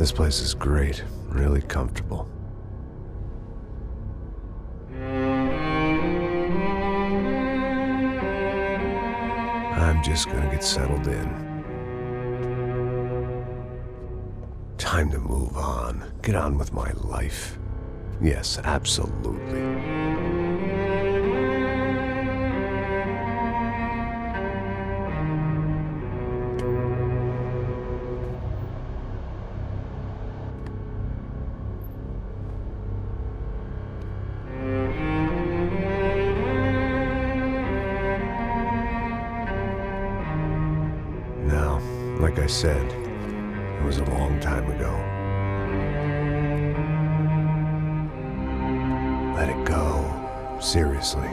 This place is great, really comfortable. I'm just gonna get settled in. Time to move on. Get on with my life. Yes, absolutely. Now, like I said, it was a long time ago. Let it go. Seriously.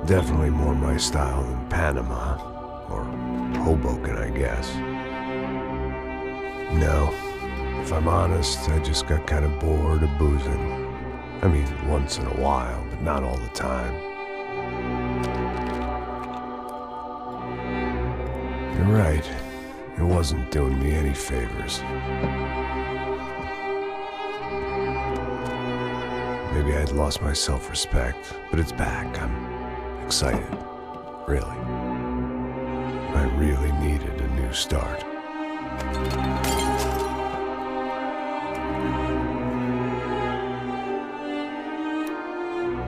Definitely more my style than Panama, or Hoboken, I guess. No, if I'm honest, I just got kind of bored of boozing. I mean, once in a while, but not all the time. You're right, it wasn't doing me any favors. Maybe I'd lost my self-respect, but it's back. I'm excited, really. I really needed a new start.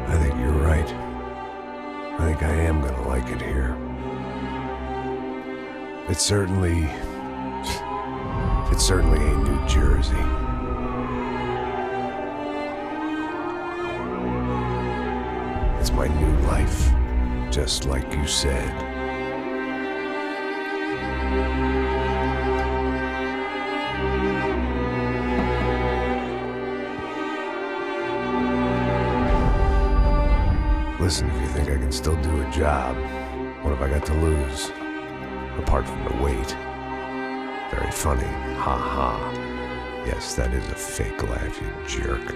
I think you're right. I think I am gonna like it here. It certainly ain't New Jersey. It's my new life. Just like you said. Listen, if you think I can still do a job, what have I got to lose? Apart from the weight. Very funny. Ha ha. Yes, that is a fake laugh, you jerk.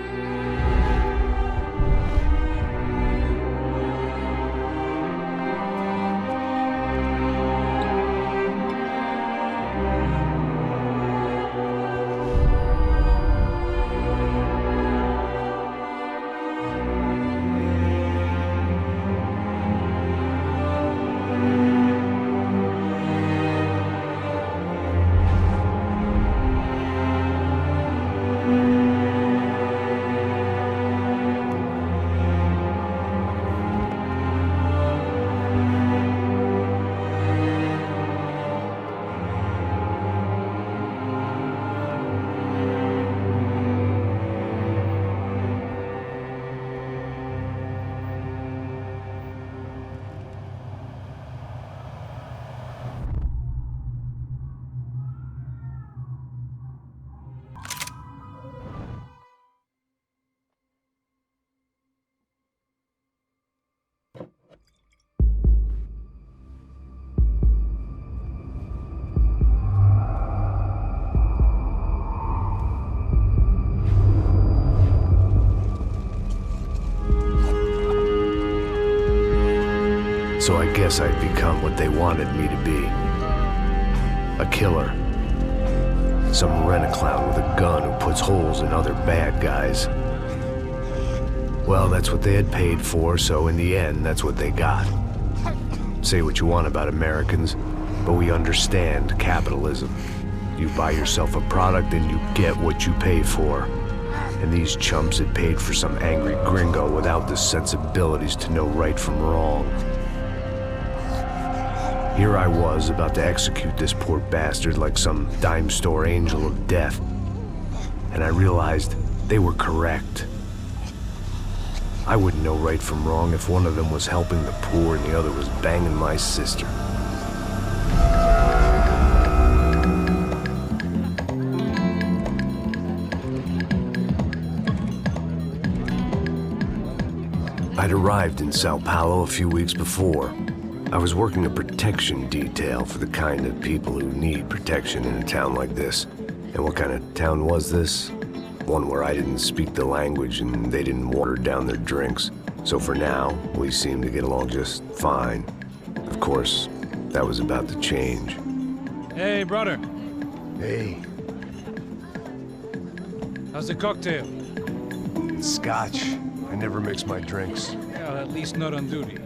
So I guess I'd become what they wanted me to be. A killer. Some rent-a-clown with a gun who puts holes in other bad guys. Well, that's what they had paid for, so in the end, that's what they got. Say what you want about Americans, but we understand capitalism. You buy yourself a product and you get what you pay for. And these chumps had paid for some angry gringo without the sensibilities to know right from wrong. Here I was, about to execute this poor bastard like some dime store angel of death. And I realized they were correct. I wouldn't know right from wrong if one of them was helping the poor and the other was banging my sister. I'd arrived in Sao Paulo a few weeks before. I was working a protection detail for the kind of people who need protection in a town like this. And what kind of town was this? One where I didn't speak the language and they didn't water down their drinks. So for now, we seemed to get along just fine. Of course, that was about to change. Hey, brother. Hey. How's the cocktail? Scotch. I never mix my drinks. Well, at least not on duty.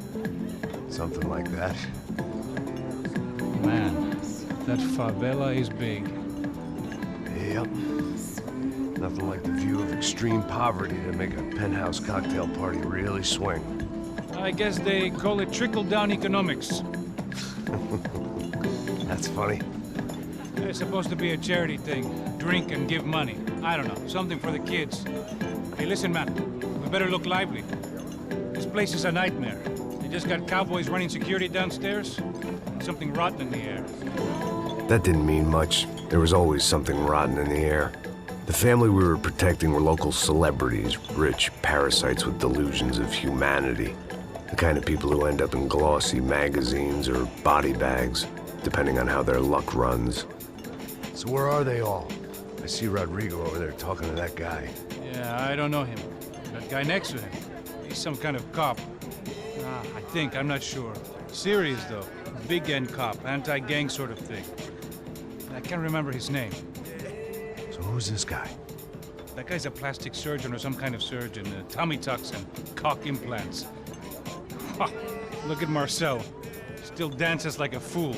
Something like that. Man, that favela is big. Yep. Nothing like the view of extreme poverty to make a penthouse cocktail party really swing. I guess they call it trickle-down economics. That's funny. It's supposed to be a charity thing. Drink and give money. I don't know, something for the kids. Hey, listen, man. We better look lively. This place is a nightmare. They just got cowboys running security downstairs. And something rotten in the air. That didn't mean much. There was always something rotten in the air. The family we were protecting were local celebrities, rich parasites with delusions of humanity. The kind of people who end up in glossy magazines or body bags, depending on how their luck runs. So where are they all? I see Rodrigo over there talking to that guy. Yeah, I don't know him. That guy next to him. He's some kind of cop. I think, I'm not sure. Serious, though. Big end cop, anti-gang sort of thing. I can't remember his name. So who's this guy? That guy's a plastic surgeon or some kind of surgeon. Tummy tucks and cock implants. Look at Marcel. Still dances like a fool.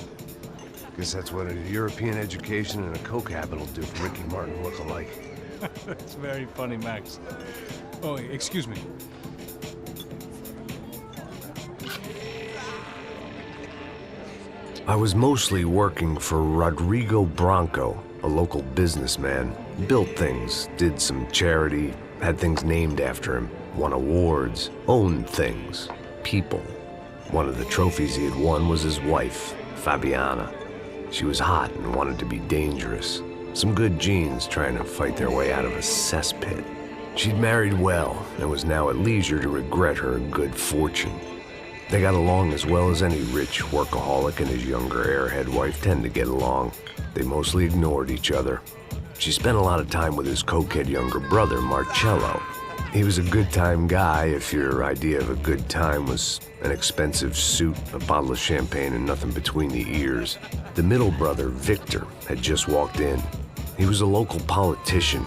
Guess that's what a European education and a coke habit will do for Ricky Martin look-alike. That's very funny, Max. Oh, excuse me. I was mostly working for Rodrigo Branco, a local businessman. Built things, did some charity, had things named after him, won awards, owned things, people. One of the trophies he had won was his wife, Fabiana. She was hot and wanted to be dangerous. Some good genes trying to fight their way out of a cesspit. She'd married well and was now at leisure to regret her good fortune. They got along as well as any rich workaholic and his younger airhead wife tend to get along. They mostly ignored each other. She spent a lot of time with his cokehead younger brother, Marcello. He was a good-time guy if your idea of a good time was an expensive suit, a bottle of champagne, and nothing between the ears. The middle brother, Victor, had just walked in. He was a local politician.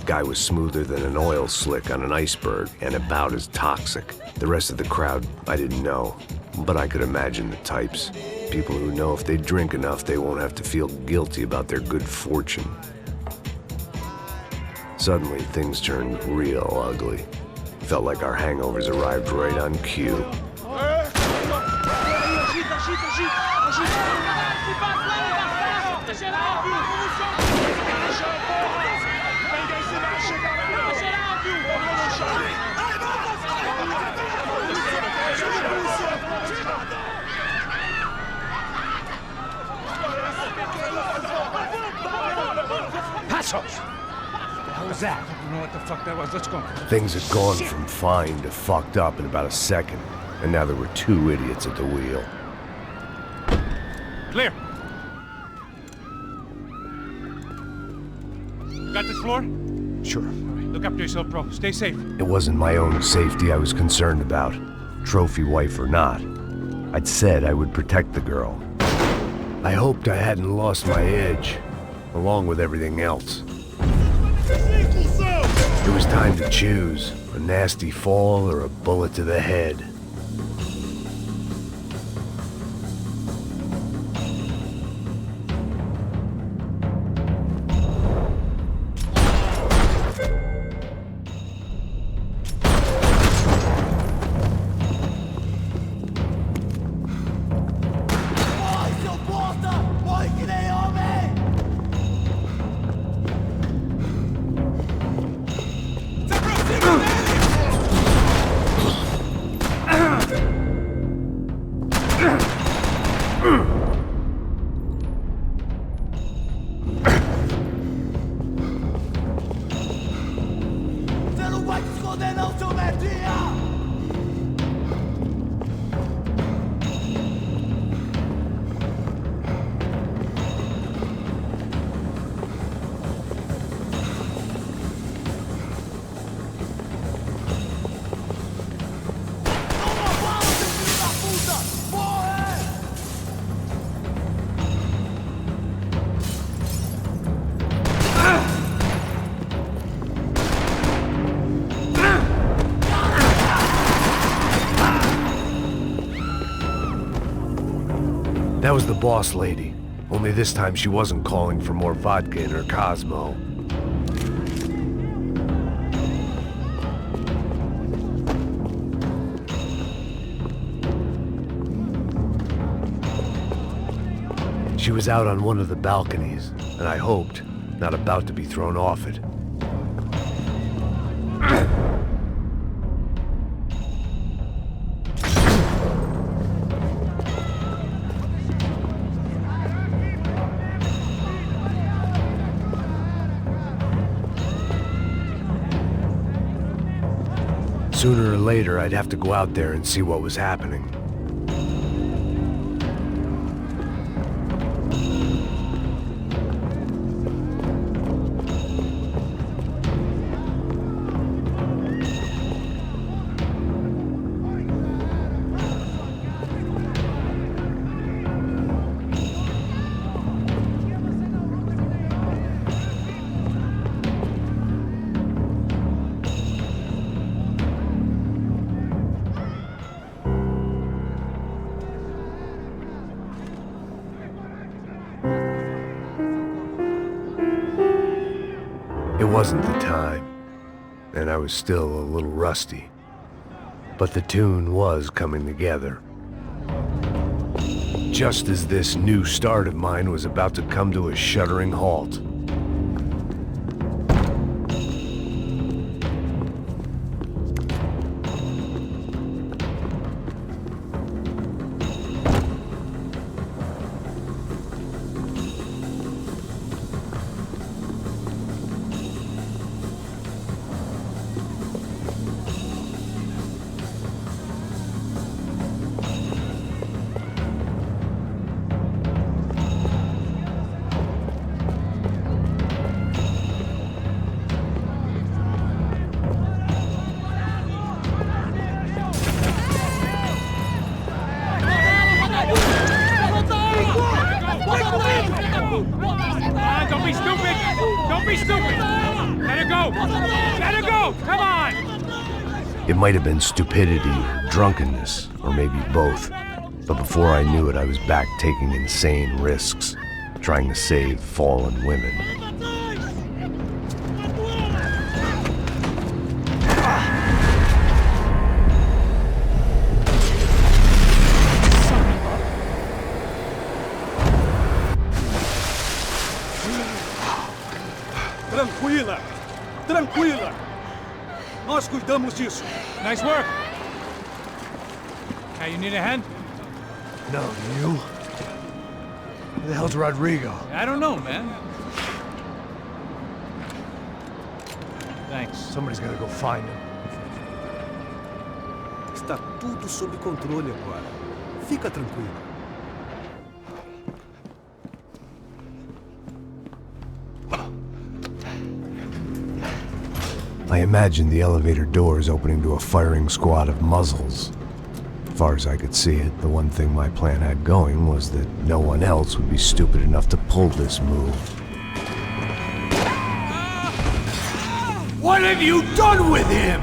Guy was smoother than an oil slick on an iceberg and about as toxic. The rest of the crowd, I didn't know, but I could imagine the types. People who know if they drink enough, they won't have to feel guilty about their good fortune. Suddenly, things turned real ugly. Felt like our hangovers arrived right on cue. Passos! What was that? I don't know what the fuck that was. Let's go. Things had gone from fine to fucked up in about a second, and now there were two idiots at the wheel. Clear. You got this floor? Sure. All right, look after yourself, bro. Stay safe. It wasn't my own safety I was concerned about, trophy wife or not. I'd said I would protect the girl. I hoped I hadn't lost my edge, along with everything else. It was time to choose, a nasty fall or a bullet to the head. was the boss lady. Only this time she wasn't calling for more vodka in her Cosmo. She was out on one of the balconies, and I hoped, not about to be thrown off it. Sooner or later, I'd have to go out there and see what was happening. It wasn't the time, and I was still a little rusty, but the tune was coming together. Just as this new start of mine was about to come to a shuddering halt. Don't be stupid! Don't be stupid! Let her go! Let her go! Come on! It might have been stupidity or drunkenness, or maybe both. But before I knew it, I was back taking insane risks, trying to save fallen women. Tranquila! Tranquila! Nós cuidamos disso. Nice work! Hey, you need a hand? No, you? Who the hell's Rodrigo? I don't know, man. Thanks. Somebody's gotta go find him. Está tudo sob controle agora. Fica tranquilo. I imagined the elevator doors opening to a firing squad of muzzles. As far as I could see it, the one thing my plan had going was that no one else would be stupid enough to pull this move. What have you done with him?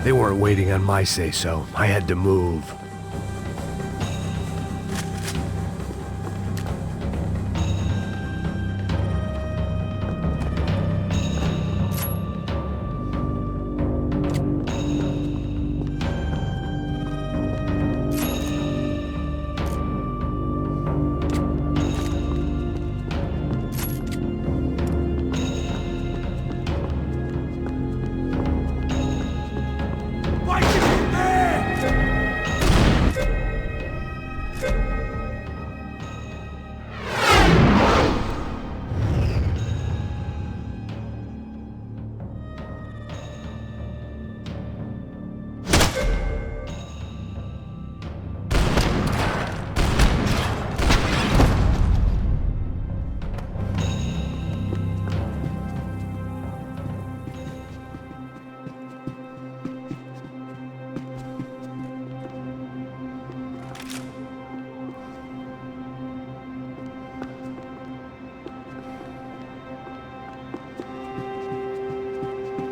They weren't waiting on my say-so. I had to move.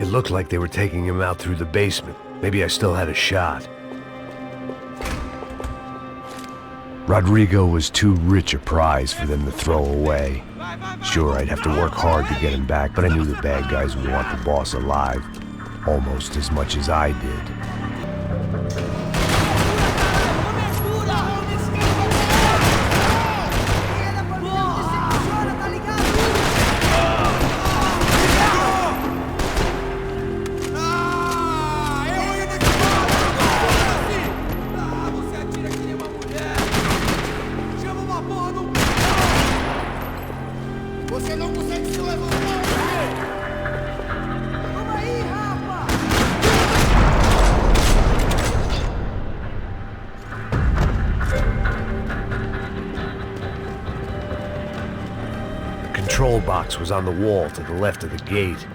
looked like they were taking him out through the basement. Maybe I still had a shot. Rodrigo was too rich a prize for them to throw away. Sure, I'd have to work hard to get him back, but I knew the bad guys would want the boss alive, almost as much as I did. The control box was on the wall to the left of the gate.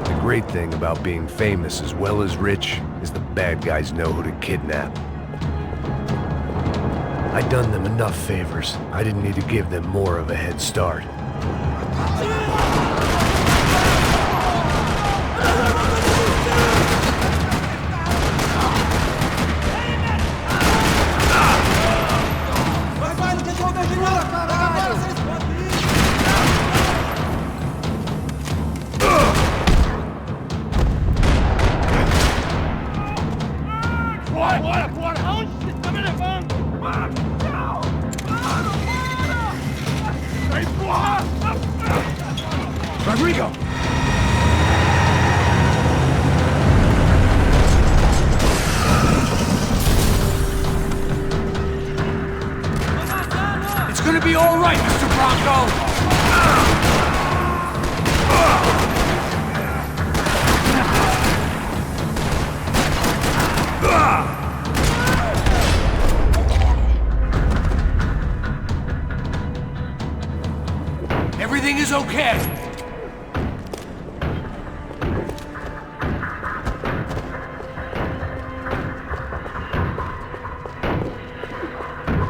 The great thing about being famous as well as rich is the bad guys know who to kidnap. I'd done them enough favors. I didn't need to give them more of a head start. Rodrigo! It's gonna be all right, Mr. Bronco! Everything is okay!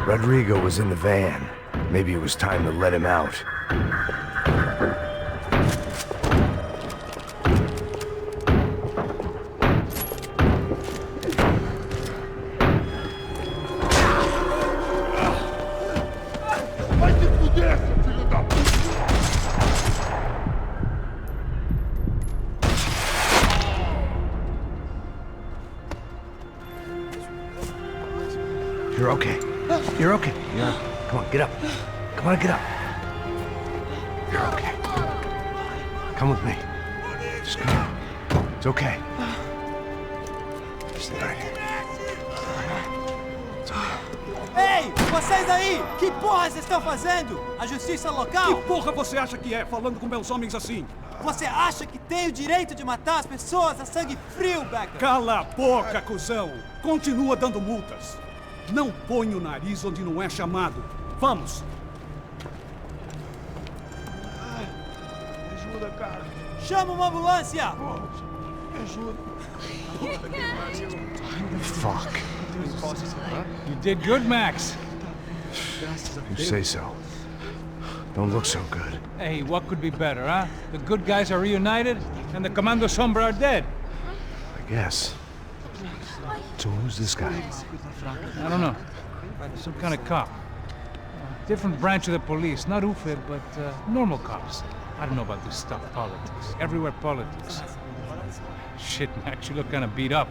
Rodrigo was in the van. Maybe it was time to let him out. You're okay. You're okay. Come on, get up. Come on, get up. You're okay. Come with me. Just come on. It's okay. Stay right here. It's okay. Ei, vocês aí! Que porra vocês estão fazendo? A justiça local? Que porra você acha que é, falando com meus homens assim? Você acha que tem o direito de matar as pessoas a sangue frio, Becker? Cala a boca, cuzão! Continua dando multas. Não põe o nariz onde não é chamado. Vamos! Ajuda, cara. Chama uma ambulância! Me ajuda. Fuck. You did good, Max. You say so. Don't look so good. Hey, what could be better, huh? The good guys are reunited, and the Commando Sombra are dead. I guess. So who's this guy? I don't know. Some kind of cop. Different branch of the police. Not UFE, but normal cops. I don't know about this stuff, politics. Everywhere politics. Shit, Max, you look kind of beat up.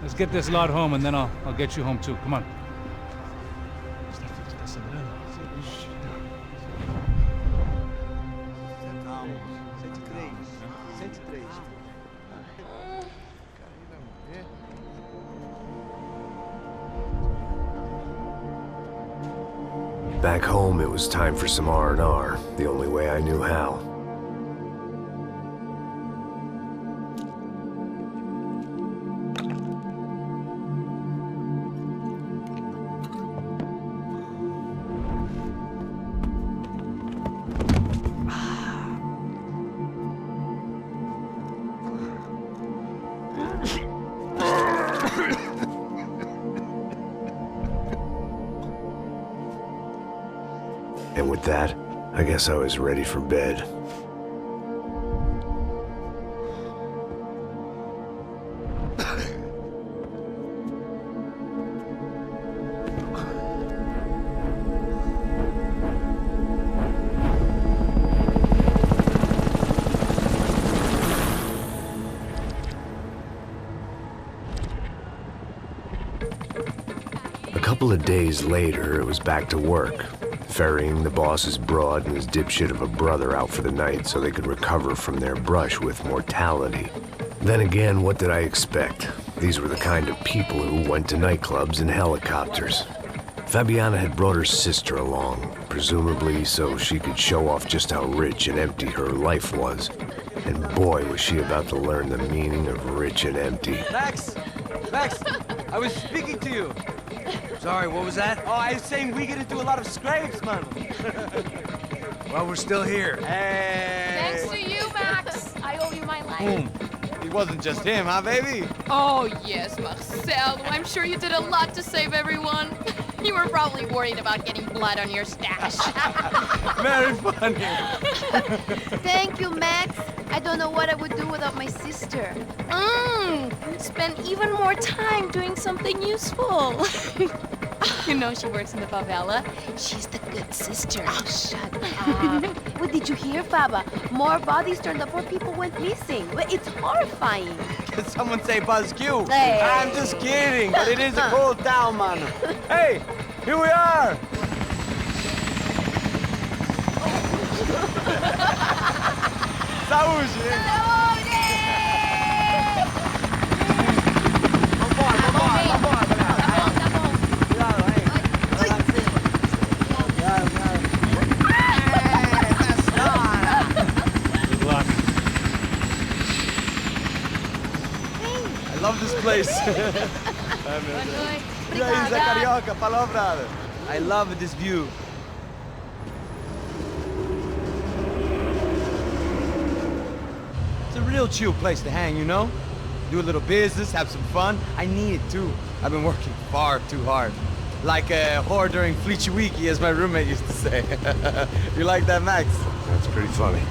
Let's get this lot home, and then I'll get you home too. Come on. Back home, it was time for some R&R, the only way I knew how. And with that, I guess I was ready for bed. A couple of days later, it was back to work, ferrying the boss's broad and his dipshit of a brother out for the night so they could recover from their brush with mortality. Then again, what did I expect? These were the kind of people who went to nightclubs in helicopters. Fabiana had brought her sister along, presumably so she could show off just how rich and empty her life was. And boy, was she about to learn the meaning of rich and empty. Max! Max! I was speaking to you. Sorry, what was that? Oh, I was saying we get into a lot of scrapes, man. Well, we're still here. Hey! Thanks to you, Max. I owe you my life. It wasn't just him, huh, baby? Oh, yes, Marcel. I'm sure you did a lot to save everyone. You were probably worried about getting blood on your stash. Very funny. Thank you, Max. I don't know what I would do without my sister. Spend even more time doing something useful. You know she works in the favela. She's the good sister. Oh, shut up. What did you hear, Faba? More bodies turned up where people went missing. It's horrifying. Did someone say Buzz Q? Hey. I'm just kidding, but it is a cool town, man. Hey, here we are. Saúde! I love this place. E aí, Zé Carioca, palavra. I love this view. It's a real chill place to hang, you know? Do a little business, have some fun. I need it too. I've been working far too hard. Like a whore during Fleechy Weeky, as my roommate used to say. You like that, Max? That's pretty funny.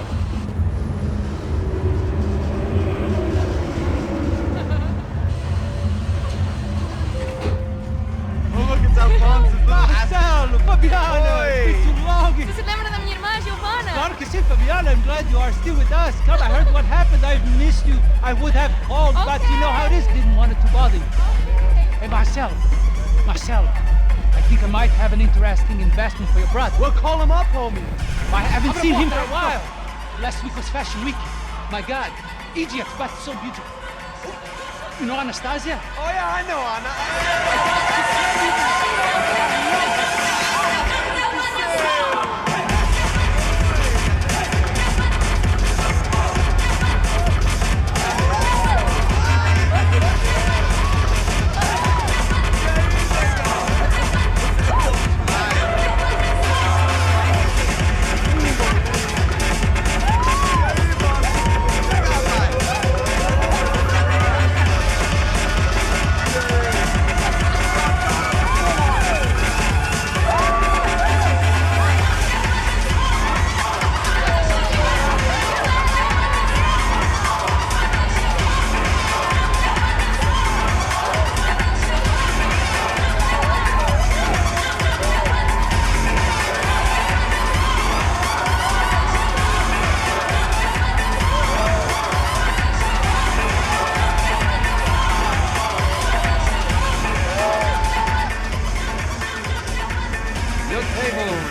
Marcelo, Fabiana, it's been too long. Você se lembra da minha irmã, Giovanna? Claro que sim, Fabiana. I'm glad you are still with us. Come, I heard what happened. I've missed you. I would have called, but you know how it is. Didn't want it to bother you. Hey, Marcelo, I think I might have an interesting investment for your brother. Well, call him up, homie. I haven't seen him for a while. Last week was Fashion Week. My God, Egypt, but so beautiful. You know Anastasia? Oh yeah, I know Anna.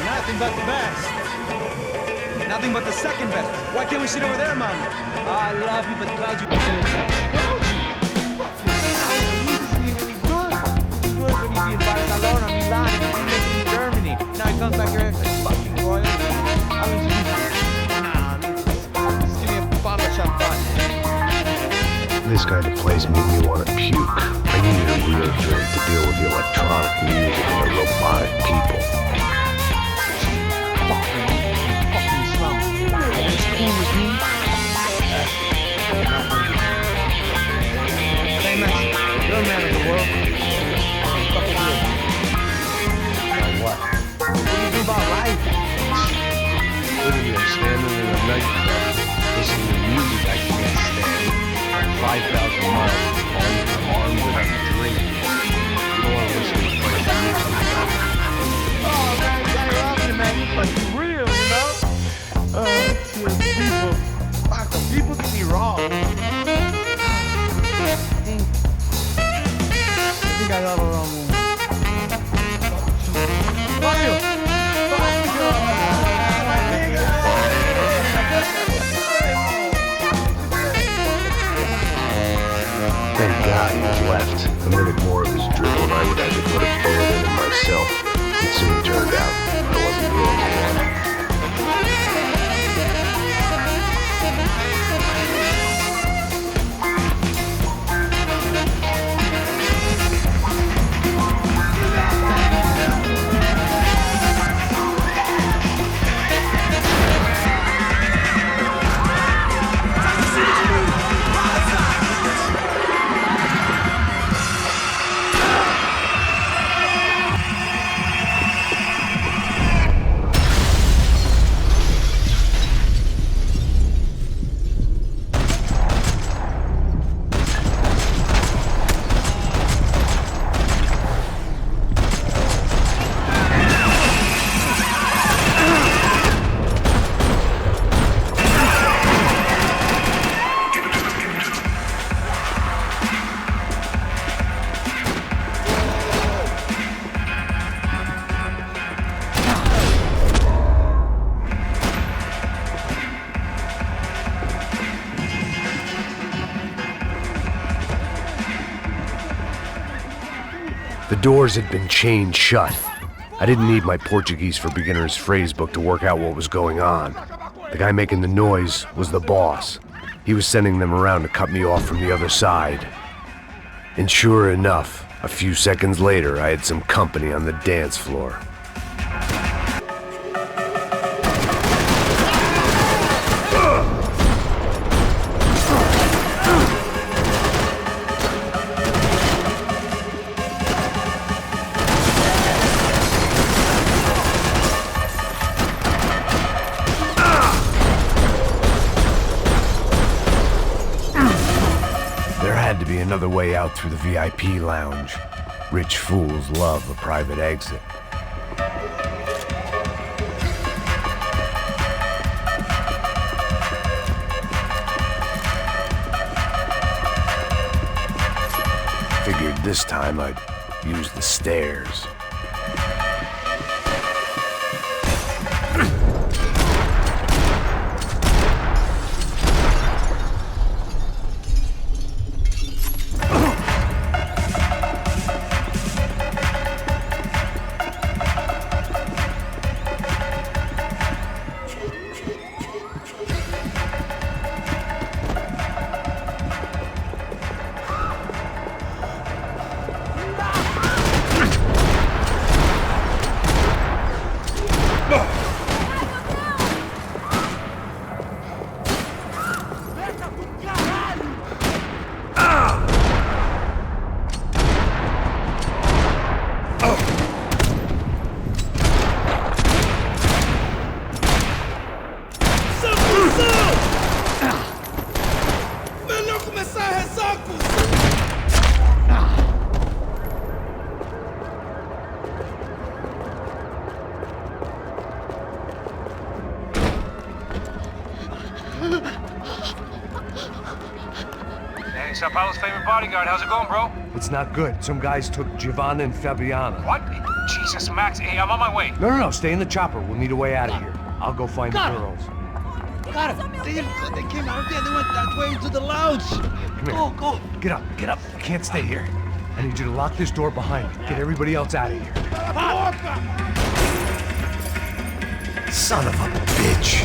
Nothing but the best. Nothing but the second best. Why can't we sit over there, man? I love you, but Claudio... Good when he be in Barcelona, Milan, in Germany. Now he comes back here and says, fucking royal. I mean, just give me a bottle of champagne. This kind of place made me want to puke. I needed a real drink to deal with the electronic music and the robotic people. Hey, Max, you're a man of the People get me wrong. I think I got a wrong one. Fabio! Thank God he was left. A minute more of his dribble and I would have to put a bullet in him myself. It soon turned out I wasn't the only one. The doors had been chained shut. I didn't need my Portuguese for Beginners phrase book to work out what was going on. The guy making the noise was the boss. He was sending them around to cut me off from the other side. And sure enough, a few seconds later, I had some company on the dance floor. Another way out through the VIP lounge. Rich fools love a private exit. Figured this time I'd use the stairs. Sao Paulo's favorite bodyguard. How's it going, bro? It's not good. Some guys took Giovanna and Fabiana. What? Jesus, Max. Hey, I'm on my way. No. Stay in the chopper. We'll need a way out of here. I'll go find the girls. Got it. They came out of there. They went that way into the lounge. Come here. Go. Get up. You can't stay here. I need you to lock this door behind me. Get everybody else out of here. Son of a bitch.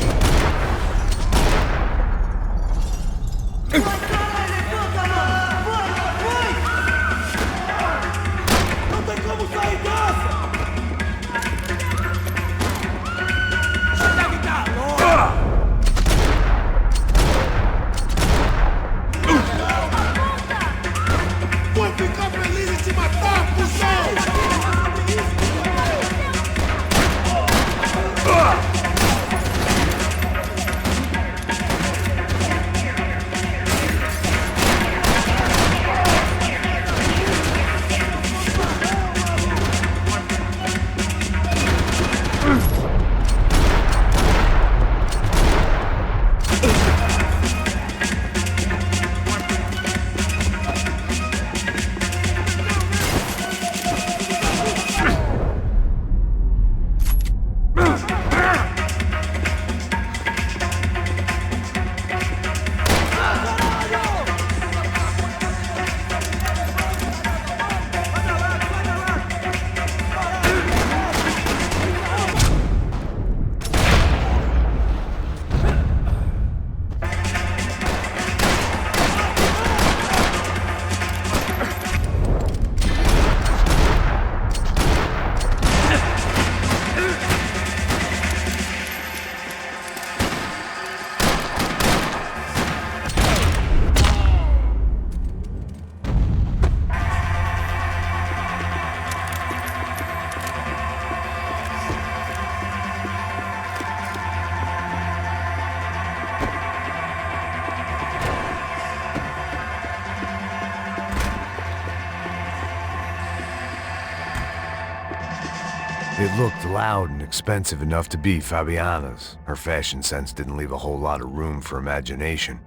It looked loud and expensive enough to be Fabiana's. Her fashion sense didn't leave a whole lot of room for imagination,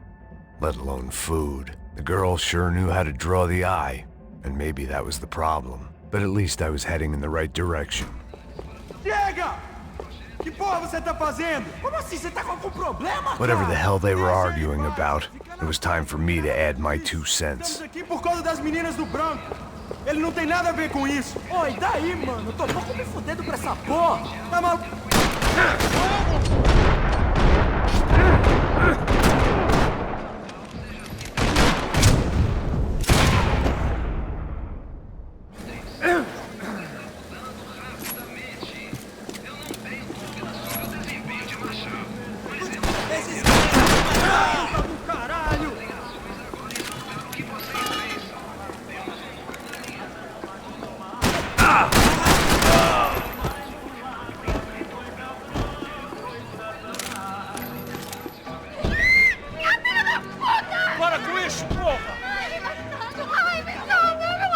let alone food. The girl sure knew how to draw the eye, and maybe that was the problem. But at least I was heading in the right direction. Chega! Que porra você tá fazendo? Como assim? Você tá com algum problema? Whatever the hell they were arguing about, it was time for me to add my 2 cents. Estamos aqui por causa das meninas do branco. Ele não tem nada a ver com isso. Oi, daí, mano? Eu tô pouco me fudendo pra essa porra. Tá mal...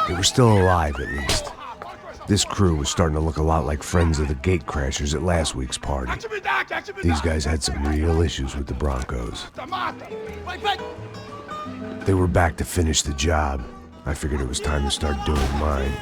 They were still alive, at least. This crew was starting to look a lot like friends of the gatecrashers at last week's party. These guys had some real issues with the Broncos. They were back to finish the job. I figured it was time to start doing mine.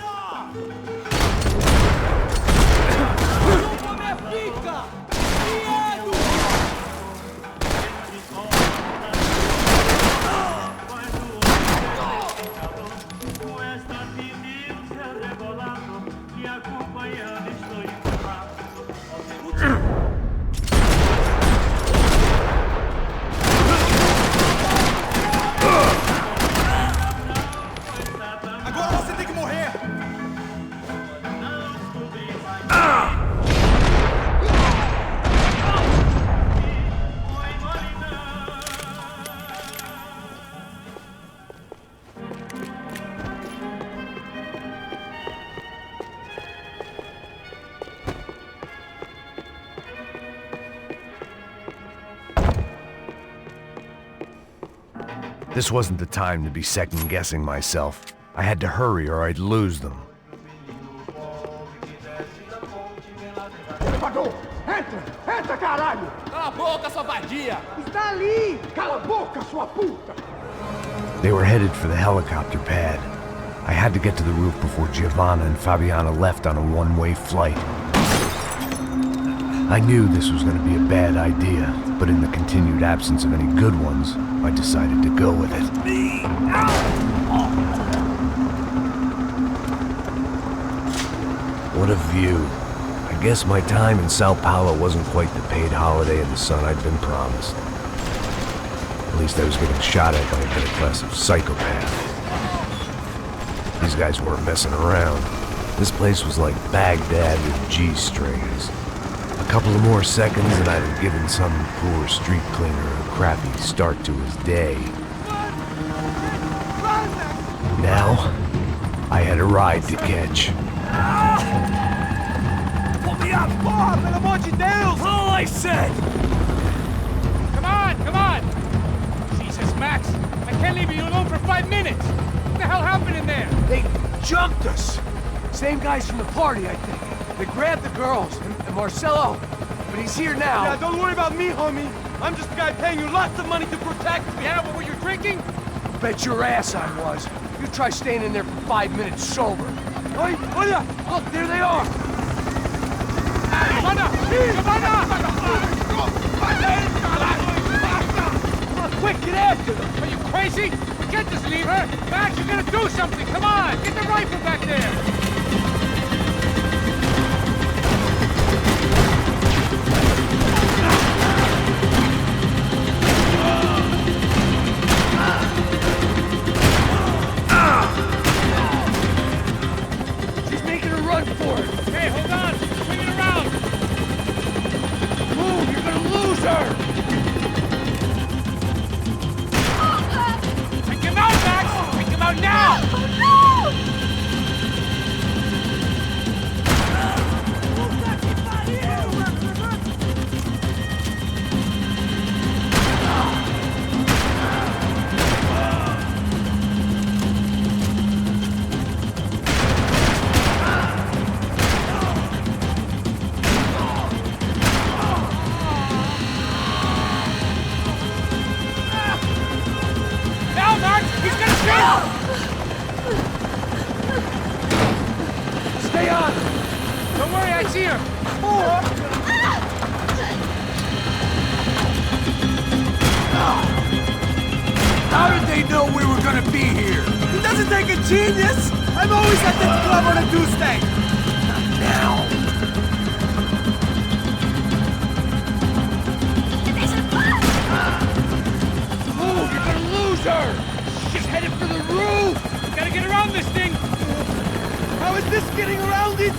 This wasn't the time to be second-guessing myself. I had to hurry or I'd lose them. Entra, caralho! Cala a boca, sua vadia! Está ali! Cala a boca, sua puta! They were headed for the helicopter pad. I had to get to the roof before Giovanna and Fabiana left on a one-way flight. I knew this was going to be a bad idea, but in the continued absence of any good ones, I decided to go with it. What a view. I guess my time in Sao Paulo wasn't quite the paid holiday in the sun I'd been promised. At least I was getting shot at by a better class of psychopaths. These guys weren't messing around. This place was like Baghdad with G-strings. A couple of more seconds and I'd have given some poor street cleaner a crappy start to his day. Now, I had a ride to catch. Pull me up! Porra, pelo amor de Deus! All I said! Come on! Jesus, Max, I can't leave you alone for 5 minutes! What the hell happened in there? They jumped us. Same guys from the party, I think. They grabbed the girls and Marcelo, but he's here now. Yeah, don't worry about me, homie. I'm just the guy paying you lots of money to protect me. Yeah, what were you drinking? Bet your ass I was. You try staying in there for 5 minutes sober. Oi, olha! Look, there they are. Giovanna! Come on, quick, get after them. Are you crazy? We can't just leave her! Max, you gotta do something! Come on! Get the rifle back there! She's making a run for it. Hey, hold on! Swing it around! Move, you're gonna lose her. Take him out, Max! Take him out now! Stay on! Don't worry, I see her! How did they know we were gonna be here? It doesn't take a genius! I'm always at this club on a Tuesday! Not now! Move! You're gonna lose her! She's headed for the roof! Gotta get around this thing! How is this getting around it?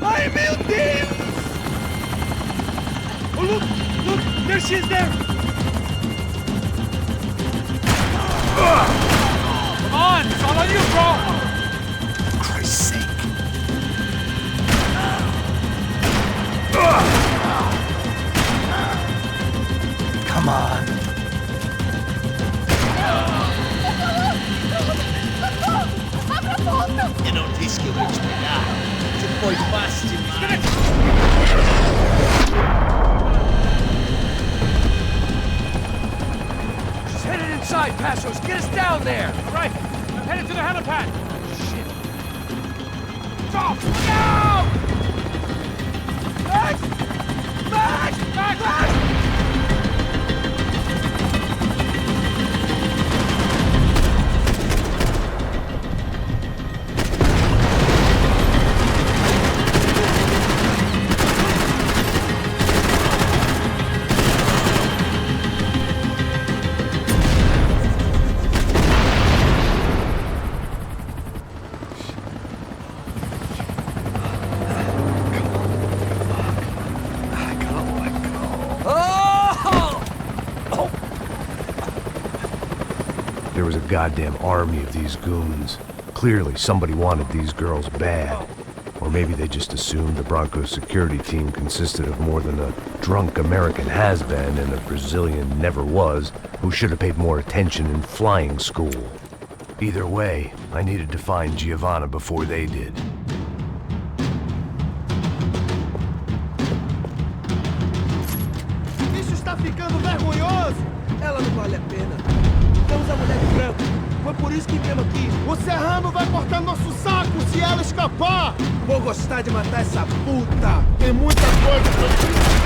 Ai, meu Deus! Oh, look! Look! There she is there! Come on! It's all on you, bro! For Christ's sake. Come on. Eu não disse que eu ia te pegar. Você foi fácil demais. She's headed inside, Passos. Get us down there! Right! I'm headed to the helipad! Shit. Stop! No! Max! Max! Max! Max! There was a goddamn army of these goons. Clearly, somebody wanted these girls bad. Or maybe they just assumed the Broncos security team consisted of more than a drunk American has-been and a Brazilian never-was who should have paid more attention in flying school. Either way, I needed to find Giovanna before they did. Isso está ficando vergonhoso! Ela não vale a pena. Temos a mulher de branco. Foi por isso que viemos aqui. O Serrano vai cortar nosso saco se ela escapar! Vou gostar de matar essa puta! Tem muita coisa pra eu...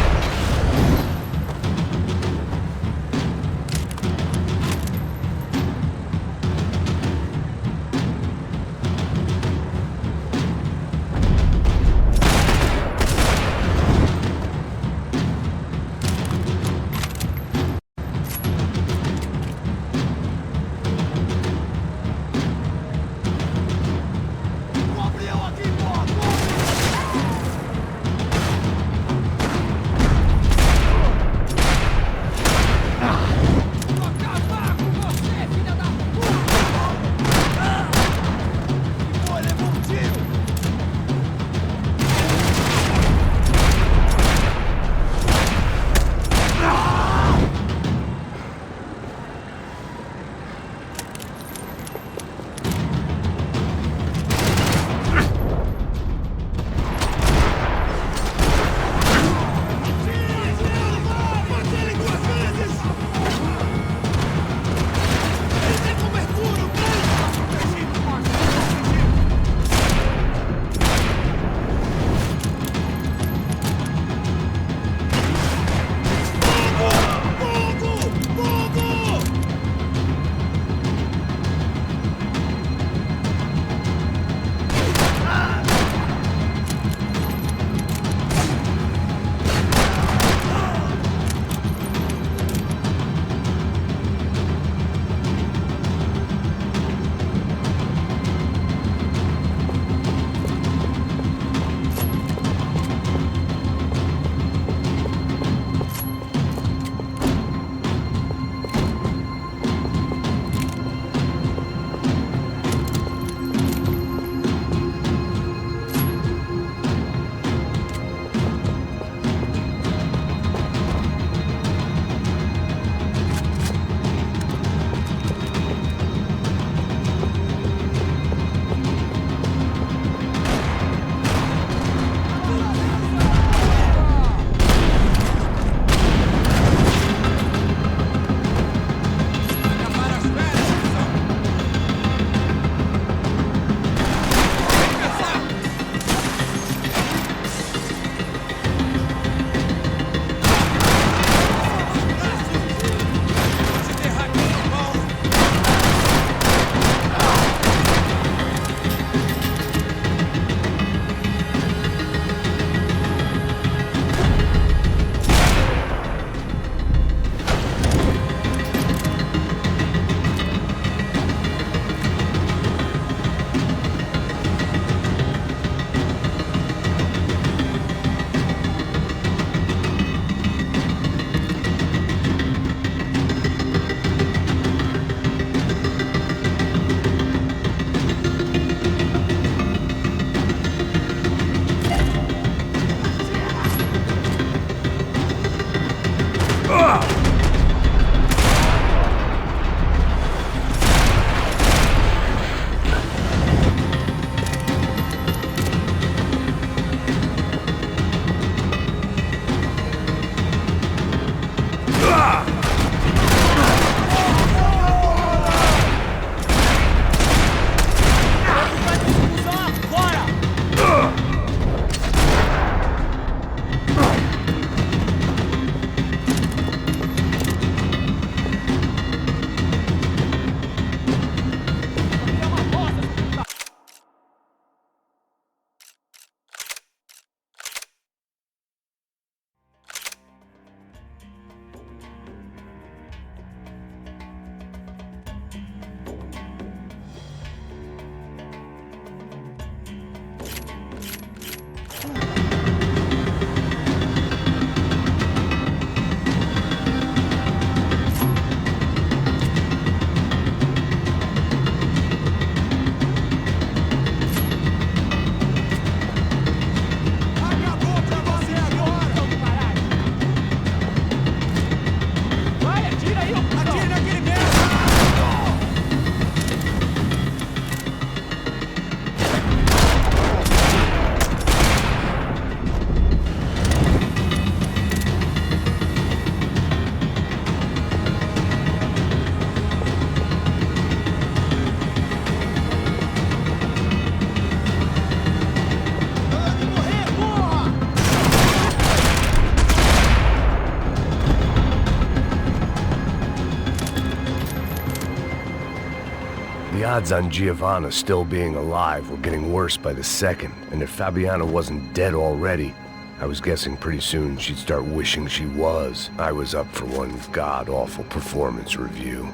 The odds on Giovanna still being alive were getting worse by the second, and if Fabiana wasn't dead already, I was guessing pretty soon she'd start wishing she was. I was up for one god-awful performance review.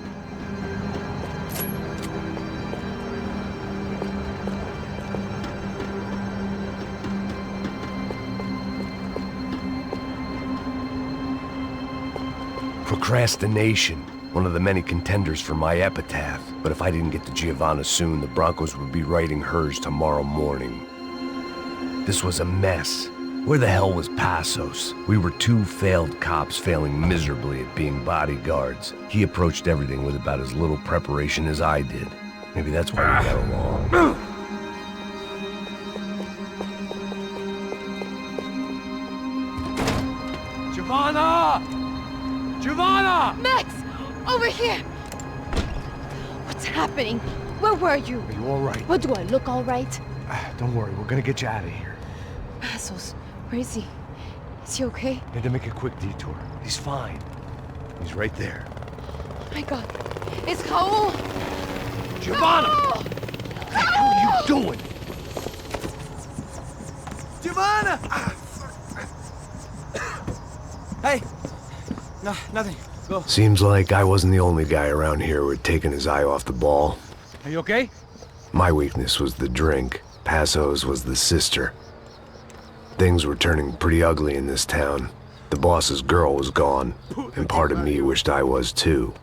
Procrastination, one of the many contenders for my epitaph. But if I didn't get to Giovanna soon, the Broncos would be writing hers tomorrow morning. This was a mess. Where the hell was Passos? We were two failed cops failing miserably at being bodyguards. He approached everything with about as little preparation as I did. Maybe that's why we got along. Giovanna! Giovanna! Max! Over here! What's happening? Where were you? Are you all right? What, do I look all right? Don't worry, we're gonna get you out of here. Passos, where is he? Is he okay? Had to make a quick detour. He's fine. He's right there. Oh my God. It's Raul! Giovanna! Raul! What the hell are you doing? Giovanna! Hey! No, nothing. Go. Seems like I wasn't the only guy around here who had taken his eye off the ball. Are you okay? My weakness was the drink. Passos was the sister. Things were turning pretty ugly in this town. The boss's girl was gone, and part of me wished I was too.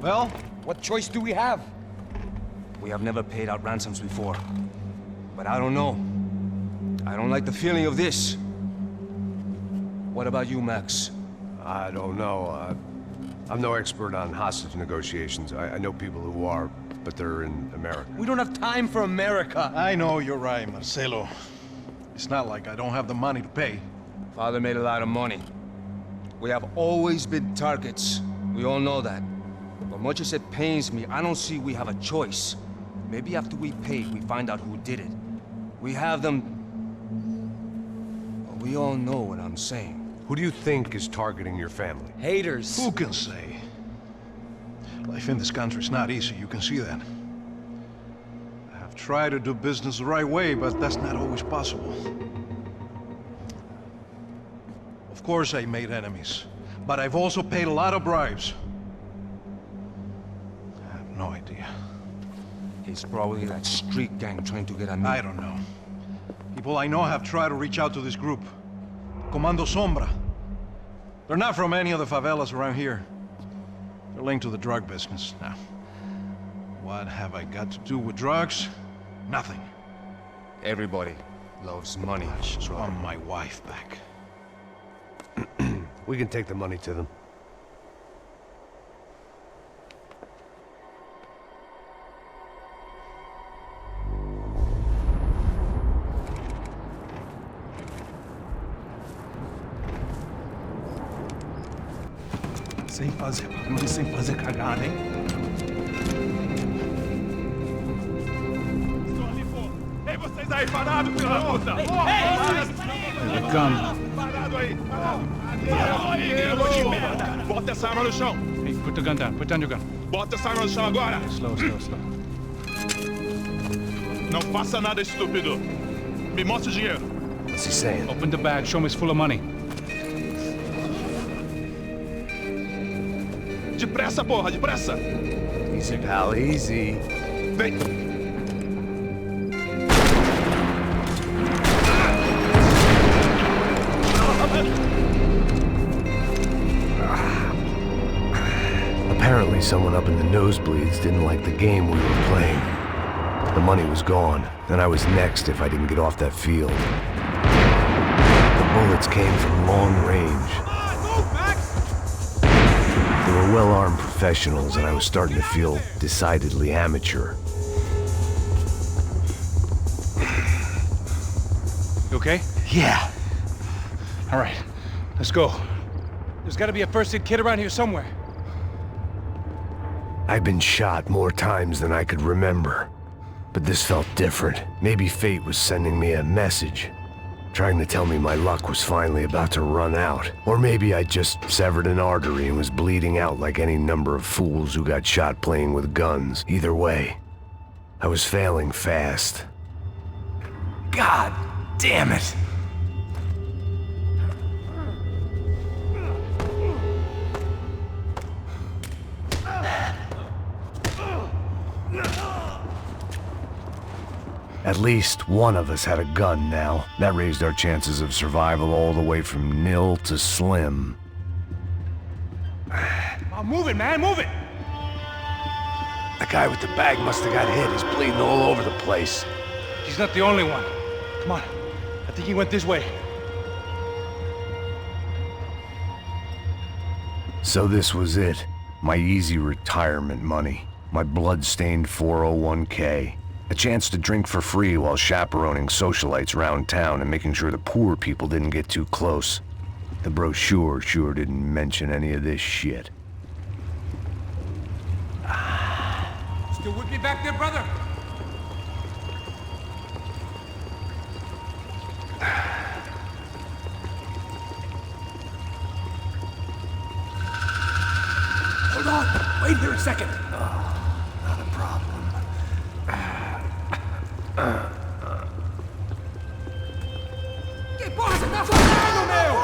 Well, what choice do we have? We have never paid out ransoms before. But I don't know. I don't like the feeling of this. What about you, Max? I don't know. I'm no expert on hostage negotiations. I know people who are, but they're in America. We don't have time for America. I know you're right, Marcelo. It's not like I don't have the money to pay. Father made a lot of money. We have always been targets. We all know that. But much as it pains me, I don't see we have a choice. Maybe after we pay, we find out who did it. We have them... But we all know what I'm saying. Who do you think is targeting your family? Haters. Who can say? Life in this country is not easy, you can see that. I have tried to do business the right way, but that's not always possible. Of course I made enemies, but I've also paid a lot of bribes. I have no idea. It's probably that street gang trying to get at me. I don't know. People I know have tried to reach out to this group. Comando Sombra. They're not from any of the favelas around here. They're linked to the drug business. Now, what have I got to do with drugs? Nothing. Everybody loves money. I just want my wife back. We can take the money to them. Sem fazer cagada, hein? Ei, vocês aí parados, filha da puta! The gun. Parado aí! Merda! Bota essa arma no chão! Hey, put the gun down. Put down your gun. Bota essa arma no chão agora! Slow, slow, slow. Não faça nada estúpido! Me mostre o dinheiro! What's he saying? Open the bag. Show me it's full of money. Depressa, porra! Depressa! Easy, pal, easy. Vem! A Apparently someone up in the nosebleeds didn't like the game we were playing. The money was gone, and I was next if I didn't get off that field. The bullets came from long range. They were well-armed professionals, and I was starting to feel decidedly amateur. You okay? Yeah. All right, let's go. There's gotta be a first-aid kit around here somewhere. I've been shot more times than I could remember. But this felt different. Maybe fate was sending me a message, trying to tell me my luck was finally about to run out. Or maybe I just severed an artery and was bleeding out like any number of fools who got shot playing with guns. Either way, I was failing fast. God damn it! At least one of us had a gun now. That raised our chances of survival all the way from nil to slim. Oh, move it, man, move it! The guy with the bag must have got hit. He's bleeding all over the place. He's not the only one. Come on, I think he went this way. So this was it. My easy retirement money. My blood-stained 401k. A chance to drink for free while chaperoning socialites around town and making sure the poor people didn't get too close. The brochure sure didn't mention any of this shit. Still with me back there, brother? Hold on! Wait here a second! Not a problem. Que porra você tá fazendo, meu?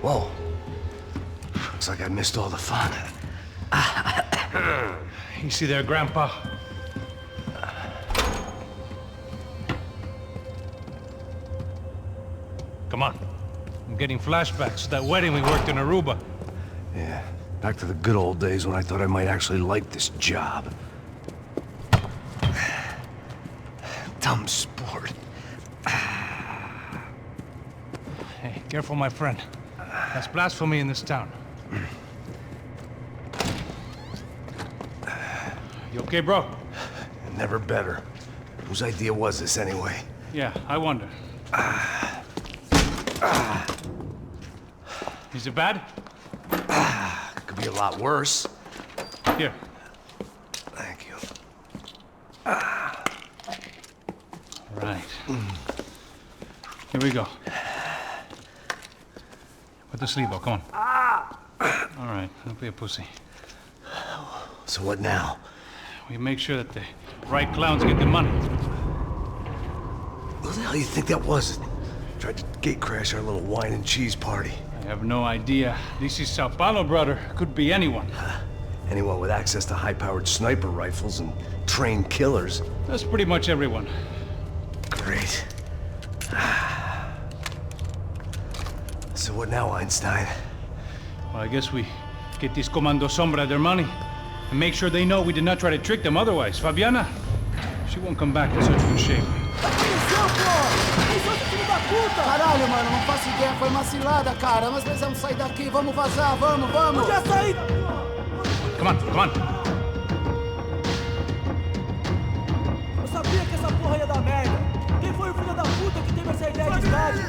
Whoa. Looks like I missed all the fun. You see there, Grandpa? Come on. I'm getting flashbacks to that wedding we worked in Aruba. Yeah, back to the good old days when I thought I might actually like this job. Dumb sport. Hey, careful, my friend. That's blasphemy in this town. You okay, bro? Never better. Whose idea was this anyway? Yeah, I wonder. Is it bad? Could be a lot worse. Here. Thank you. All right. Here we go. Put the sleeve on, come on. All right, don't be a pussy. So what now? We make sure that the right clowns get the money. Who the hell do you think that was? Tried to gate crash our little wine and cheese party. I have no idea. This is Sao Paulo, brother. Could be anyone. Anyone with access to high-powered sniper rifles and trained killers. That's pretty much everyone. Great. So what now, Einstein? Well, I guess we get these Comando Sombra their money and make sure they know we did not try to trick them otherwise. Fabiana, she won't come back in such good shape. Caralho, mano, não faço ideia, foi uma cilada, cara. Nós precisamos sair daqui, vamos vazar, vamos! Onde é a saída? Come on, come on. Eu sabia que essa porra ia dar merda. Quem foi o filho da puta que teve essa ideia de estádio?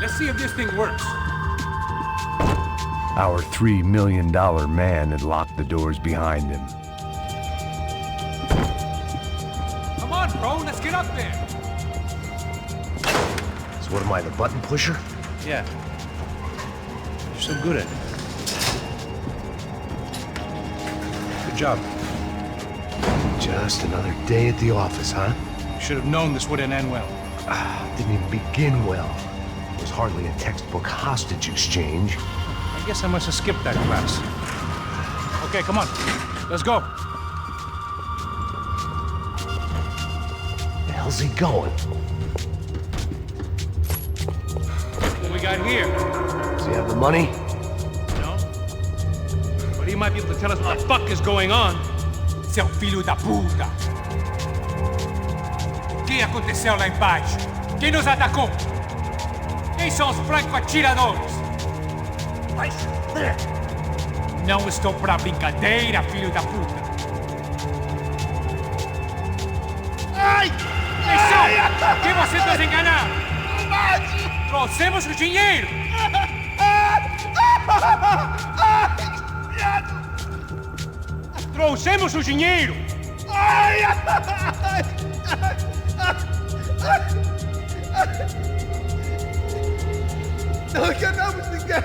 Let's see if this thing works. Our $3 million man had locked the doors behind him. Come on, bro, let's get up there. So what am I, the button pusher? Yeah. You're so good at it. Good job. Just another day at the office, huh? Should have known this wouldn't end well. Didn't even begin well. It was hardly a textbook hostage exchange. I guess I must have skipped that class. Okay, come on. Let's go. The hell's he going? What we got here? Does he have the money? No. But he might be able to tell us what the fuck is going on. Seu filho da puta! O que aconteceu lá embaixo? Quem nos atacou? Quem são os franco-atiradores? Não estou pra brincadeira, filho da puta! Ai! Atenção! Quem você está enganando? Trouxemos o dinheiro! Trouxemos o dinheiro! Não enganamos ninguém!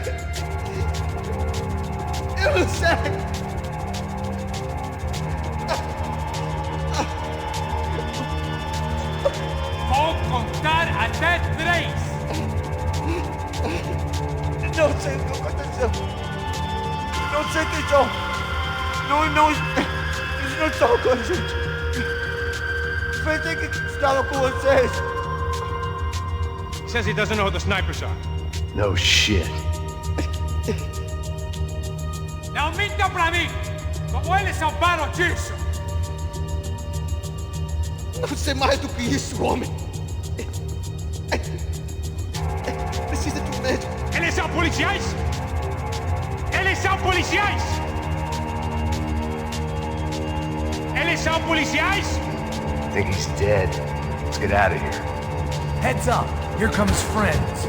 Eu não sei! Vou contar até 3! Não sei o que aconteceu! Não sei quem são! Não, eles não estão com a gente! Pensei que estava com vocês! He says he doesn't know who the snipers are. No shit. Não minta pra mim! Como eles salvaram disso! Não sei mais do que isso, homem! Precisa de um médico! Eles são policiais! Eles são policiais! Eles são policiais! I think he's dead. Let's get out of here. Heads up! Here comes friends.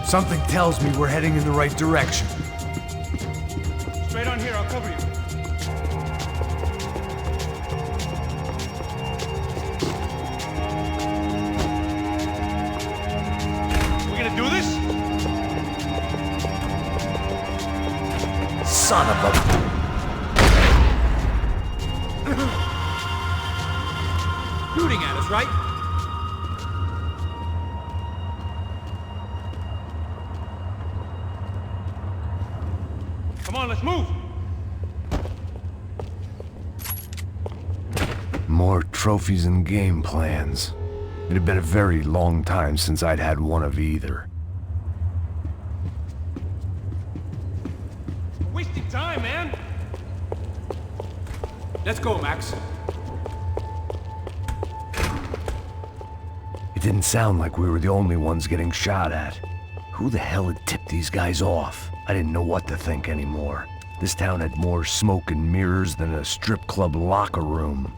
Something tells me we're heading in the right direction. Straight on here, I'll cover you. We gonna do this? Son of a... Shooting at us, right? Come on, let's move! More trophies and game plans. It had been a very long time since I'd had one of either. We're wasting time, man! Let's go, Max. It didn't sound like we were the only ones getting shot at. Who the hell had tipped these guys off? I didn't know what to think anymore. This town had more smoke and mirrors than a strip club locker room.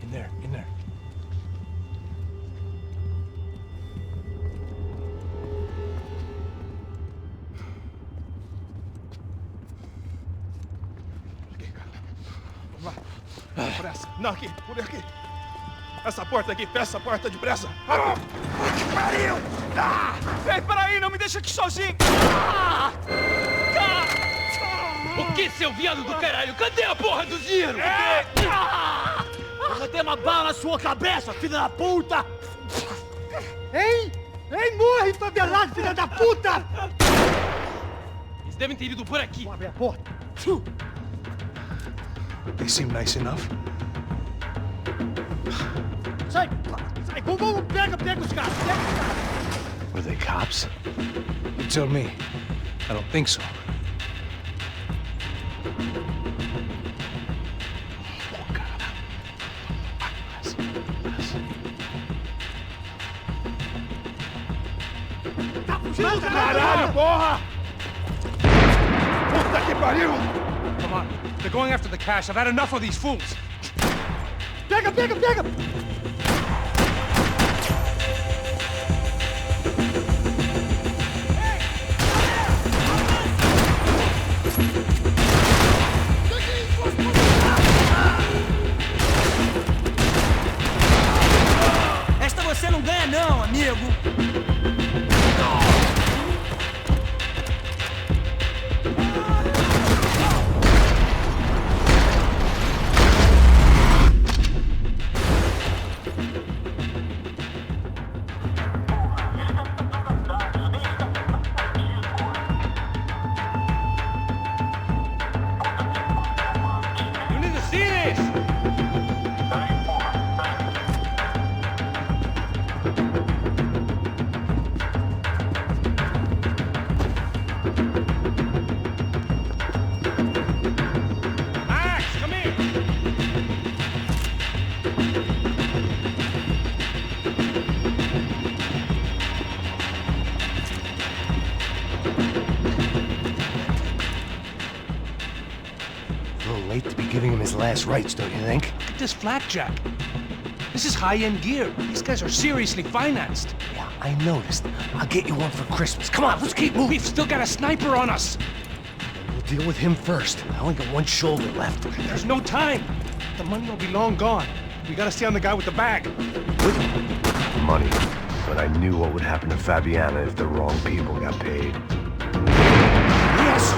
In there, in there. Vamos lá. Pressa. Não, aqui. Por aqui. Essa porta aqui. Fecha essa porta depressa. Rápido. Que pariu! Ei, peraí, não me deixa aqui sozinho! O que, seu viado do caralho? Cadê a porra do dinheiro? Vou meter uma bala na sua cabeça, filha da puta! Ei! Ei, morre, favelado, filha da puta! Eles devem ter ido por aqui. Vou abrir a porta. They seem nice enough. Sai! Sai! Vamos, pega os caras! Pega os caras! Were they cops? You tell me. I don't think so. Caralho, porra! Puta que pariu! Come on. They're going after the cash. I've had enough of these fools. Pega! Esta você não ganha não, amigo. You need to see this! Max, come here! A little late to be giving him his last rites, don't you think? Look at this flapjack. This is high-end gear. These guys are seriously financed. Yeah, I noticed. I'll get you one for Christmas. Come on, let's keep moving. We've still got a sniper on us. We'll deal with him first. I only got one shoulder left. There's no time. The money will be long gone. We gotta stay on the guy with the bag. Money. But I knew what would happen to Fabiana if the wrong people got paid. Yes!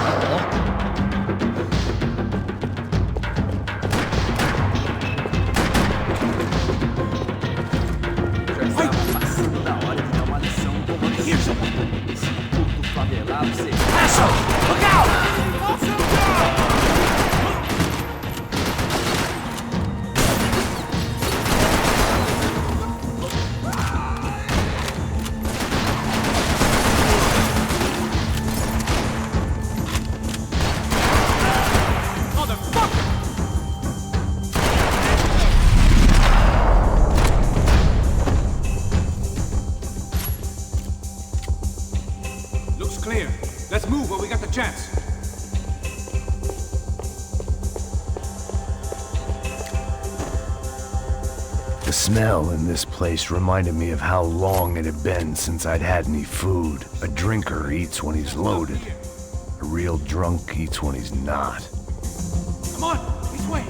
Looks clear. Let's move while we got the chance. The smell in this place reminded me of how long it had been since I'd had any food. A drinker eats when he's loaded. A real drunk eats when he's not. Come on, this way.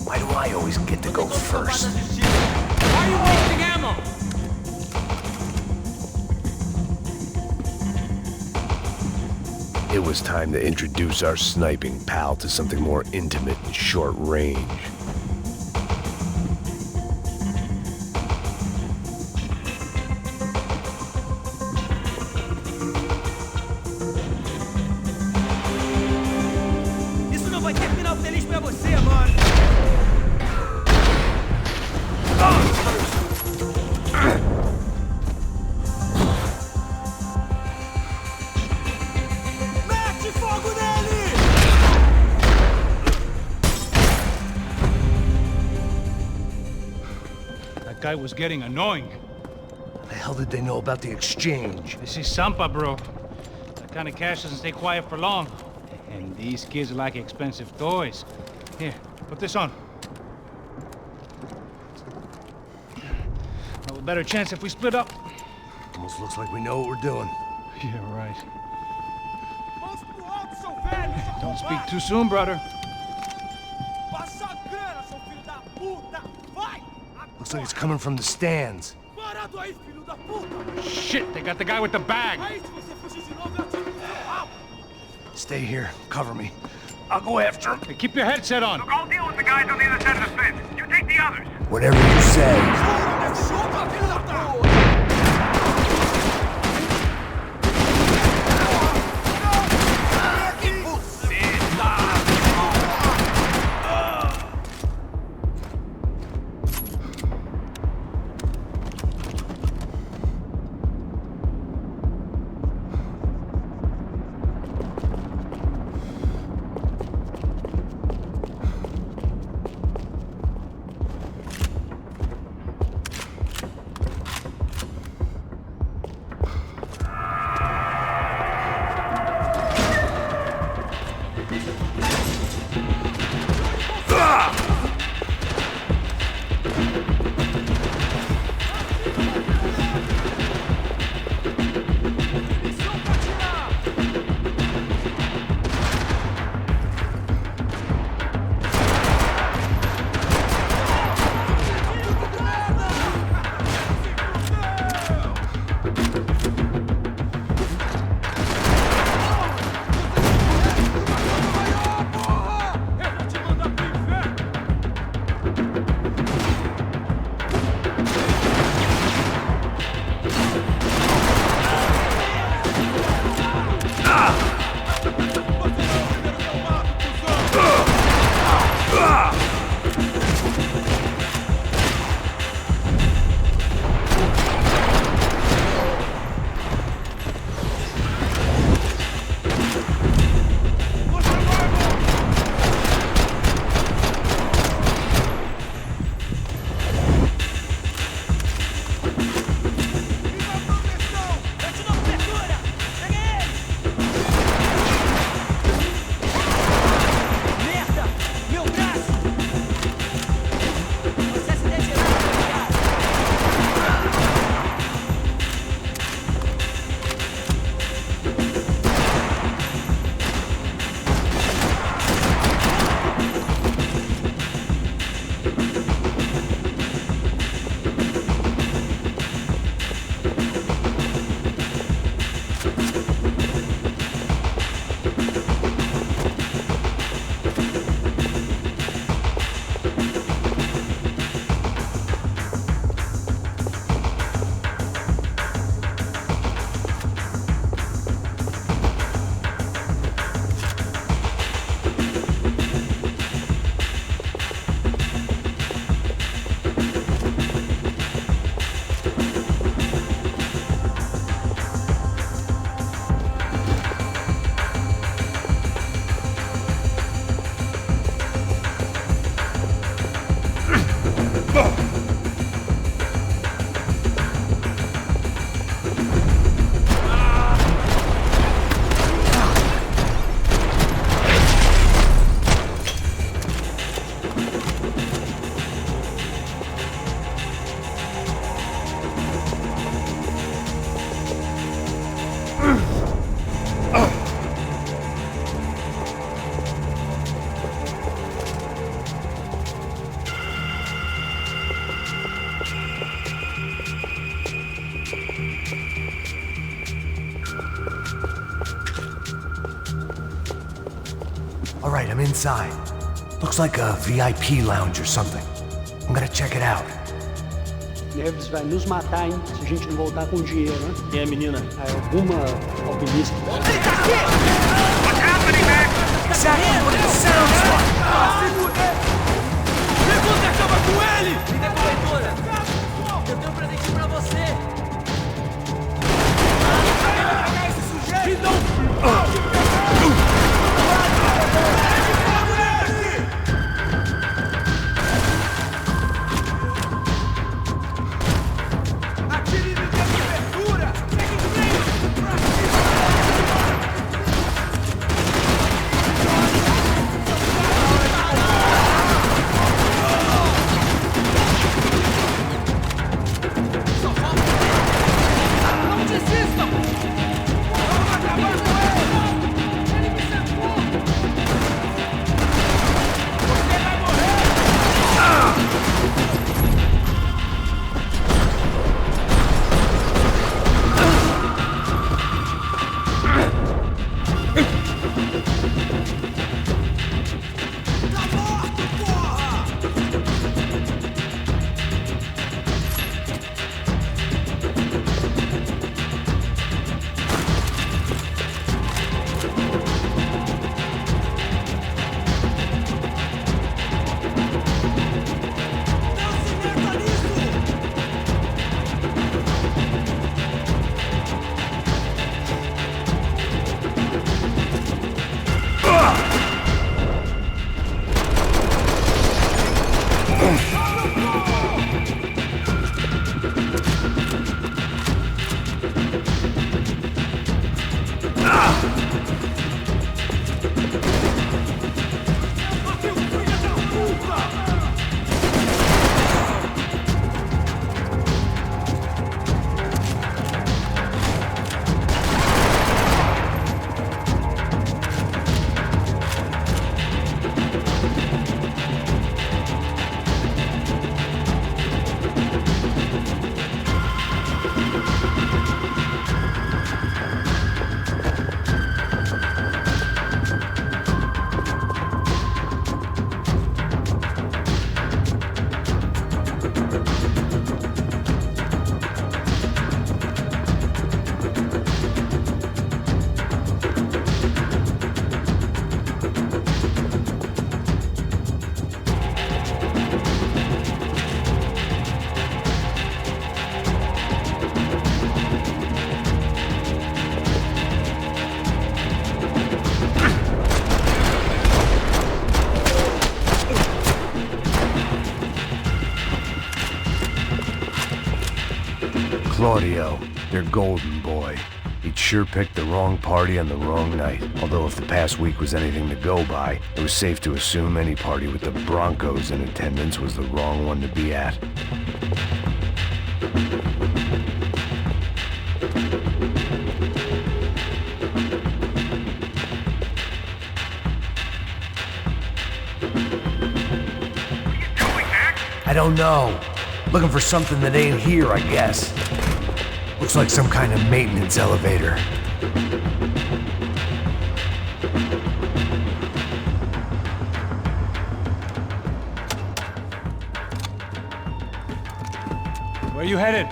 Why do I always get to go first? Why are you wasting ammo? It was time to introduce our sniping pal to something more intimate and short range. Isso não vai ter final feliz pra você, mano. Mete fogo nele! That guy was getting annoying. How the hell did they know about the exchange? This is Sampa, bro. That kind of cash doesn't stay quiet for long. And these kids like expensive toys. Here, put this on. Have a better chance if we split up. Almost looks like we know what we're doing. Yeah, right. Mãos pro alto, seu velho! seu Don't speak arrombado! too soon, brother. Passa a grana, seu filho da puta! Vai! Looks like it's coming from the stands. Vai! parado aí, filho da puta! Shit, they got the guy with the bag. Aí, se você fugir de novo, eu atiro no seu rabo! Stay here. Cover me. I'll go after him. Hey, keep your headset on. Look, I'll deal with the guys on the other side of the fence. You take the others. Whatever you say. Chupa, filho da puta! All right, I'm inside. Looks like a VIP lounge or something. I'm gonna check it out. Nerves vai nos matar, hein? Se a gente não voltar com dinheiro, né? E a menina? Alguma alpinista? What's happening, man? Exactly what it sounds like! Pergunta acaba com ele! Liga a corretora. Eu tenho um presente pra você. Pegar esse sujeito! E não... Claudio, their golden boy. He'd sure picked the wrong party on the wrong night. Although if the past week was anything to go by, it was safe to assume any party with the Broncos in attendance was the wrong one to be at. I don't know. Looking for something that ain't here, I guess. Looks like some kind of maintenance elevator. Where you headed?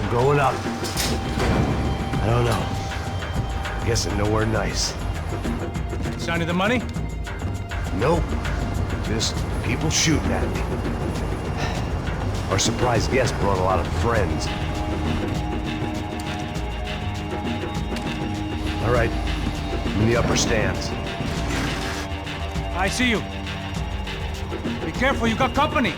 I'm going up. I don't know. Guessing nowhere nice. Sign of the money? Nope. Just people shooting at me. Our surprise guest brought a lot of friends. All right, I'm in the upper stands. I see you. Be careful, you got company.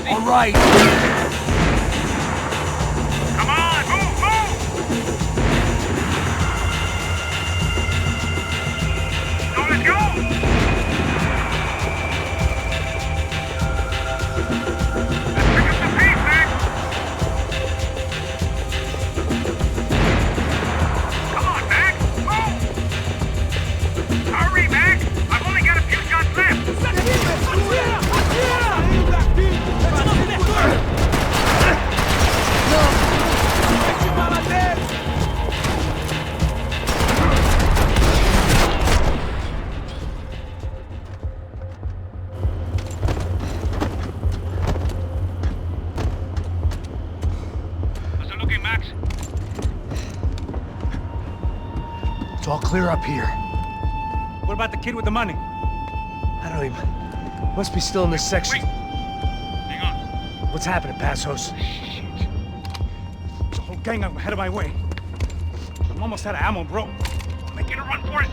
All right. Come on, move, move! So let's go! Let's pick up the pace, Mac! Come on, Mac! Move! Hurry, Mac! I've only got a few shots left! How's it looking, Max? It's all clear up here. What about the kid with the money? I don't even... Must be still in this section. Wait! Hang on. What's happening, Passos? There's a whole gang ahead of my way. I'm almost out of ammo, bro. Make it a run for it!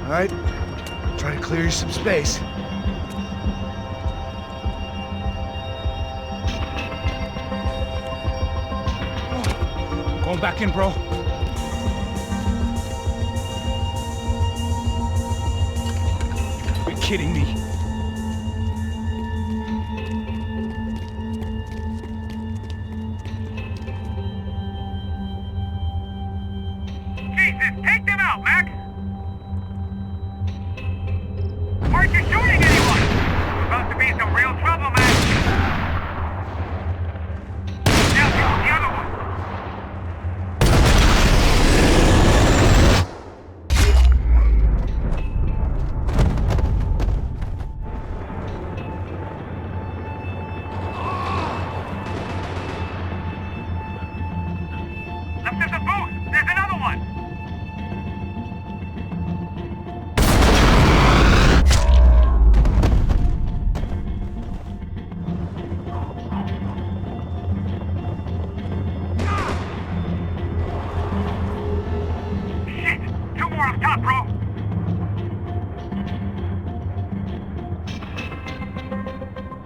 All right. Try to clear you some space. Going back in, bro. You're kidding me. Jesus, take them out, Mac! Aren't you shooting anyone? We're about to be in some real trouble, Mac! Now shoot the other one! Left of the booth! There's another one! top, bro.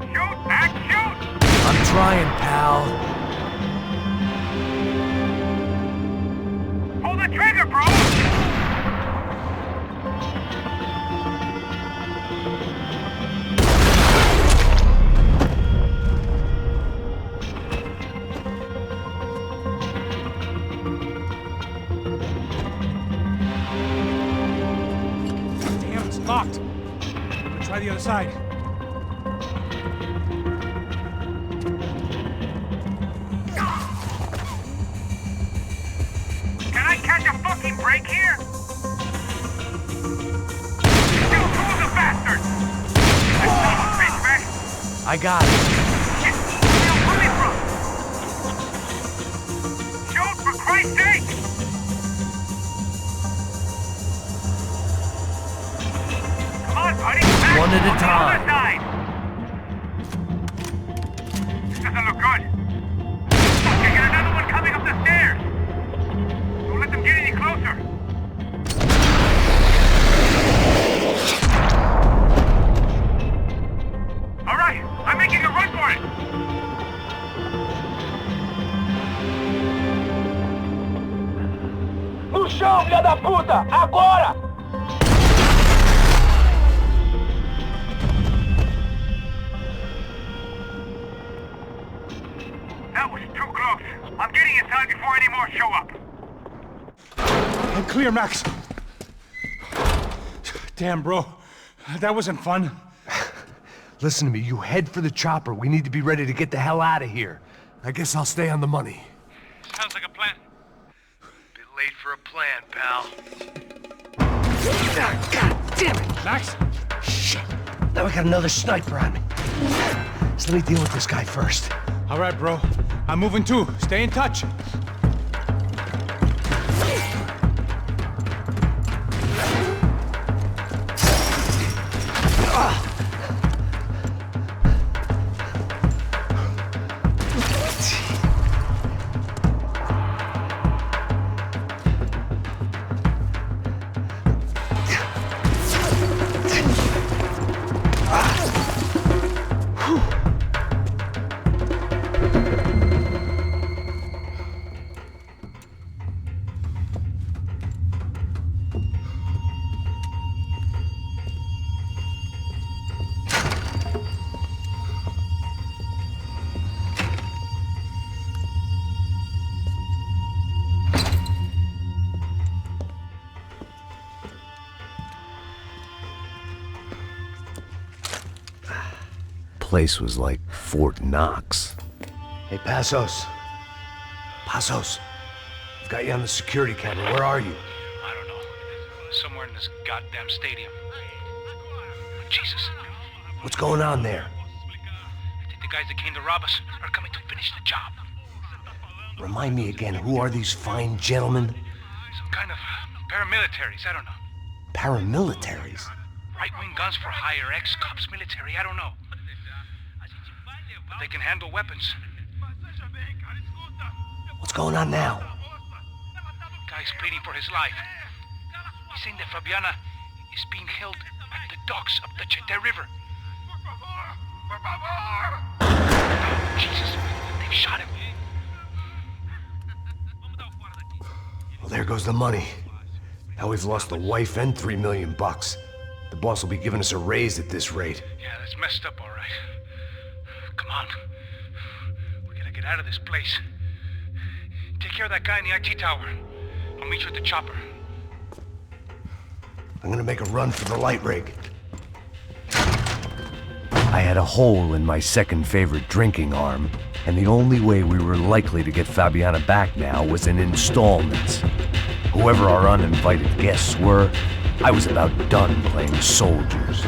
Shoot, Max, shoot! I'm trying, pal. Pull the trigger, bro! Damn, it's locked. I'm gonna try the other side. Can I catch a fucking break here? Still two of the bastards! That son of a bitch, man! I got it. Shit, where are you coming from? Shoot, for Christ's sake! Come on, buddy! Back One at a on the time. other side. This doesn't look good. Fuck, I got another one coming up the stairs! Don't let them get any closer! Alright, I'm making a run for it! No chão, filha da puta! Agora! That was too close. I'm getting inside before any more show up. I'm clear, Max. Damn, bro. That wasn't fun. Listen to me, you head for the chopper. We need to be ready to get the hell out of here. I guess I'll stay on the money. Sounds like a plan. Bit late for a plan, pal. God damn it! Max? Shit. Now we got another sniper on me. So let me deal with this guy first. All right, bro. I'm moving too. Stay in touch. Place was like Fort Knox. Hey, Passos. Passos. I've got you on the security camera. Where are you? I don't know. Somewhere in this goddamn stadium. Jesus. What's going on there? I think the guys that came to rob us are coming to finish the job. Remind me again, who are these fine gentlemen? Some kind of paramilitaries, I don't know. Paramilitaries? Right-wing guns for hire, ex-cops, military, I don't know. But they can handle weapons. What's going on now? Guy's pleading for his life. He's saying that Fabiana is being held at the docks of the Chete River. Oh, Jesus, they've shot him. Well, there goes the money. Now we've lost the wife and $3 million bucks. The boss will be giving us a raise at this rate. Yeah, that's messed up, all right. Come on. We gotta get out of this place. Take care of that guy in the IT tower. I'll meet you at the chopper. I'm gonna make a run for the light rig. I had a hole in my second favorite drinking arm, and the only way we were likely to get Fabiana back now was in installments. Whoever our uninvited guests were, I was about done playing soldiers.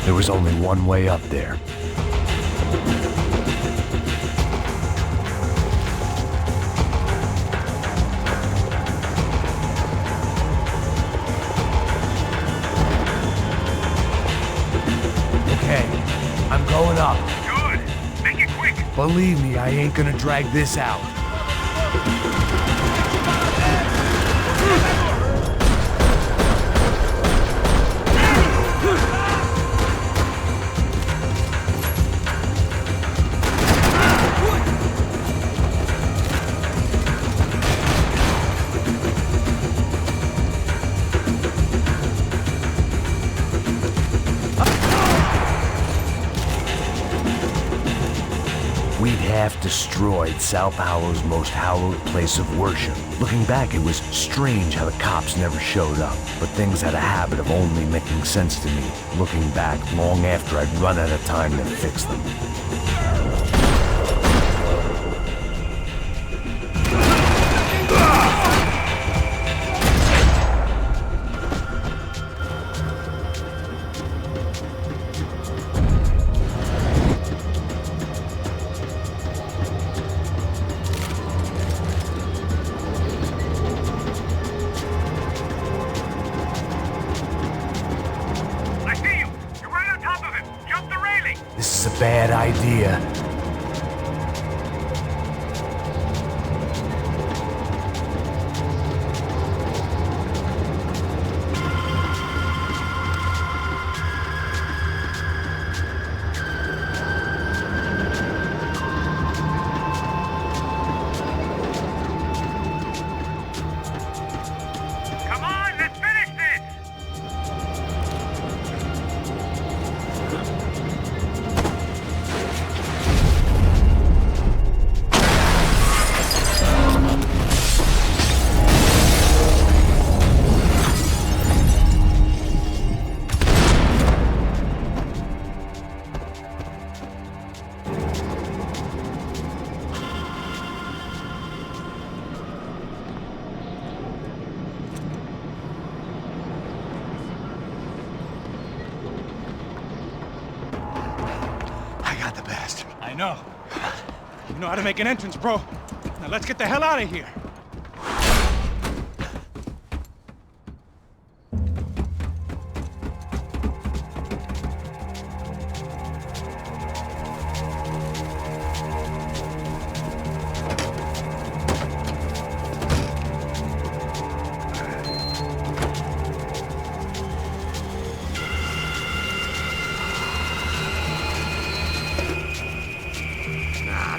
There was only one way up there. Okay, I'm going up. Good. Make it quick. Believe me, I ain't gonna drag this out. We'd half destroyed Sao Paulo's most hallowed place of worship. Looking back, it was strange how the cops never showed up, but things had a habit of only making sense to me, looking back long after I'd run out of time to fix them. This is a bad idea. Come on, let's finish this! I know. You know how to make an entrance, bro. Now let's get the hell out of here.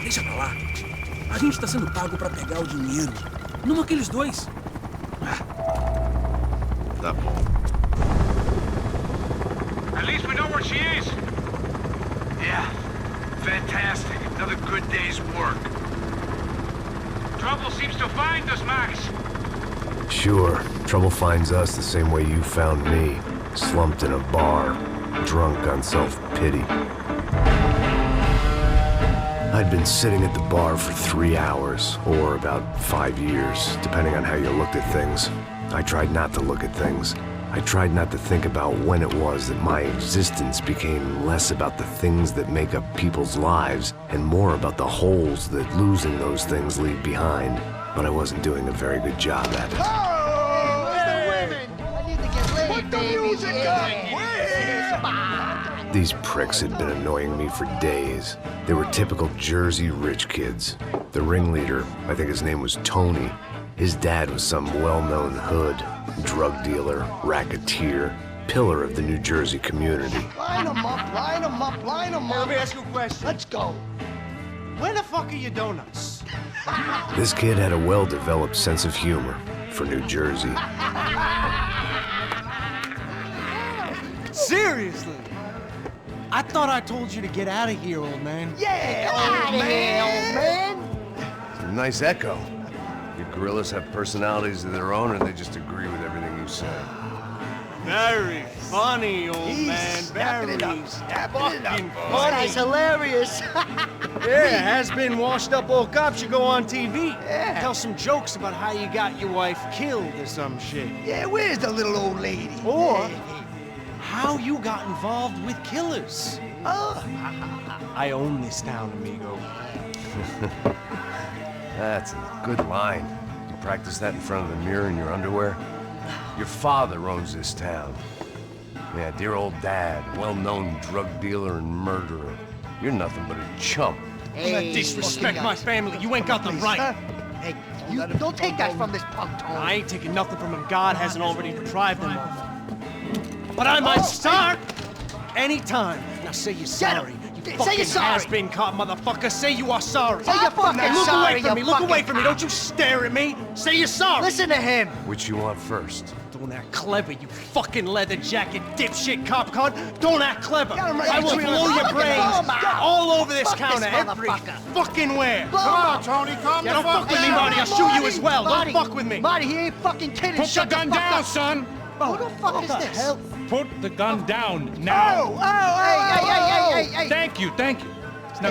Deixa pra lá. A gente tá sendo pago pra pegar o dinheiro. Não aqueles dois. Tá bom. At least we know where she is. Yeah, fantastic. Another good day's work. Trouble seems to find us, Max. Sure, trouble finds us the same way you found me. Slumped in a bar, drunk on self-pity. I'd been sitting at the bar for 3 hours, or about 5 years, depending on how you looked at things. I tried not to look at things. I tried not to think about when it was that my existence became less about the things that make up people's lives, and more about the holes that losing those things leave behind. But I wasn't doing a very good job at it. These pricks had been annoying me for days. They were typical Jersey rich kids. The ringleader, I think his name was Tony. His dad was some well-known hood, drug dealer, racketeer, pillar of the New Jersey community. Line them up, line them up, line them up. Let me ask you a question. Let's go. Where the fuck are your donuts? This kid had a well-developed sense of humor for New Jersey. Seriously? I thought I told you to get out of here, old man. Yeah, old man. It's a nice echo. You gorillas have personalities of their own, or they just agree with everything you say? Very funny, old man. Very fucking funny. That's hilarious. Yeah, has-been washed-up old cop should go on TV. Yeah. Tell some jokes about how you got your wife killed or some shit. Yeah, where's the little old lady? Or how you got involved with killers. I own this town, amigo. That's a good line. You practice that in front of the mirror in your underwear? Your father owns this town. Yeah, dear old dad, well-known drug dealer and murderer. You're nothing but a chump. Hey, don't disrespect my family. You ain't got the right. Hey, you don't take that from this punk, Tony. I ain't taking nothing from him. God hasn't already deprived them of. But I might start anytime. Now say you're sorry. You fucking has-been caught, motherfucker. Say you are sorry. Say you're fucking now, look sorry, away from me. you Look away fucking from me. Don't you stare at me. Say you're sorry. Listen to him. Which you want first? Don't act clever, you fucking leather jacket dipshit cop cunt. Don't act clever. right I will between blow us. your Look at brains him. all over this Fuck counter, this every motherfucker. fucking where. Come on, Tony, calm Yeah, don't fuck with me, Marty. I'll shoot you as well. Marty, Don't fuck with me. Marty, he ain't fucking kidding. Put the Shut gun fuck down, up. son! Who the fuck is this? Put the gun down now! Hey. Thank you. Now Stay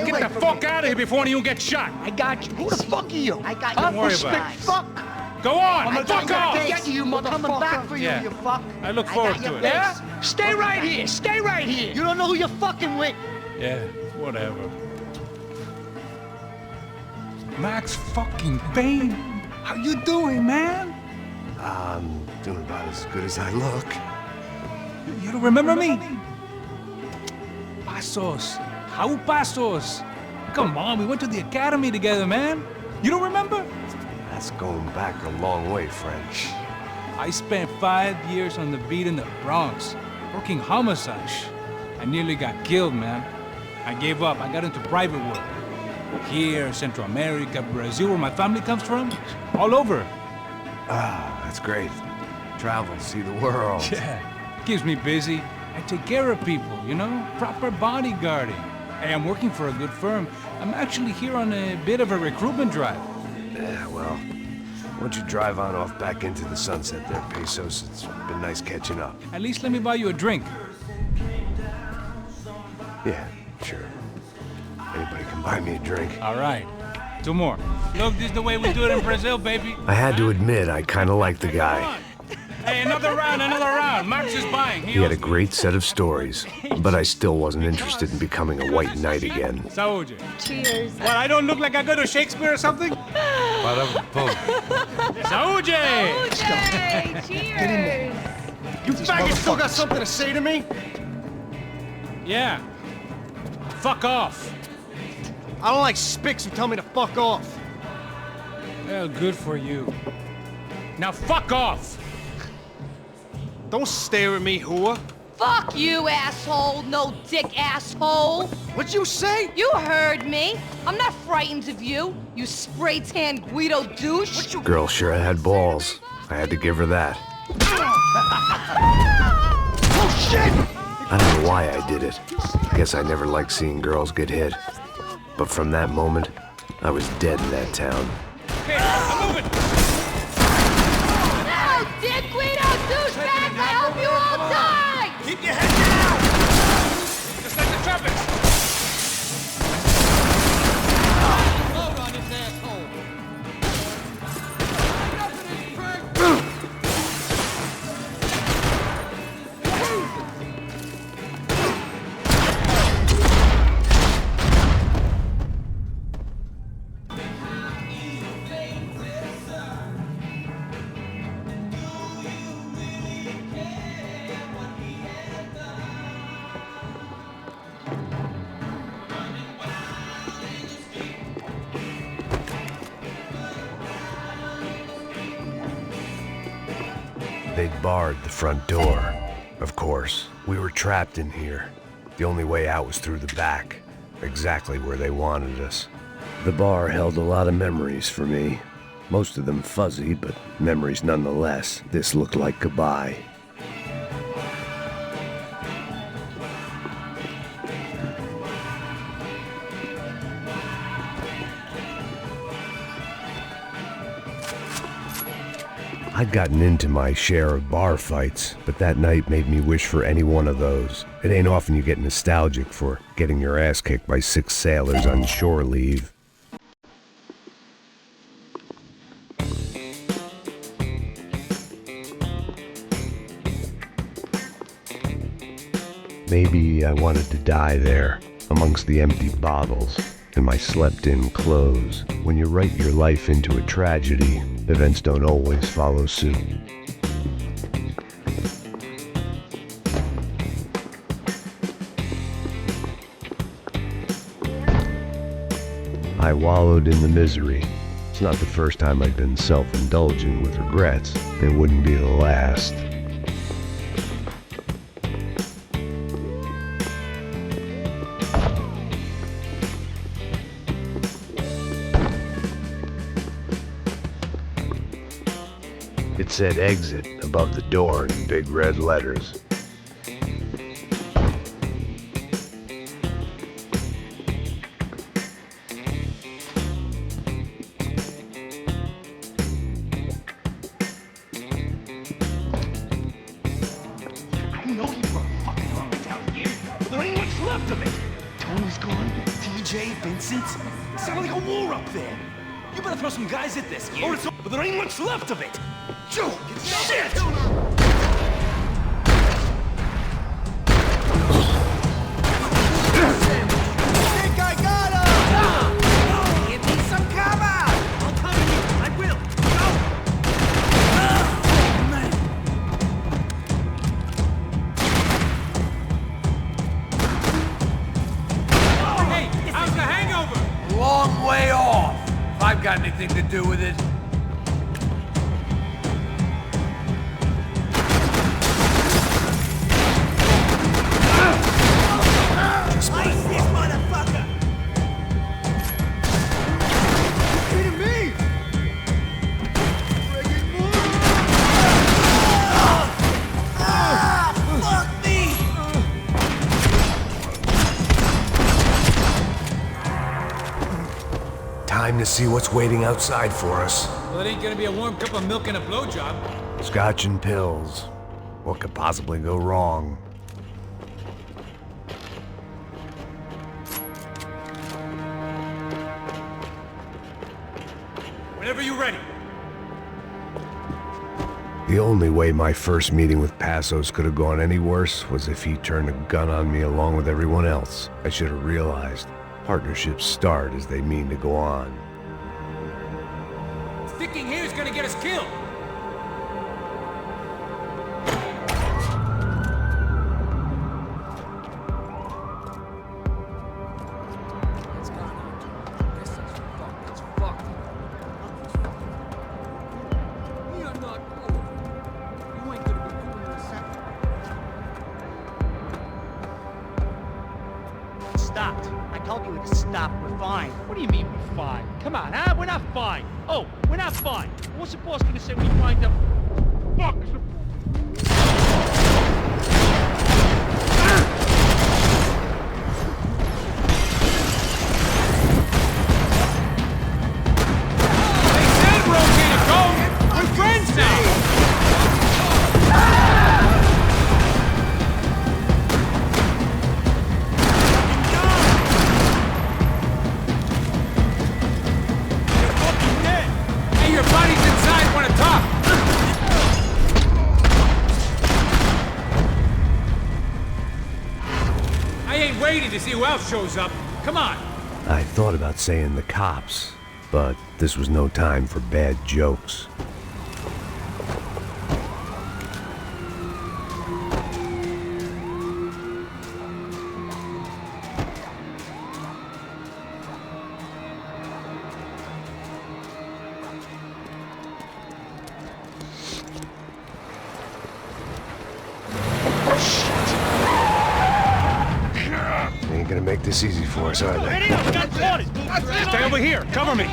get away the from fuck me. out of here before you get shot! I got you. Who the fuck are you? I got Don't you. worry Respect, about it. fuck. Go on! I'm Fuck gonna off! get you, motherfucker. Coming back for you, Yeah. you fuck. I look forward got to your it. face. Yeah? Stay right here. Stay right here. You don't know who you're fucking with. Yeah, whatever. Max fucking Payne! How you doing, man? I'm doing about as good as I look. You don't remember me? Pasos. How Pasos? Come on, we went to the academy together, man. You don't remember? That's going back a long way, French. I spent 5 years on the beat in the Bronx, working homicide. I nearly got killed, man. I gave up. I got into private work. Here, Central America, Brazil, where my family comes from. All over. Ah, that's great. Travel, see the world. Yeah, keeps me busy. I take care of people, you know? Proper bodyguarding. Hey, I'm working for a good firm. I'm actually here on a bit of a recruitment drive. Yeah, well, why don't you drive on off back into the sunset there, Pesos? It's been nice catching up. At least let me buy you a drink. Yeah, sure. Anybody can buy me a drink. All right. 2 more. Look, this is the way we do it in Brazil, baby. I had to admit, I kind of like the guy. Hey, another round. Max is buying. He had a great set of stories, but I still wasn't interested in becoming a white knight again. Saúde. Cheers. What, I don't look like I go to Shakespeare or something? Saúde! Cheers. You faggot still got something to say to me? Yeah. Fuck off. I don't like spicks who tell me to fuck off. Well, good for you. Now fuck off! Don't stare at me, whore. Fuck you, asshole. No dick, asshole. What'd you say? You heard me. I'm not frightened of you, you spray-tan Guido douche. Girl sure had balls. I had to give her that. Oh, shit! I don't know why I did it. Guess I never liked seeing girls get hit. But from that moment, I was dead in that town. Okay, I'm moving! No, dick Guido douchebag! I hope you all die! Keep your head down! Just like the trumpets! Load on this asshole. They'd barred the front door. Of course, we were trapped in here. The only way out was through the back, exactly where they wanted us. The bar held a lot of memories for me. Most of them fuzzy, but memories nonetheless. This looked like goodbye. I'd gotten into my share of bar fights, but that night made me wish for any one of those. It ain't often you get nostalgic for getting your ass kicked by 6 sailors on shore leave. Maybe I wanted to die there, amongst the empty bottles and my slept-in clothes. When you write your life into a tragedy, events don't always follow suit. I wallowed in the misery. It's not the first time I've been self-indulgent with regrets. It wouldn't be the last. It said exit above the door in big red letters. Sounds like a war up there. You better throw some guys at this, yeah? But there ain't much left of it. Joe, shit! Think I got him! Give me some cover! I'll cover you. I will. Oh, hey, how's the hangover? Long way off. If I've got anything to do with it. Time to see what's waiting outside for us. Well, it ain't gonna be a warm cup of milk and a blowjob. Scotch and pills. What could possibly go wrong? Whenever you're ready. The only way my first meeting with Passos could have gone any worse was if he turned a gun on me along with everyone else. I should have realized. Partnerships start as they mean to go on. Sticking here is gonna get us killed. Stopped. I told you to stop. We're fine. What do you mean we're fine? Come on, huh? We're not fine. Oh, we're not fine. What's the boss gonna say when we find out? Fuck! They said we're okay to go. We're friends now. Your buddies inside want to talk. I ain't waiting to see who else shows up. Come on. I thought about saying the cops, but this was no time for bad jokes. Ain't gonna make this easy for us, are they? Stay over here. Cover me.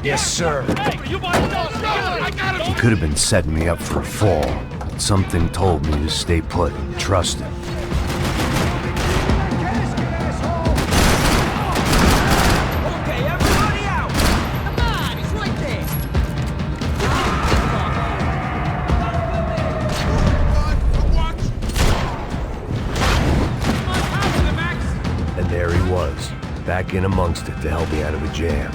Yes, sir. He could have been setting me up for a fall, but something told me to stay put and trust him. Okay, everybody out! Come on, he's right there! And there he was, back in amongst it to help me out of a jam.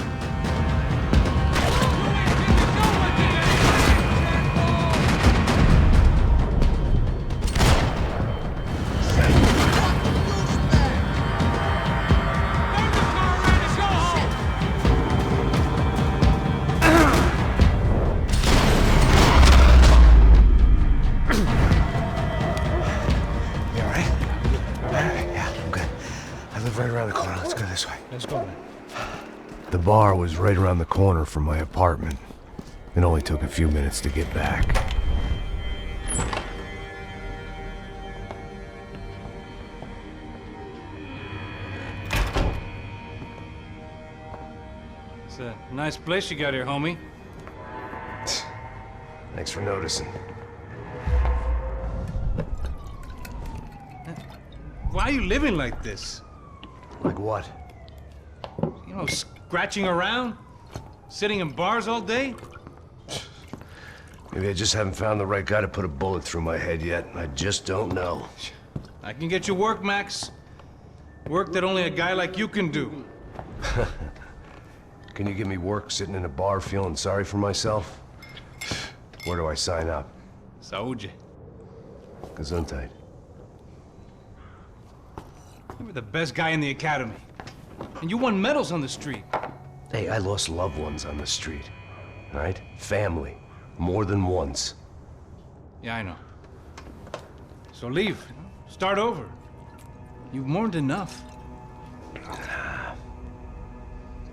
bar was right around the corner from my apartment. It only took a few minutes to get back. It's a nice place you got here, homie. Thanks for noticing. Why are you living like this? Like what? You know, scratching around? Sitting in bars all day? Maybe I just haven't found the right guy to put a bullet through my head yet. I just don't know. I can get you work, Max. Work that only a guy like you can do. Can you give me work sitting in a bar feeling sorry for myself? Where do I sign up? Saúde. Gesundheit. You were the best guy in the academy. And you won medals on the street. Hey, I lost loved ones on the street. All right? Family. More than once. Yeah, I know. So leave. Start over. You've mourned enough. I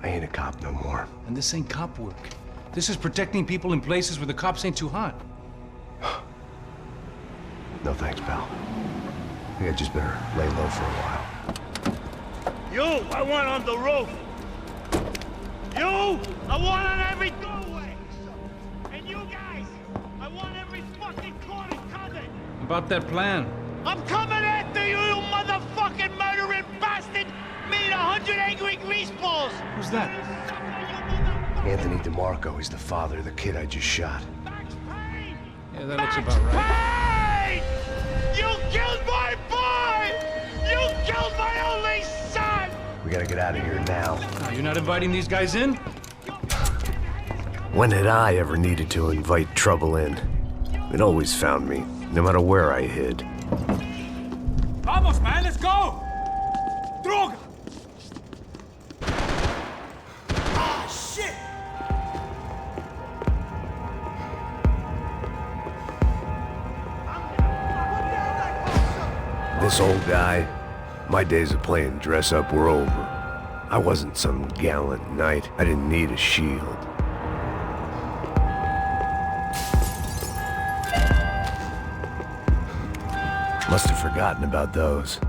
ain't a cop no more. And this ain't cop work. This is protecting people in places where the cops ain't too hot. No thanks, pal. I think I just better lay low for a while. You, I want on the roof. You, I want on every doorway. And you guys, I want every fucking corner covered. About that plan. I'm coming after you, you motherfucking murdering bastard! Me and 100 angry greaseballs! Who's that? Anthony DeMarco. He's the father of the kid I just shot. Yeah, that looks about right. Payne! You killed my boy! You killed my only son! We gotta get out of here now. You're not inviting these guys in? When had I ever needed to invite trouble in? It always found me, no matter where I hid. Vamos, man, let's go! Droga! Ah, shit! This old guy, my days of playing dress-up were over. I wasn't some gallant knight. I didn't need a shield. Must have forgotten about those.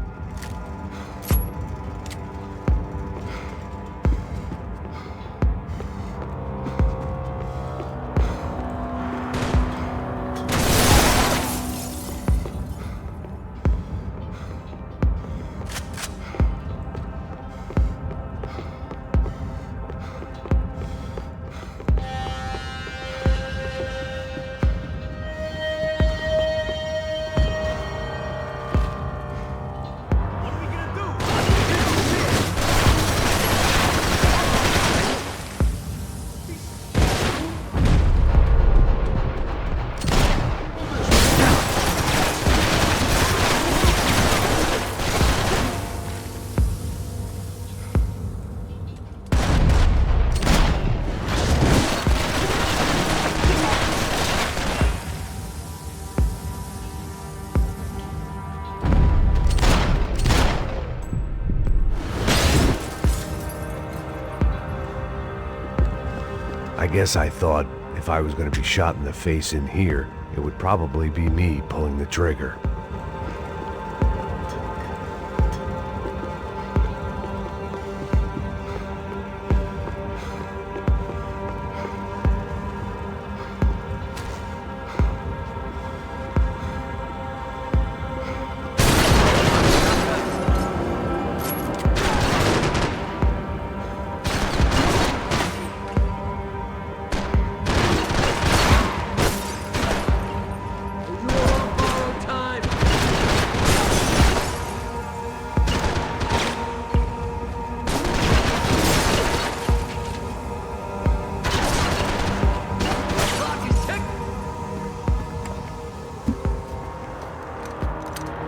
I guess I thought if I was going to be shot in the face in here, it would probably be me pulling the trigger.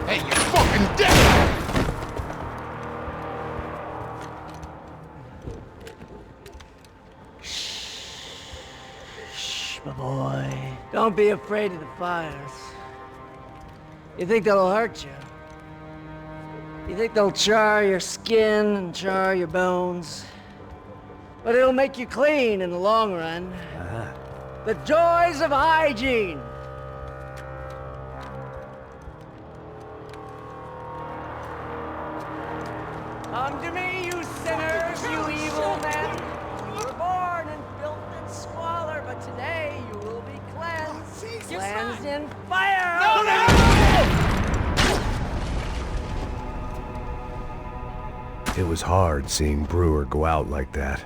Hey, you're fucking dead! Shh, my boy. Don't be afraid of the fires. You think they'll hurt you? You think they'll char your skin and char your bones? But it'll make you clean in the long run. The joys of hygiene. Come to me, you sinners, you evil men. You were born in filth and squalor, but today you will be cleansed. Cleansed in fire! It was hard seeing Brewer go out like that.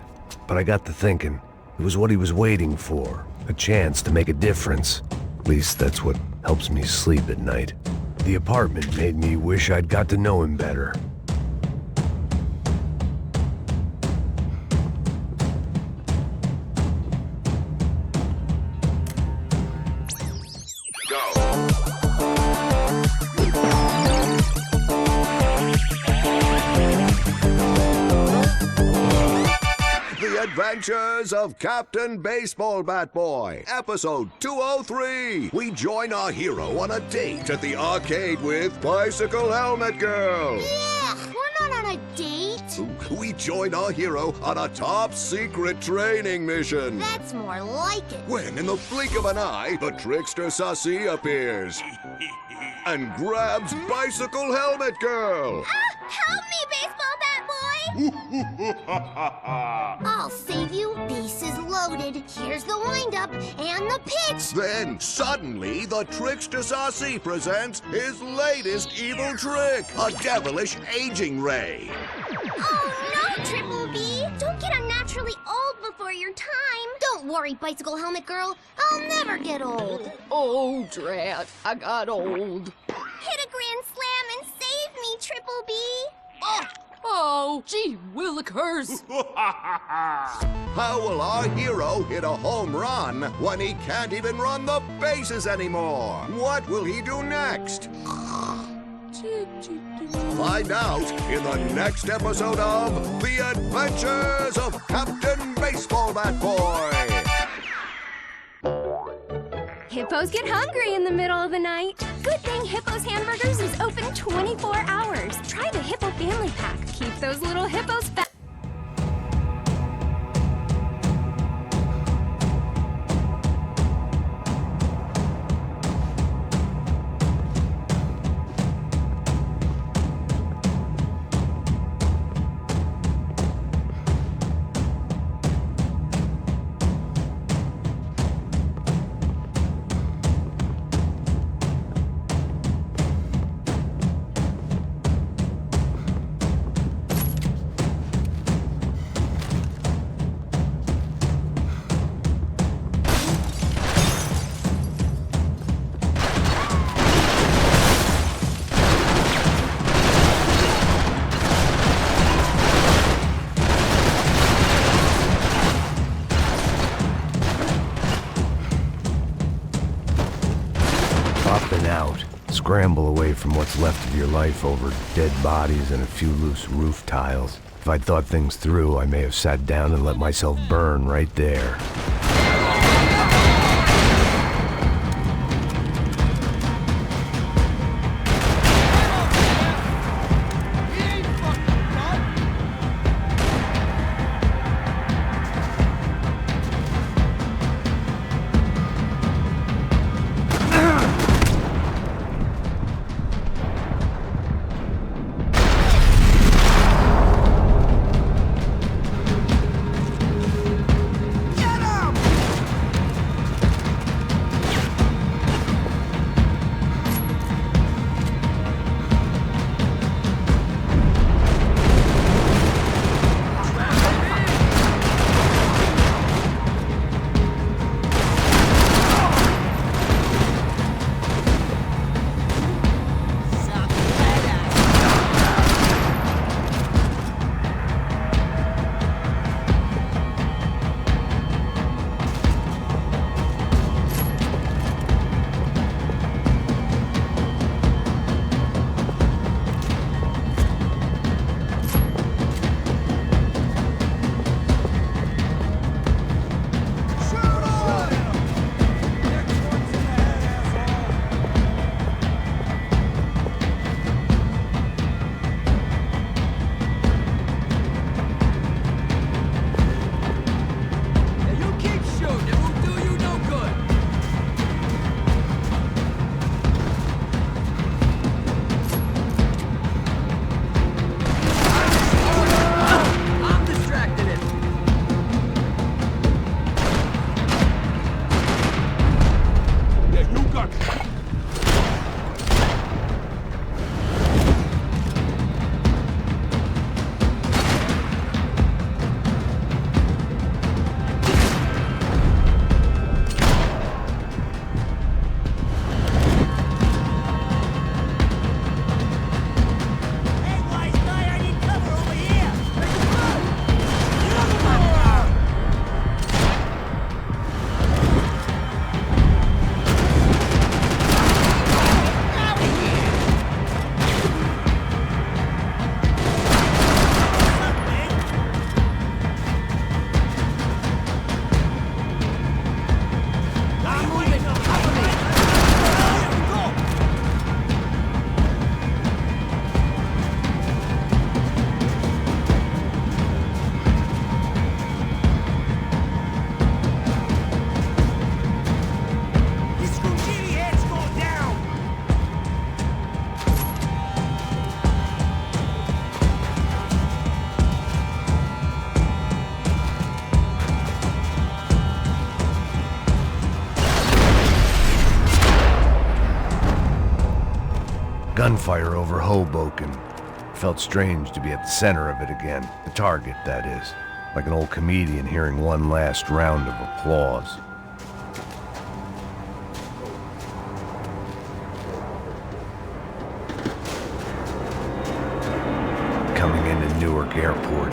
But I got to thinking, it was what he was waiting for. A chance to make a difference. At least that's what helps me sleep at night. The apartment made me wish I'd got to know him better. Adventures of Captain Baseball Bat Boy, episode 203. We join our hero on a date at the arcade with Bicycle Helmet Girl. Yeah, we're not on a date. We join our hero on a top-secret training mission. That's more like it. When, in the blink of an eye, the trickster Sassy appears and grabs Bicycle Helmet Girl. Help me, Baseball Bat Boy! I'll save you. Bases loaded. Here's the windup and the pitch. Then, suddenly, the trickster Sassy presents his latest evil trick, a devilish aging ray. Oh, no, Triple B! Don't get unnaturally old before your time. Don't worry, Bicycle Helmet Girl. I'll never get old. Oh, drat, I got old. Hit a grand slam and save me, Triple B. Oh, gee willikers. How will our hero hit a home run when he can't even run the bases anymore? What will he do next? Find out in the next episode of The Adventures of Captain Baseball Bat Boy. Hippos get hungry in the middle of the night. Good thing Hippo's Hamburgers is open 24 hours. Try the Hippo Family Pack. Keep those little hippos fat. Out, scramble away from what's left of your life over dead bodies and a few loose roof tiles. If I'd thought things through, I may have sat down and let myself burn right there. Get him! Gunfire over Hoboken. Felt strange to be at the center of it again. The target, that is. Like an old comedian hearing one last round of applause. Coming into Newark Airport.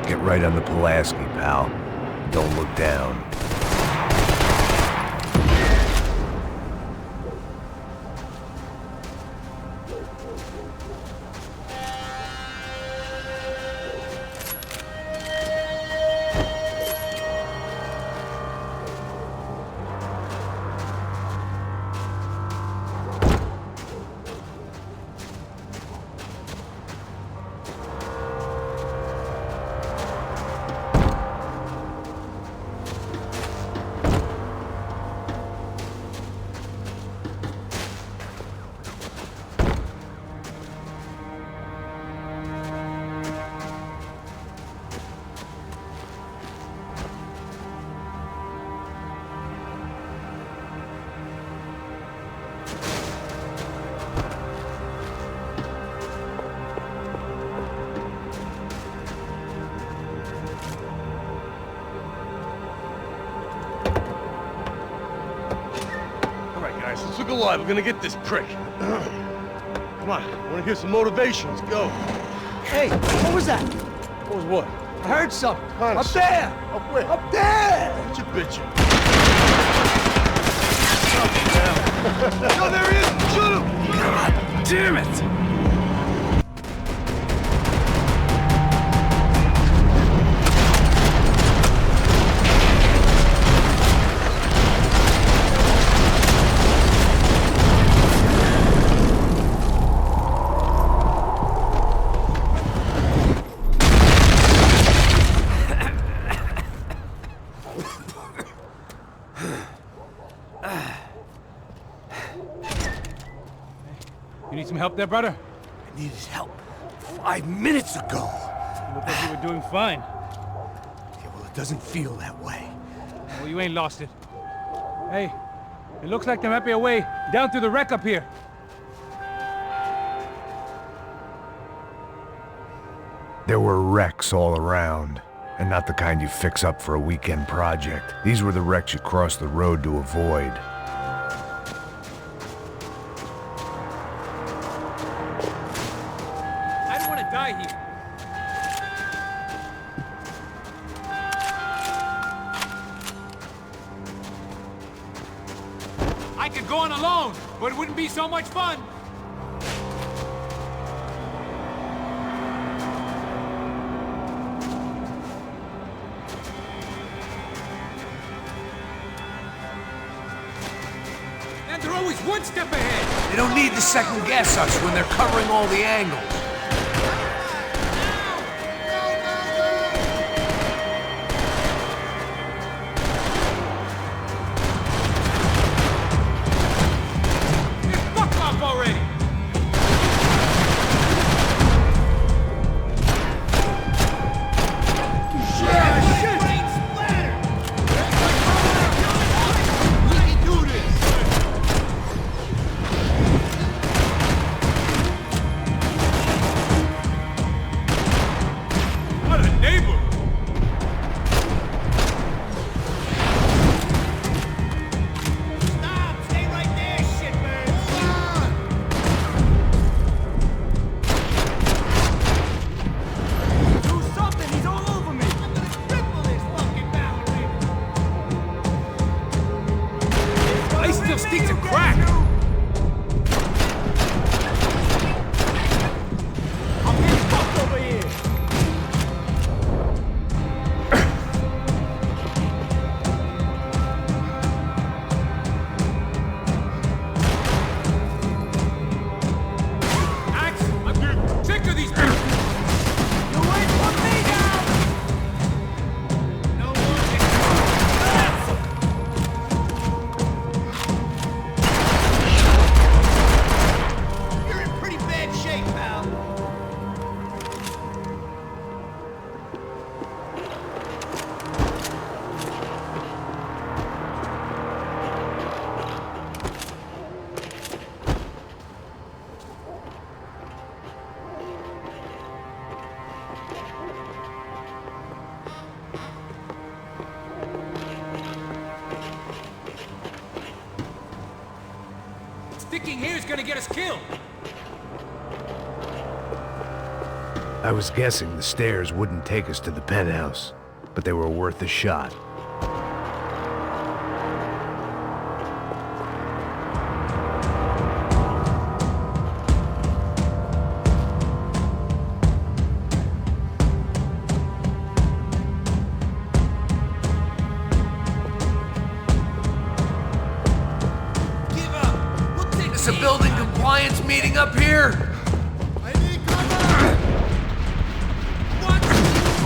Get right on the Pulaski, pal. Don't look down. Let's look alive. We're gonna get this prick. Come on. I wanna hear some motivation. Let's go. Hey, what was that? What was what? I heard something. Up there! Up where? Up there! What you bitching? No, there he is! Shoot him! God damn it! You need some help there, brother? I needed help 5 minutes ago. You look like you were doing fine. Yeah, well, it doesn't feel that way. Well, you ain't lost it. Hey, it looks like there might be a way down through the wreck up here. There were wrecks all around, and not the kind you fix up for a weekend project. These were the wrecks you cross the road to avoid. I don't want to die here. I could go on alone, but it wouldn't be so much fun. And they're always one step ahead. They don't need to second guess us when they're covering all the angles. Fuck off already! Sticking here is gonna get us killed. I was guessing the stairs wouldn't take us to the penthouse, but they were worth a shot. Is a building compliance meeting up here? What?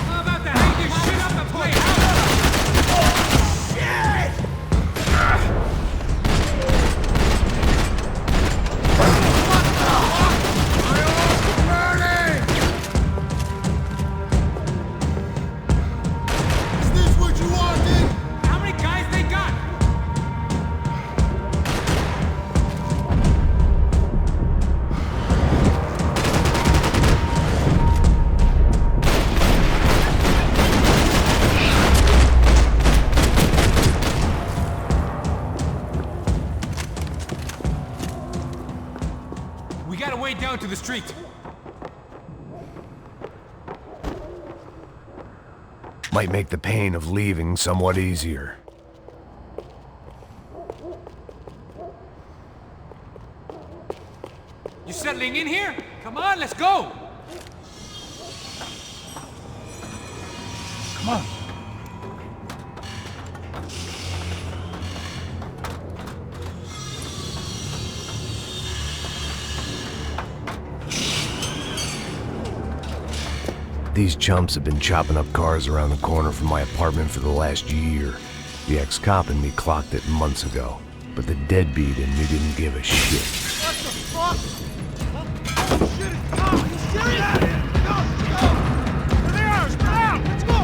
How about to hang this shit up and play house? Shit! Is this what you wanted? How many guys they got? We gotta wade down to the street. Might make the pain of leaving somewhat easier. You settling in here? Come on, let's go! Come on. These chumps have been chopping up cars around the corner from my apartment for the last year. The ex-cop in me clocked it months ago, but the deadbeat in me didn't give a shit. What the fuck? Oh, shit, it's Tom! Are you serious? Go, go! There they are! Spread out! Let's go!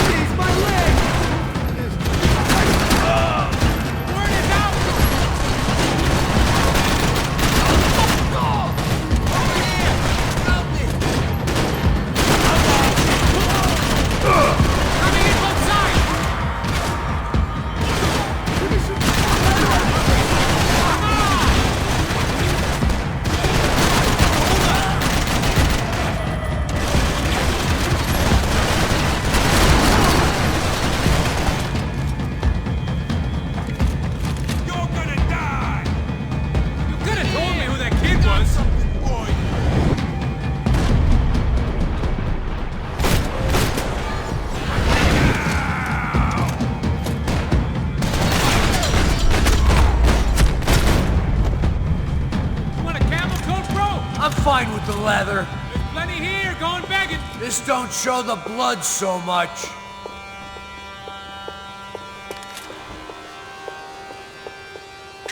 Jeez, my leg! Word is out! Coming in both sides! You're gonna die! You could have told me who that kid was! You want a camel coat, bro? I'm fine with the leather. There's plenty here, going begging. This don't show the blood so much.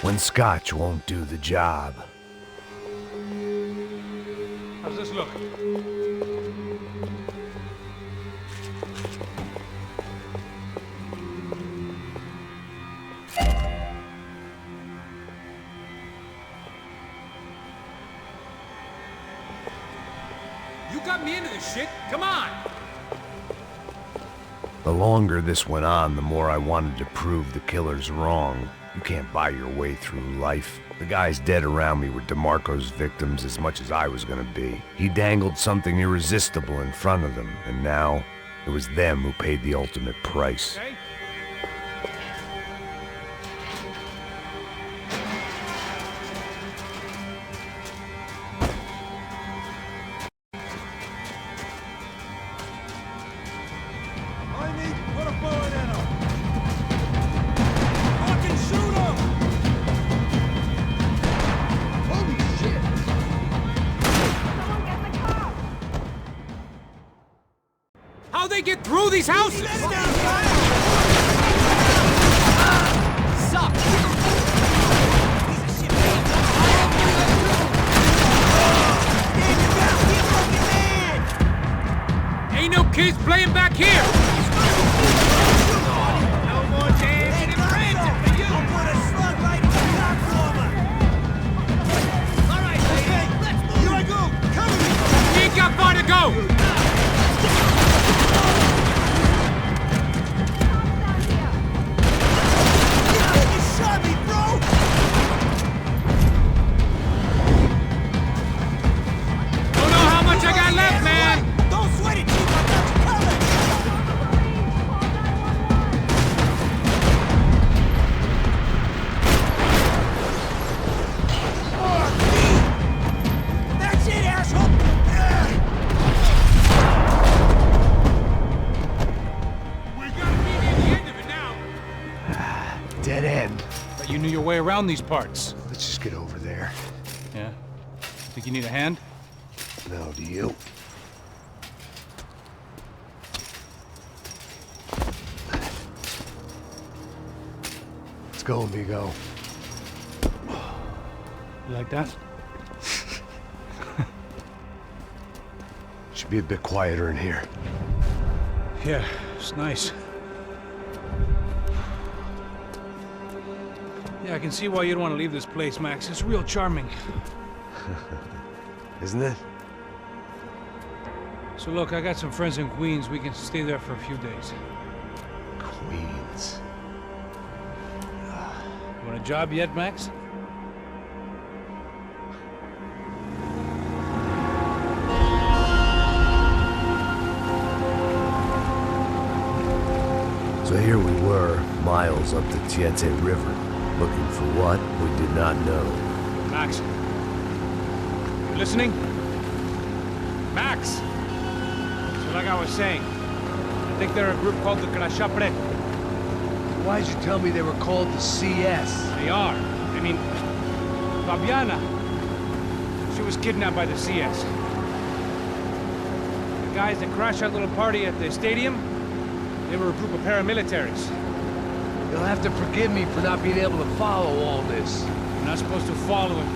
When scotch won't do the job. How's this look? You got me into this shit. Come on. The longer this went on, the more I wanted to prove the killers wrong. You can't buy your way through life. The guys dead around me were DeMarco's victims as much as I was gonna be. He dangled something irresistible in front of them, and now it was them who paid the ultimate price. Okay? I need to put a bullet in him! Fucking shoot him! Holy shit! Someone get the cop! How'd they get through these houses? Ain't no kids playing back here! No more dancing and prancing for you! I'll put a slug right in the platformer! Alright, okay, let's move! Here I go! Cover me! You ain't got far to go! dead end. But you knew your way around these parts. Let's just get over there. Yeah? Think you need a hand? No, do you? Let's go, amigo. You like that? Should be a bit quieter in here. Yeah, it's nice. Yeah, I can see why you'd want to leave this place, Max. It's real charming. Isn't it? So look, I got some friends in Queens. We can stay there for a few days. Queens. You want a job yet, Max? So here we were, miles up the Tietze River, looking for what we did not know. Max. You listening? Max! So like I was saying, I think they're a group called the Crashapret. Why'd you tell me they were called the CS? They are. I mean, Fabiana. She was kidnapped by the CS. The guys that crashed that little party at the stadium, they were a group of paramilitaries. You'll have to forgive me for not being able to follow all this. You're not supposed to follow it.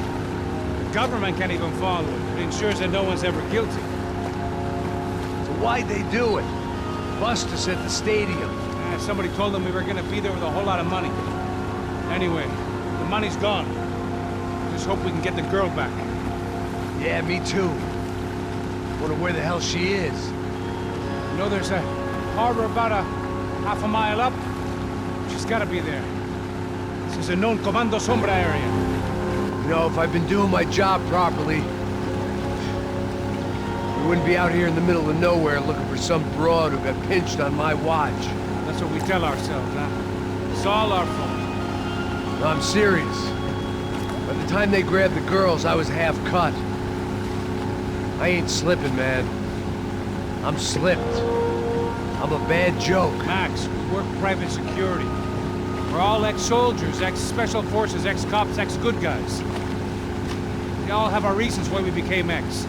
The government can't even follow it. It ensures that no one's ever guilty. So why'd they do it? Bust us at the stadium. Somebody told them we were gonna be there with a whole lot of money. Anyway, the money's gone. Just hope we can get the girl back. Yeah, me too. Wonder where the hell she is. You know there's a harbor about a half a mile up? She's gotta be there. This is a known Comando Sombra area. You know, if I've been doing my job properly, we wouldn't be out here in the middle of nowhere looking for some broad who got pinched on my watch. That's what we tell ourselves, huh? It's all our fault. No, I'm serious. By the time they grabbed the girls, I was half cut. I ain't slipping, man. I'm slipped. I'm a bad joke. Max, we work private security. We're all ex-soldiers, ex-special forces, ex-cops, ex-good guys. We all have our reasons why we became ex.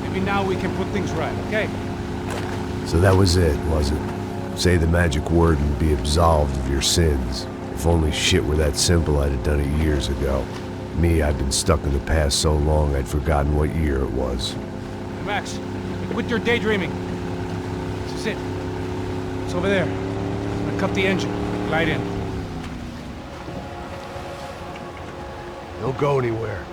Maybe now we can put things right, okay? So that was it, was it? Say the magic word and be absolved of your sins. If only shit were that simple, I'd have done it years ago. Me, I've been stuck in the past so long I'd forgotten what year it was. Hey, Max, quit your daydreaming. This is it. It's over there. I'm gonna cut the engine. Glide in. Don't go anywhere.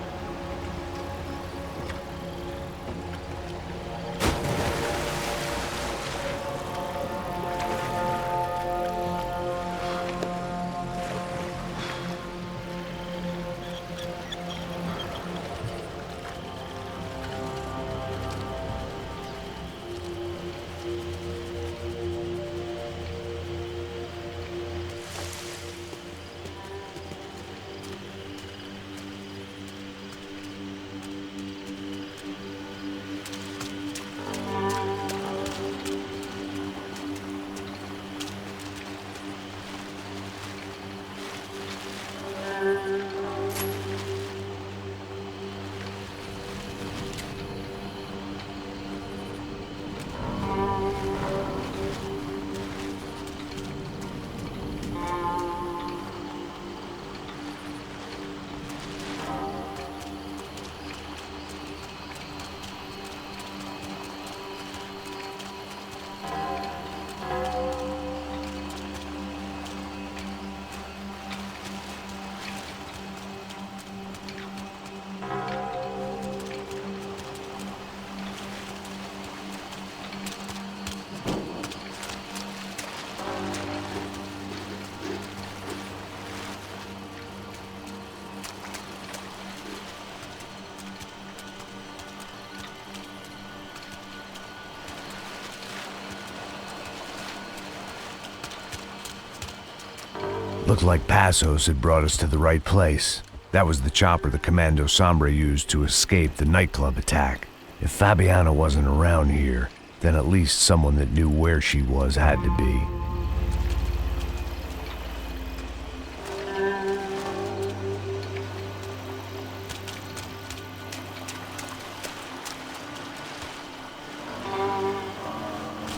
Looked like Passos had brought us to the right place. That was the chopper the Comando Sombra used to escape the nightclub attack. If Fabiana wasn't around here, then at least someone that knew where she was had to be.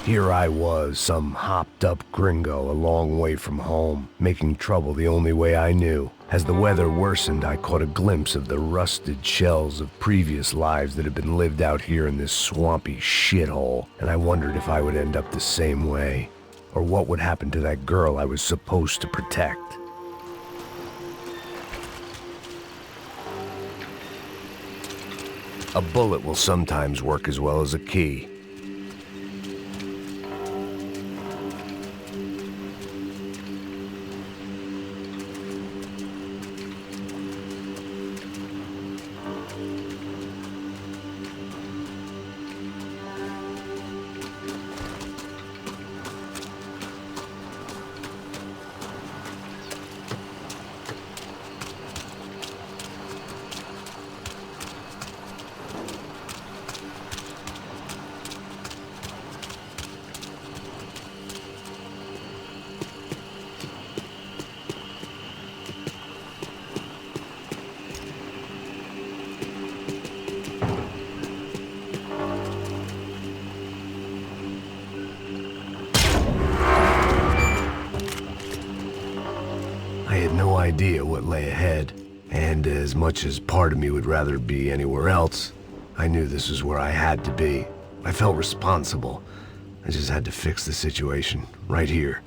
Here I was, some hopped-up gringo a long way from home, making trouble the only way I knew. As the weather worsened, I caught a glimpse of the rusted shells of previous lives that had been lived out here in this swampy shithole, and I wondered if I would end up the same way, or what would happen to that girl I was supposed to protect. A bullet will sometimes work as well as a key. I had no idea what lay ahead, and as much as part of me would rather be anywhere else, I knew this was where I had to be. I felt responsible. I just had to fix the situation, right here.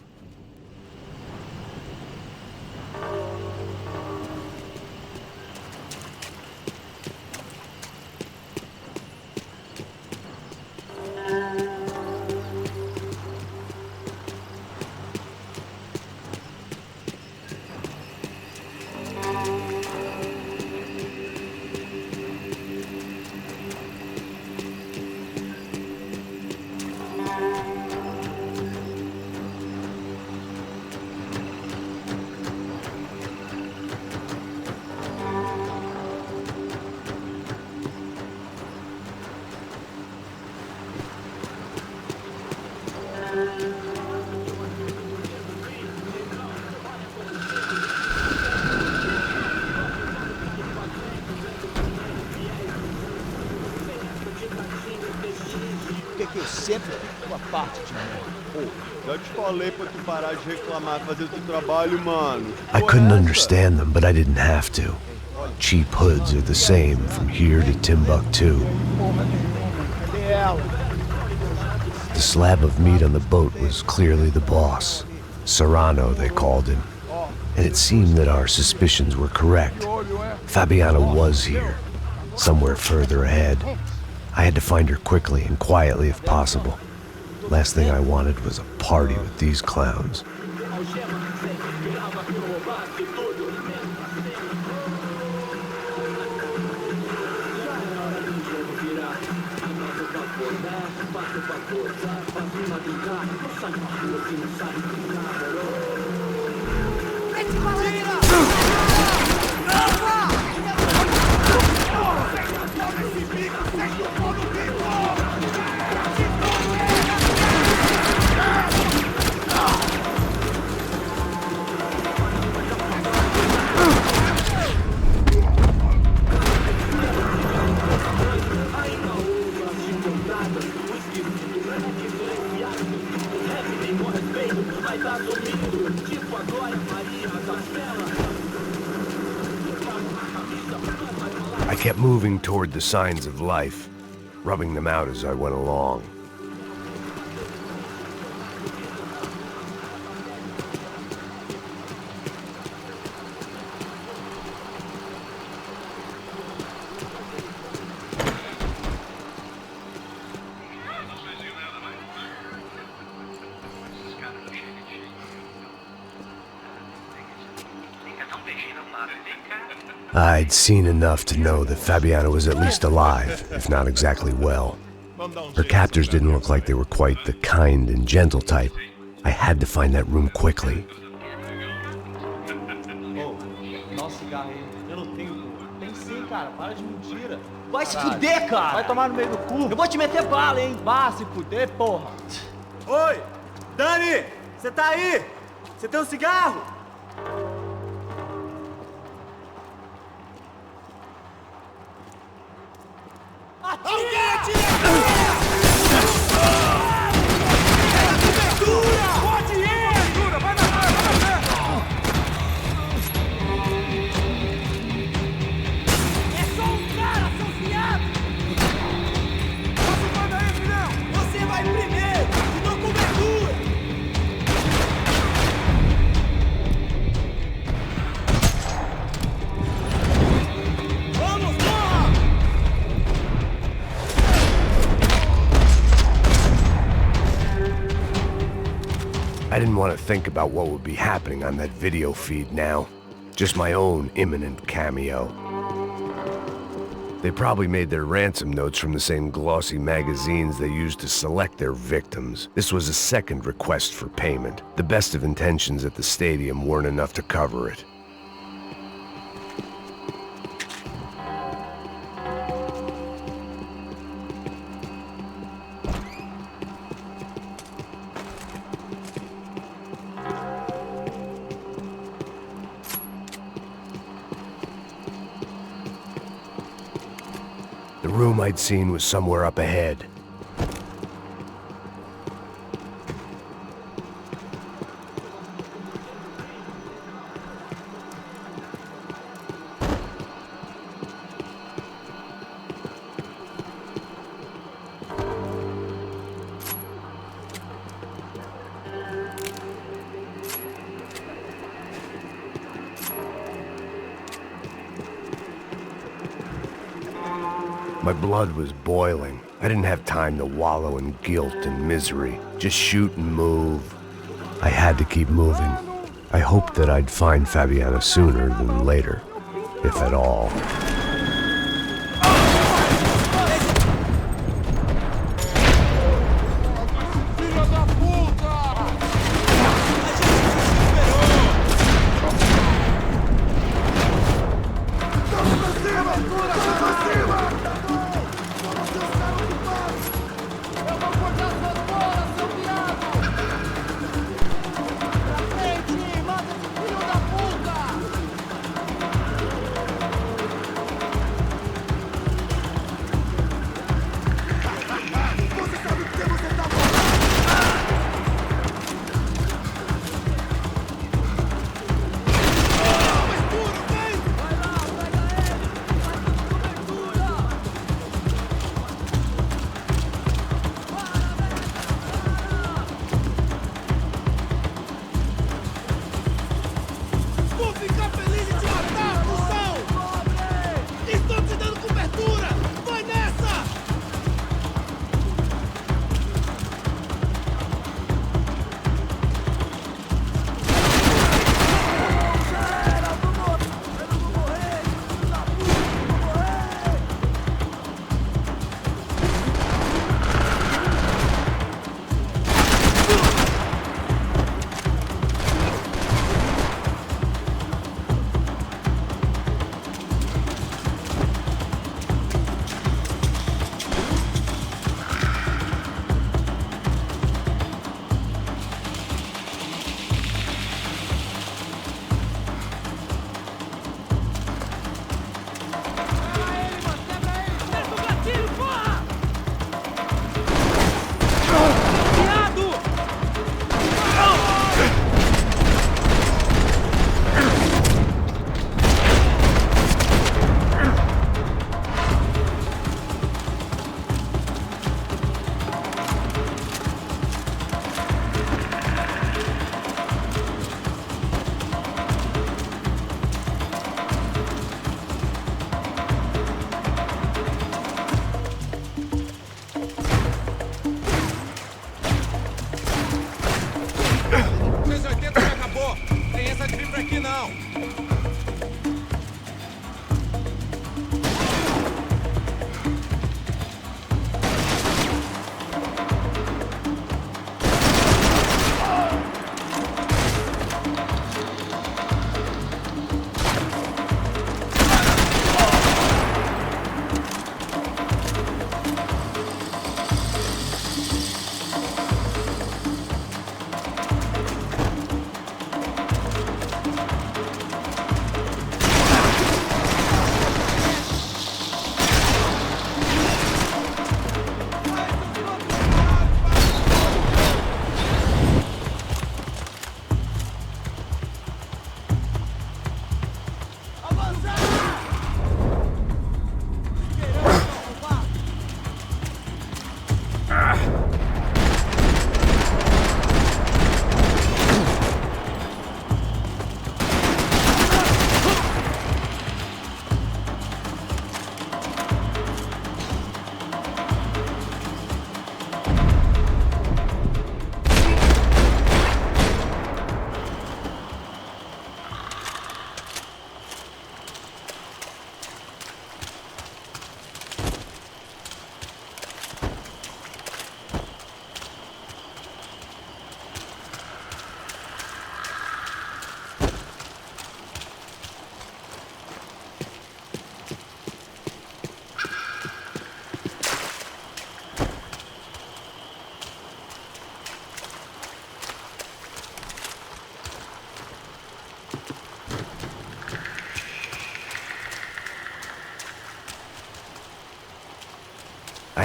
Que eu sempre fico com a parte de mim. Pô, já te falei pra tu parar de reclamar, fazer teu trabalho, mano. I couldn't understand them, but I didn't have to. Cheap hoods are the same from here to Timbuktu. The slab of meat on the boat was clearly the boss. Serrano, they called him. And it seemed that our suspicions were correct. Fabiana was here, somewhere further ahead. I had to find her quickly and quietly if possible. Last thing I wanted was a party with these clowns. I kept moving toward the signs of life, rubbing them out as I went along. I'd seen enough to know that Fabiana was at least alive, if not exactly well. Her captors didn't look like they were quite the kind and gentle type. I had to find that room quickly. Vai se fuder, cara! Vai tomar no meio do cu! Eu vou te meter bala, hein? Vá se fuder, porra! Oi! Dani! Você tá aí? Você tem um cigarro? Alguém atira! didn't want to think about what would be happening on that video feed now. Just my own imminent cameo. They probably made their ransom notes from the same glossy magazines they used to select their victims. This was a second request for payment. The best of intentions at the stadium weren't enough to cover it. The room I'd seen was somewhere up ahead. My blood was boiling. I didn't have time to wallow in guilt and misery. Just shoot and move. I had to keep moving. I hoped that I'd find Fabiana sooner than later, if at all.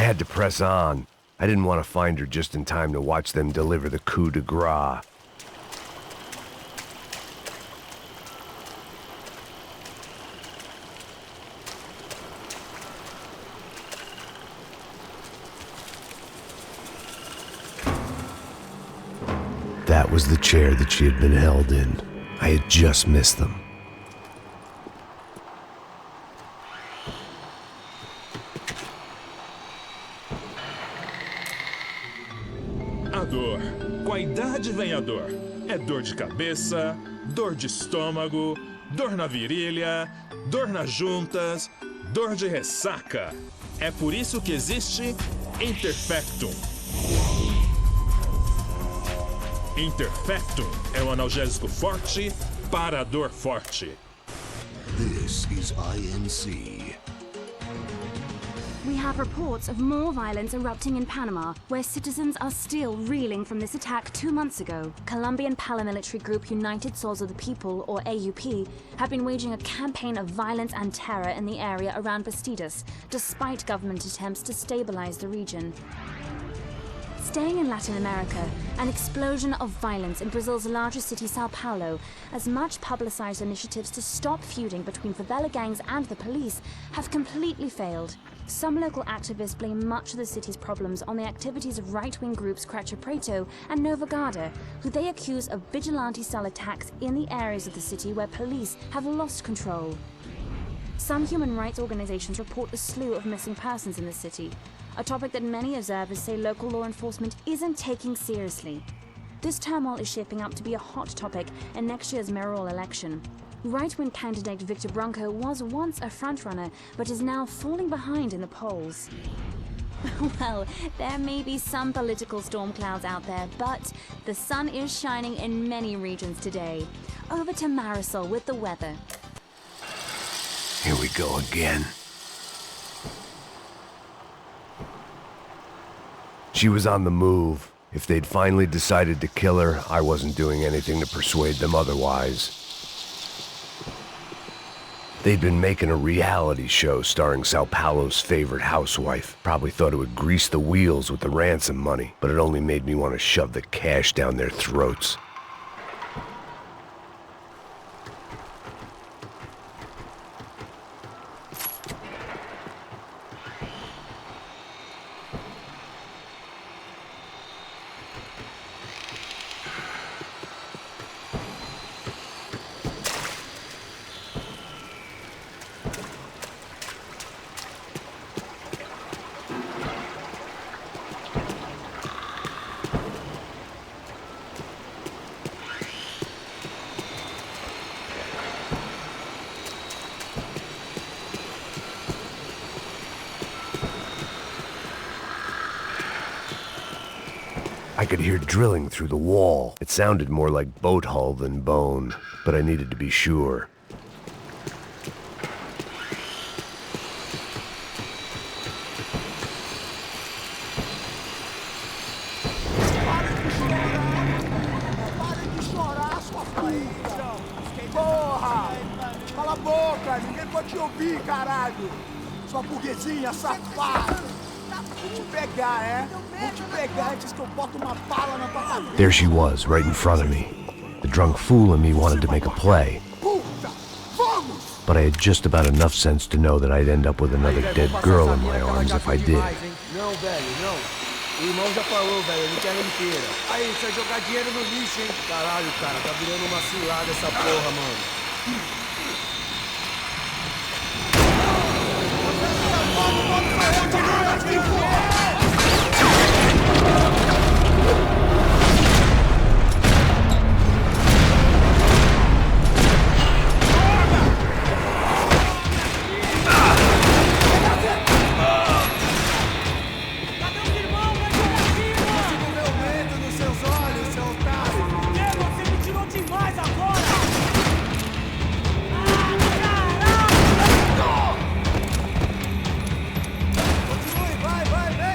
had to press on. I didn't want to find her just in time to watch them deliver the coup de grace. That was the chair that she had been held in. I had just missed them. A dor. Com a idade vem a dor. É dor de cabeça, dor de estômago, dor na virilha, dor nas juntas, dor de ressaca. É por isso que existe Interfectum. Interfectum é um analgésico forte para a dor forte. This is INC. We have reports of more violence erupting in Panama, where citizens are still reeling from this attack 2 months ago. Colombian paramilitary group United Souls of the People, or AUP, have been waging a campaign of violence and terror in the area around Bastidas, despite government attempts to stabilize the region. Staying in Latin America, an explosion of violence in Brazil's largest city, Sao Paulo, as much publicized initiatives to stop feuding between favela gangs and the police have completely failed. Some local activists blame much of the city's problems on the activities of right-wing groups Creche Preto and Nova Garda, who they accuse of vigilante-style attacks in the areas of the city where police have lost control. Some human rights organizations report a slew of missing persons in the city, a topic that many observers say local law enforcement isn't taking seriously. This turmoil is shaping up to be a hot topic in next year's mayoral election. Right-wing candidate Victor Branco was once a frontrunner, but is now falling behind in the polls. Well, there may be some political storm clouds out there, but the sun is shining in many regions today. Over to Marisol with the weather. Here we go again. She was on the move. If they'd finally decided to kill her, I wasn't doing anything to persuade them otherwise. They'd been making a reality show starring Sao Paulo's favorite housewife. Probably thought it would grease the wheels with the ransom money, but it only made me want to shove the cash down their throats. I could hear drilling through the wall. It sounded more like boat hull than bone, but I needed to be sure. Porra! Cala a boca! Ninguém pode te ouvir, caralho! Sua burguesinha safada! Vou te pegar, é? Vou te pegar antes que eu boto uma bala na tua cabeça! There she was, right in front of me. The drunk fool in me wanted to make a play. But I had just about enough sense to know that I'd end up with another dead girl in my arms if I did. Não, velho, não. O irmão já falou, velho, não quer inteira. Aí, você vai jogar dinheiro no lixo, hein? Caralho, cara, tá virando uma cilada essa porra, mano. Vai, vai, vai!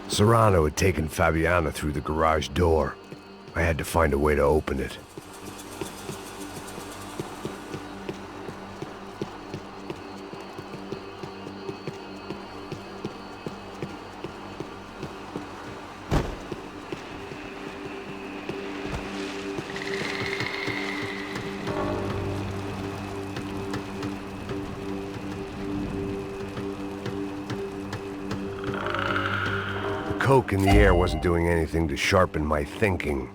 Serrano had taken Fabiana through the garage door. I had to find a way to open it. Coke in the air wasn't doing anything to sharpen my thinking.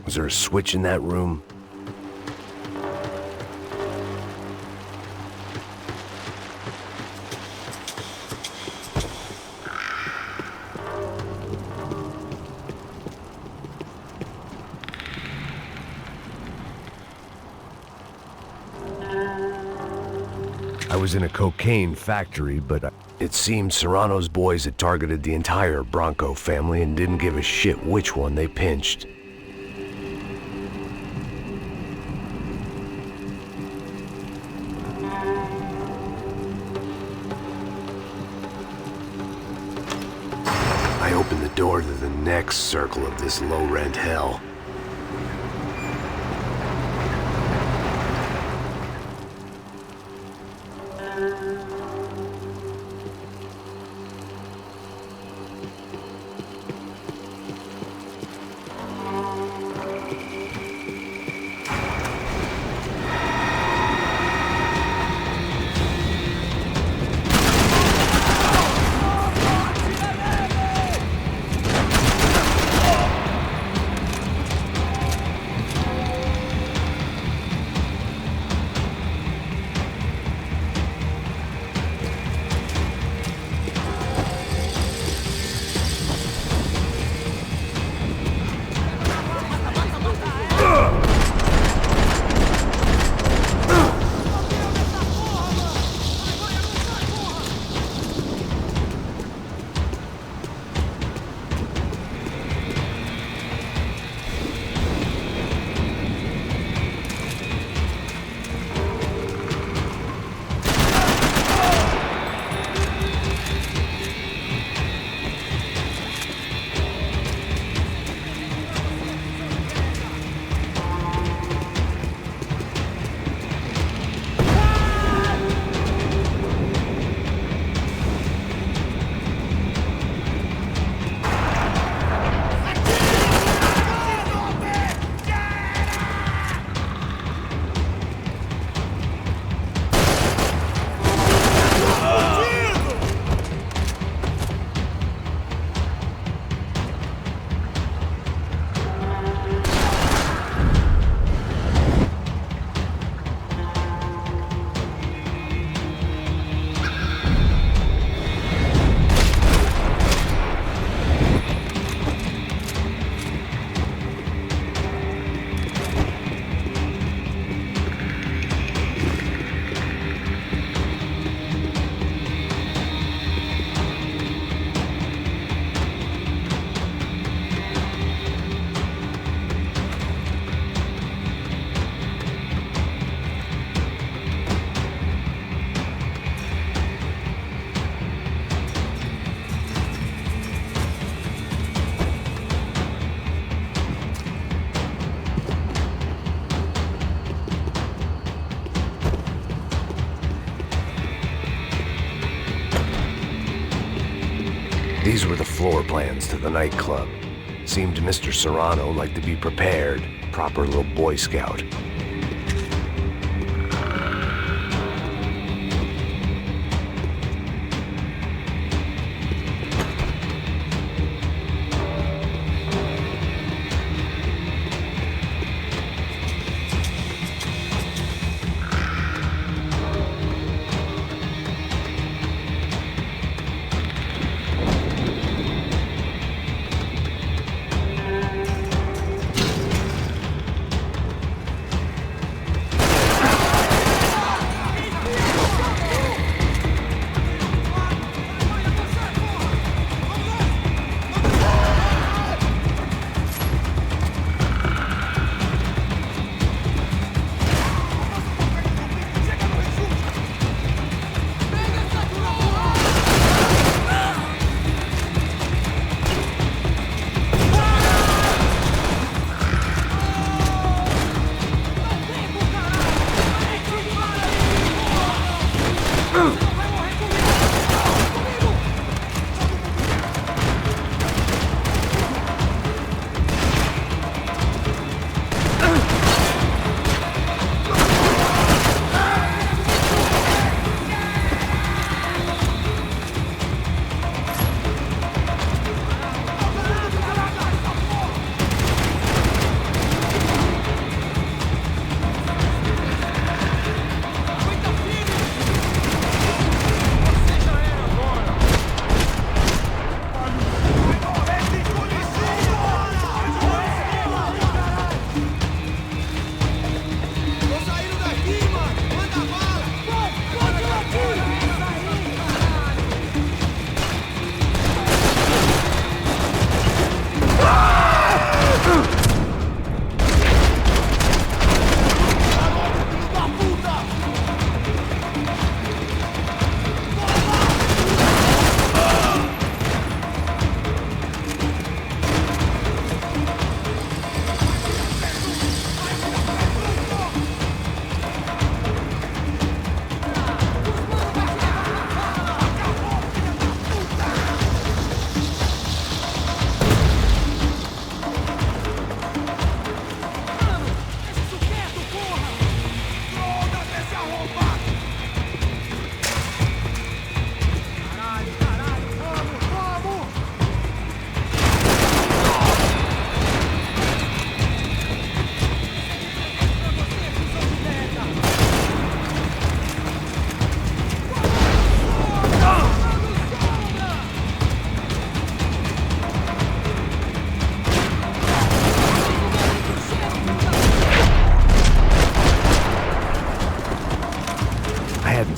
Was there a switch in that room? I was in a cocaine factory, but it seemed Serrano's boys had targeted the entire Bronco family and didn't give a shit which one they pinched. I opened the door to the next circle of this low-rent hell. These were the floor plans to the nightclub. Seemed to Mr. Serrano like to be prepared, proper little Boy Scout.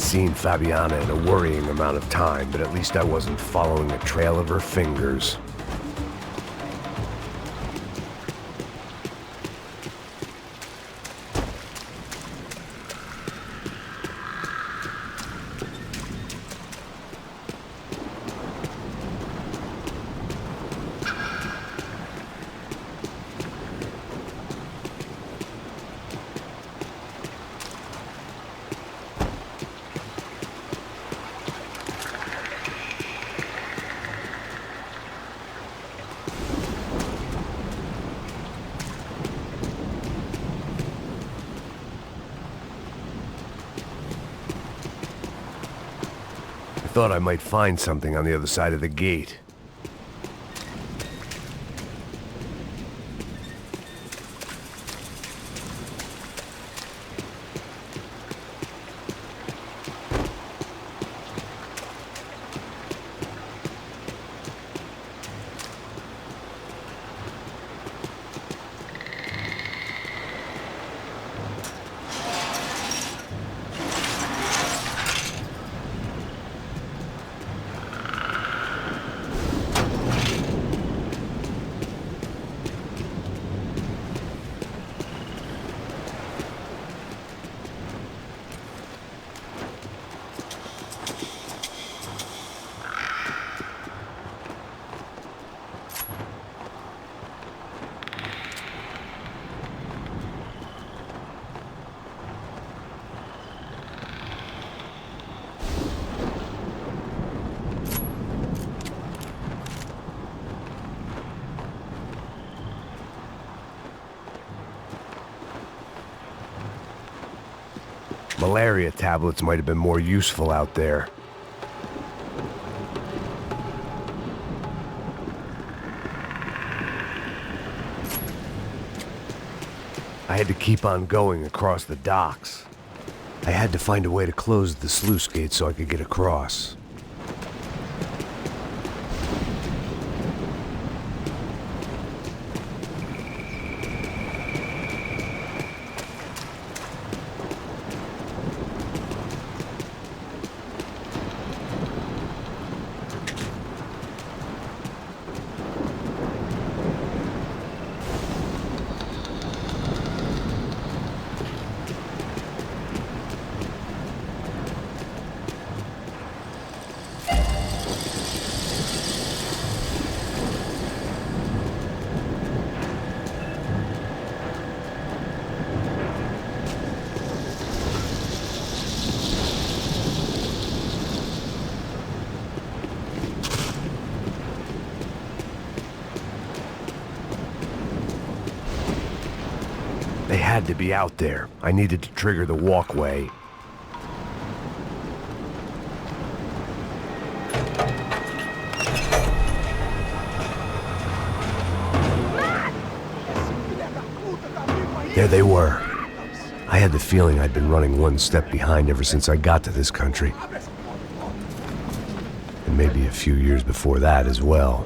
seen Fabiana in a worrying amount of time, but at least I wasn't following a trail of her fingers. Thought I might find something on the other side of the gate. Malaria tablets might have been more useful out there. I had to keep on going across the docks. I had to find a way to close the sluice gate so I could get across. They had to be out there. I needed to trigger the walkway. There they were. I had the feeling I'd been running one step behind ever since I got to this country. And maybe a few years before that as well.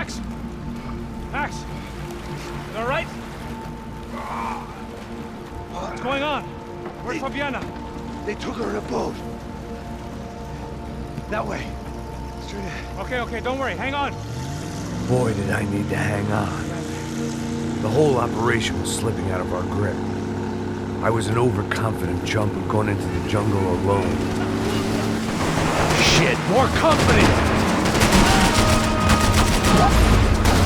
Max! Max! You all right? What's going on? Where's Fabiana? They took her in a boat. That way. Straight ahead. Okay, don't worry. Hang on. Boy, did I need to hang on. The whole operation was slipping out of our grip. I was an overconfident chump who'd gone into the jungle alone. Shit, more company!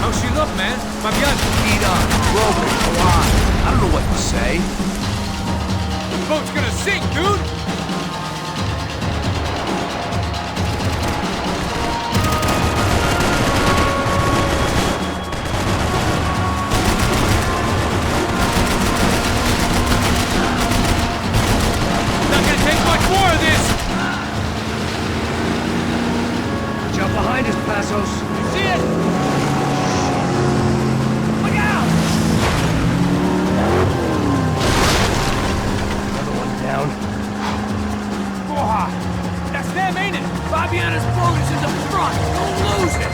How's she look, man? Fabiana? Beat up, broken, alive. I don't know what to say. The boat's gonna sink, dude! Not gonna take much more of this! Jump behind us, Passos. You see it? Look out! Another one down. Porra! That's them, ain't it? Fabiana's boat is in the front. Don't lose it.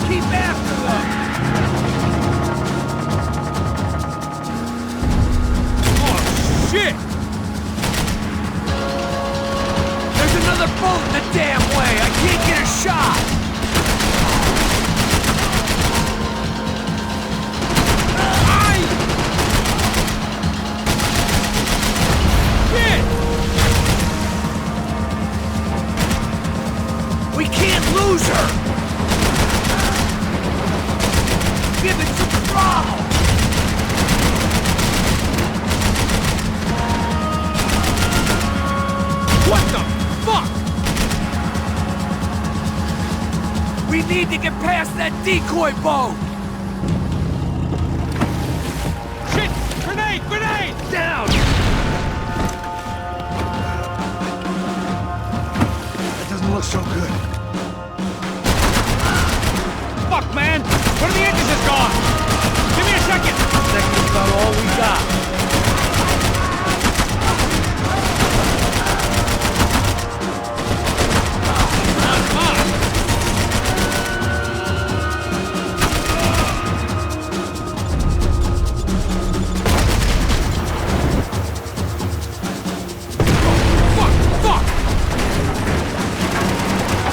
Keep after them. Shit! There's another boat in the damn way. I can't get a shot. Shit! We can't lose her. Give it some throttle. What the fuck? We need to get past that decoy boat. Shit! Grenade! Grenade! Down. That doesn't look so good. Fuck, man! One of the engines is gone! Give me a second! Second's about all we got.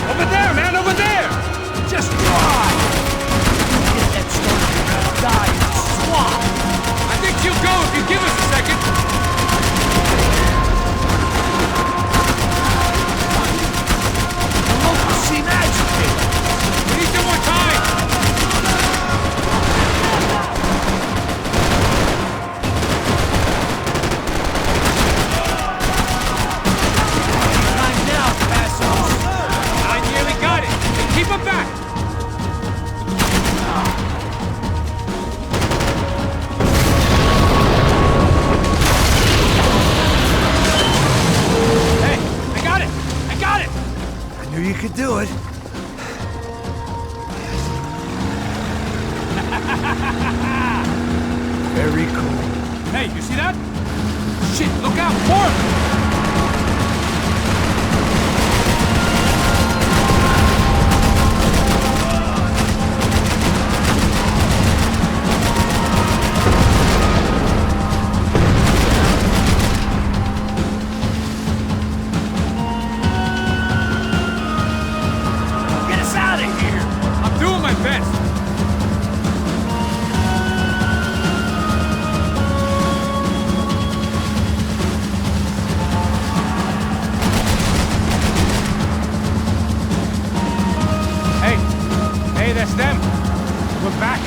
Over there, man! Over there! Just drive. Get that started, you're gonna die in the swamp. I think she'll go if you give us a second. The locals seem agitated. We need some more time. Time now, Passos. I nearly got it. Hey, keep him back. Hey, I got it. I got it. I knew you could do it. Very cool. Hey, you see that? Shit, look out, more! Get us out of here. I'm doing my best. Hey, that's them. We're back.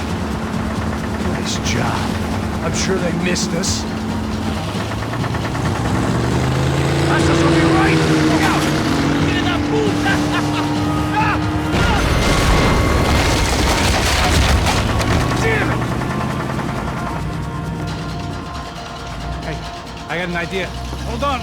Nice job. I'm sure they missed us. Passos will be right. Look out. Get in that boot. Damn it. Hey, I got an idea. Hold on.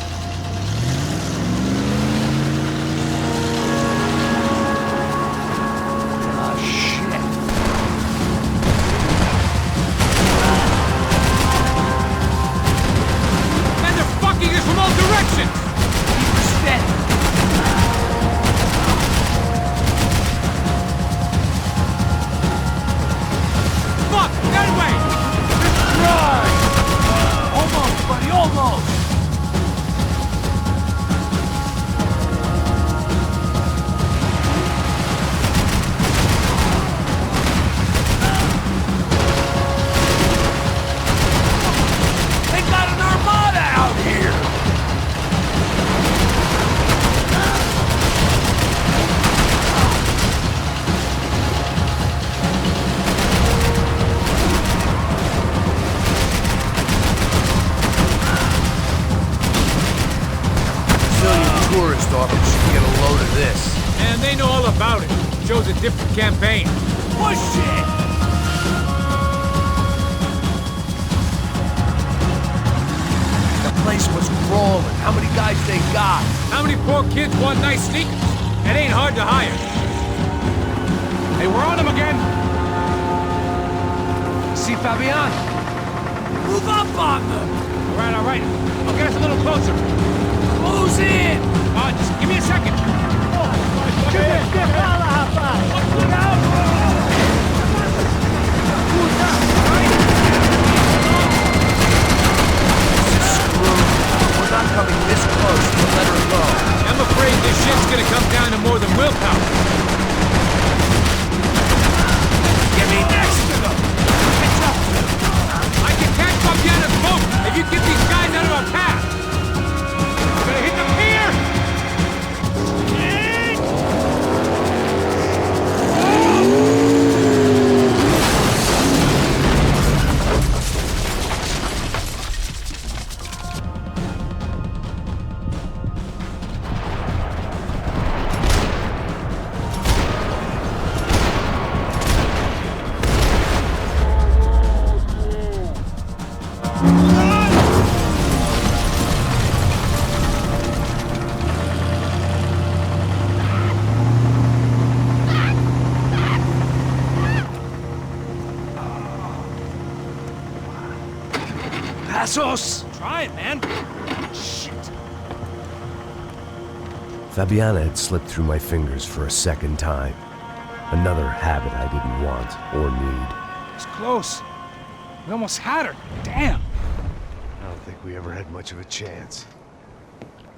off and should get a load of this. And they know all about it. Shows a different campaign. Bullshit! The place was crawling. How many guys they got? How many poor kids want nice sneakers? It ain't hard to hire. Hey, we're on them again! See Fabian? Move up on them! All right. I'll get us a little closer. Close in! Just give me a second. We're not coming this close to let her go. I'm afraid this shit's gonna come down to more than willpower. Get me next to them! I can catch Fabiana's boat if you get these guys out of our path. We're gonna hit the pier! Passos! Try it, man. Shit. Fabiana had slipped through my fingers for a second time. Another habit I didn't want or need. It's close. We almost had her. Damn. I don't think we ever had much of a chance.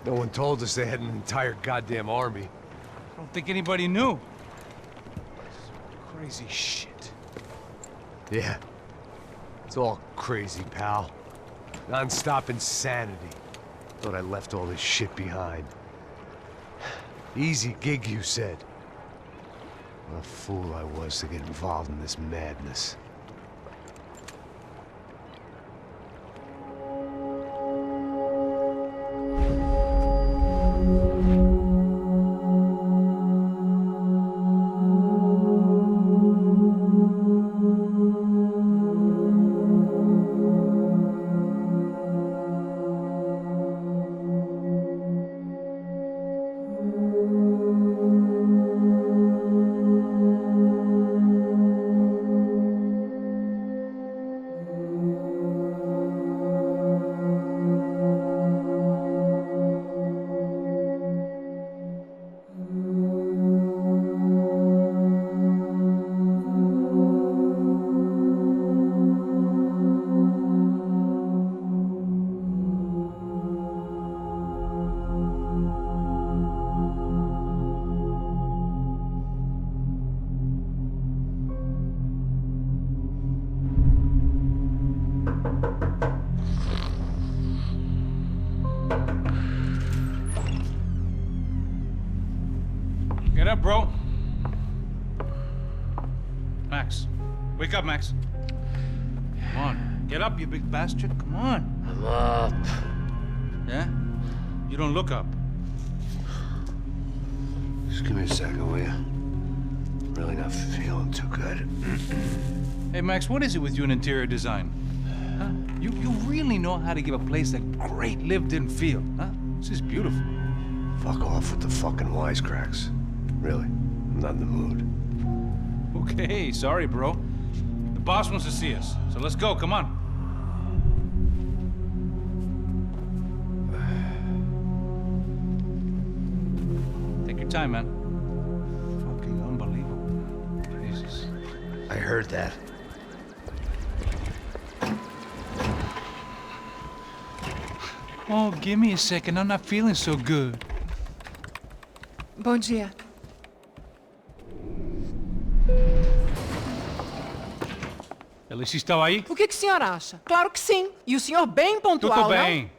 No one told us they had an entire goddamn army. I don't think anybody knew. Crazy shit. Yeah. It's all crazy, pal. Non-stop insanity. Thought I left all this shit behind. Easy gig, you said. What a fool I was to get involved in this madness. Get up, bro. Max. Wake up, Max. Come on. Get up, you big bastard. Come on. I'm up. Yeah? You don't look up. Just give me a second, will you? Really not feeling too good. Hey, Max, what is it with you and interior design? Huh? You really know how to give a place that great lived-in feel, huh? This is beautiful. Fuck off with the fucking wisecracks. Really, I'm not in the mood. Okay, sorry, bro. The boss wants to see us, so let's go, come on. Take your time, man. Fucking unbelievable. Jesus. I heard that. Oh, give me a second. I'm not feeling so good. Bom dia. Alice estava aí? O que o senhor acha? Claro que sim. E o senhor bem pontual, Tudo bem.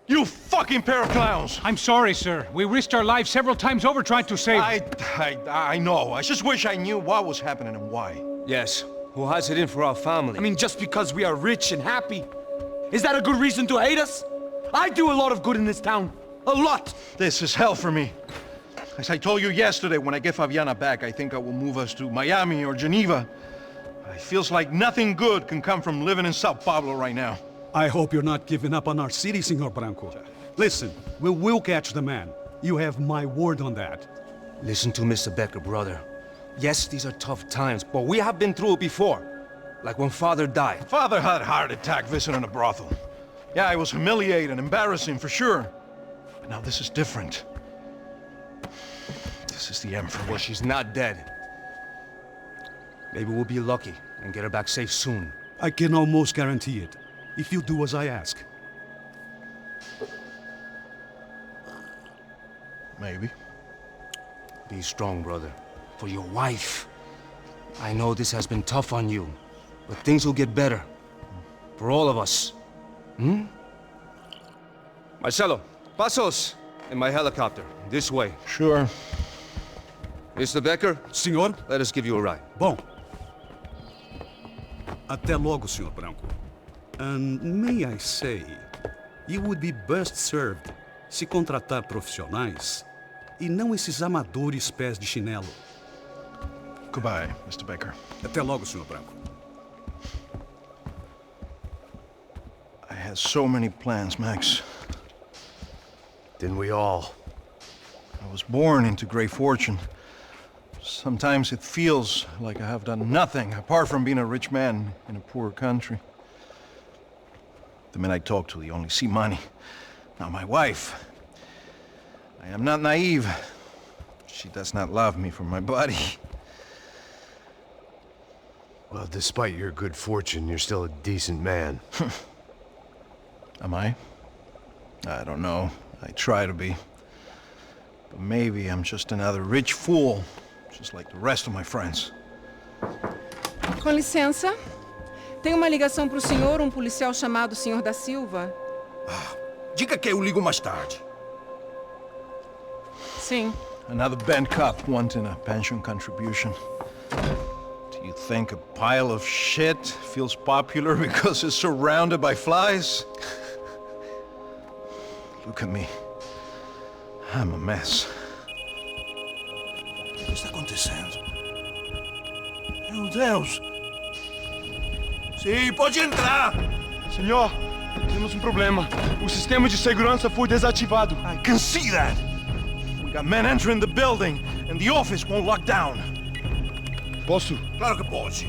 You fucking pair of clowns! I'm sorry, sir. We risked our lives several times over trying to save... I know. I just wish I knew what was happening and why. Yes. Who has it in for our family? I mean, just because we are rich and happy, is that a good reason to hate us? I do a lot of good in this town. A lot! This is hell for me. As I told you yesterday, when I get Fabiana back, I think I will move us to Miami or Geneva. It feels like nothing good can come from living in Sao Paulo right now. I hope you're not giving up on our city, Senor Branco. Listen, we will catch the man. You have my word on that. Listen to Mr. Becker, brother. Yes, these are tough times, but we have been through it before. Like when Father died. Father had a heart attack visiting a brothel. Yeah, it was humiliating, embarrassing, for sure. But now this is different. This is the end for me. Well, she's not dead. Maybe we'll be lucky and get her back safe soon. I can almost guarantee it, if you do as I ask. Maybe. Be strong, brother. For your wife. I know this has been tough on you, but things will get better. For all of us. Hmm? Marcelo, pasos in my helicopter. This way. Sure. Mr. Becker? Senhor? Let us give you a ride. Bom. Até logo, Senhor Branco. And may I say, you would be best served se contratar profissionais e não esses amadores pés de chinelo. Goodbye, Mr. Becker. Até logo, Senhor Branco. I had so many plans, Max. Didn't we all? I was born into great fortune. Sometimes it feels like I have done nothing apart from being a rich man in a poor country. The men I talk to, they only see money. Now my wife. I am not naive. She does not love me for my body. Well, despite your good fortune, you're still a decent man. Am I? I don't know. I try to be. But maybe I'm just another rich fool, just like the rest of my friends. Com licença. Tem uma ligação para o senhor, policial chamado Sr. da Silva. Diga que eu ligo mais tarde. Sim. Another band cop wanting a pension contribution. Do you think a pile of shit feels popular because it's surrounded by flies? Look at me. I'm a mess. O que está acontecendo? Meu Deus! Sim, pode entrar! Senhor, temos problema. O sistema de segurança foi desativado. I can see that! We got men entering the building, and the office won't lock down. Posso? Claro que pode.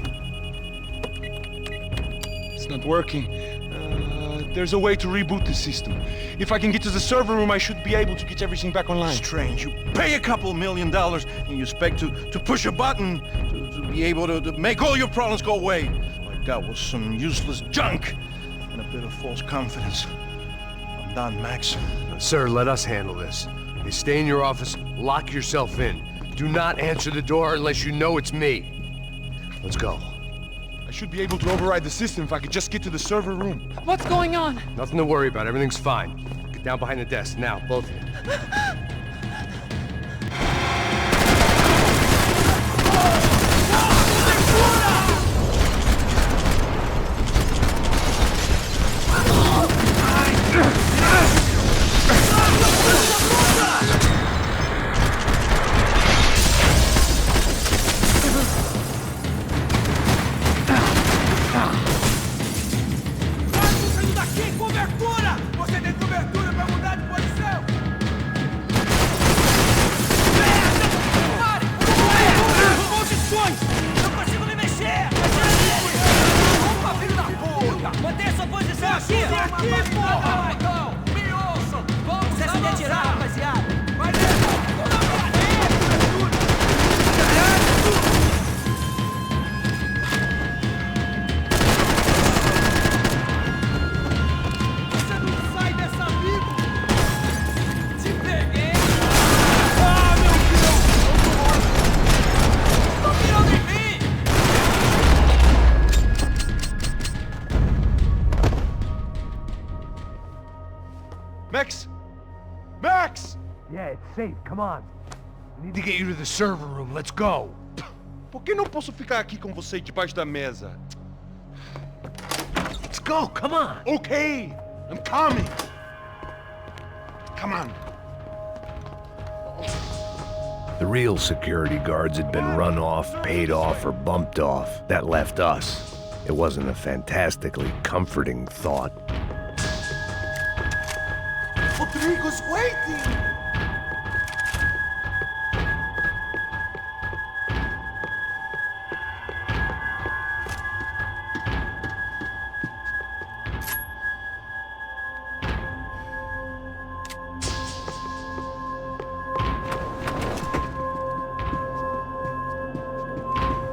It's not working. There's a way to reboot the system. If I can get to the server room, I should be able to get everything back online. Strange. You pay a couple $1 million, and you expect to push a button to be able to make all your problems go away. All I got was some useless junk and a bit of false confidence. I'm done, Max. Sir, let us handle this. You stay in your office, lock yourself in. Do not answer the door unless you know it's me. Let's go. I should be able to override the system if I could just get to the server room. What's going on? Nothing to worry about. Everything's fine. Get down behind the desk now, both of you. Max! Max! Yeah, it's safe. Come on. We need to get you to the server room. Let's go. Por que não posso ficar aqui com você debaixo da mesa? Let's go. Come on. Okay, I'm coming. Come on. The real security guards had been run off, paid off, or bumped off. That left us. It wasn't a fantastically comforting thought. Rodrigo's waiting!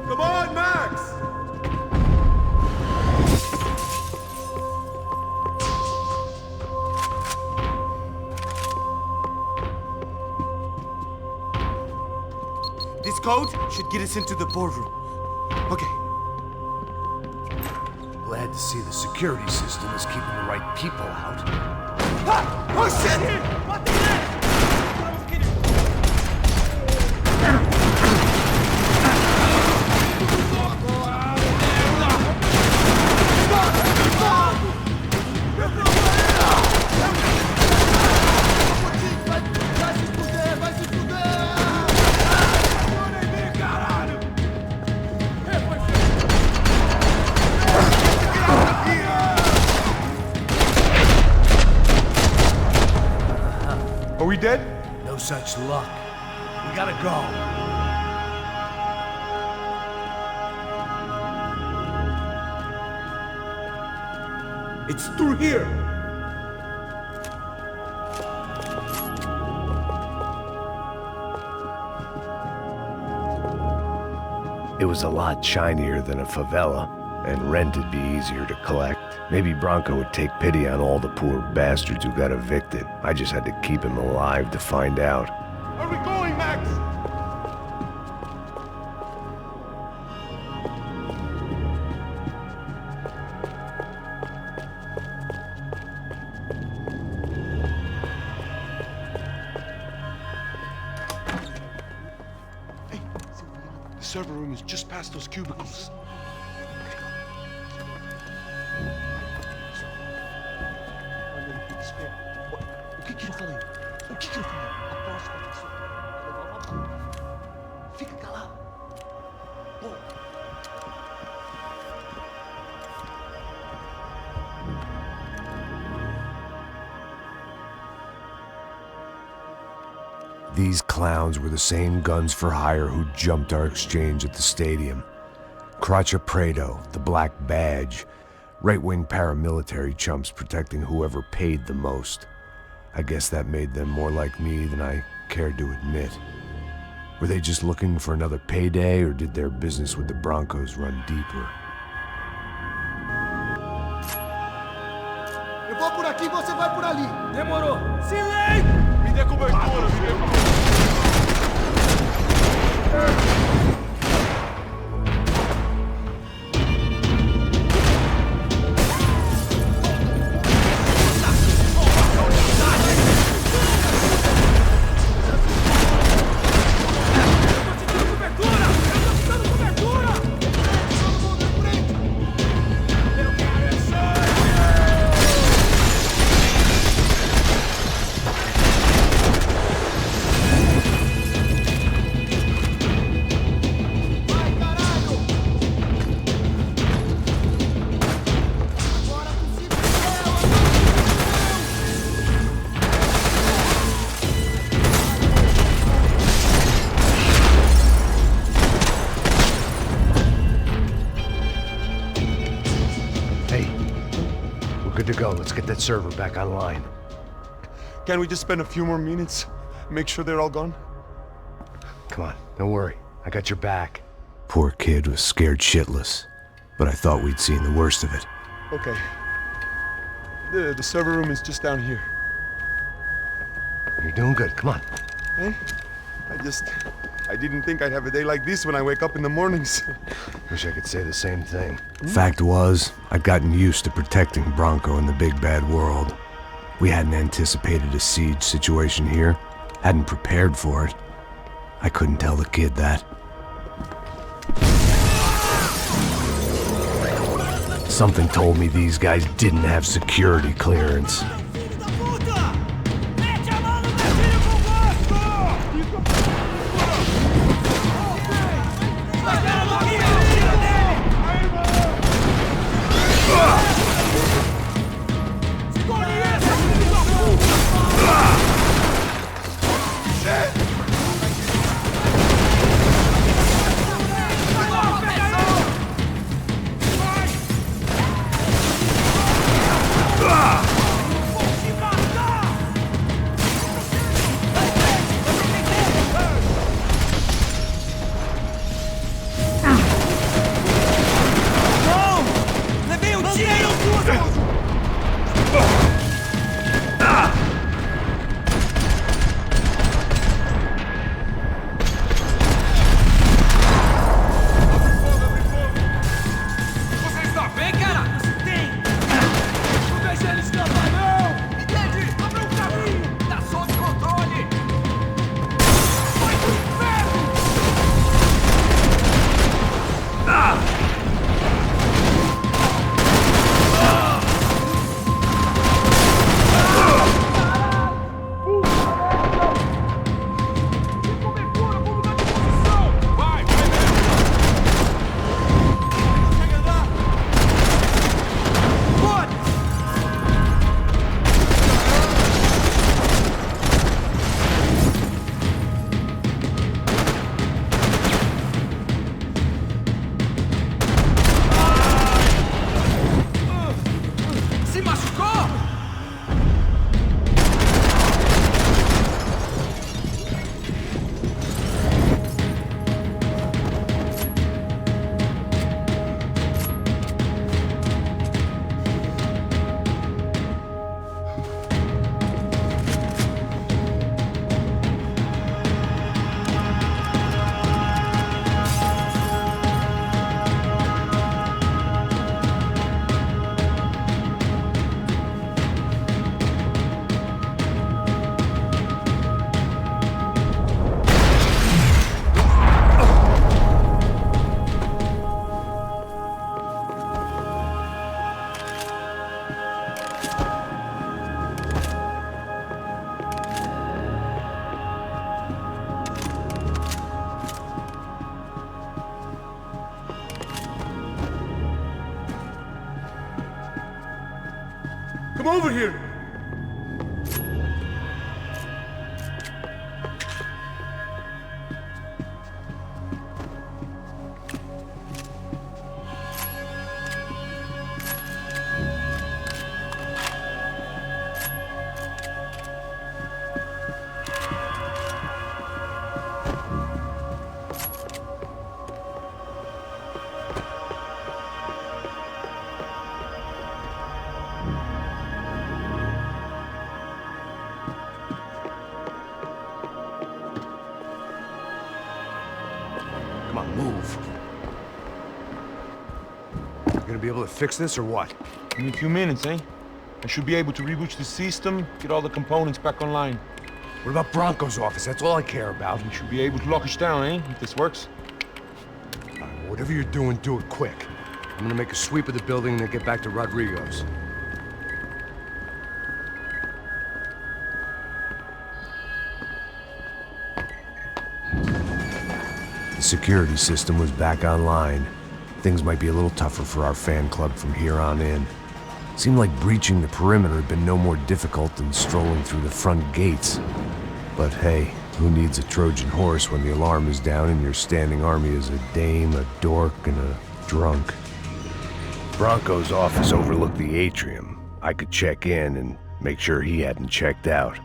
Come on, Max! This code should get us into the boardroom. Okay. Glad to see the security system is keeping the right people out. Ah! Oh shit! What the heck? Are we dead? No such luck. We gotta go. It's through here! It was a lot shinier than a favela, and rent'd be easier to collect. Maybe Bronco would take pity on all the poor bastards who got evicted. I just had to keep him alive to find out. Where are we going, Max? Hey, the server room is just past those cubicles. O que eu falei? O que eu falei? A próxima pessoa vai levar uma bala. Fica calado. Pô. These clowns were the same guns for hire who jumped our exchange at the stadium. Crotcha Prado, the Black Badge, right-wing paramilitary chumps protecting whoever paid the most. I guess that made them more like me than I cared to admit. Were they just looking for another payday, or did their business with the Broncos run deeper? Eu vou por aqui, você vai por ali. Demorou. Silêncio! Me dê cobertura, me dê cobertura. Good to go. Let's get that server back online. Can't we just spend a few more minutes? Make sure they're all gone? Come on, don't worry. I got your back. Poor kid was scared shitless, but I thought we'd seen the worst of it. Okay. The server room is just down here. You're doing good. Come on. Hey? I didn't think I'd have a day like this when I wake up in the mornings. Wish I could say the same thing. Fact was, I'd gotten used to protecting Bronco in the big bad world. We hadn't anticipated a siege situation here, hadn't prepared for it. I couldn't tell the kid that. Something told me these guys didn't have security clearance. machucou? Come over here! Come on, move. You gonna be able to fix this or what? Give me a few minutes, eh? I should be able to reboot the system, get all the components back online. What about Bronco's office? That's all I care about. You should be able to lock us down, eh? If this works. All right, well, whatever you're doing, do it quick. I'm gonna make a sweep of the building and then get back to Rodrigo's. The security system was back online. Things might be a little tougher for our fan club from here on in. Seemed like breaching the perimeter had been no more difficult than strolling through the front gates. But hey, who needs a Trojan horse when the alarm is down and your standing army is a dame, a dork, and a drunk? Bronco's office overlooked the atrium. I could check in and make sure he hadn't checked out.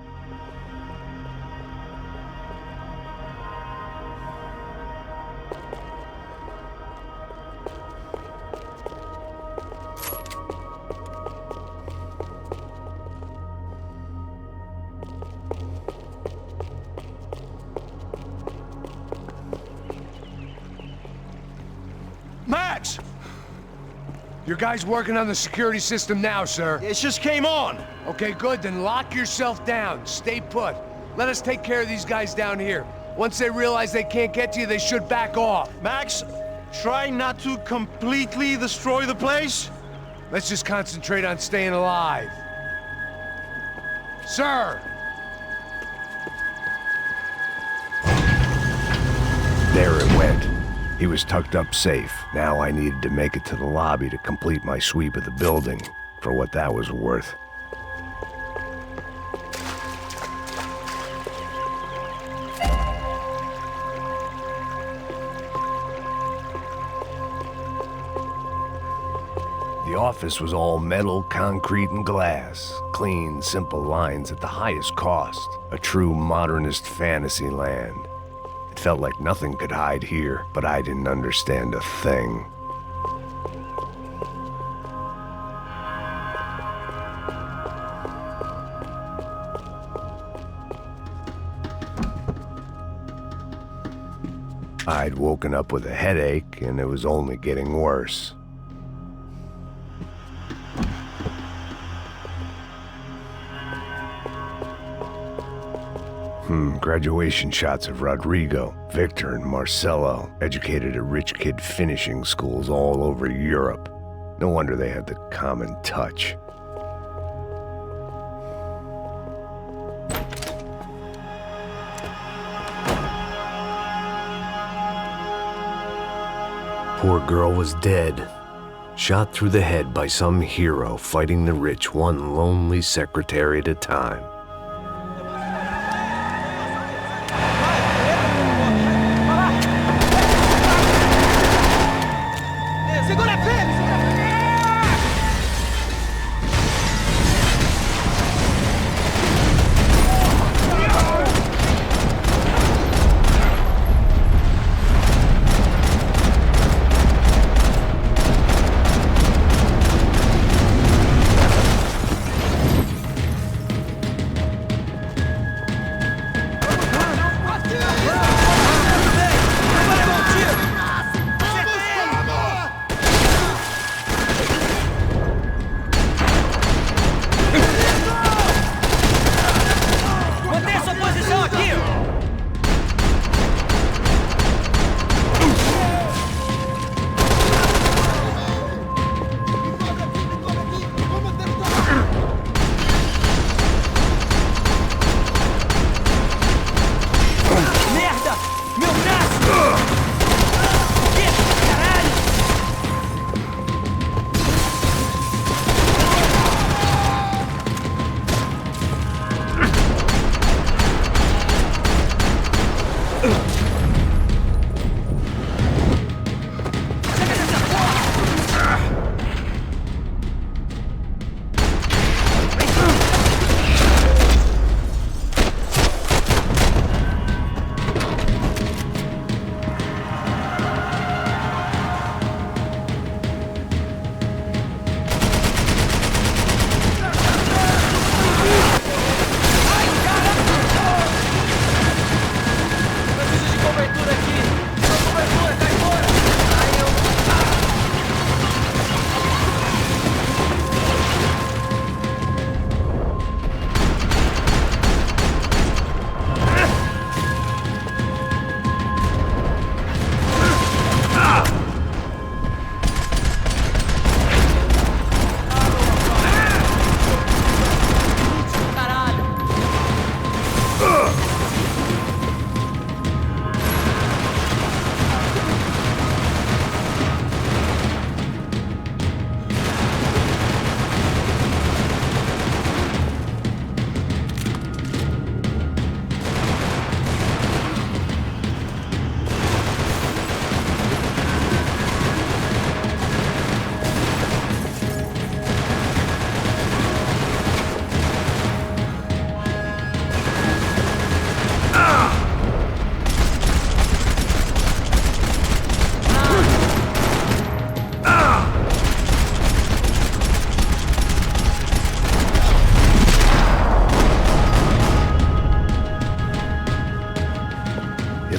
Max! Your guy's working on the security system now, sir. It just came on. Okay, good. Then lock yourself down. Stay put. Let us take care of these guys down here. Once they realize they can't get to you, they should back off. Max, try not to completely destroy the place. Let's just concentrate on staying alive. Sir! There it went. He was tucked up safe. Now I needed to make it to the lobby to complete my sweep of the building, for what that was worth. The office was all metal, concrete, and glass. Clean, simple lines at the highest cost. A true modernist fantasy land. It felt like nothing could hide here, but I didn't understand a thing. I'd woken up with a headache, and it was only getting worse. Graduation shots of Rodrigo, Victor, and Marcelo, educated at rich kid finishing schools all over Europe. No wonder they had the common touch. Poor girl was dead. Shot through the head by some hero fighting the rich one lonely secretary at a time.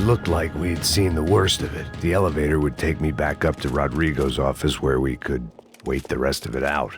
looked like we had seen the worst of it. The elevator would take me back up to Rodrigo's office where we could wait the rest of it out.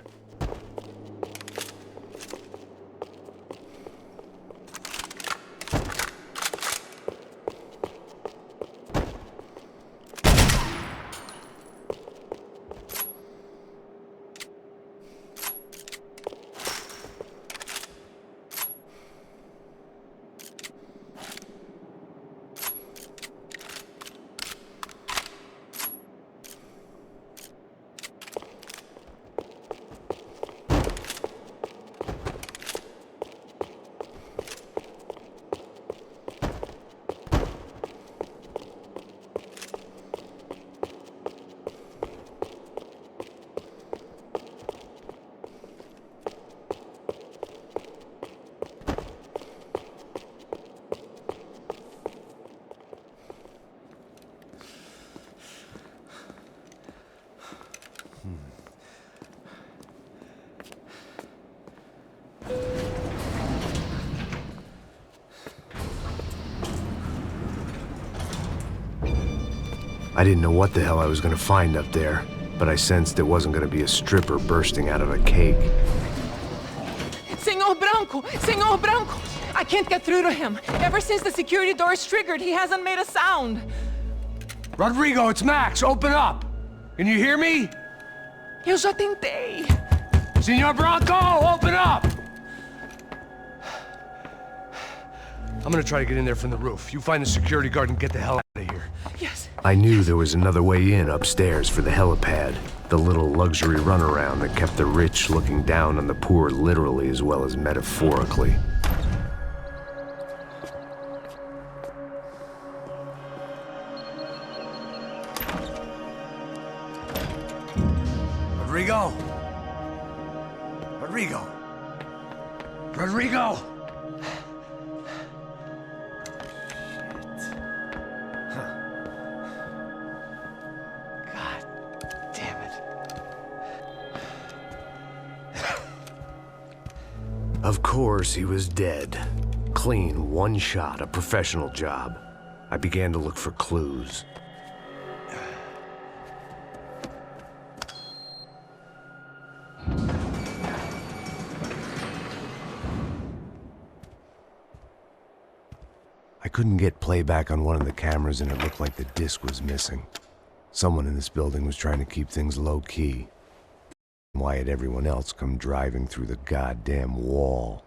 I didn't know what the hell I was gonna find up there, but I sensed it wasn't gonna be a stripper bursting out of a cake. Senor Branco! Senor Branco! I can't get through to him. Ever since the security door is triggered, he hasn't made a sound. Rodrigo, it's Max. Open up. Can you hear me? Eu já tentei. Senor Branco, open up! I'm gonna try to get in there from the roof. You find the security guard and get the hell out of here. Yes. I knew there was another way in upstairs for the helipad, the little luxury runaround that kept the rich looking down on the poor literally as well as metaphorically. Rodrigo! Rodrigo! Rodrigo! Of course, he was dead. Clean, one shot, a professional job. I began to look for clues. I couldn't get playback on one of the cameras and it looked like the disc was missing. Someone in this building was trying to keep things low-key. Why had everyone else come driving through the goddamn wall?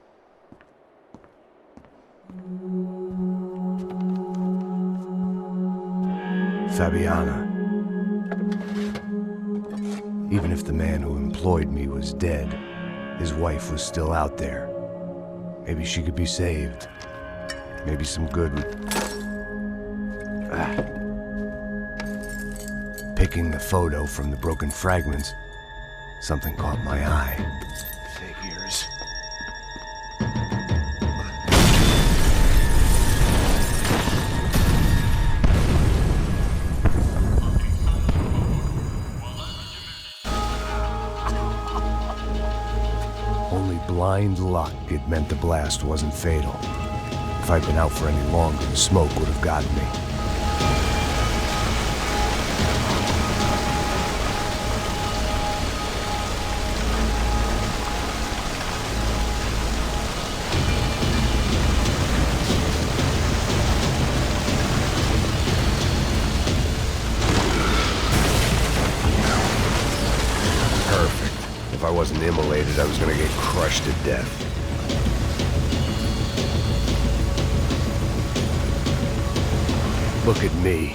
Fabiana. Even if the man who employed me was dead, his wife was still out there. Maybe she could be saved. Maybe some good would... Picking the photo from the broken fragments, something caught my eye. Figures. Only blind luck it meant the blast wasn't fatal. If I'd been out for any longer, the smoke would have gotten me. If I wasn't immolated, I was gonna get crushed to death. Look at me.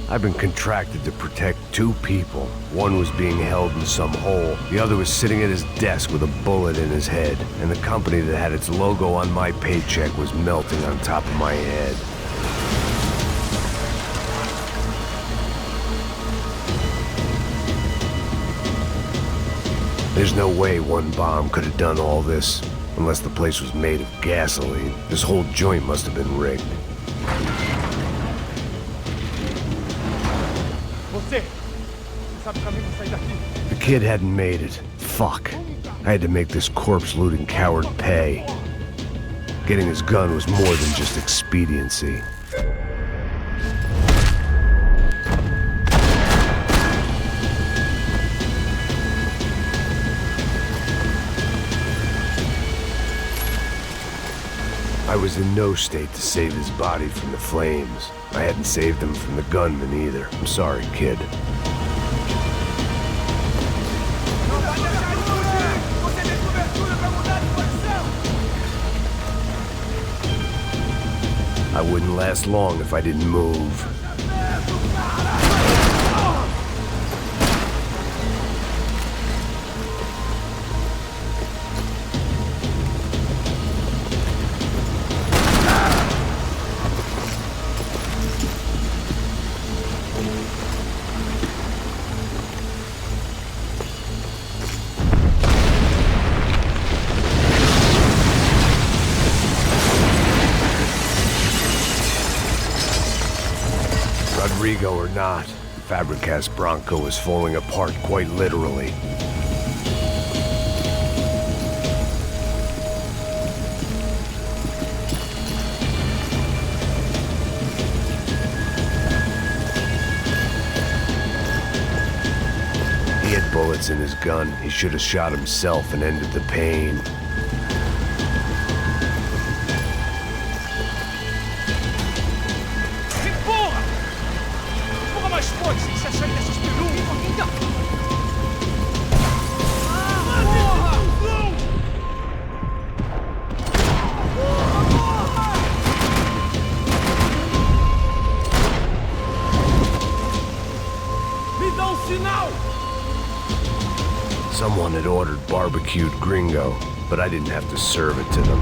I've been contracted to protect two people. One was being held in some hole. The other was sitting at his desk with a bullet in his head. And the company that had its logo on my paycheck was melting on top of my head. There's no way one bomb could have done all this, unless the place was made of gasoline. This whole joint must have been rigged. The kid hadn't made it. Fuck. I had to make this corpse-looting coward pay. Getting his gun was more than just expediency. I was in no state to save his body from the flames. I hadn't saved him from the gunman either. I'm sorry, kid. I wouldn't last long if I didn't move. Rodrigo or not, Fabricas Bronco is falling apart quite literally. He had bullets in his gun. He should have shot himself and ended the pain. Someone had ordered barbecued gringo, but I didn't have to serve it to them.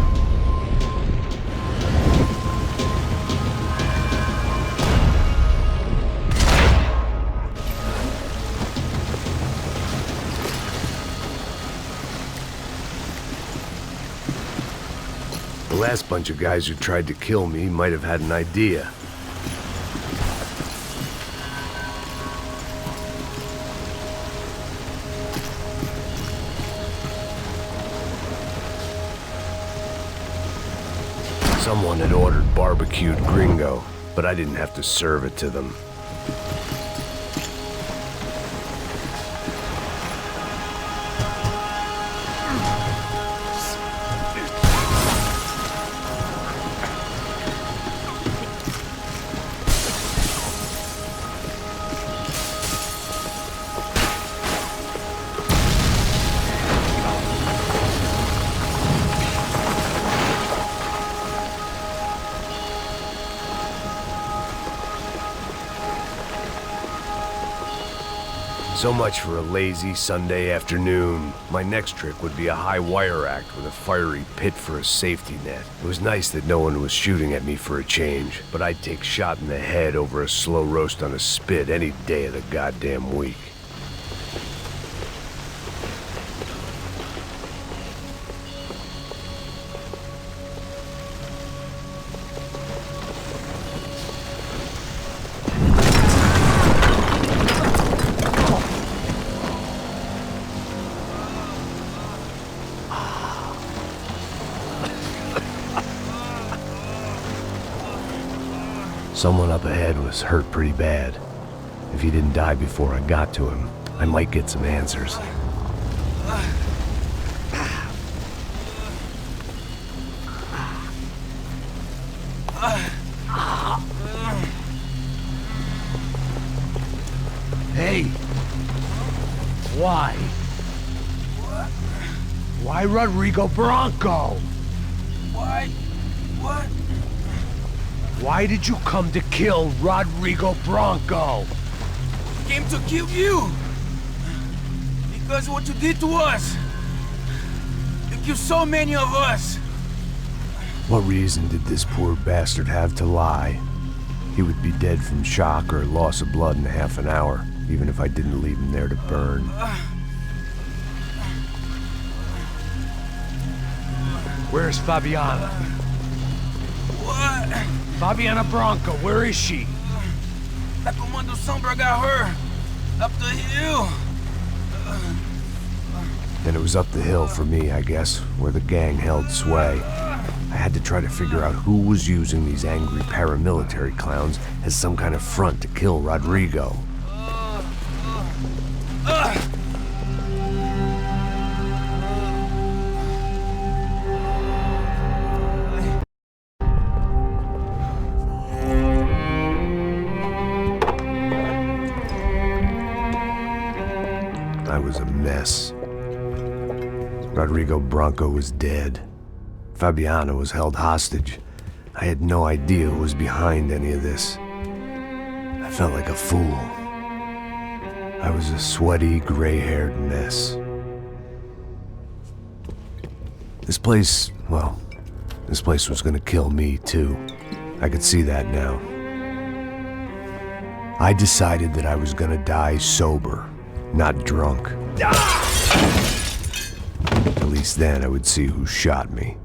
The last bunch of guys who tried to kill me might have had an idea. Someone had ordered barbecued gringo, but I didn't have to serve it to them. So much for a lazy Sunday afternoon. My next trick would be a high wire act with a fiery pit for a safety net. It was nice that no one was shooting at me for a change, but I'd take shot in the head over a slow roast on a spit any day of the goddamn week. Someone up ahead was hurt pretty bad. If he didn't die before I got to him, I might get some answers. Hey! Why? Why Rodrigo Bronco? Why? What? Why did you come to kill Rodrigo Bronco? Came to kill you! Because what you did to us! You killed so many of us! What reason did this poor bastard have to lie? He would be dead from shock or loss of blood in half an hour, even if I didn't leave him there to burn. Where's Fabiana? What? Fabiana Bronco, where is she? That Comando Sombra got her. Up the hill. Then it was up the hill for me, I guess, where the gang held sway. I had to try to figure out who was using these angry paramilitary clowns as some kind of front to kill Rodrigo. Rodrigo Branco was dead. Fabiana was held hostage. I had no idea who was behind any of this. I felt like a fool. I was a sweaty, gray-haired mess. This place, well, this place was gonna kill me too. I could see that now. I decided that I was gonna die sober, not drunk. At least then I would see who shot me.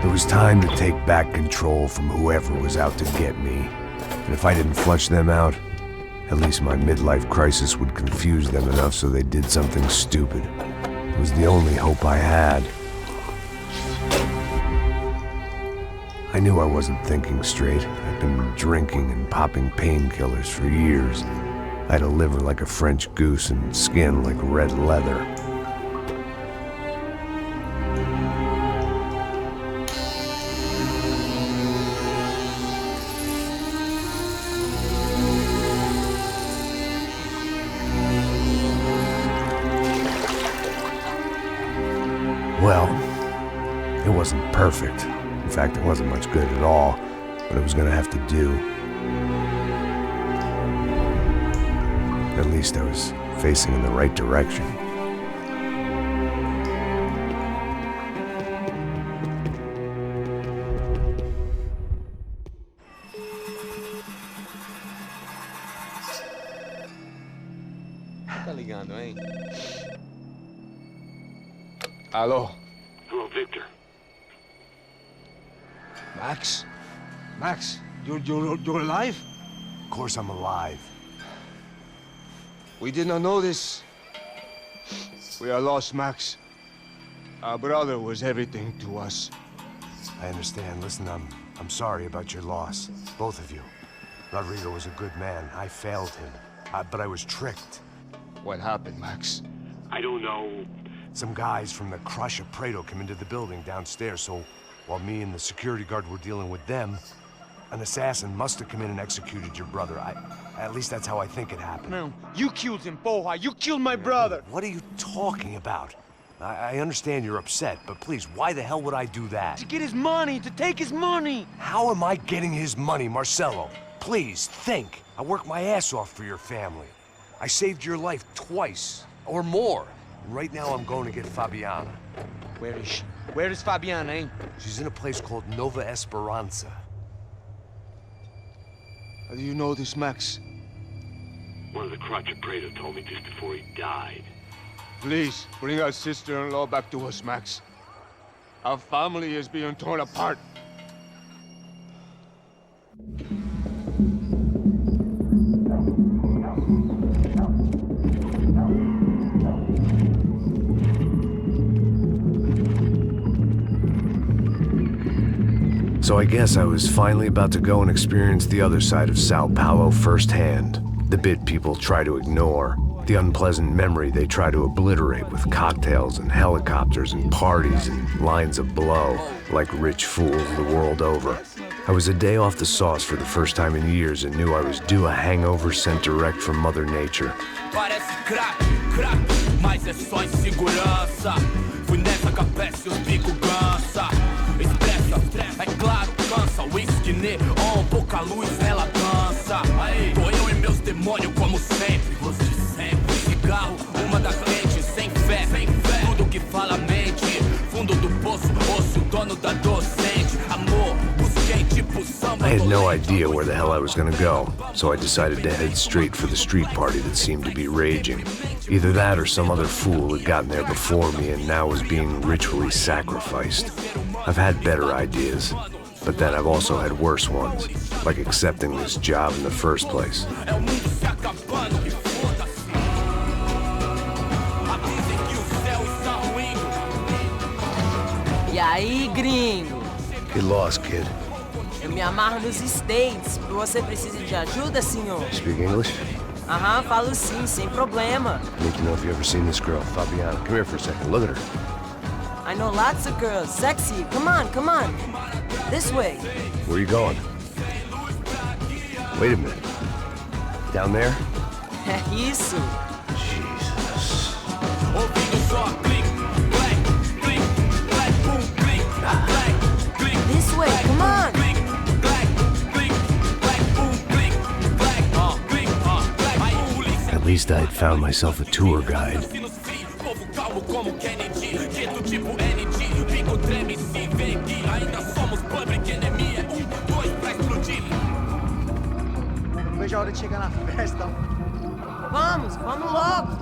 It was time to take back control from whoever was out to get me. And if I didn't flush them out, at least my midlife crisis would confuse them enough so they did something stupid. It was the only hope I had. I knew I wasn't thinking straight. I'd been drinking and popping painkillers for years. I had a liver like a French goose and skin like red leather. Well, it wasn't perfect. In fact, it wasn't much good at all, but it was gonna have to do. At least I was facing in the right direction. Tá ligando, hein? Alô? Hello, Victor. Max? Max, you're alive? Of course I'm alive. We did not know this. We are lost, Max. Our brother was everything to us. I understand. Listen, I'm sorry about your loss. Both of you. Rodrigo was a good man. I failed him. But I was tricked. What happened, Max? I don't know. Some guys from the Crush of Prado came into the building downstairs, so while me and the security guard were dealing with them, an assassin must have come in and executed your brother. At least that's how I think it happened. No, you killed him, Porra. You killed my brother. What are you talking about? I understand you're upset, but please, why the hell would I do that? To get his money, to take his money. How am I getting his money, Marcelo? Please, think. I worked my ass off for your family. I saved your life twice, or more. And right now I'm going to get Fabiana. Where is she? Where is Fabiana, eh? She's in a place called Nova Esperanza. How do you know this, Max? One of the Crotch of Prado told me just before he died. Please, bring our sister-in-law back to us, Max. Our family is being torn apart. So I guess I was finally about to go and experience the other side of Sao Paulo firsthand. The bit people try to ignore. The unpleasant memory they try to obliterate with cocktails and helicopters and parties and lines of blow, like rich fools the world over. I was a day off the sauce for the first time in years and knew I was due a hangover sent direct from Mother Nature. Parece crack, crack, mas é só insegurança. Fui nessa capeste, os bico gansa. Expressa, é claro, cansa. Whisky, neon, pouca luz, ela dança. Tô eu e meus demônios como sempre. Você sempre. Cigarro, uma da frente, sem fé, sem fé. Tudo que fala mente. Fundo do poço, osso, dono da docente. Amor, busquei tipo samba. I had no idea where the hell I was gonna go, so I decided to head straight for the street party that seemed to be raging. Either that or some other fool had gotten there before me and now was being ritually sacrificed. I've had better ideas, but then I've also had worse ones, like accepting this job in the first place. E aí, gringo? Get lost, kid. Eu me amarro nos States. Você precisa de ajuda, senhor? Speak English? Aham, falo sim, sem problema. I need to know if you've ever seen this girl, Fabiana. Come here for a second. Look at her. I know lots of girls. Sexy. Come on, come on. This way. Where are you going? Wait a minute. Down there? É isso. Jesus. Ouvindo só clique, clack, clique, clack, boom, clique, clack, clique. This way, come on. Clique, clack, clique, clack, boom, clique, clack, clique, clack. Aí polícia. At least I'd found myself a tour guide. Povo calmo como Kennedy, quieto tipo ND, bico treme se vê que ainda somos public enemy. 2 pra explodir. Não vejo a hora de chegar na festa. Vamos logo.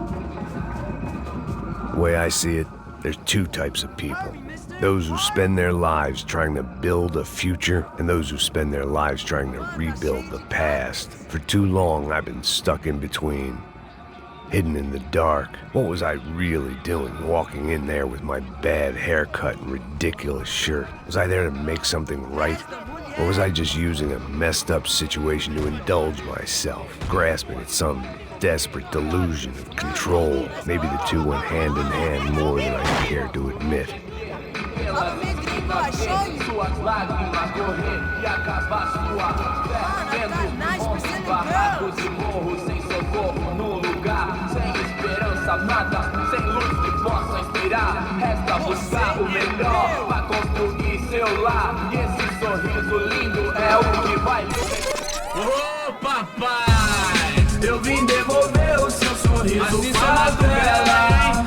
The way I see it, there's two types of people. Those who spend their lives trying to build a future, and those who spend their lives trying to rebuild the past. For too long, I've been stuck in between. Hidden in the dark. What was I really doing walking in there with my bad haircut and ridiculous shirt? Was I there to make something right? Or was I just using a messed up situation to indulge myself, grasping at some desperate delusion of control? Maybe the two went hand in hand more than I care to admit. Suas lágrimas correr e acabar sua fé. Vendo homens barracos e morros sem socorro no lugar, sem esperança nada, sem luz que possa inspirar. Resta buscar o melhor pra construir seu lar. E esse sorriso lindo é o que vai. Ô papai, eu vim devolver o seu sorriso pra dela.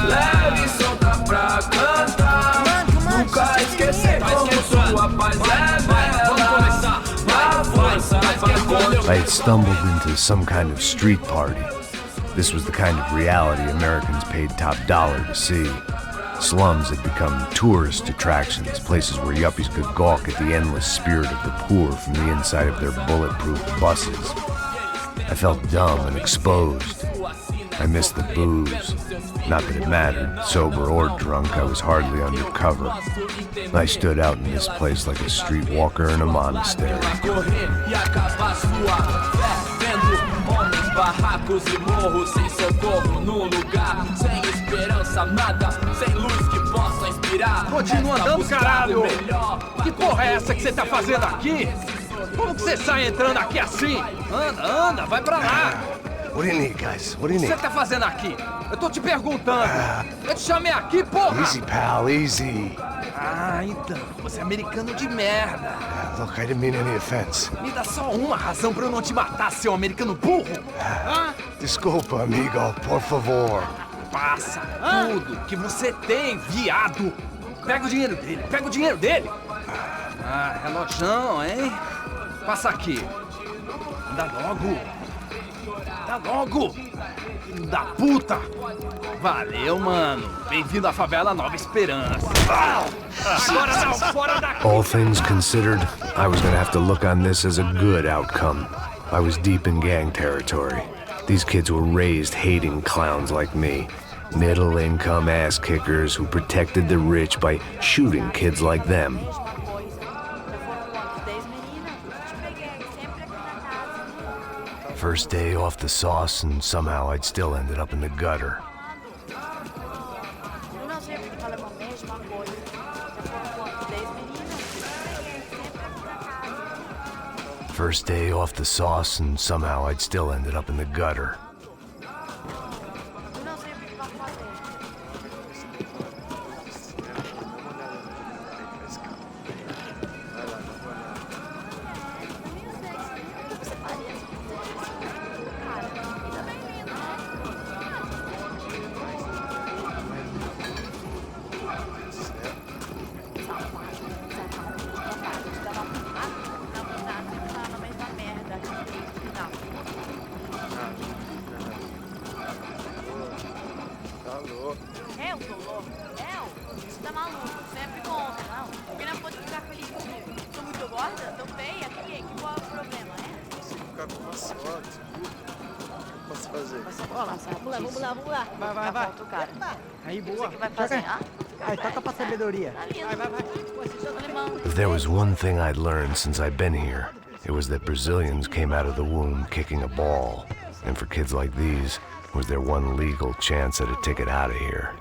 Leve e solta pra cantar. Nunca esquecer como sua paz é bela. Dá força pra correr. I had stumbled into some kind of street party. This was the kind of reality Americans paid top dollar to see. Slums had become tourist attractions, places where yuppies could gawk at the endless spirit of the poor from the inside of their bulletproof buses. I felt dumb and exposed. I missed the booze. Not that it mattered, sober or drunk, I was hardly undercover. I stood out in this place like a streetwalker in a monastery. Barracos e morros sem socorro no lugar, sem esperança nada, sem luz que possa inspirar. Continua andando, caralho! Que porra é essa que você tá fazendo aqui? Como que você sai entrando aqui assim? Anda, vai pra lá! What do you need, guys? What do you O que need? você tá fazendo aqui? Eu tô te perguntando. Eu te chamei aqui, porra! Easy, pal, easy. Ah, então, você é americano de merda. Look, I didn't mean any offense. Me dá só uma razão pra eu não te matar, seu americano burro. Hã? Desculpa, amigo, por favor. Passa tudo que você tem, viado. Pega o dinheiro dele, Ah, relojão, hein? Passa aqui. Anda logo. Filho da puta. Valeu, mano. Bem-vindo à favela Nova Esperança. Agora não, fora daqui. All things considered, I was gonna have to look on this as a good outcome. I was deep in gang territory. These kids were raised hating clowns like me. Middle-income ass-kickers who protected the rich by shooting kids like them. First day off the sauce, and somehow I'd still ended up in the gutter. First day off the sauce, and somehow I'd still ended up in the gutter. Vamos lá. Vai. Aí, boa. Vai fazer, Aí, toca pra sabedoria. If there was one thing I'd learned since I'd been here, it was that Brazilians came out of the womb kicking a ball. And for kids like these, was their one legal chance at a ticket out of here.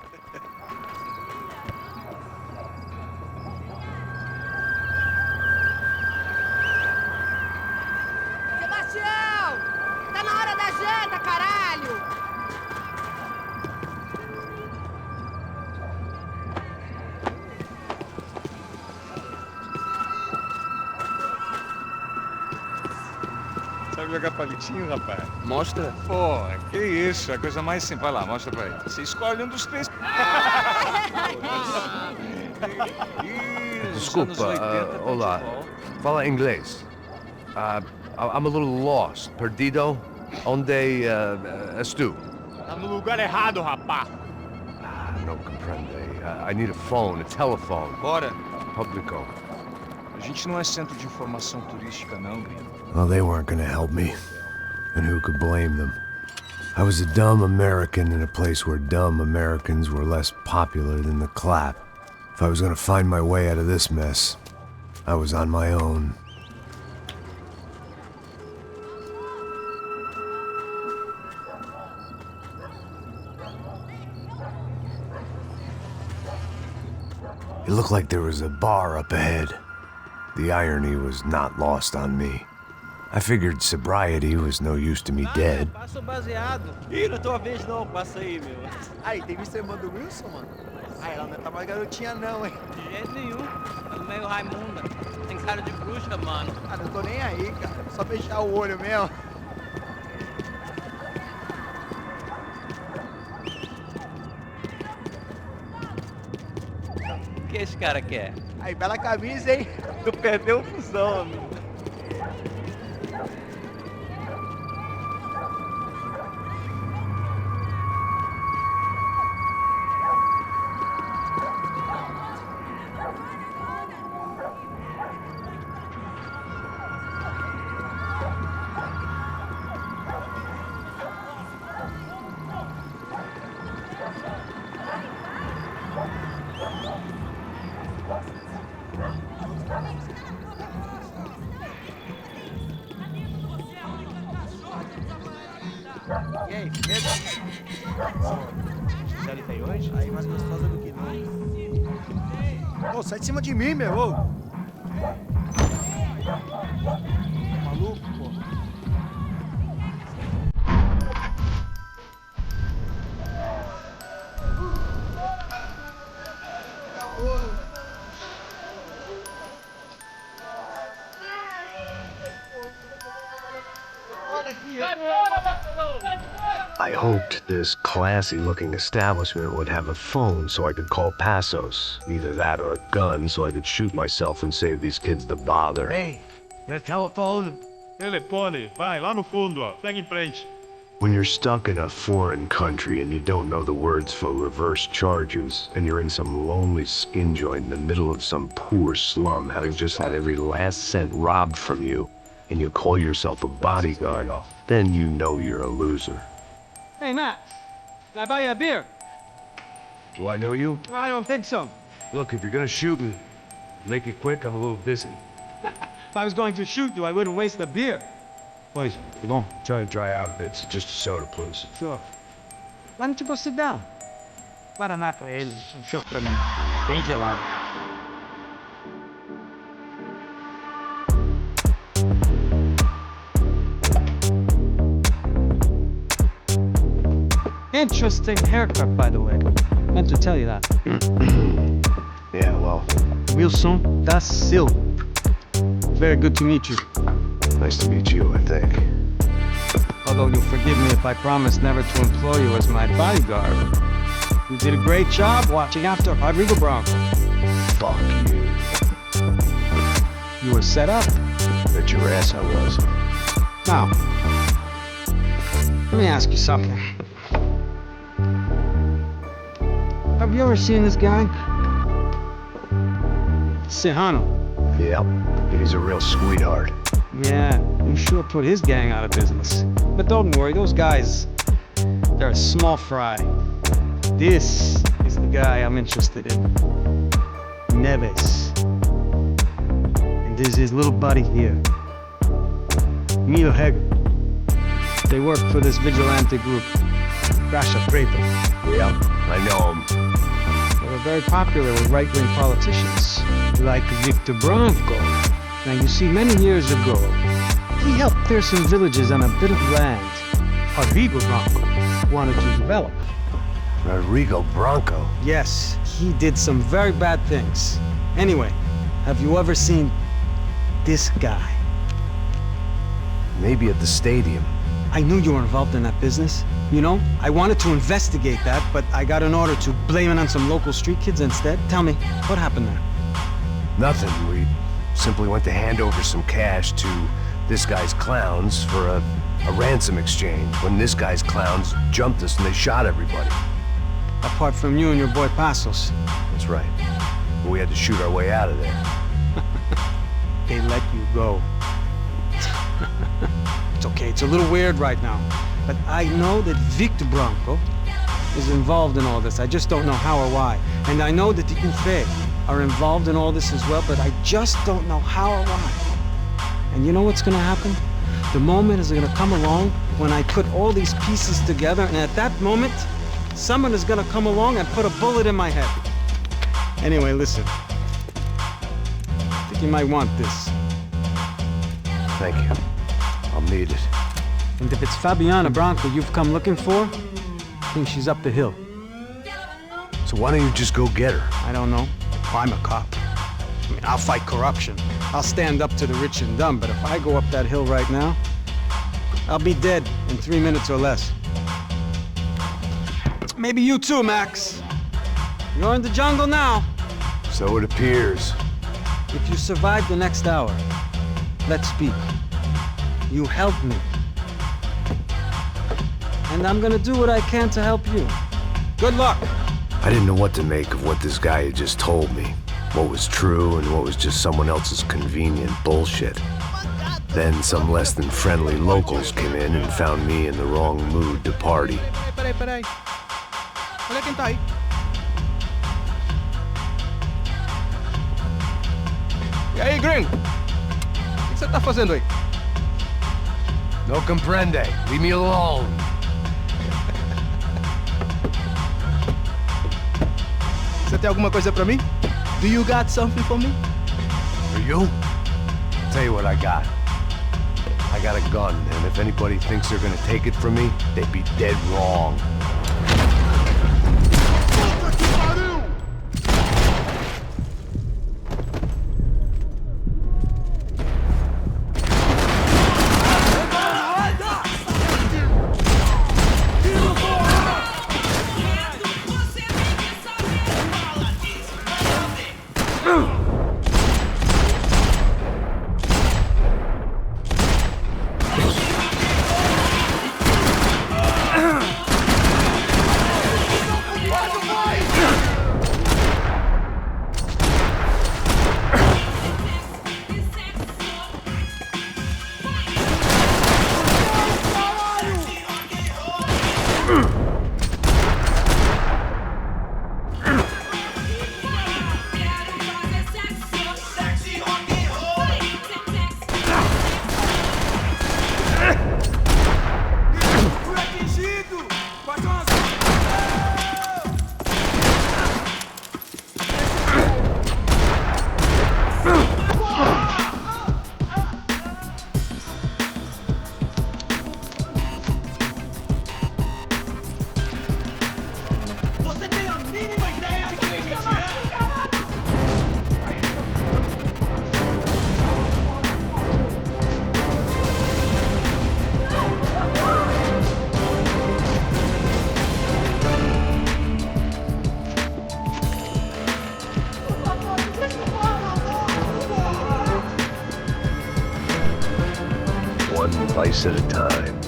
Sebastião! Tá na hora da janta, caralho! jogar palitinho, rapaz? Mostra. Pô, que isso, é a coisa mais simples. Vai lá, mostra pra ele. Você escolhe um dos três. Desculpa, olá. Fala inglês. I'm a little lost. Perdido? Onde és tu? Tá no lugar errado, rapá. Não compreende. I need a phone, a telephone. Bora. Publico. A gente não é centro de informação turística, não, gringo. Well, they weren't gonna help me. And who could blame them? I was a dumb American in a place where dumb Americans were less popular than the clap. If I was gonna find my way out of this mess, I was on my own. It looked like there was a bar up ahead. The irony was not lost on me. I figured sobriety was no use to me dead. Passa o baseado. Ih, não é tua vez não, passa aí, meu. Aí, tem visto a irmã do Wilson, mano? Ah, ela não tá mais garotinha não, hein? De jeito nenhum. Tá meio Raimunda. Tem cara de bruxa, mano. Ah, não tô nem aí, cara. Só fechar o olho mesmo. O que esse cara quer? Aí, bela camisa, hein? Tu perdeu o fusão, amigo. E aí, beleza? Já tem hoje? Aí, mais gostosa do que nós. Ô, sai de cima de mim, meu! Ô. Maluco, pô. I hoped this classy-looking establishment would have a phone so I could call Passos. Either that or a gun so I could shoot myself and save these kids the bother. Hey, the telephone. Telefone, vai lá no fundo, ó. Segue em frente. When you're stuck in a foreign country and you don't know the words for reverse charges, and you're in some lonely skin joint in the middle of some poor slum having just had every last cent robbed from you, and you call yourself a bodyguard, then you know you're a loser. Hey, Matt. Can I buy you a beer? Do I know you? I don't think so. Look, if you're gonna shoot me, make it quick, I'm a little busy. If I was going to shoot you, I wouldn't waste the beer. Please, come on. Try to dry out. It's just a soda, please. Sure. Why don't you go sit down? Guaraná pra ele, um chopp pra mim. Bem gelado. Interesting haircut, by the way. Meant to tell you that. Yeah, well. Wilson da Silva. Very good to meet you. Nice to meet you, I think. Although you'll forgive me if I promise never to employ you as my bodyguard. You did a great job watching after Rodrigo Bronco. Fuck you. You were set up. Bet your ass I was. Now, let me ask you something. Have you ever seen this guy? Serrano. Yep, he's a real sweetheart. Yeah, you sure put his gang out of business. But don't worry, those guys, they're a small fry. This is the guy I'm interested in. Neves. And this is his little buddy here. Milo Heger. They work for this vigilante group, Gracia Preto. Yep, I know him. They were very popular with right-wing politicians, like Victor Bronco. Now, you see, many years ago, he helped clear some villages on a bit of land Rodrigo Bronco wanted to develop. Rodrigo Bronco? Yes, he did some very bad things. Anyway, have you ever seen this guy? Maybe at the stadium. I knew you were involved in that business. You know, I wanted to investigate that, but I got an order to blame it on some local street kids instead. Tell me, what happened there? Nothing. We simply went to hand over some cash to this guy's clowns for a ransom exchange when this guy's clowns jumped us and they shot everybody. Apart from you and your boy Passos. That's right. But we had to shoot our way out of there. They let you go. It's okay, it's a little weird right now. But I know that Victor Branco is involved in all this. I just don't know how or why. And I know that the UFE are involved in all this as well, but I just don't know how or why. And you know what's gonna happen? The moment is gonna come along when I put all these pieces together, and at that moment, someone is gonna come along and put a bullet in my head. Anyway, listen. I think you might want this. Thank you. I'll need it. And if it's Fabiana Branco you've come looking for, I think she's up the hill. So why don't you just go get her? I don't know. I'm a cop. I mean, I'll fight corruption. I'll stand up to the rich and dumb, but if I go up that hill right now, I'll be dead in 3 minutes or less. Maybe you too, Max. You're in the jungle now. So it appears. If you survive the next hour, let's speak. You help me. And I'm gonna do what I can to help you. Good luck. I didn't know what to make of what this guy had just told me. What was true and what was just someone else's convenient bullshit. Then some less than friendly locals came in and found me in the wrong mood to party. Peraí. Olha quem tá aí. E aí, gringo? O que você tá fazendo aí? No comprende. Leave me alone. Você tem alguma coisa pra mim? Do you got something for me? For you? Tell you what I got. I got a gun, and if anybody thinks they're gonna take it from me, they'd be dead wrong. One vice at a time.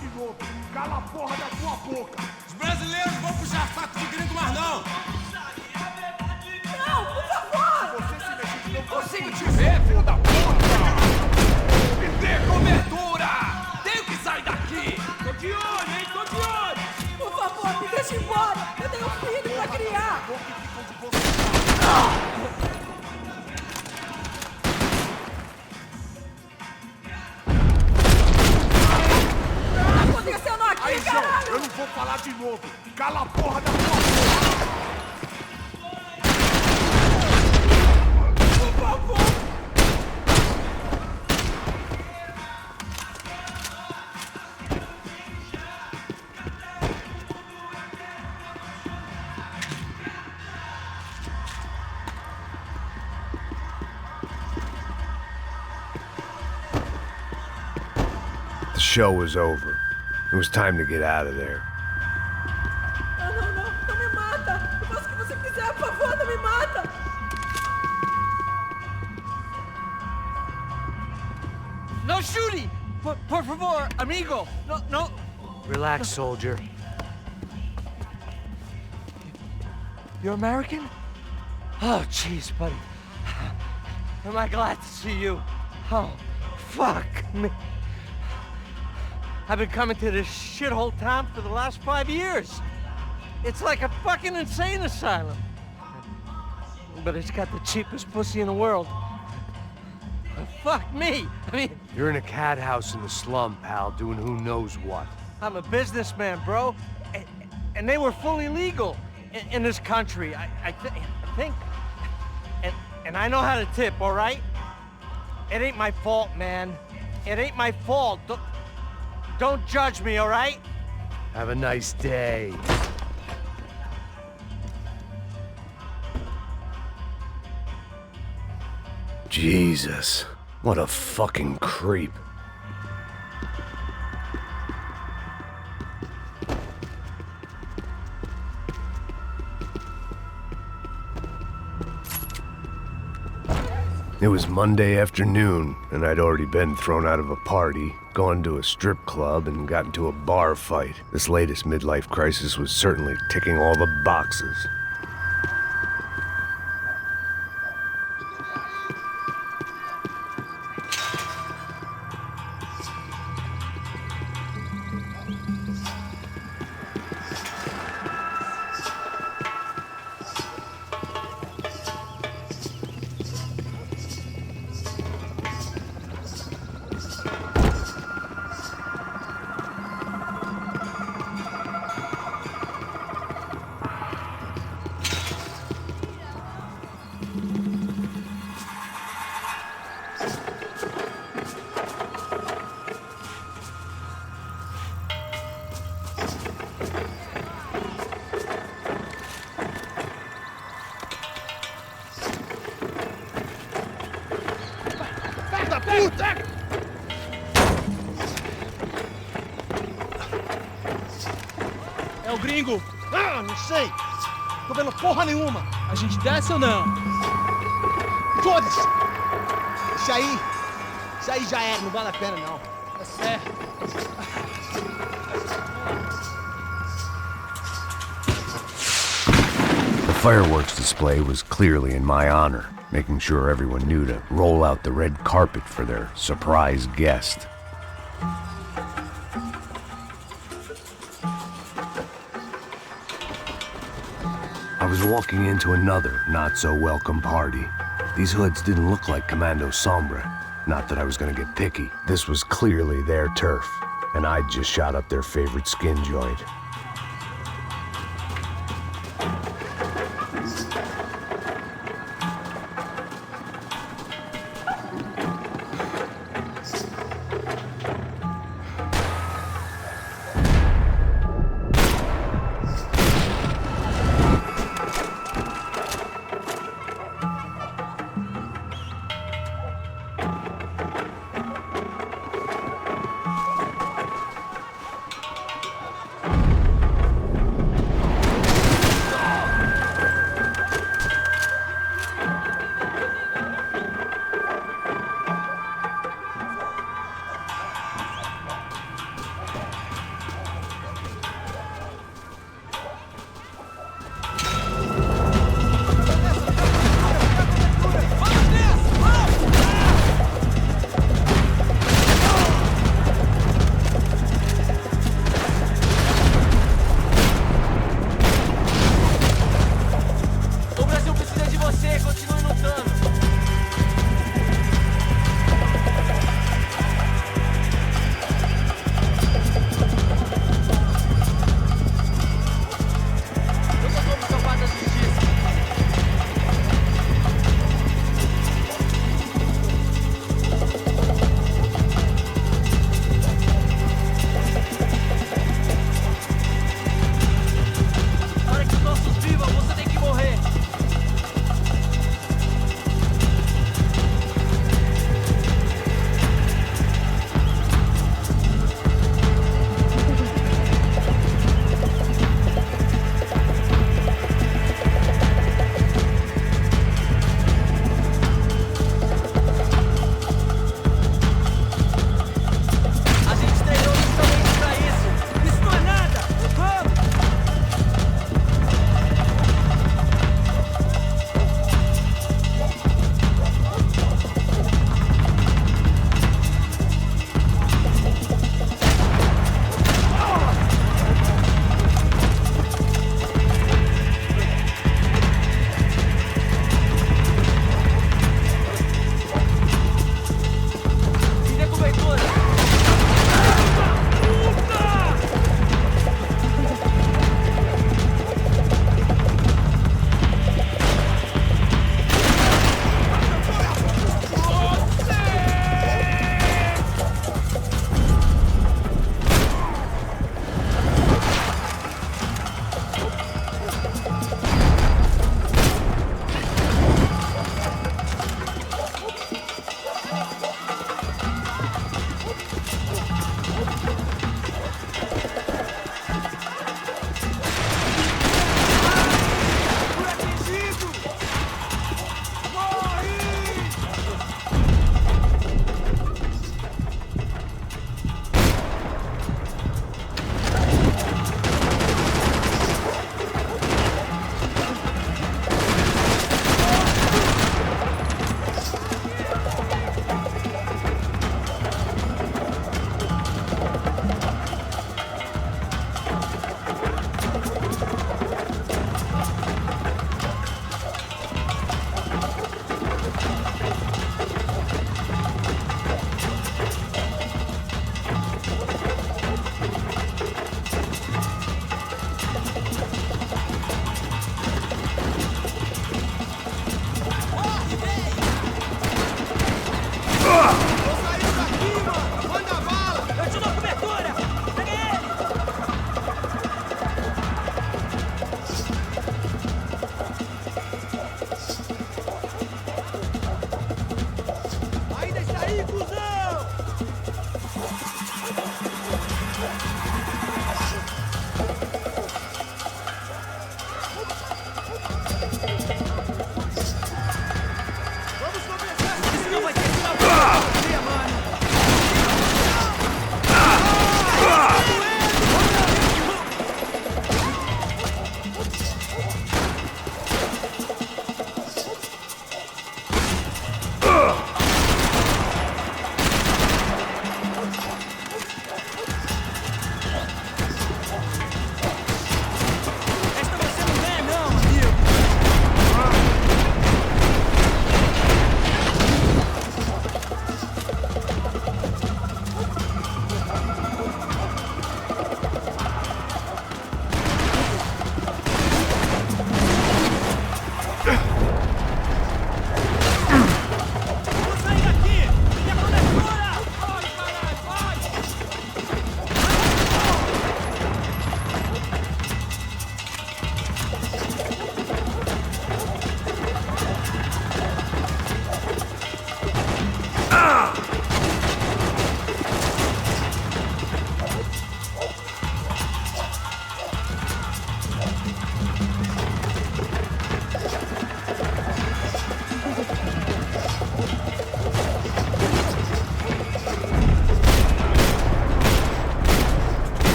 de novo. Cala a porra da tua boca. Os brasileiros vão puxar saco de gringo, mas não. Não, por favor! Você se mexer de novo, Consigo te ver, filho da puta! Me dê cobertura! Tenho que sair daqui! Tô de olho, hein? Tô de olho! Por favor, me deixe embora! Eu tenho um filho pra criar! Acontecendo aqui, aí, caralho! João, eu não vou falar de novo. Cala a porra da tua boca! Por favor! The show was over. It was time to get out of there. Não, não, não! Não me mata! Eu faço o que você quiser, por favor, não me mata! No shooting! Por favor, amigo! No, no! Relax, soldier. You're American? Oh, jeez, buddy. Am I glad to see you? Oh, fuck me. I've been coming to this shithole town for the last 5 years. It's like a fucking insane asylum. But it's got the cheapest pussy in the world. Fuck me! I mean... You're in a cat house in the slum, pal, doing who knows what. I'm a businessman, bro. And they were fully legal in this country. I think... And I know how to tip, all right? It ain't my fault, man. It ain't my fault. Don't judge me, all right? Have a nice day. Jesus, what a fucking creep. It was Monday afternoon, and I'd already been thrown out of a party, gone to a strip club, and got into a bar fight. This latest midlife crisis was certainly ticking all the boxes. É o gringo! Ah, não sei! Tô vendo porra nenhuma! A gente desce ou não? Foda-se! Isso aí já era, não vale a pena não. Tá certo. The fireworks display was clearly in my honor, making sure everyone knew to roll out the red carpet for their surprise guest. I was walking into another not-so-welcome party. These hoods didn't look like Commando Sombra. Not that I was gonna get picky. This was clearly their turf, and I'd just shot up their favorite skin joint.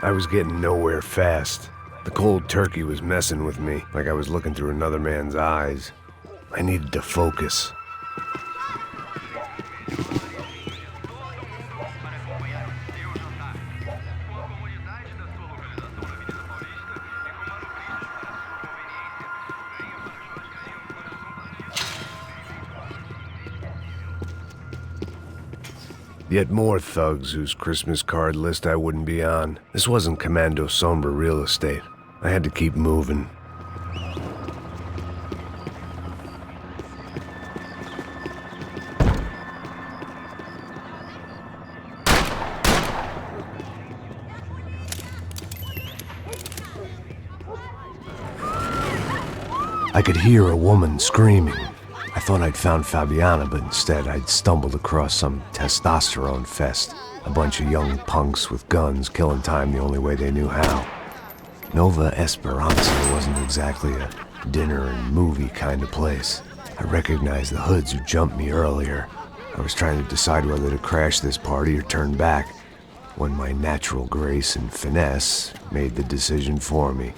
I was getting nowhere fast. The cold turkey was messing with me, like I was looking through another man's eyes. I needed to focus. Yet more thugs whose Christmas card list I wouldn't be on. This wasn't Commando Sombra real estate. I had to keep moving. I could hear a woman screaming. I thought I'd found Fabiana, but instead I'd stumbled across some testosterone fest. A bunch of young punks with guns killing time the only way they knew how. Nova Esperanza wasn't exactly a dinner and movie kind of place. I recognized the hoods who jumped me earlier. I was trying to decide whether to crash this party or turn back, when my natural grace and finesse made the decision for me.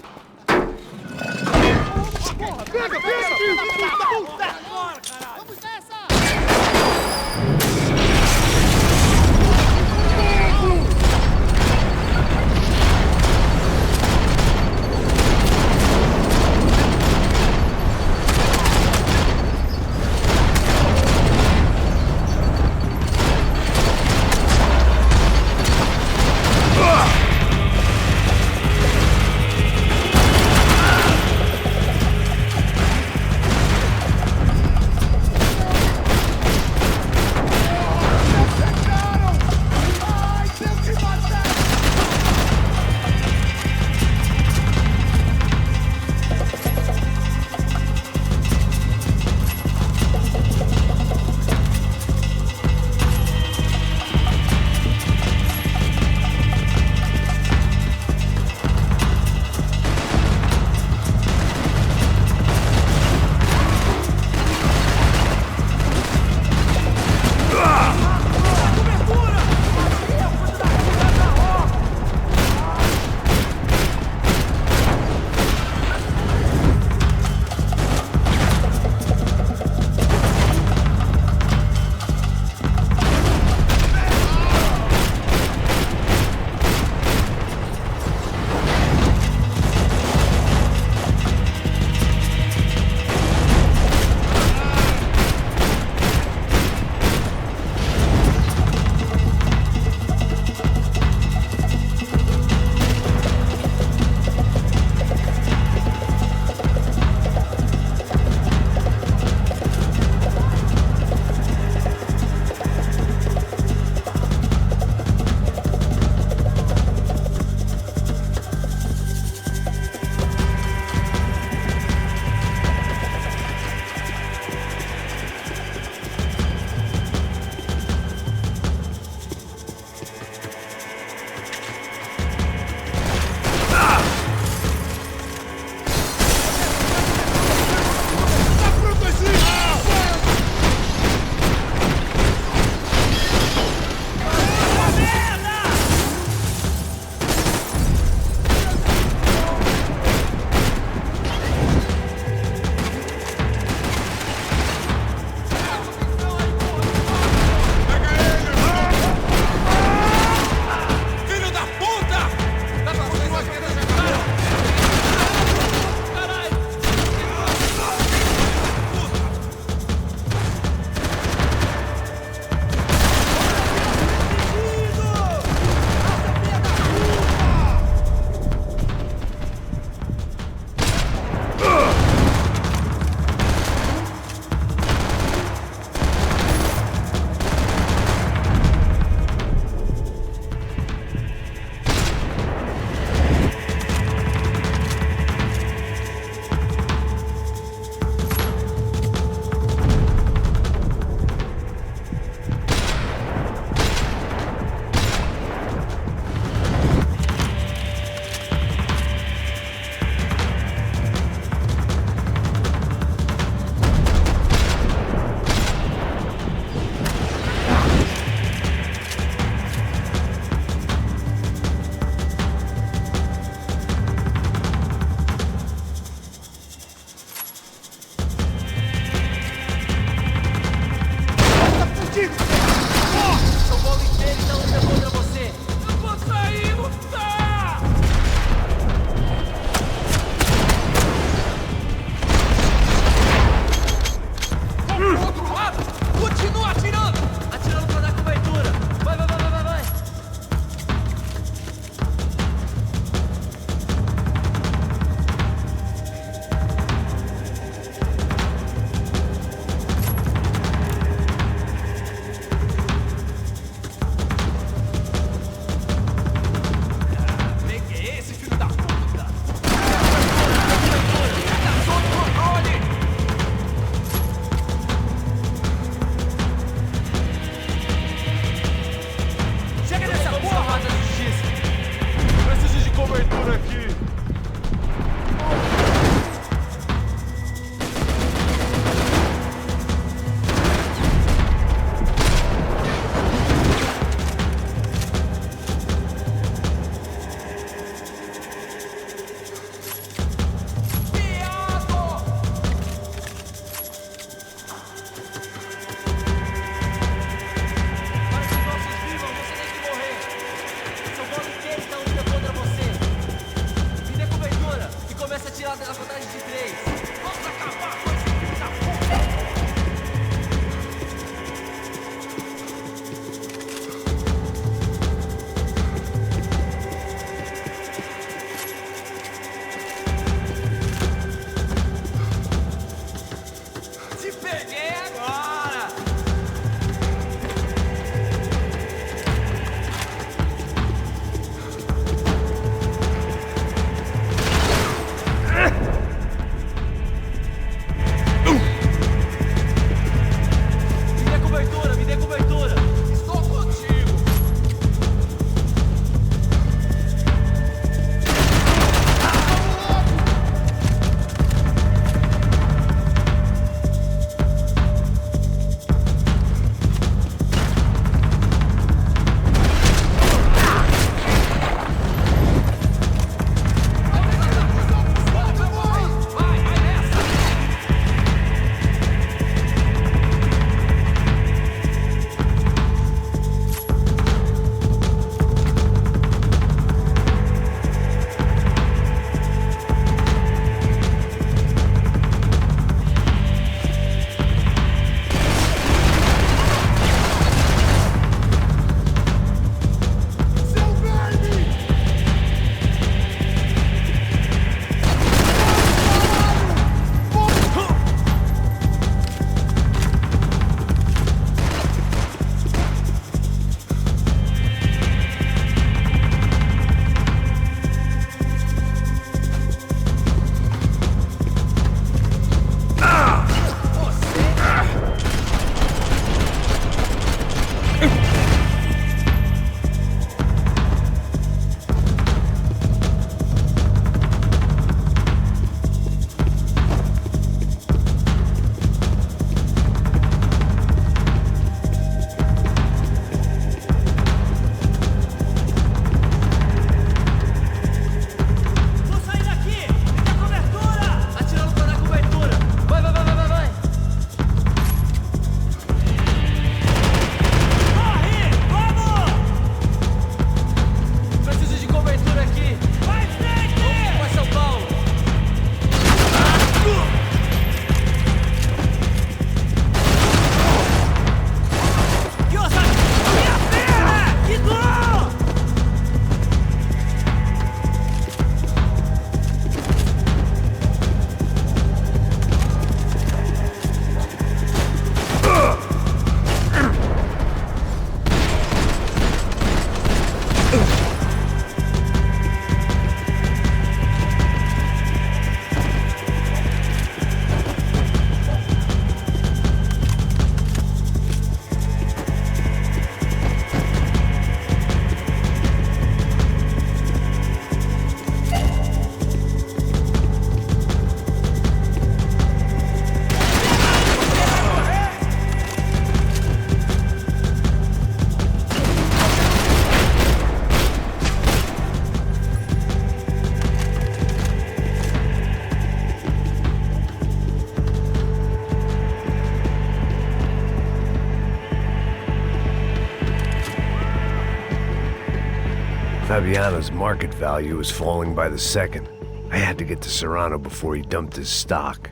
Fabiano's market value was falling by the second. I had to get to Serrano before he dumped his stock.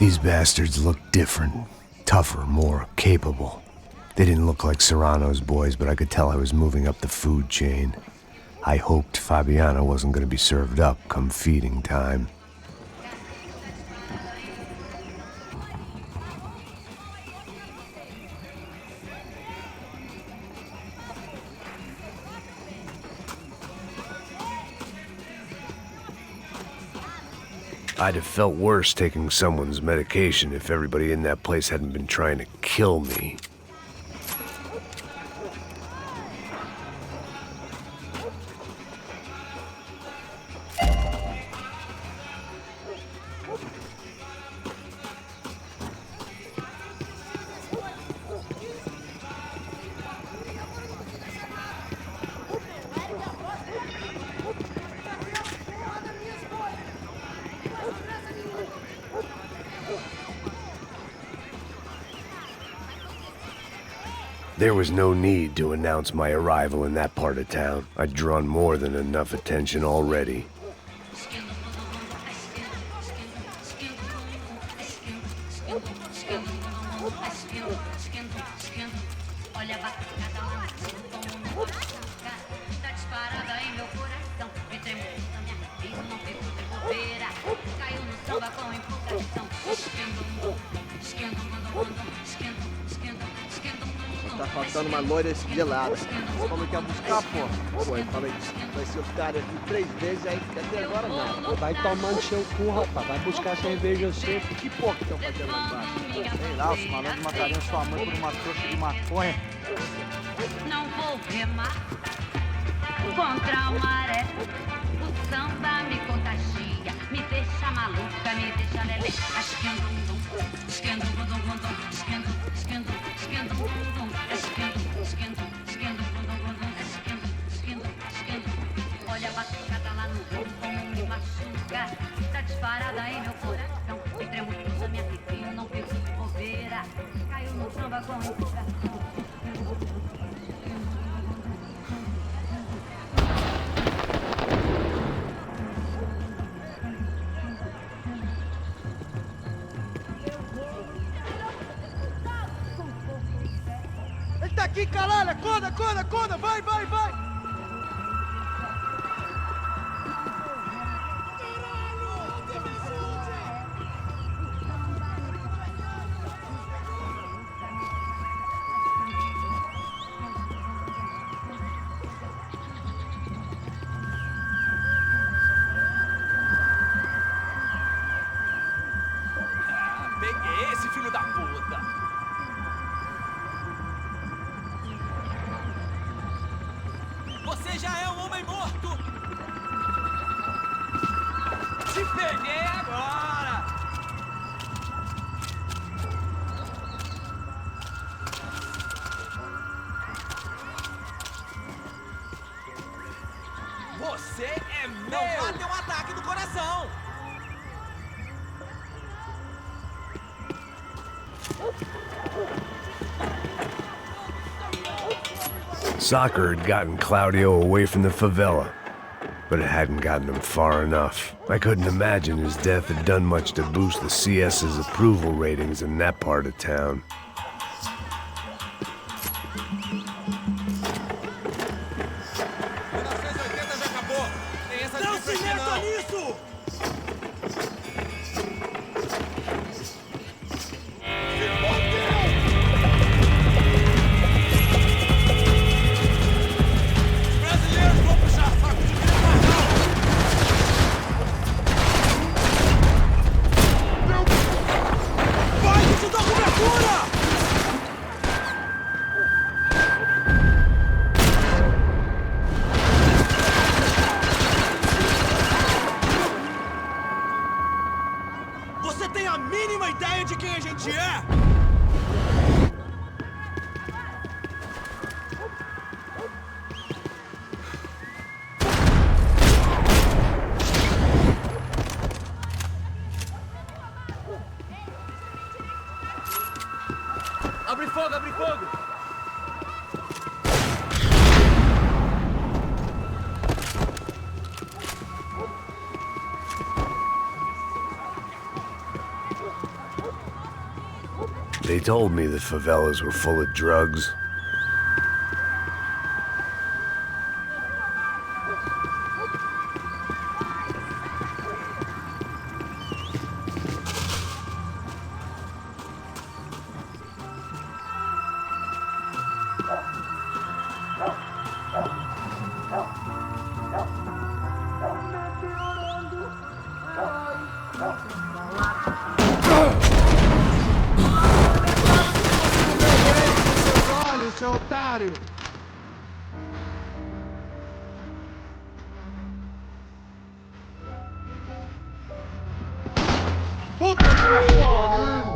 These bastards looked different, tougher, more capable. They didn't look like Serrano's boys, but I could tell I was moving up the food chain. I hoped Fabiano wasn't going to be served up come feeding time. I'd have felt worse taking someone's medication if everybody in that place hadn't been trying to kill me. There was no need to announce my arrival in that part of town. I'd drawn more than enough attention already. tá faltando uma loira gelada. Como quer buscar, pô? Pô, eu falei, vai ser os caras aqui 3 vezes, aí até agora nada. Vai tomando seu cu, rapaz. Vai buscar cerveja seca. Que porra que estão fazendo lá embaixo? Sei lá, os malandros matariam sua mãe por uma trouxa de maconha. Não vou remar contra a maré. O samba me contagia, me deixa maluca, me deixa lelé. Esquendum, esquendum, esquendum, esquendum, esquendum, esquendum. Olha a batucada lá no gol, como me machuca. Tá disparada em meu coração. Me tremo, cruza, me arrepio, não penso em bobeira. Caiu no samba com empolgação. Ele tá aqui, caralho! Acorda, acorda, acorda! Vai, vai, vai! Peguei esse filho da puta! Você já é um homem morto! Te peguei agora! Você é meu! Não vá ter um ataque do coração! Soccer had gotten Claudio away from the favela, but it hadn't gotten him far enough. I couldn't imagine his death had done much to boost the CS's approval ratings in that part of town. Não se meta nisso! Você tem a mínima ideia de quem a gente é? Abre fogo, abre fogo! They told me the favelas were full of drugs. Seu otário! Puta que pariu!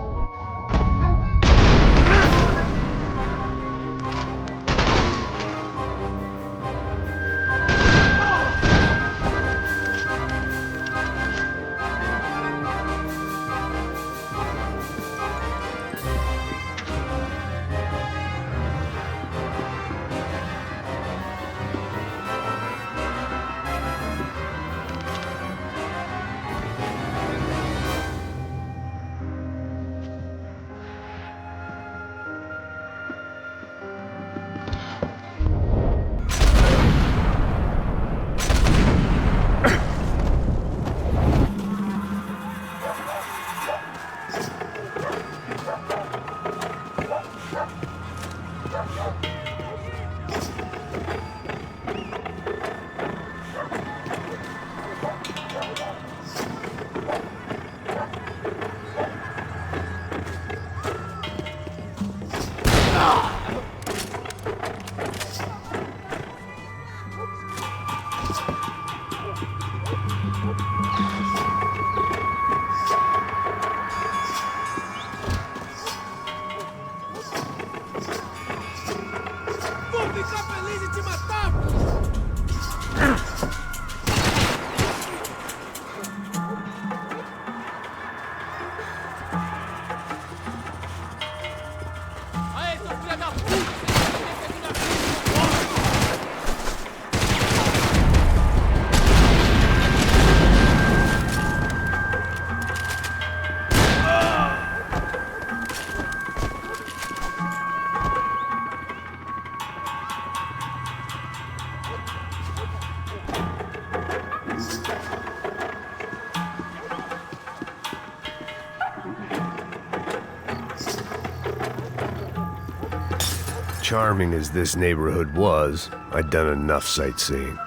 charming as this neighborhood was, I'd done enough sightseeing.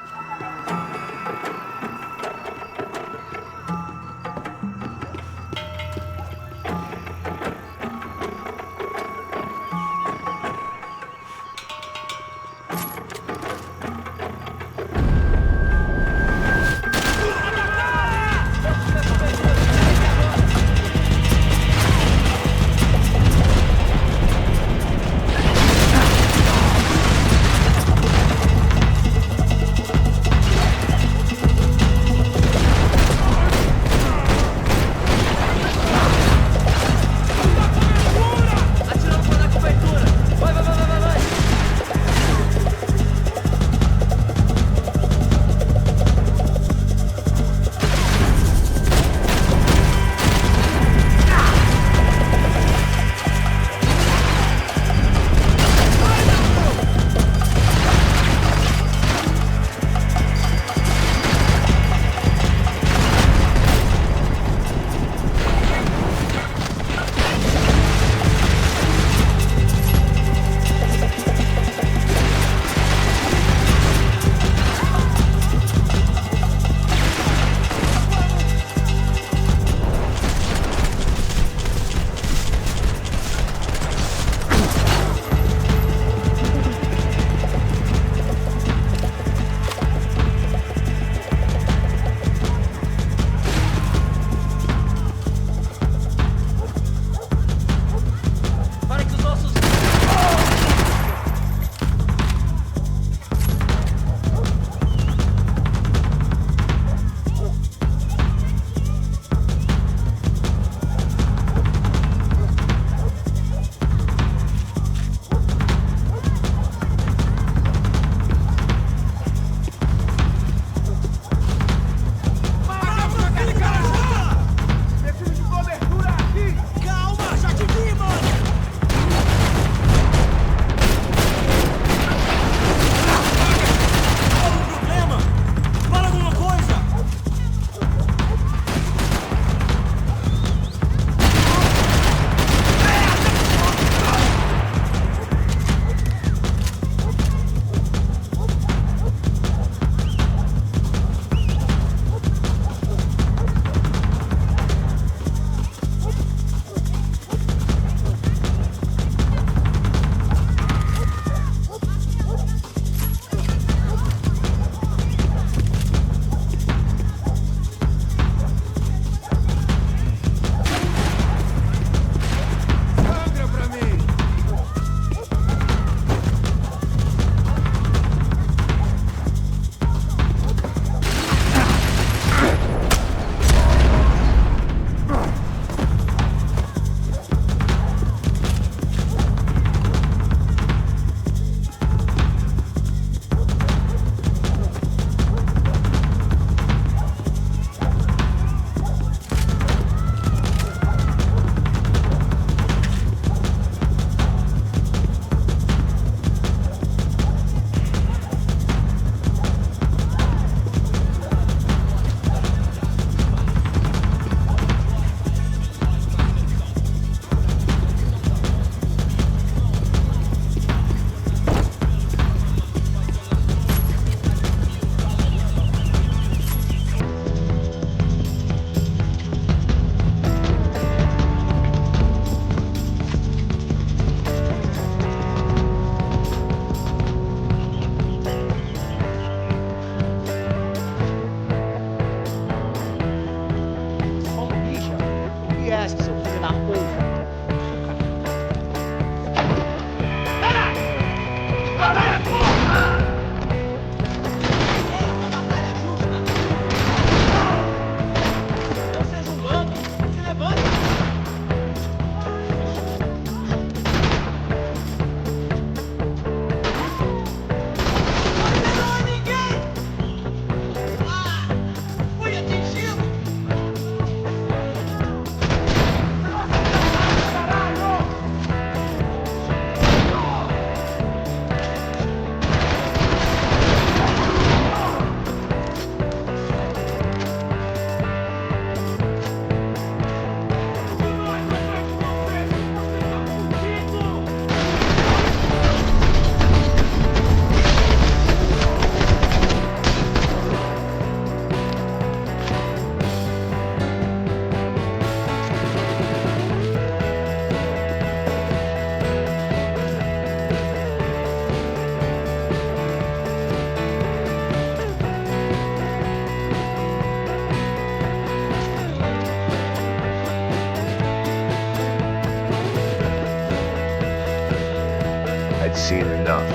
seen enough.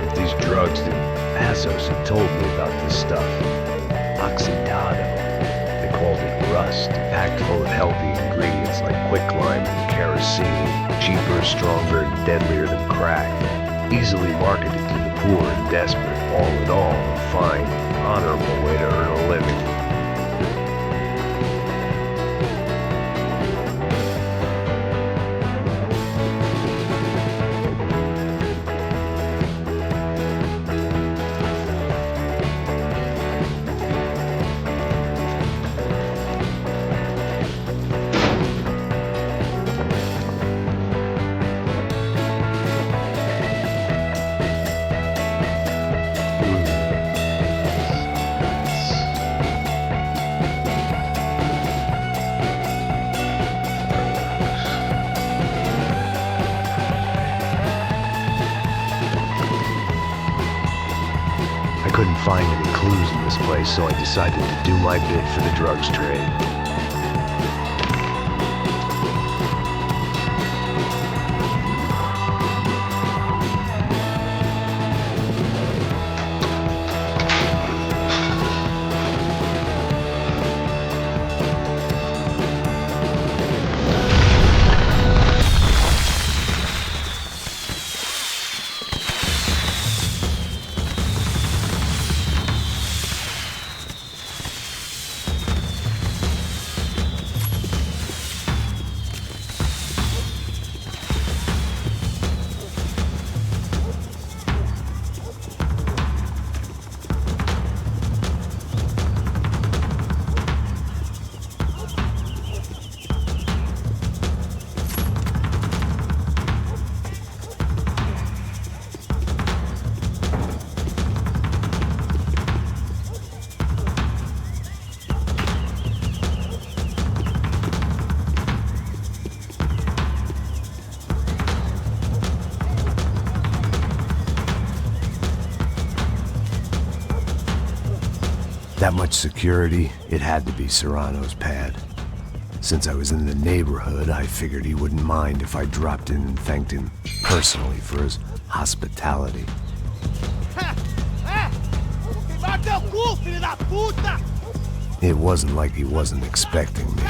If these drugs didn't... Assos had told me about this stuff. Oxidado. They called it rust, packed full of healthy ingredients like quicklime and kerosene. Cheaper, stronger, and deadlier than crack. Easily marketed to the poor and desperate. All in all, a fine, honorable way to earn a living. I couldn't find any clues in this place, so I decided to do my bit for the drugs trade. That much security, it had to be Serrano's pad. Since I was in the neighborhood, I figured he wouldn't mind if I dropped in and thanked him personally for his hospitality. It wasn't like he wasn't expecting me.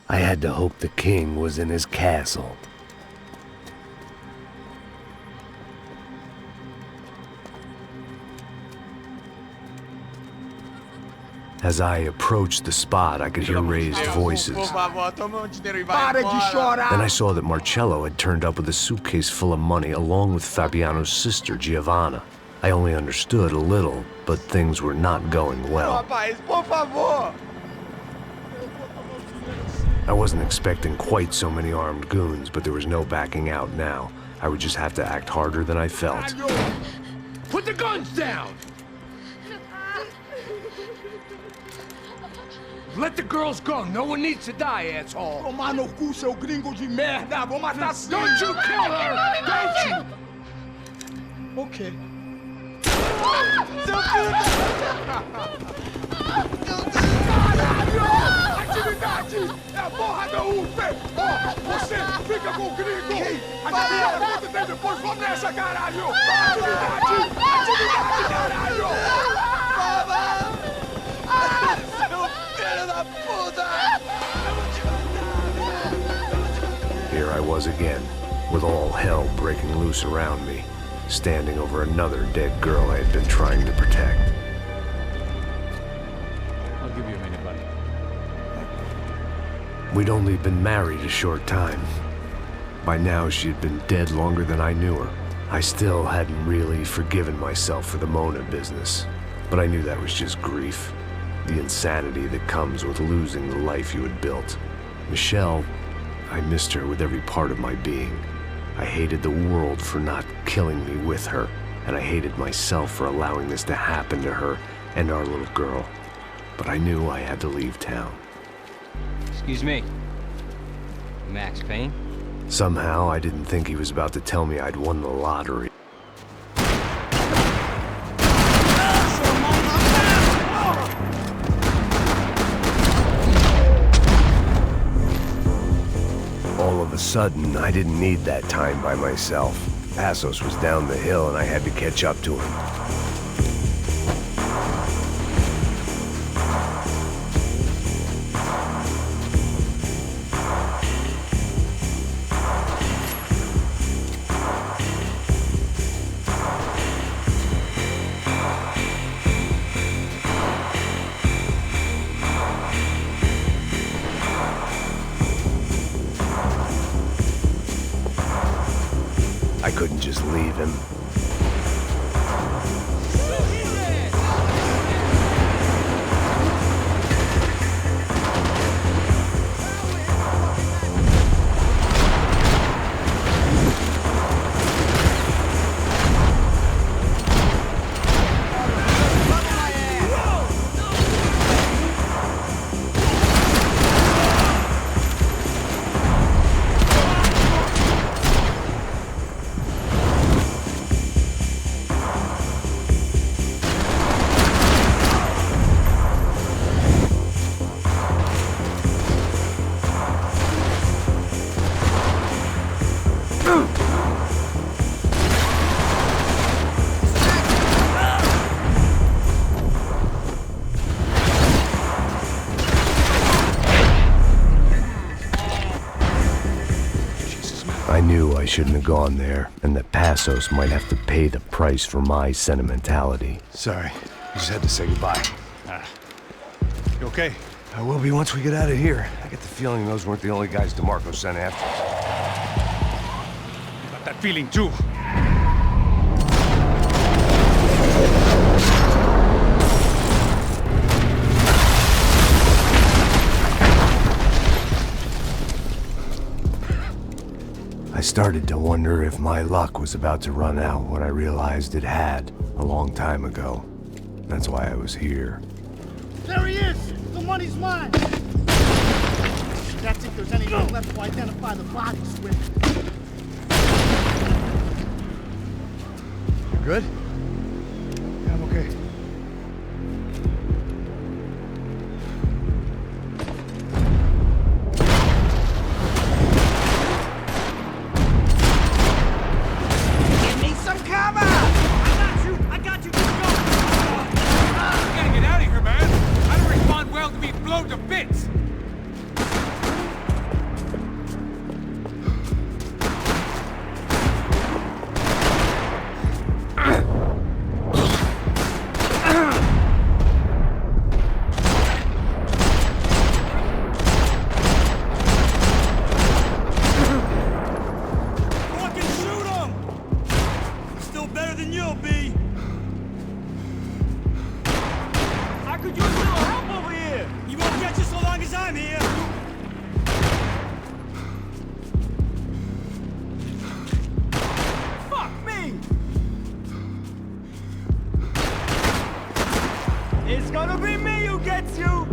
I had to hope the king was in his castle. As I approached the spot, I could hear raised voices. Then I saw that Marcello had turned up with a suitcase full of money along with Fabiano's sister, Giovanna. I only understood a little, but things were not going well. I wasn't expecting quite so many armed goons, but there was no backing out now. I would just have to act harder than I felt. Put the guns down! Let the girls go. No one needs to die, asshole. Tomar no cu, seu gringo de merda. Vou matar sim. Don't you kill her! Don't you! Okay. Seu filho da... Atividade! É a porra da UP! Você fica com o gringo! A gente conta tem depois. Vamos nessa, caralho! Atividade! Atividade, caralho! Seu filho da puta! Here I was again, with all hell breaking loose around me, standing over another dead girl I had been trying to protect. I'll give you a minute, buddy. We'd only been married a short time. By now, she had been dead longer than I knew her. I still hadn't really forgiven myself for the Mona business, but I knew that was just grief. The insanity that comes with losing the life you had built. Michelle, I missed her with every part of my being. I hated the world for not killing me with her, and I hated myself for allowing this to happen to her and our little girl. But I knew I had to leave town. Excuse me. Max Payne? Somehow, I didn't think he was about to tell me I'd won the lottery. All of a sudden, I didn't need that time by myself. Passos was down the hill and I had to catch up to him. I couldn't just leave him. I knew I shouldn't have gone there, and that Passos might have to pay the price for my sentimentality. Sorry, I just had to say goodbye. You okay? I will be once we get out of here. I get the feeling those weren't the only guys DeMarco sent after us. Got that feeling too. I started to wonder if my luck was about to run out when I realized it had a long time ago. That's why I was here. There he is! The money's mine! That's if there's anything left to identify the bodies with. You good? Yeah, I'm okay. Give me some cover! I got you, keep going! You gotta get out of here, man! I don't respond well to being blown to bits! It's gonna be me who gets you!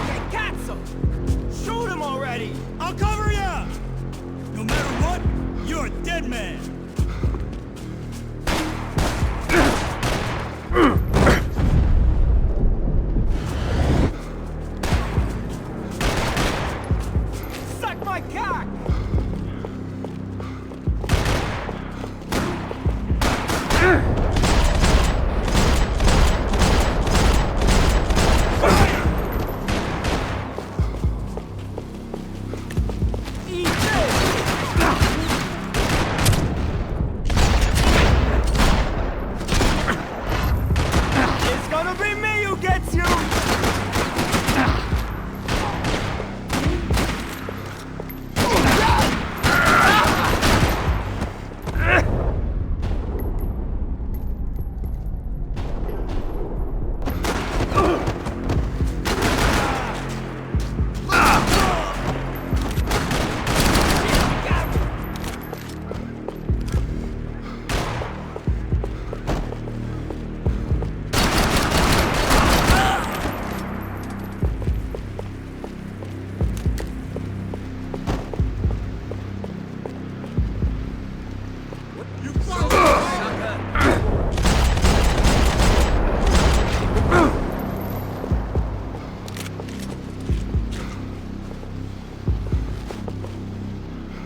Hey, Katsu! Shoot him already! I'll cover ya! No matter what, you're a dead man! Suck my cock! It's gonna be me who gets you!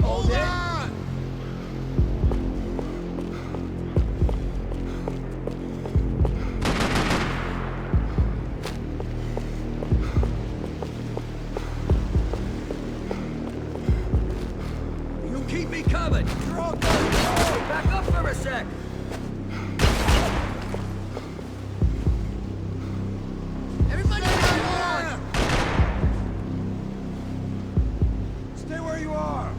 Hold on! You keep me covered. You're all good. Hey, back up for a sec. Everybody stay on! Stay where you are!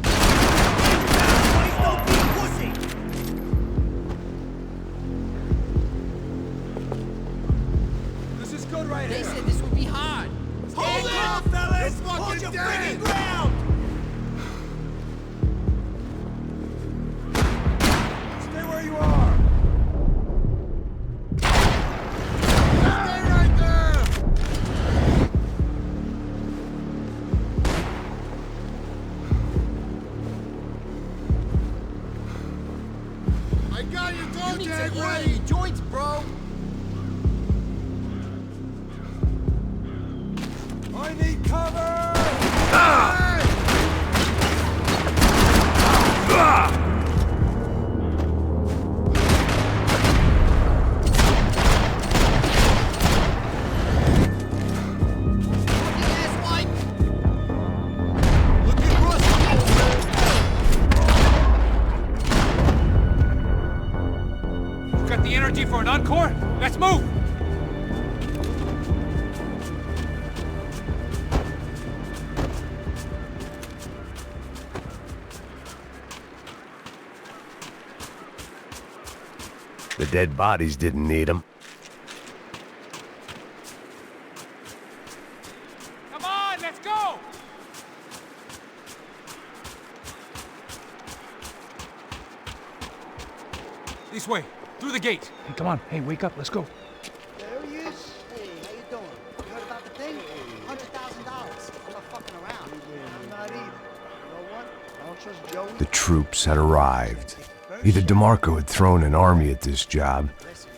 Please don't be a pussy! This is good right here. They said this would be hard. Hold it, fellas! Hold your freaking ground! Stay where you are! Stay right there! I got your dog tag ready! Joints, bro. I need cover! Got the energy for an encore? Let's move! The dead bodies didn't need them. Let's go! This way, through the gate. Hey, come on. Hey, wake up. Let's go. There he is. Hey, how you doing? You heard about the thing? $100,000. I'm not fucking around. I'm not either. You know what? I don't trust Joey. The troops had arrived. Either DeMarco had thrown an army at this job,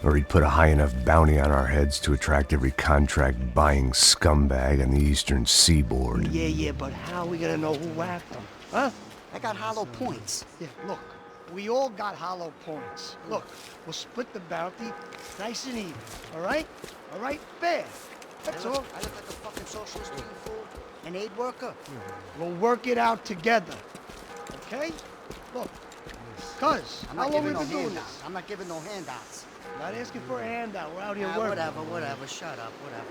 or he'd put a high enough bounty on our heads to attract every contract-buying scumbag on the eastern seaboard. Yeah, but how are we gonna know who whacked him? Huh? I got hollow points. Yeah, look. We all got hollow points. Look, we'll split the bounty nice and even, all right? All right? Fair. That's all. I look like a fucking socialist to you fool. An aid worker. We'll work it out together, okay? Look, cuz, I'm how not long we giving no been doing handouts. this? I'm not giving no handouts. Not asking for a handout. We're out here working. Whatever. Shut up, whatever.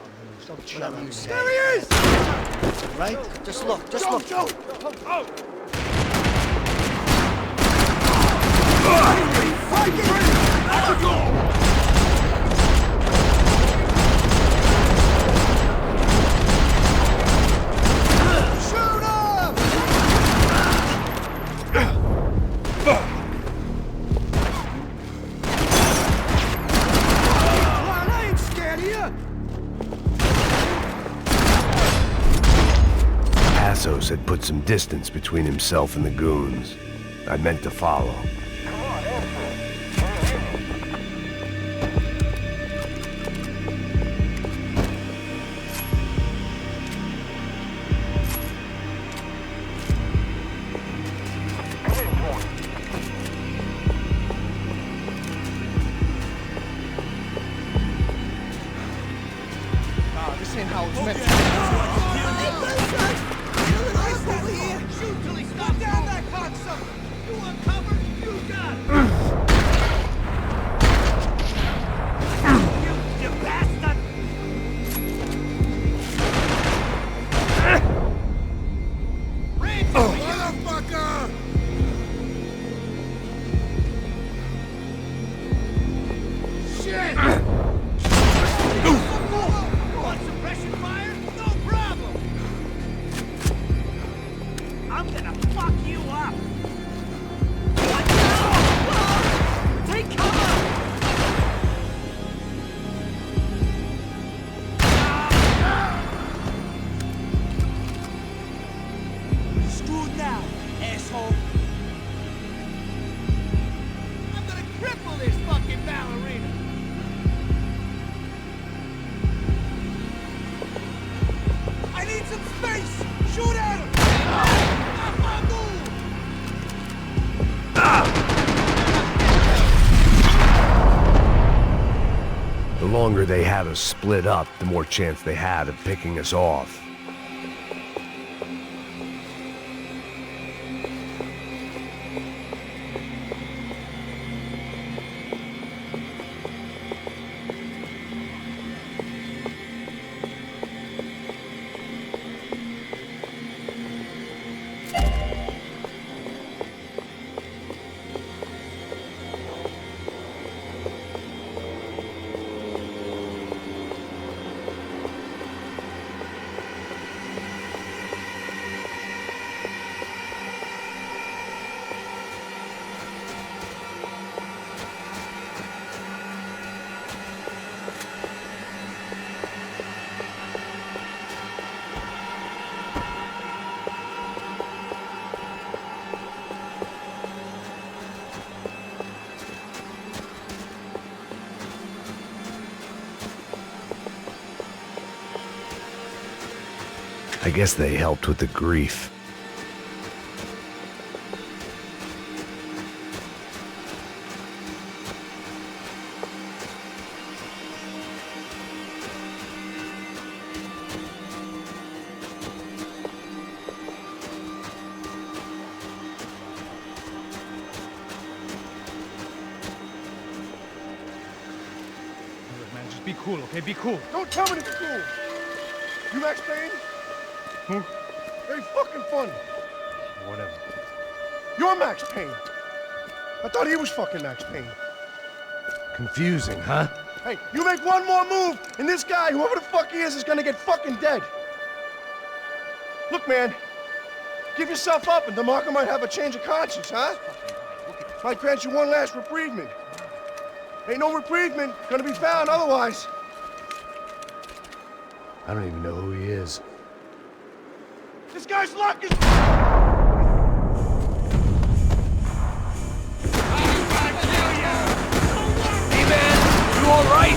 Don't shut up. You say. There he is! Right? Just look, Joe! Oh! Passos had put some distance between himself and the goons. I meant to follow. This ain't how it's meant to be. Shoot till he stops. Down that cocksucker! You want cover? You got it! You bastard! Motherfucker! Shit! Want suppression fire? No problem! I'm gonna fuck you up! What the? Take cover! Screwed now, asshole! I'm gonna cripple this fucking ballerina! I need some space! Shoot at him! The longer they had us split up, the more chance they had of picking us off. I guess they helped with the grief. Look, man, just be cool, okay? Be cool. Don't tell me to be cool! You Max Payne? Who? Very fucking funny. Whatever. You're Max Payne. I thought he was fucking Max Payne. Confusing, huh? Hey, you make one more move, and this guy, whoever the fuck he is gonna get fucking dead. Look, man. Give yourself up and DeMarco might have a change of conscience, huh? Might grant you one last reprievement. Ain't no reprievement gonna be found otherwise. I don't even know who he is. This guy's luck is... Hey, man! You all right?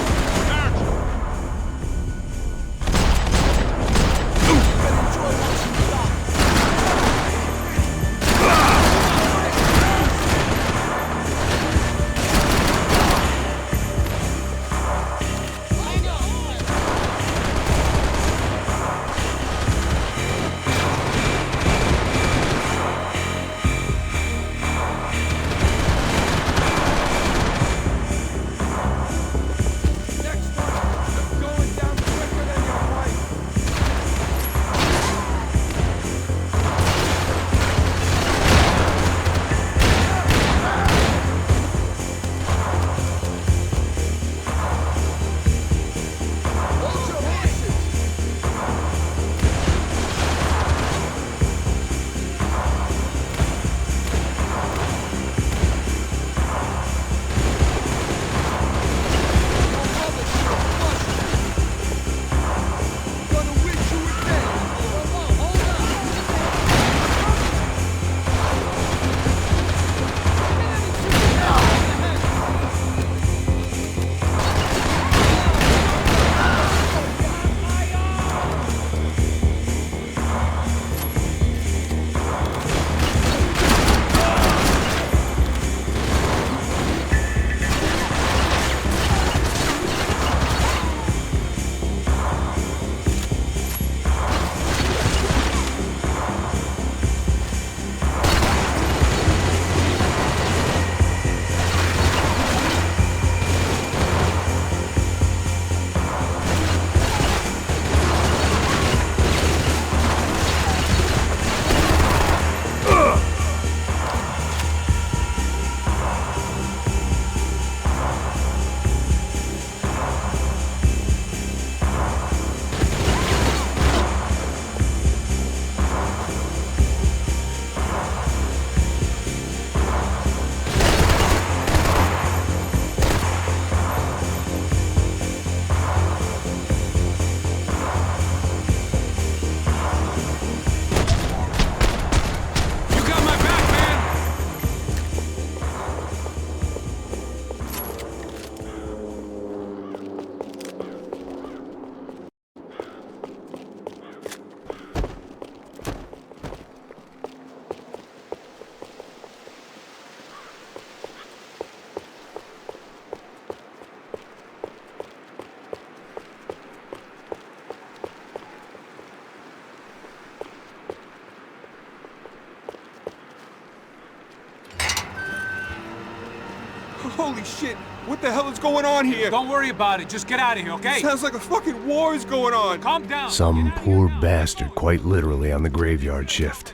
Holy shit! What the hell is going on here? Don't worry about it. Just get out of here, okay? Sounds like a fucking war is going on. Calm down. Some poor bastard quite literally on the graveyard shift.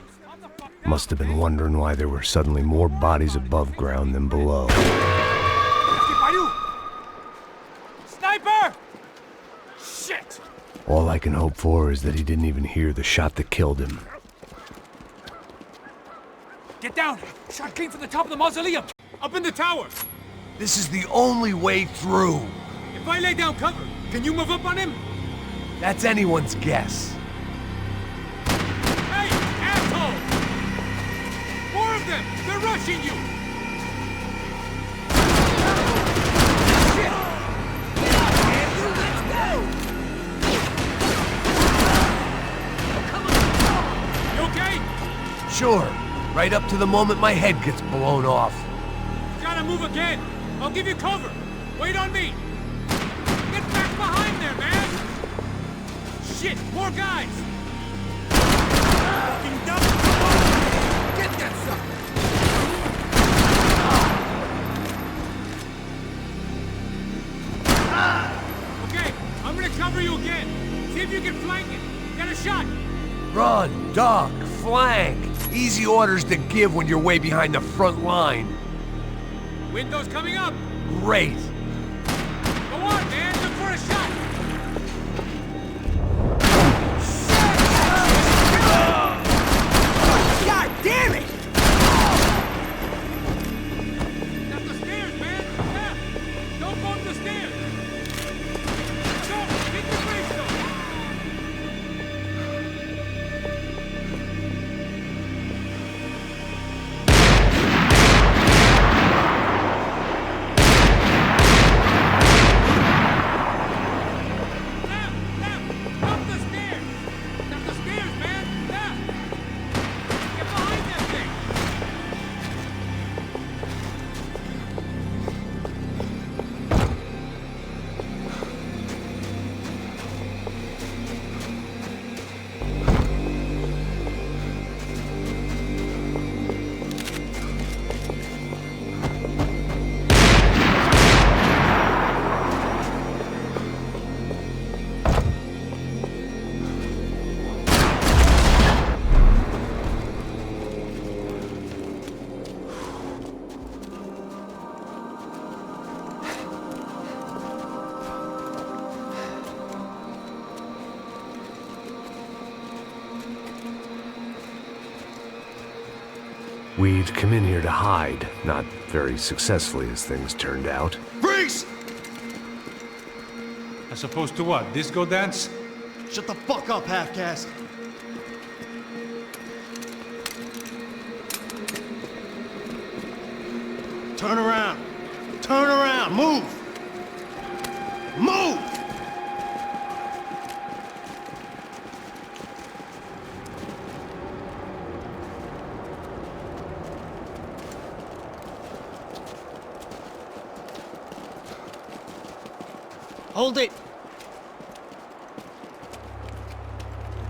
Must have been wondering why there were suddenly more bodies above ground than below. Sniper! Shit! All I can hope for is that he didn't even hear the shot that killed him. Get down! Shot came from the top of the mausoleum! Up in the tower! This is the only way through. If I lay down cover, can you move up on him? That's anyone's guess. Hey, asshole! More of them! They're rushing you! Shit! Get up, Andrew! Let's go! Come on! You okay? Sure. Right up to the moment my head gets blown off. Gotta move again! I'll give you cover! Wait on me! Get back behind there, man! Shit! More guys! Fucking double! Get that sucker! Okay, I'm gonna cover you again. See if you can flank it. Get a shot! Run, duck, flank. Easy orders to give when you're way behind the front line. Window's coming up! Great. Go on, man! Look for a shot! We'd come in here to hide, not very successfully as things turned out. Freeze! As opposed to what? Disco dance? Shut the fuck up, half-caste. Turn around. Turn around. Move. Move! Hold it!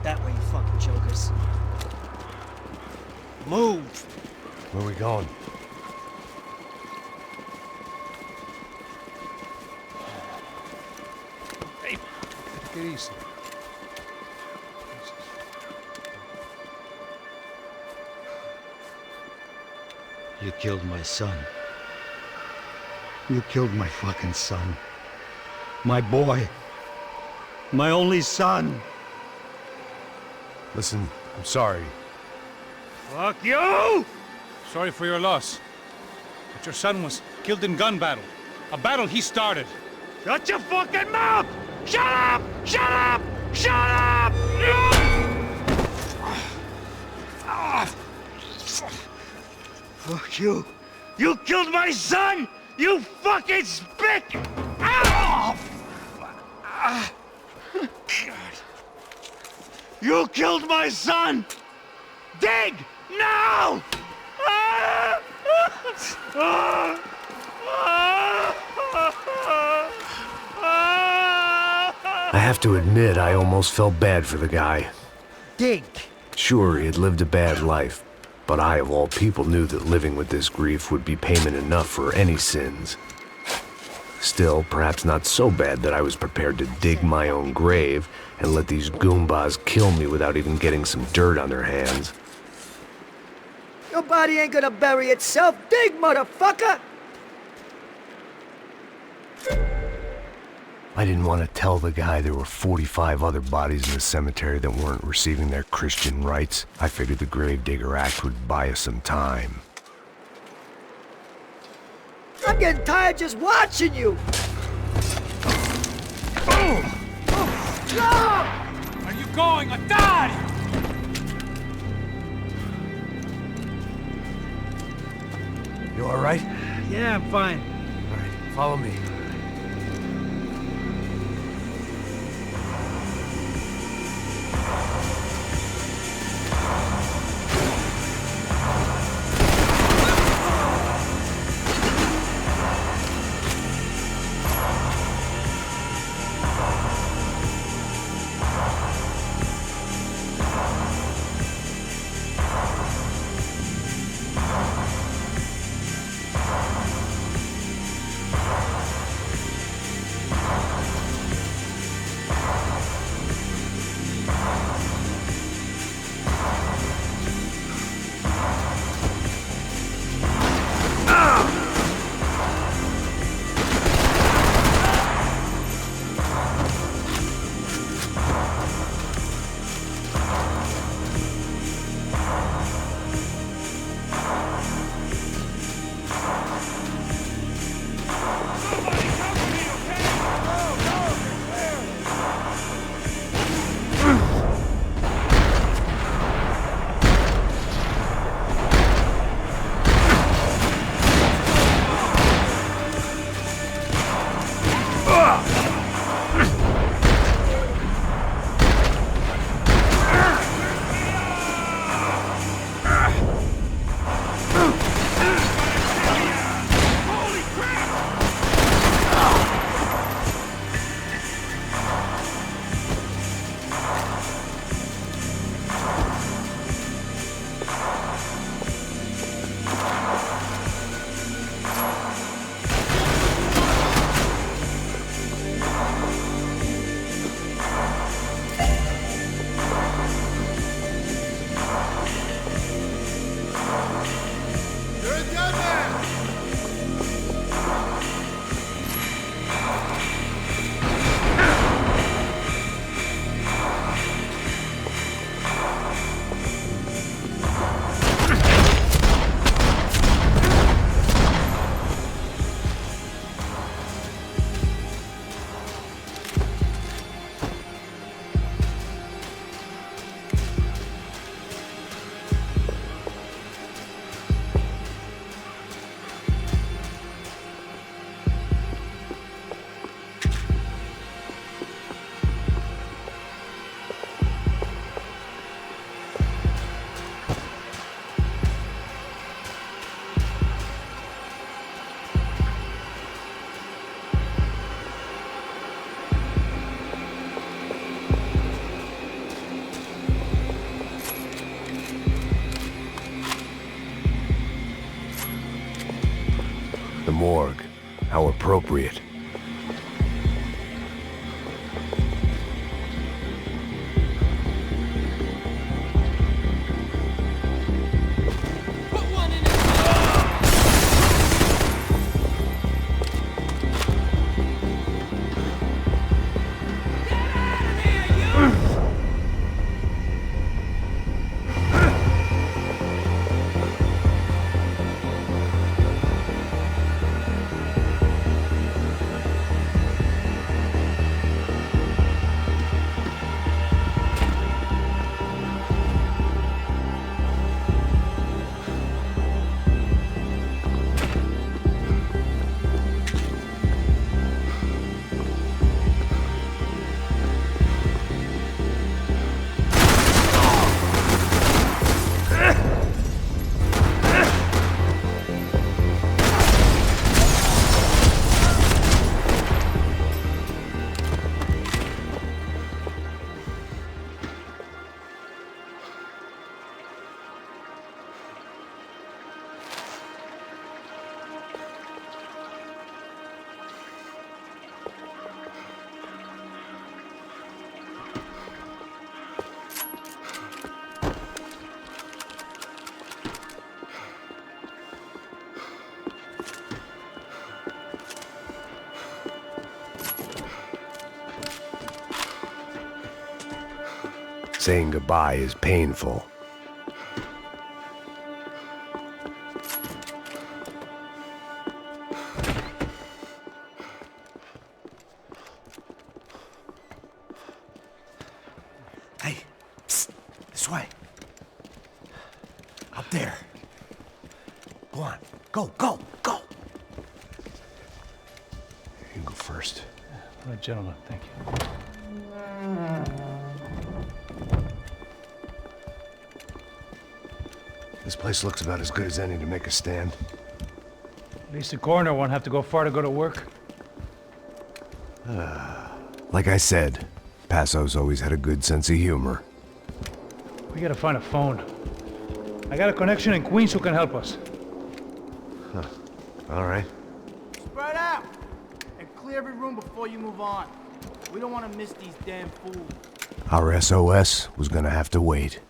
That way, you fucking jokers. Move! Where are we going? Hey, take it easy. You killed my son. You killed my fucking son. My boy. My only son. Listen, I'm sorry. Fuck you! Sorry for your loss. But your son was killed in gun battle. A battle he started. Shut your fucking mouth! Shut up! Shut up! Shut up! Fuck you. You killed my son! You fucking spick! Ow! You killed my son! Dig! Now! I have to admit, I almost felt bad for the guy. Dig! Sure, he had lived a bad life, but I, of all people, knew that living with this grief would be payment enough for any sins. Still, perhaps not so bad that I was prepared to dig my own grave and let these Goombas kill me without even getting some dirt on their hands. Your body ain't gonna bury itself. Dig, motherfucker! I didn't want to tell the guy there were 45 other bodies in the cemetery that weren't receiving their Christian rites. I figured the Gravedigger Act would buy us some time. I'm getting tired just watching you! Are you going or die? You all right? Yeah, I'm fine. All right, follow me. morgue. How appropriate. Saying goodbye is painful. Hey, psst, this way. Up there. Go on, go, go, go. You go first. All right, gentlemen, thank you. This place looks about as good as any to make a stand. At least the coroner won't have to go far to go to work. Like I said, Passo's always had a good sense of humor. We gotta find a phone. I got a connection in Queens who can help us. Huh. All right. Spread out! And clear every room before you move on. We don't want to miss these damn fools. Our SOS was gonna have to wait.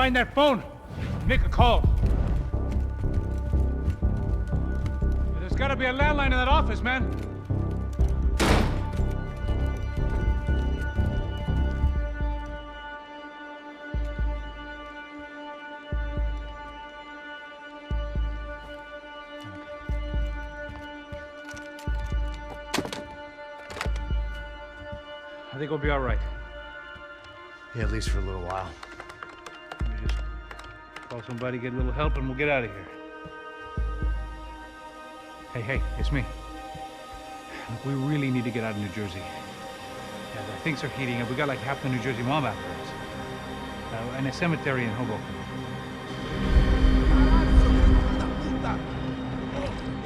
find that phone. Make a call. There's gotta be a landline in that office, man. I think we'll be all right. Yeah, at least for a little while. Let me just call somebody, get a little help, and we'll get out of here. Hey, it's me. Look, we really need to get out of New Jersey. Yeah, things are heating up. We got like half the New Jersey mob after us. And a cemetery in Hoboken.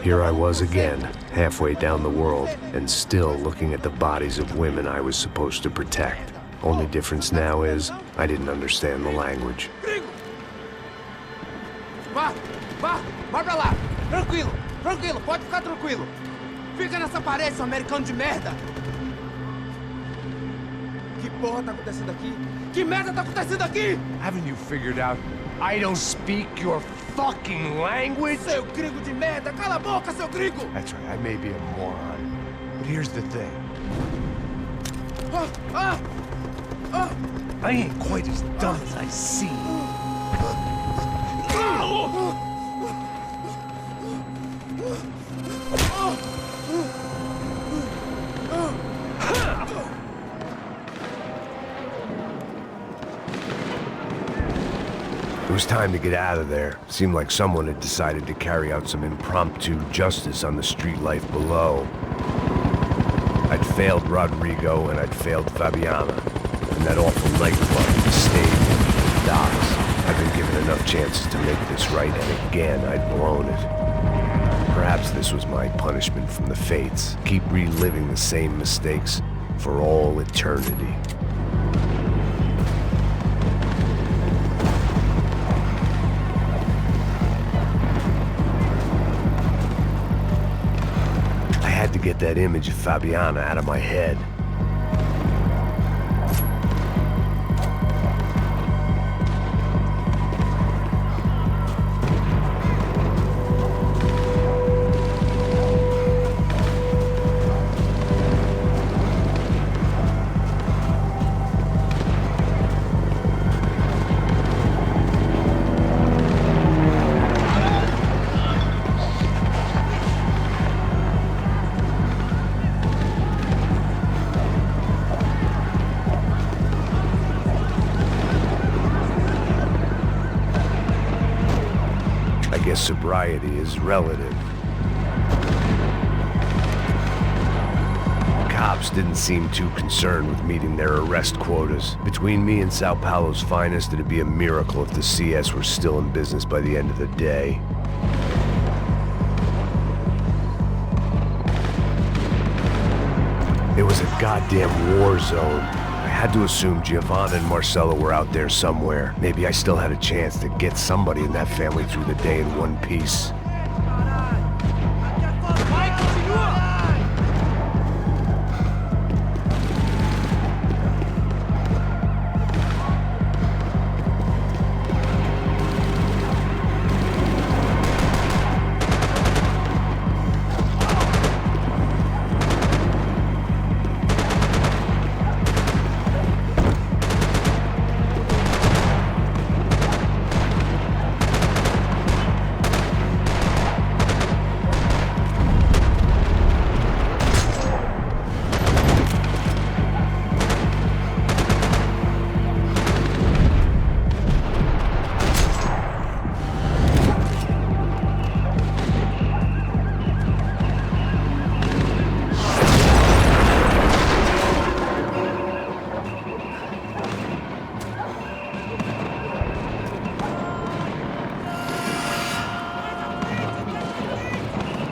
Here I was again, halfway down the world, and still looking at the bodies of women I was supposed to protect. Only difference now is, I didn't understand the language. Vai pra lá! Tranquilo, pode ficar tranquilo! Fica nessa parede, seu americano de merda! Que porra tá acontecendo aqui? Que merda tá acontecendo aqui? Haven't you figured out I don't speak your fucking language? Seu gringo de merda! Cala a boca, seu gringo! That's right, I may be a moron, but here's the thing. I ain't quite as dumb as I seem. It was time to get out of there. Seemed like someone had decided to carry out some impromptu justice on the street life below. I'd failed Rodrigo and I'd failed Fabiana. And that awful nightclub, the stage, the docks. I'd been given enough chances to make this right, and again, I'd blown it. Perhaps this was my punishment from the fates. Keep reliving the same mistakes for all eternity. I had to get that image of Fabiana out of my head. Sobriety is relative. Cops didn't seem too concerned with meeting their arrest quotas. Between me and Sao Paulo's finest, it'd be a miracle if the CS were still in business by the end of the day. It was a goddamn war zone. I had to assume Giovanna and Marcelo were out there somewhere. Maybe I still had a chance to get somebody in that family through the day in one piece.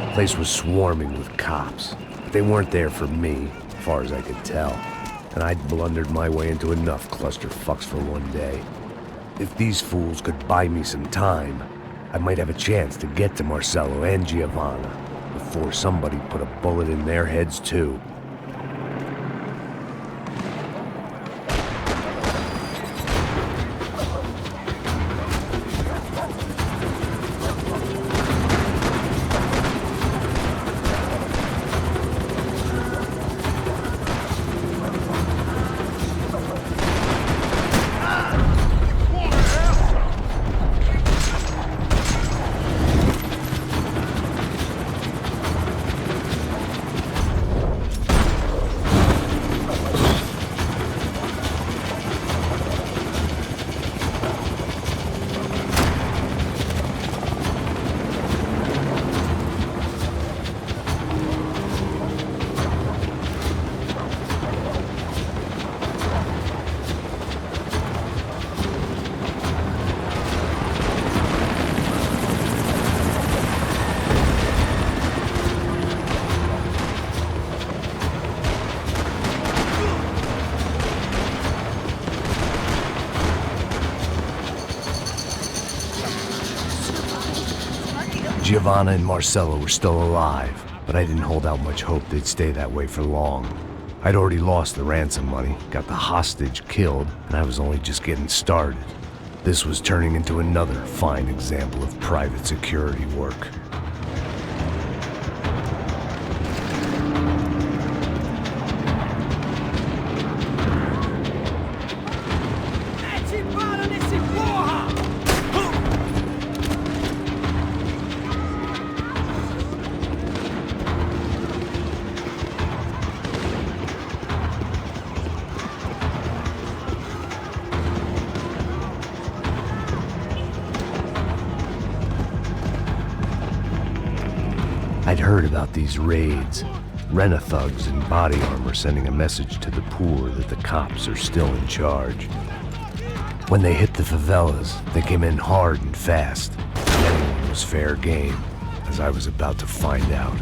The place was swarming with cops. They weren't there for me, as far as I could tell. And I'd blundered my way into enough clusterfucks for one day. If these fools could buy me some time, I might have a chance to get to Marcelo and Giovanna before somebody put a bullet in their heads too. Giovanna and Marcello were still alive, but I didn't hold out much hope they'd stay that way for long. I'd already lost the ransom money, got the hostage killed, and I was only just getting started. This was turning into another fine example of private security work. I'd heard about these raids. Rent-a-thugs in body armor sending a message to the poor that the cops are still in charge. When they hit the favelas, they came in hard and fast. Anyone was fair game, as I was about to find out.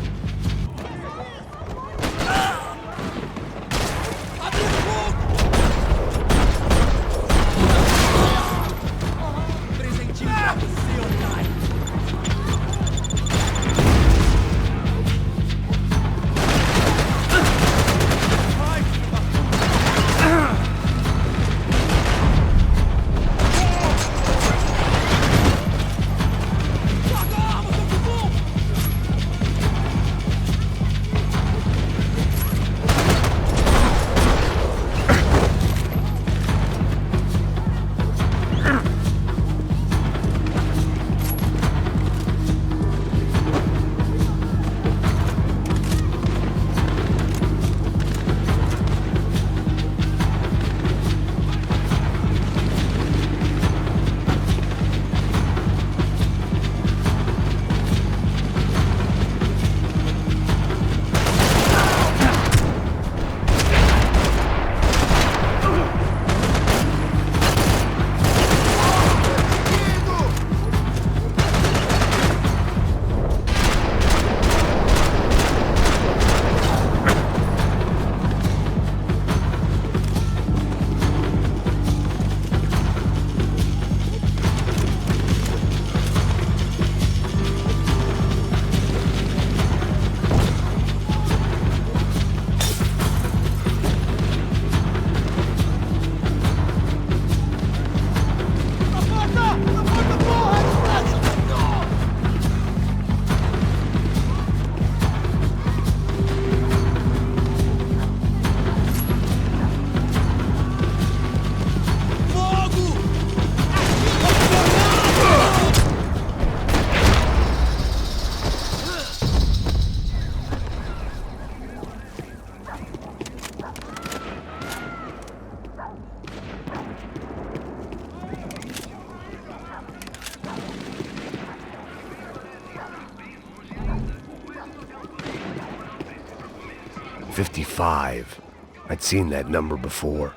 "55. I'd seen that number before.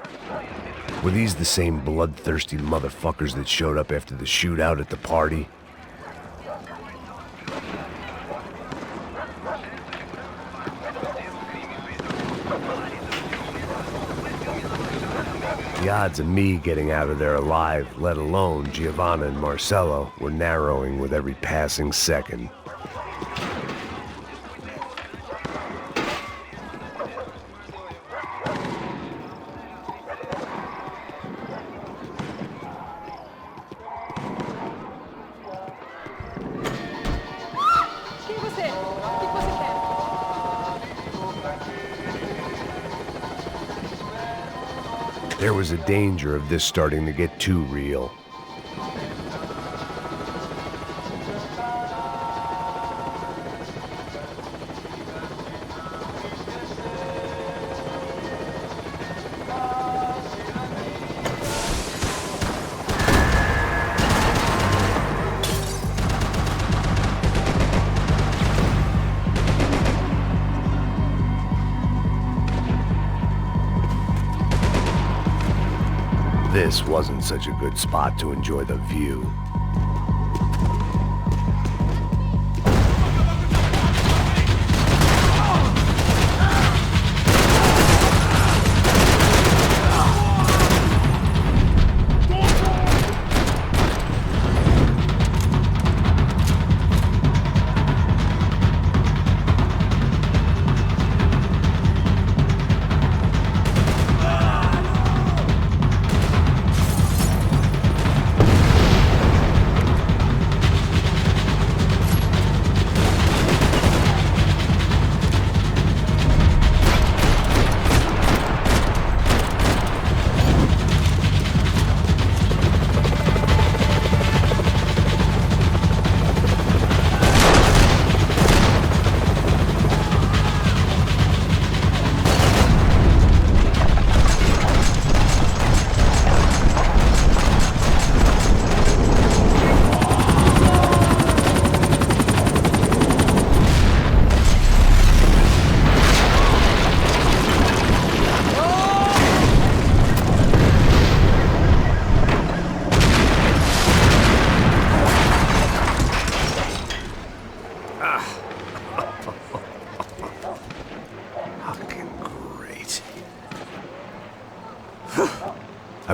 Were these the same bloodthirsty motherfuckers that showed up after the shootout at the party? The odds of me getting out of there alive, let alone Giovanna and Marcello, were narrowing with every passing second. There was a danger of this starting to get too real. This wasn't such a good spot to enjoy the view.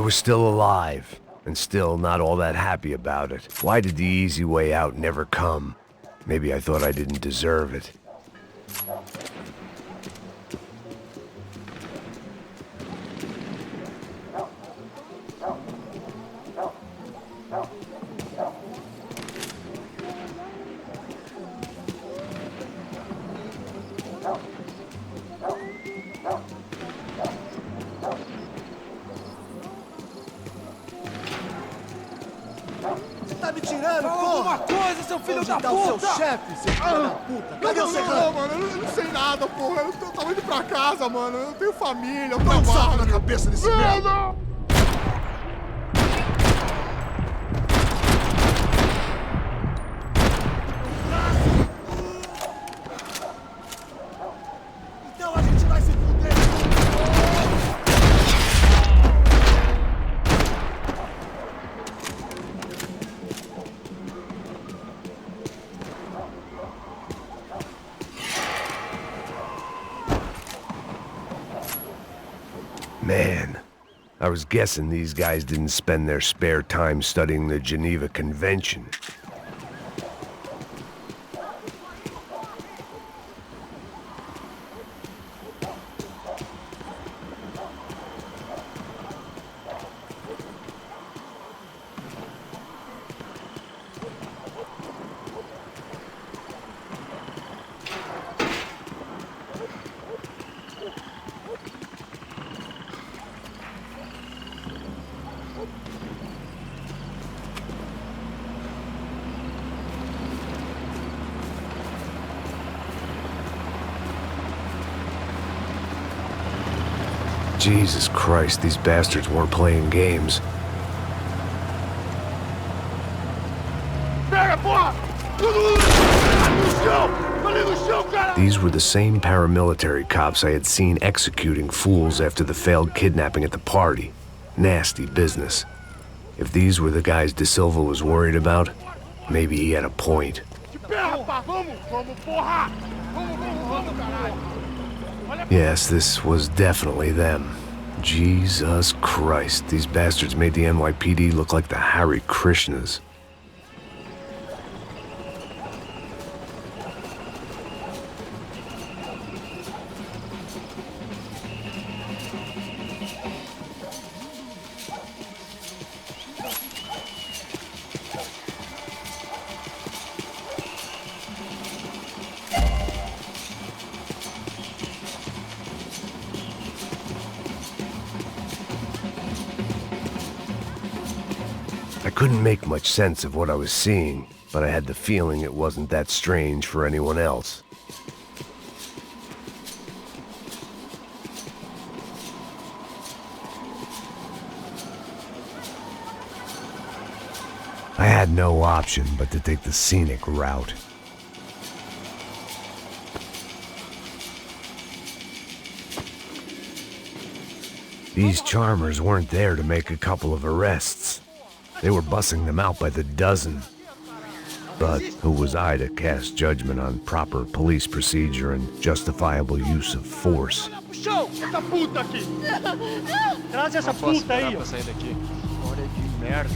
was still alive, and still not all that happy about it. Why did the easy way out never come? Maybe I thought I didn't deserve it. Tá me tirando, Fala porra! alguma coisa, seu filho da Onde tá o seu puta! chefe, seu filho da puta? Cadê o serrano? Não, mano, eu não sei nada, porra. Eu tô indo pra casa, mano. Eu tenho família, eu Dá um saco trabalho. na cabeça desse merda! Então a gente vai se fuder! Man, I was guessing these guys didn't spend their spare time studying the Geneva Convention. Jesus Christ, these bastards weren't playing games. Pega, porra! No chão! Ali no chão, cara! These were the same paramilitary cops I had seen executing fools after the failed kidnapping at the party. Nasty business. If these were the guys De Silva was worried about, maybe he had a point. Vamos, porra! Vamos, caralho! Yes, this was definitely them. Jesus Christ, these bastards made the NYPD look like the Hare Krishnas. I couldn't make much sense of what I was seeing, but I had the feeling it wasn't that strange for anyone else. I had no option but to take the scenic route. These charmers weren't there to make a couple of arrests. They were bussing them out by the dozen. But who was I to cast judgment on proper police procedure and justifiable use of force? Essa puta aqui! Traz essa puta aí, ó. História de merda.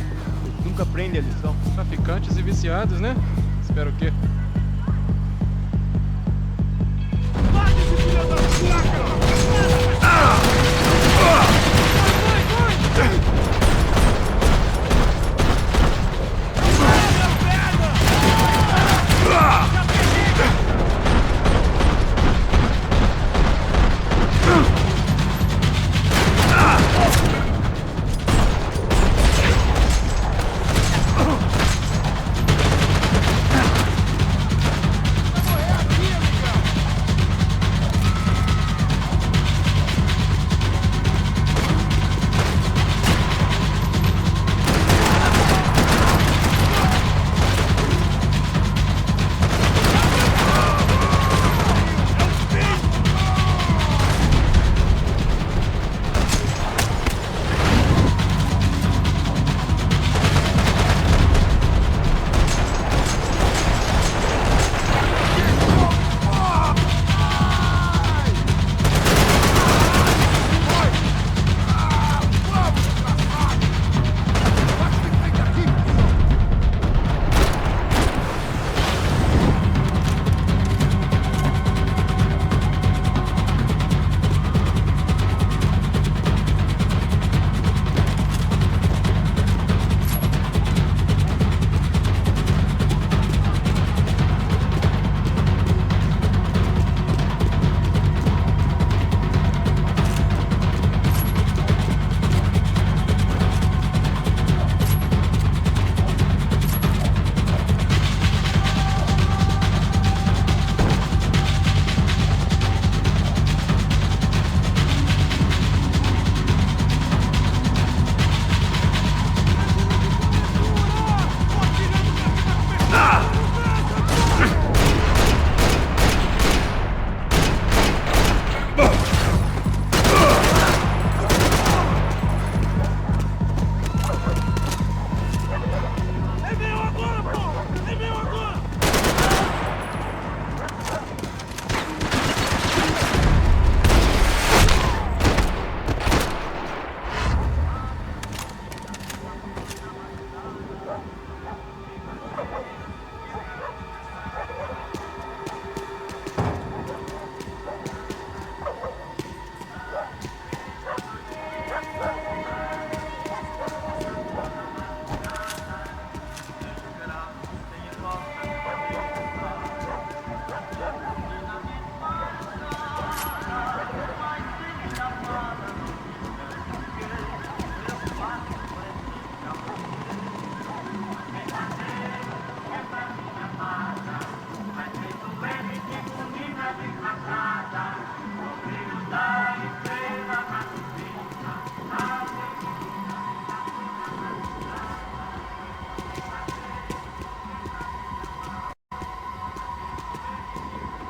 Eles nunca aprendem a lição. Traficantes e viciados, né? Espero o quê? Mata esse filho da puta!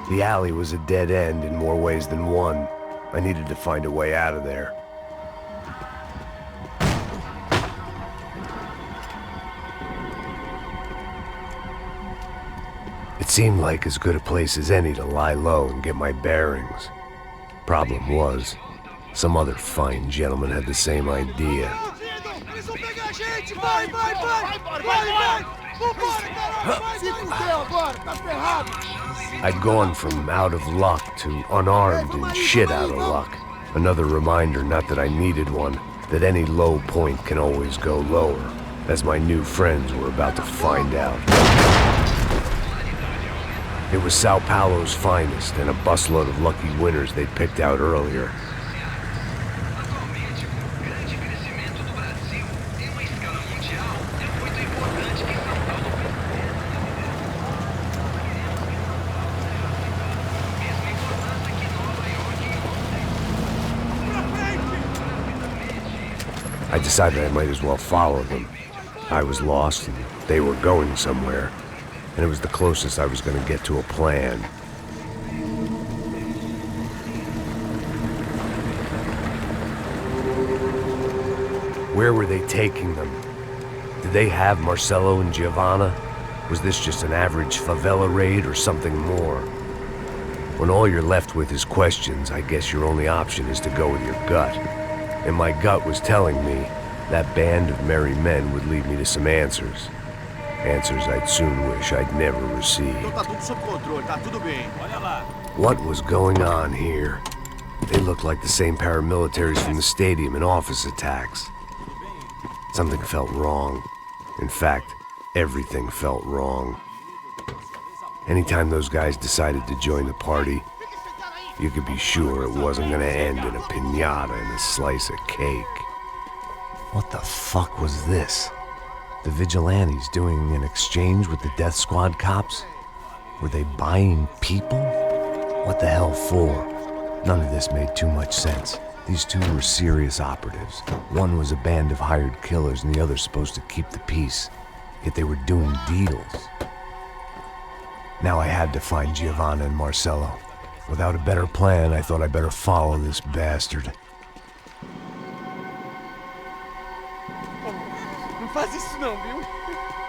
The alley was a dead end in more ways than one. I needed to find a way out of there. It seemed like as good a place as any to lie low and get my bearings. Problem was, some other fine gentleman had the same idea. I'd gone from out of luck to unarmed and shit out of luck. Another reminder, not that I needed one, that any low point can always go lower, as my new friends were about to find out. It was Sao Paulo's finest, and a busload of lucky winners they'd picked out earlier. I decided I might as well follow them. I was lost, and they were going somewhere, and it was the closest I was going to get to a plan. Where were they taking them? Did they have Marcelo and Giovanna? Was this just an average favela raid or something more? When all you're left with is questions, I guess your only option is to go with your gut. And my gut was telling me that band of merry men would lead me to some answers. Answers I'd soon wish I'd never received. What was going on here? They looked like the same paramilitaries from the stadium in office attacks. Something felt wrong. In fact, everything felt wrong. Anytime those guys decided to join the party, you could be sure it wasn't gonna end in a piñata and a slice of cake. What the fuck was this? The vigilantes doing an exchange with the death squad cops? Were they buying people? What the hell for? None of this made too much sense. These two were serious operatives. One was a band of hired killers and the other supposed to keep the peace. Yet they were doing deals. Now I had to find Giovanna and Marcelo. Without a better plan, I thought I'd better follow this bastard. Não faz isso não, viu?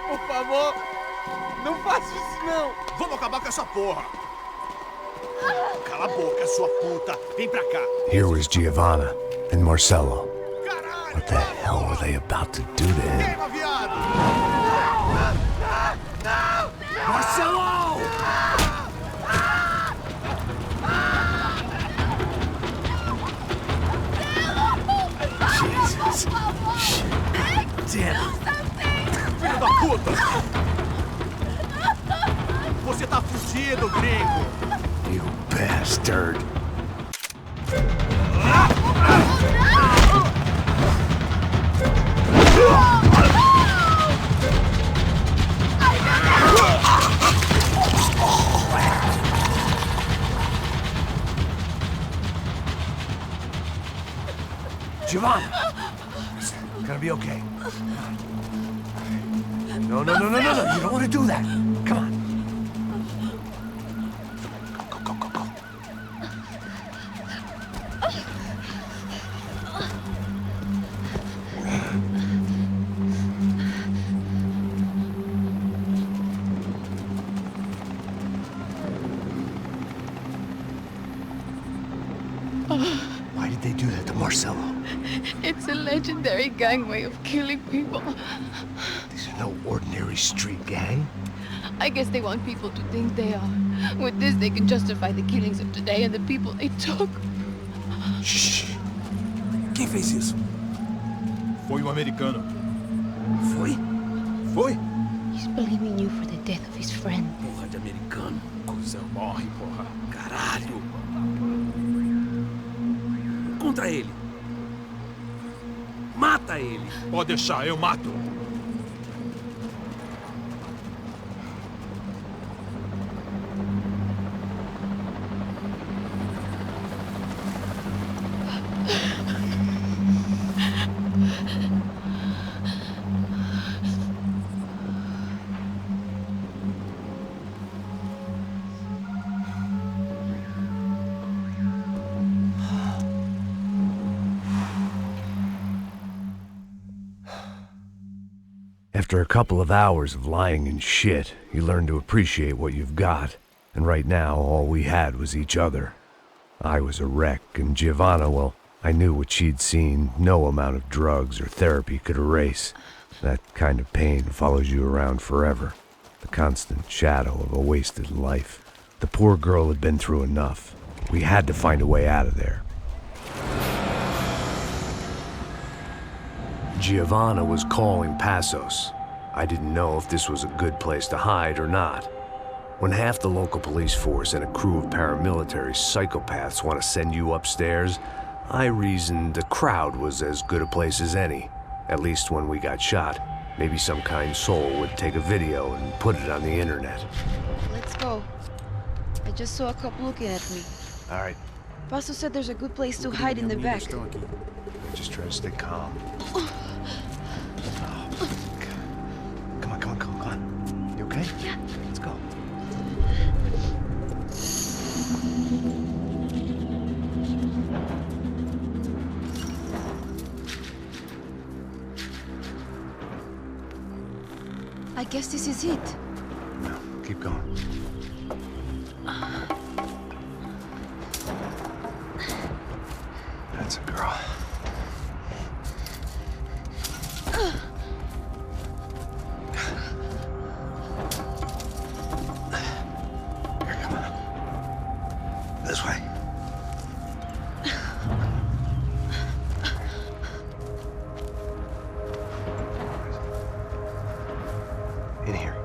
Por favor, não faça isso não. Vamos acabar com essa porra. Cala a boca, sua puta. Vem pra cá. Here was Giovanna and Marcelo. What the hell were they about to do to him? Marcelo! Jesus. Damn. Filho da puta! Você tá fudido, gringo! You bastard! Giovanna! It's gonna be okay. No, no, no, no, no, no! You don't want to do that! Come on! Go, go, go, go! Why did they do that to Marcelo? It's a legendary gang way of killing people. These are no ordinary street gang. I guess they want people to think they are. With this, they can justify the killings of today and the people they took. Shh. Quem fez isso? Foi um americano. Foi? Foi? He's blaming you for the death of his friend. Porra de americano. Cusão, morre, porra. Caralho. Contra ele. Mata ele. Pode deixar, eu mato. After a couple of hours of lying in shit, you learn to appreciate what you've got. And right now, all we had was each other. I was a wreck, and Giovanna, well, I knew what she'd seen no amount of drugs or therapy could erase. That kind of pain follows you around forever. The constant shadow of a wasted life. The poor girl had been through enough. We had to find a way out of there. Giovanna was calling Passos. I didn't know if this was a good place to hide or not. When half the local police force and a crew of paramilitary psychopaths want to send you upstairs, I reasoned the crowd was as good a place as any. At least when we got shot. Maybe some kind soul would take a video and put it on the internet. Let's go. I just saw a cop looking at me. All right. Pastor said there's a good place to hide in the back. Just try to stay calm. Come on. You okay? Yeah. Let's go. I guess this is it. No, keep going. That's a girl. Here, come on. This way. In here.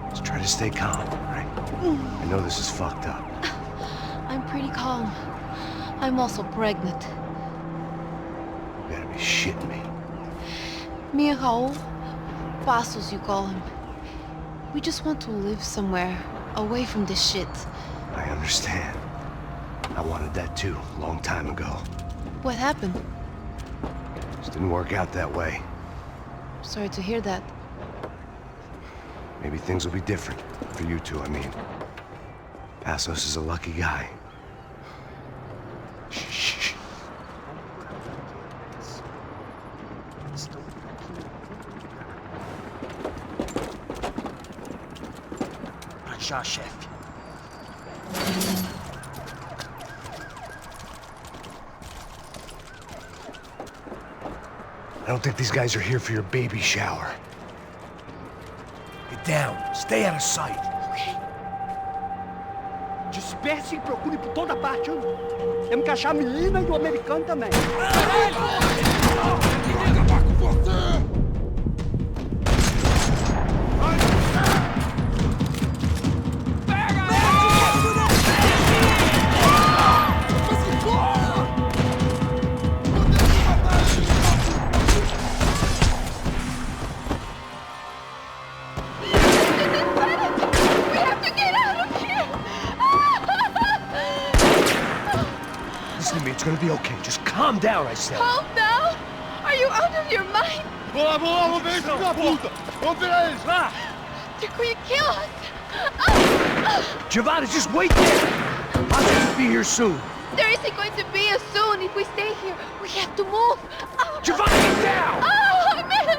Just try to stay calm, right? I know this is fucked up. I'm pretty calm. I'm also pregnant. You gotta be shitting me. Me and Raul, Passos you call him. We just want to live somewhere, away from this shit. I understand. I wanted that too, a long time ago. What happened? Just didn't work out that way. Sorry to hear that. Maybe things will be different. For you two, I mean. Passos is a lucky guy. Shh. Já, chefe. I don't think these guys are here for your baby shower. Get down. Stay out of sight. Okay. Disperse e procure por toda parte. Temos que achar a menina e o americano também. Acabar com você! It's gonna be okay. Just calm down, I said. Calm down? Are you out of your mind? Vamos ver esse filho da puta! Vamos virar eles, lá! They're going to kill us! Giovanna, just wait there! I'll just be here soon. There isn't going to be a soon if we stay here. We have to move. Giovanna, get down! Oh, man!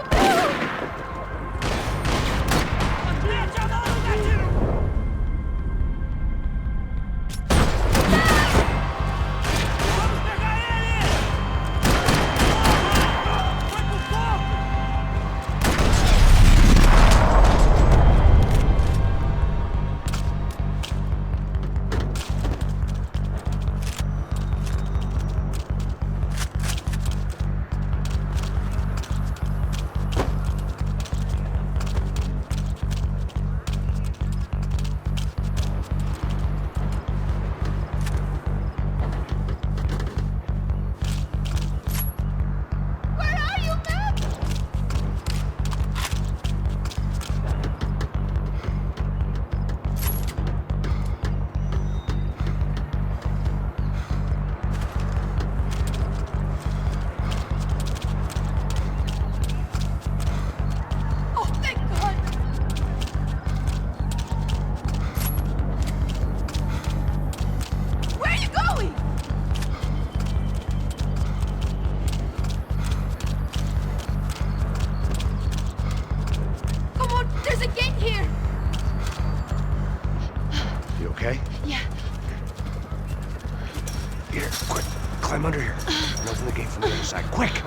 Here, quick. Climb under here. And open the gate from the other side. Quick!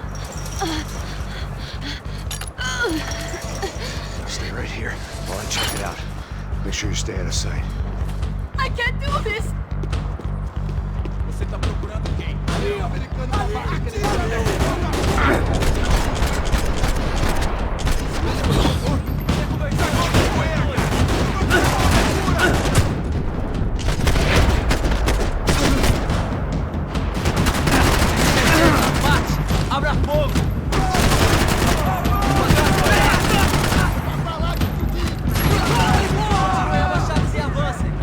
Stay right here while I check it out. Make sure you stay out of sight. I can't do this! Você tá procurando quem? Abra fogo! Continuem abaixados e avancem!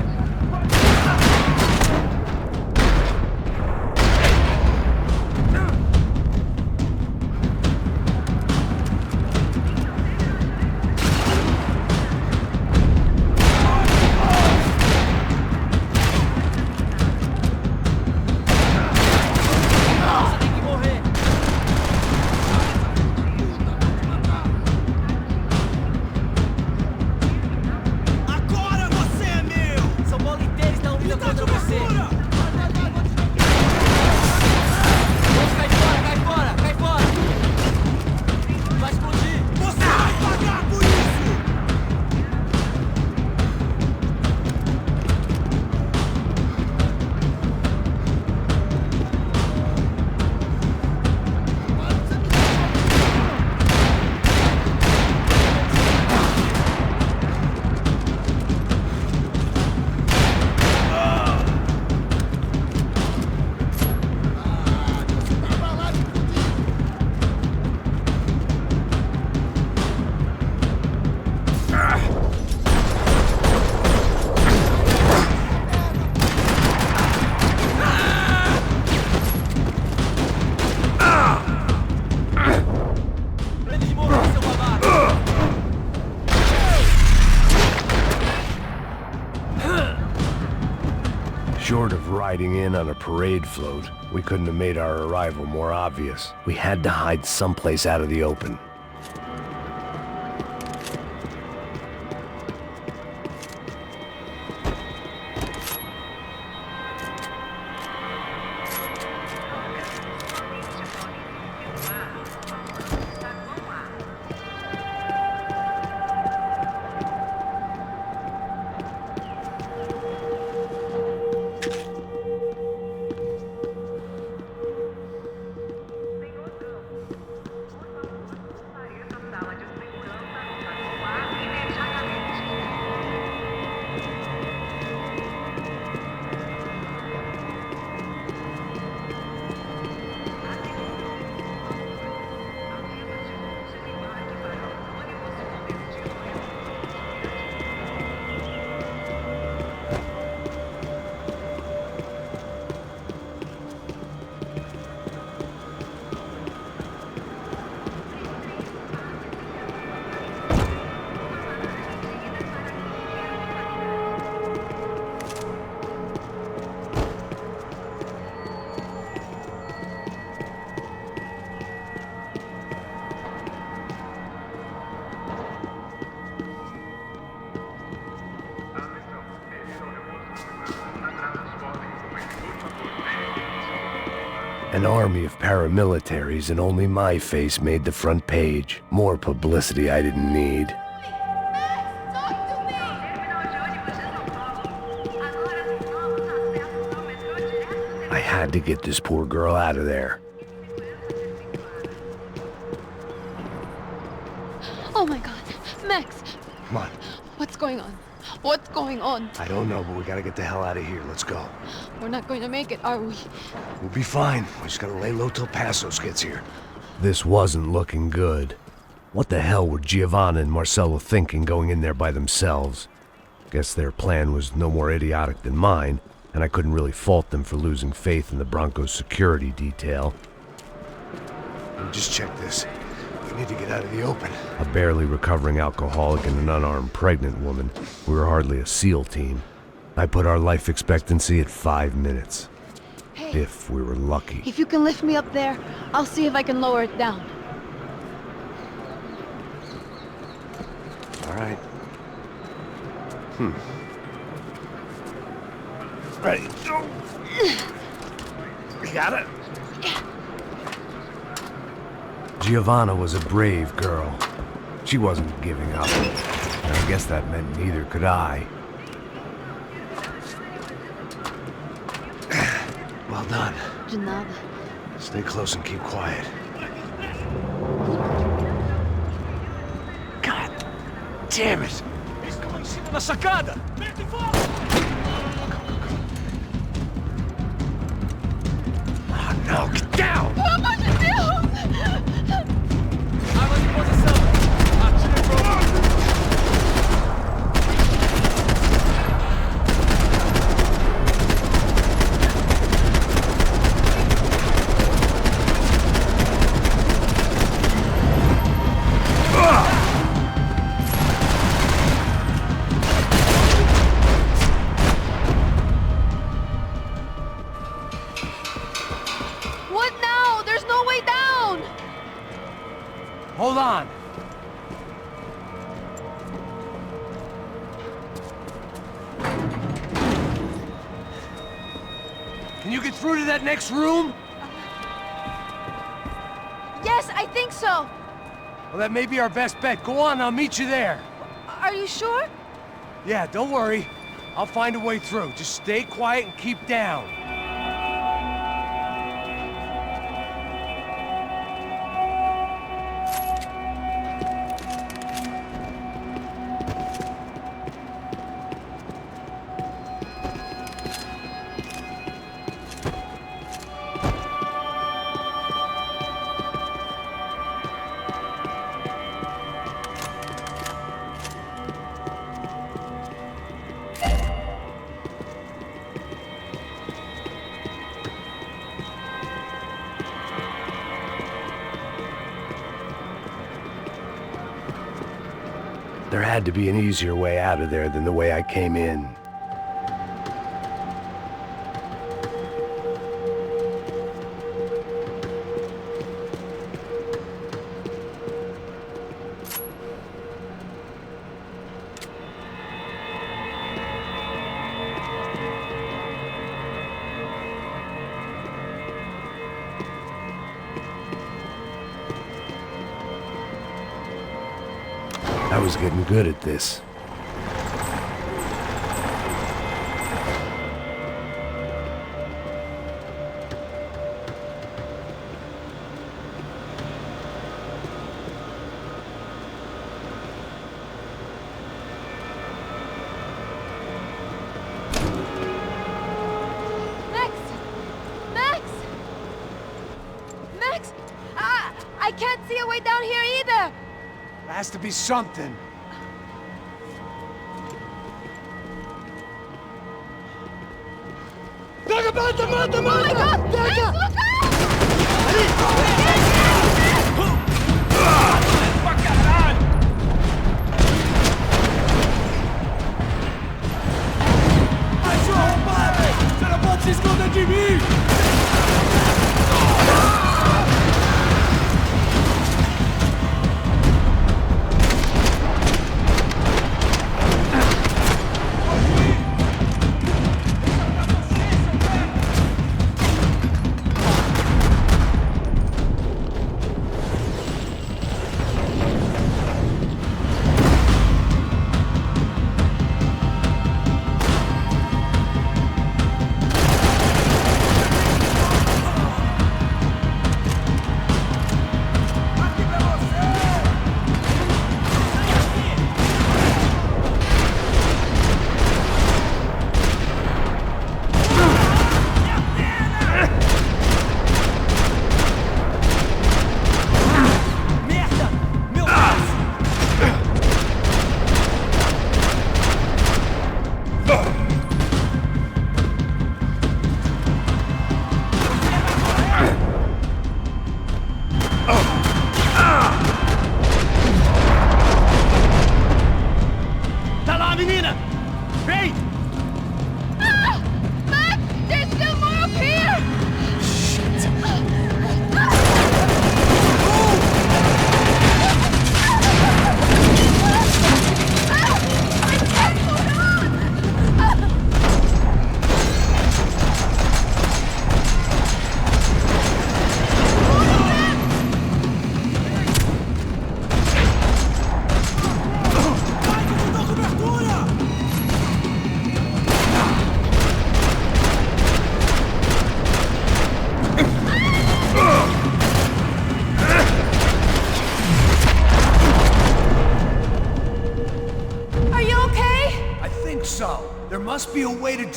Short of riding in on a parade float, we couldn't have made our arrival more obvious. We had to hide someplace out of the open. An army of paramilitaries and only my face made the front page. More publicity I didn't need. I had to get this poor girl out of there. Oh my god. Max! Come on. What's going on? What's going on? I don't know, but we gotta get the hell out of here. Let's go. We're not going to make it, are we? We'll be fine. We just gotta lay low till Passos gets here. This wasn't looking good. What the hell were Giovanna and Marcello thinking going in there by themselves? Guess their plan was no more idiotic than mine, and I couldn't really fault them for losing faith in the Broncos security detail. Just check this. We need to get out of the open. A barely recovering alcoholic and an unarmed pregnant woman. We were hardly a SEAL team. I put our life expectancy at 5 minutes. Hey, if we were lucky. if you can lift me up there, I'll see if I can lower it down. All right. Ready, go! You got it? Giovanna was a brave girl. She wasn't giving up. And I guess that meant neither could I. Well done. De nada. Stay close and keep quiet. God damn it! Eles estão lá em cima na sacada! Oh no, get down! Pelo amor de Deus! Arma de posição! Atire pro... What now? There's no way down! Hold on! Can you get through to that next room? Yes, I think so. Well, that may be our best bet. Go on, I'll meet you there. Are you sure? Yeah, don't worry. I'll find a way through. Just stay quiet and keep down. There had to be an easier way out of there than the way I came in. I was getting good at this. Max! I can't see a way down here either! There has to be something. Pega, mata, mata, Oh my God! mata! Max, Pega! look out! Pra caralho! Ai, seu arrombado! Você não pode se esconder de mim!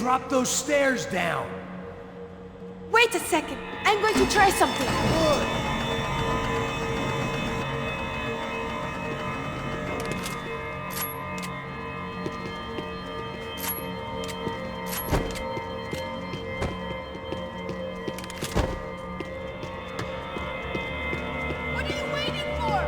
drop those stairs down. Wait a second. I'm going to try something. What are you waiting for?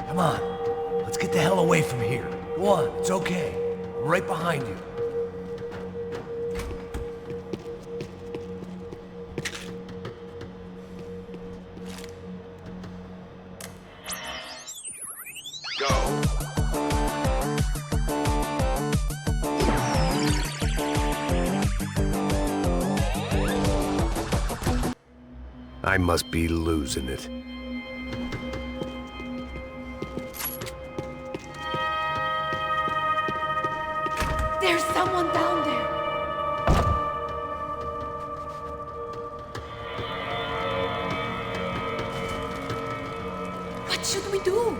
Come on, let's get the hell away from here. Go on, it's okay. I'm right behind you. I must be losing it. There's someone down there. What should we do?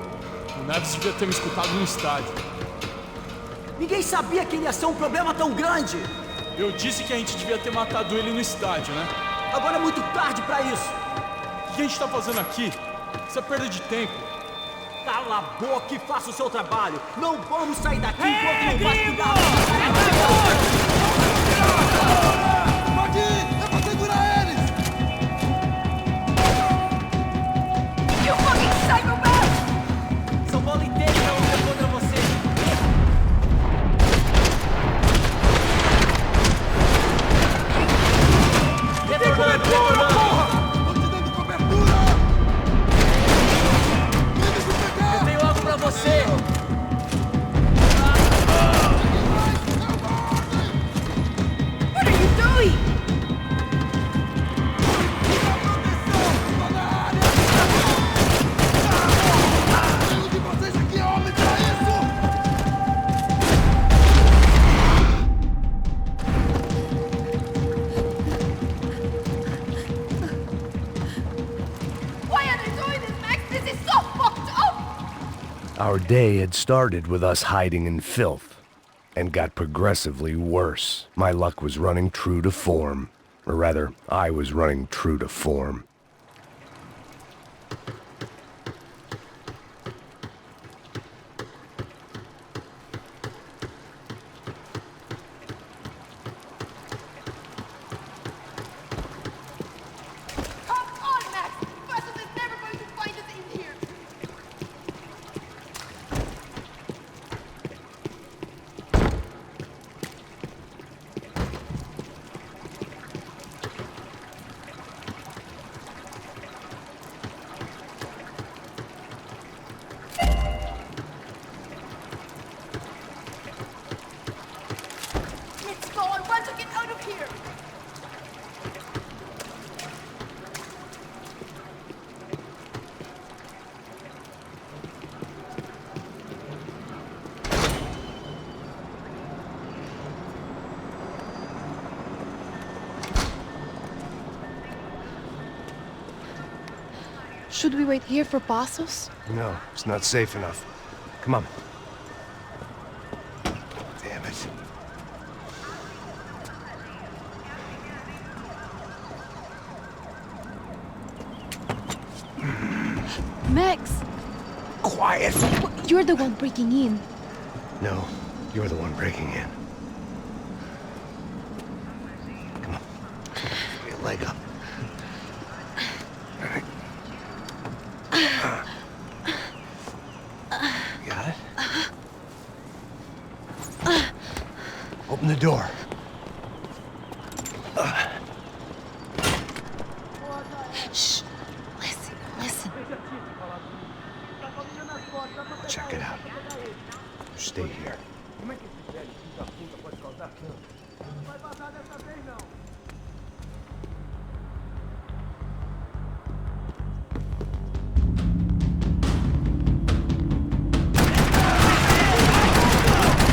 O Neves devia ter me escutado no estádio. Ninguém sabia que ele ia ser um problema tão grande. Eu disse que a gente devia ter matado ele no estádio, né? Agora é muito tarde pra isso. O que a gente tá fazendo aqui? Isso é perda de tempo. Cala a boca e faça o seu trabalho. Não vamos sair daqui enquanto não vasculhar. Pode ir! É pra segurar eles! You fucking psychopath! São Paulo inteiro pra lutar contra você. Retornando, porra! Tô te dando cobertura! Eu tenho algo pra você. What are you doing? Nenhum de vocês aqui é homem pra isso! Why are they doing this, Max? This is so fucked up! Our day had started with us hiding in filth, and got progressively worse. My luck was running true to form. Or rather, I was running true to form. Come on, Max! Buster is never going to find us in here! Let's go! I want to get out of here! Should we wait here for Passos? No, it's not safe enough. Come on. Damn it. Max! Quiet! You're the one breaking in. No, you're the one breaking in. Come on. Get your leg up. All right. Got it? Open the door. Shh. Listen, listen. Check it out. Stay here.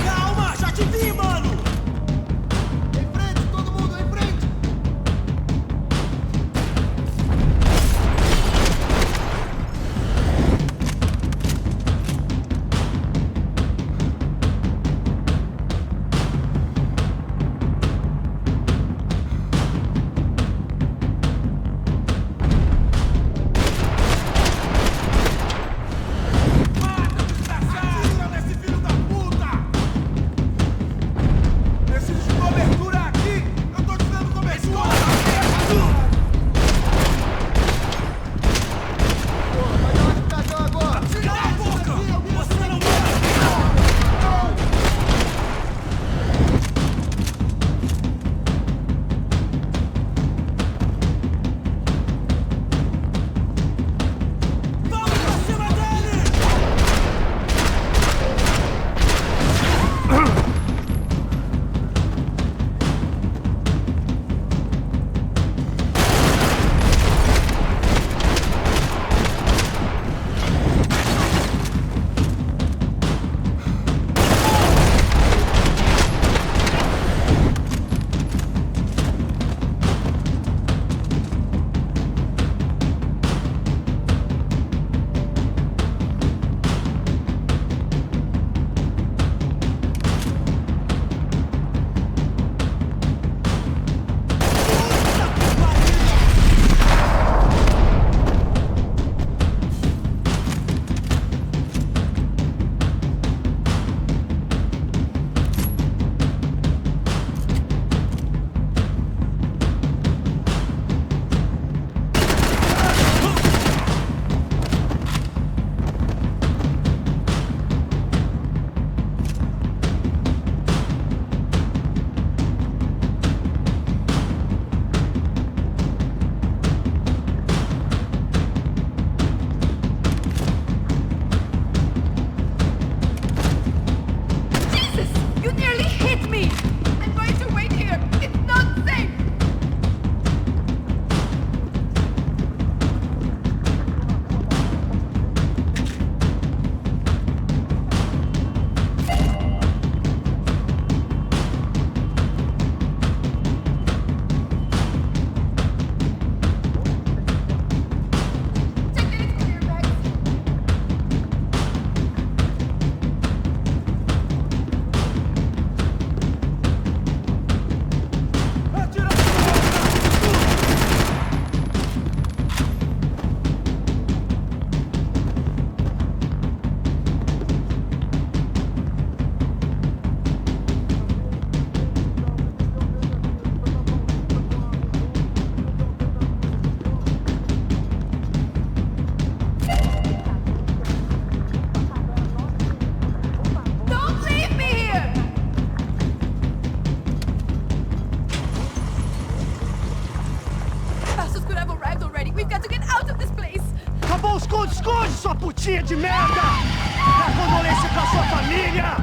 Calma, já te vi, mano! Em frente, todo mundo, em frente! Esconde, sua putinha de merda! Dá condolência pra sua família!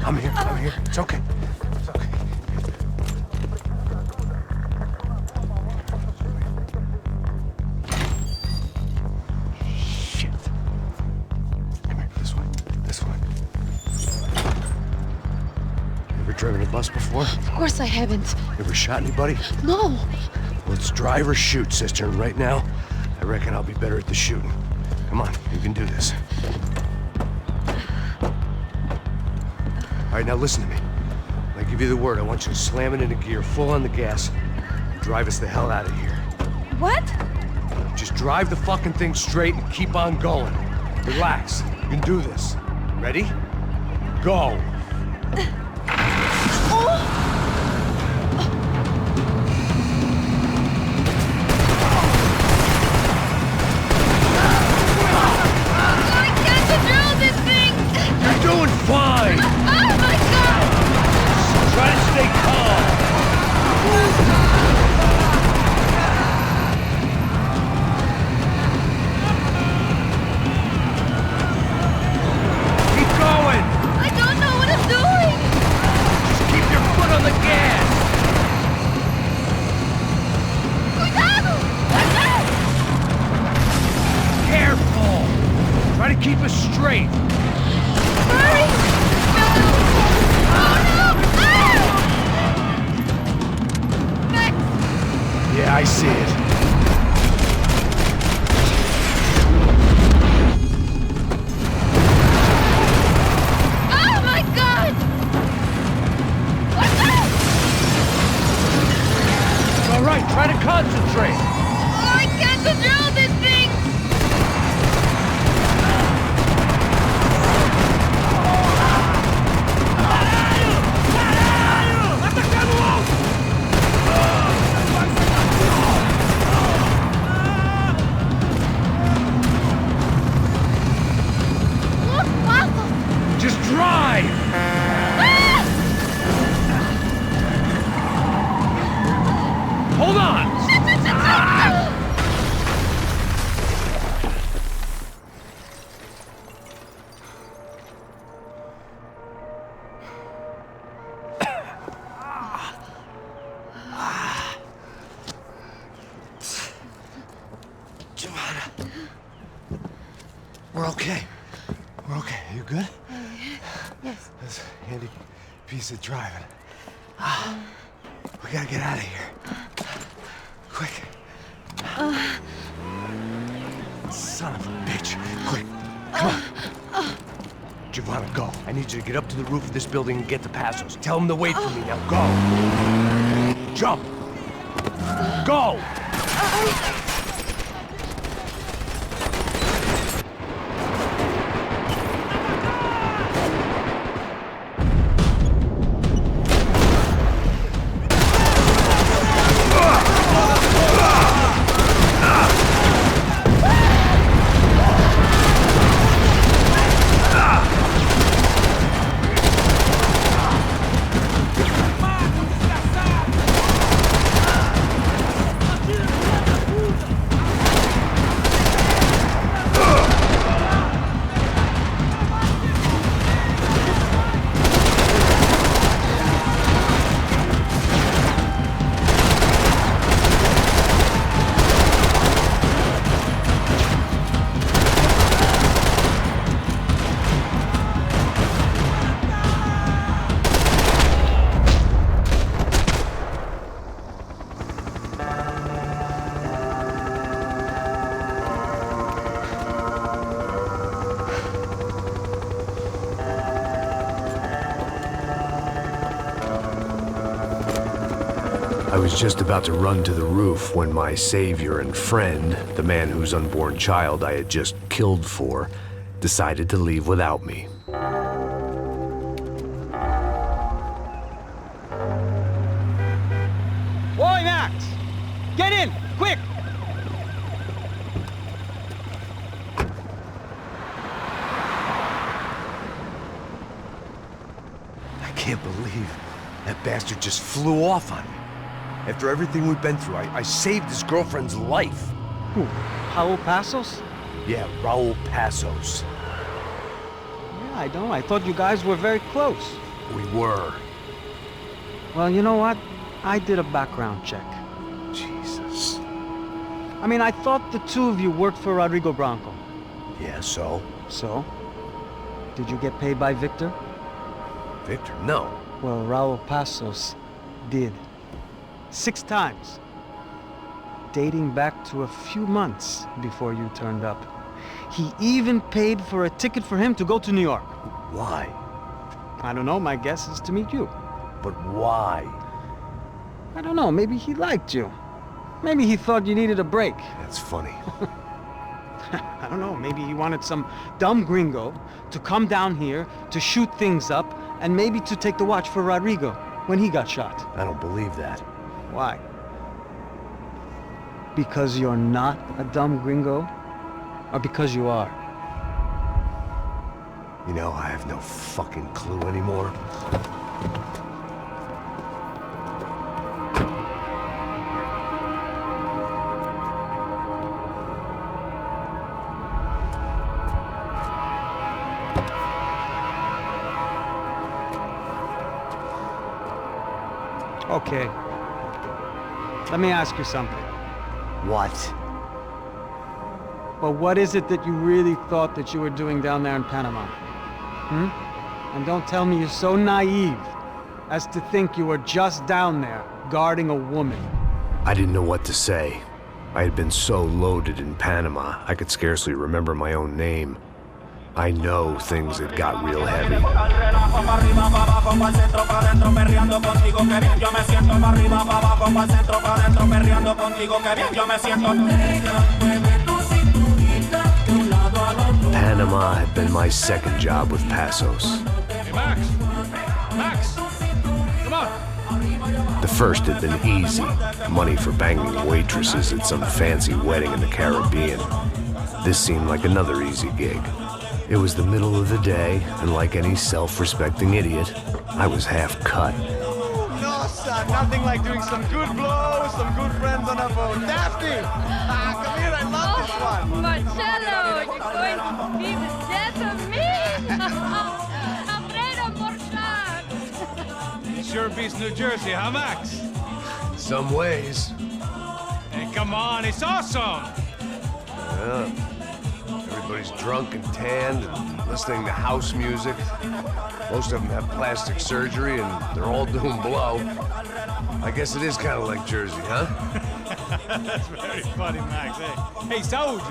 I'm here. It's okay. It's okay. Shit. Come here, this way. You ever driven a bus before? Of course I haven't. You ever shot anybody? No. Well, it's drive or shoot, sister, and right now, I reckon I'll be better at the shooting. Come on, you can do this. All right, now listen to me. When I give you the word, I want you to slam it into gear, full on the gas, drive us the hell out of here. What? Just drive the fucking thing straight and keep on going. Relax. You can do this. Ready? Go. I can't control this thing! You're doing fine! Oh my I see it. Oh my God! What's that? All right, try to concentrate. Oh, I can't control this thing! Look, Paco! Just drive! Hold on! We're okay. We're okay. You good? Yes. That's a handy piece of driving. We gotta get out of here. Quick. Son of a bitch. Quick. Come on. Giovanna, go. I need you to get up to the roof of this building and get the Passos. Tell them to wait for me. Now go. Jump. Go! I was just about to run to the roof when my savior and friend, the man whose unborn child I had just killed for, decided to leave without me. Boy, Max! Get in! Quick! I can't believe that bastard just flew off on me. After everything we've been through, I saved his girlfriend's life. Who? Raul Passos? Yeah, Raul Passos. Yeah, I know. I thought you guys were very close. We were. Well, you know what? I did a background check. Jesus. I mean, I thought the two of you worked for Rodrigo Branco. Yeah, so? So? Did you get paid by Victor? Victor? No. Well, Raul Passos did. 6 times. Dating back to a few months before you turned up. He even paid for a ticket for him to go to New York. Why? I don't know, my guess is to meet you. But why? I don't know, maybe he liked you. Maybe he thought you needed a break. That's funny. I don't know, maybe he wanted some dumb gringo to come down here to shoot things up and maybe to take the watch for Rodrigo when he got shot. I don't believe that. Why? Because you're not a dumb gringo? Or because you are? You know, I have no fucking clue anymore. Okay. Let me ask you something. What? But what is it that you really thought that you were doing down there in Panama? And don't tell me you're so naive as to think you were just down there guarding a woman. I didn't know what to say. I had been so loaded in Panama, I could scarcely remember my own name. I know things had got real heavy. Panama had been my second job with Passos. Hey, Max! Max! Come on! The first had been easy. Money for banging waitresses at some fancy wedding in the Caribbean. This seemed like another easy gig. It was the middle of the day, and like any self-respecting idiot, I was half cut. No, son, nothing like doing some good blows, some good friends on a boat. Daphne! Come here, I love this one. Marcello, you're going to be the death of me! Alfredo Morchan! It sure beats New Jersey, huh, Max? Some ways. Hey, come on, it's awesome! Yeah. Everybody's drunk and tanned and listening to house music. Most of them have plastic surgery and they're all doing blow. I guess it is kind of like Jersey, huh? That's very funny, Max. Hey, Saúde!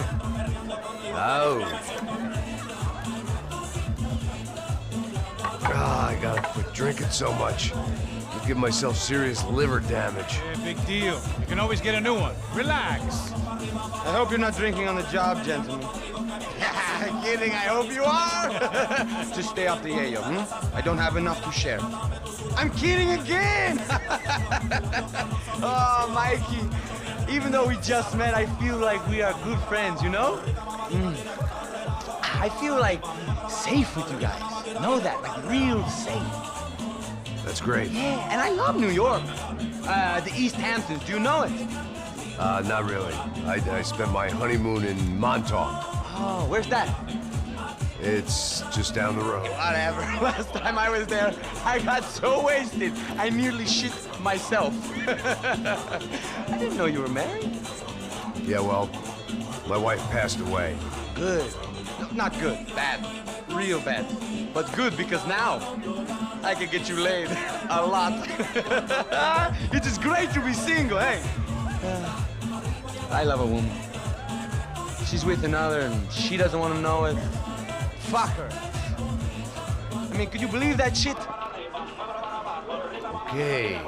God, I gotta quit drinking so much. I'll give myself serious liver damage. Yeah, big deal. You can always get a new one. Relax. I hope you're not drinking on the job, gentlemen. Kidding, I hope you are. Just stay off the yayo, I don't have enough to share. I'm kidding again! Oh, Mikey, even though we just met, I feel like we are good friends, you know? I feel like safe with you guys. Know that, like real safe. That's great. Yeah, and I love New York. The East Hamptons, do you know it? Not really. I spent my honeymoon in Montauk. Oh, where's that? It's just down the road. Whatever. Last time I was there, I got so wasted, I nearly shit myself. I didn't know you were married. Yeah, well, my wife passed away. Good. No, not good. Bad. Real bad. But good because now I can get you laid a lot. It is great to be single, hey? I love a woman. She's with another and she doesn't want to know it. Fuck her. I mean, could you believe that shit? Okay.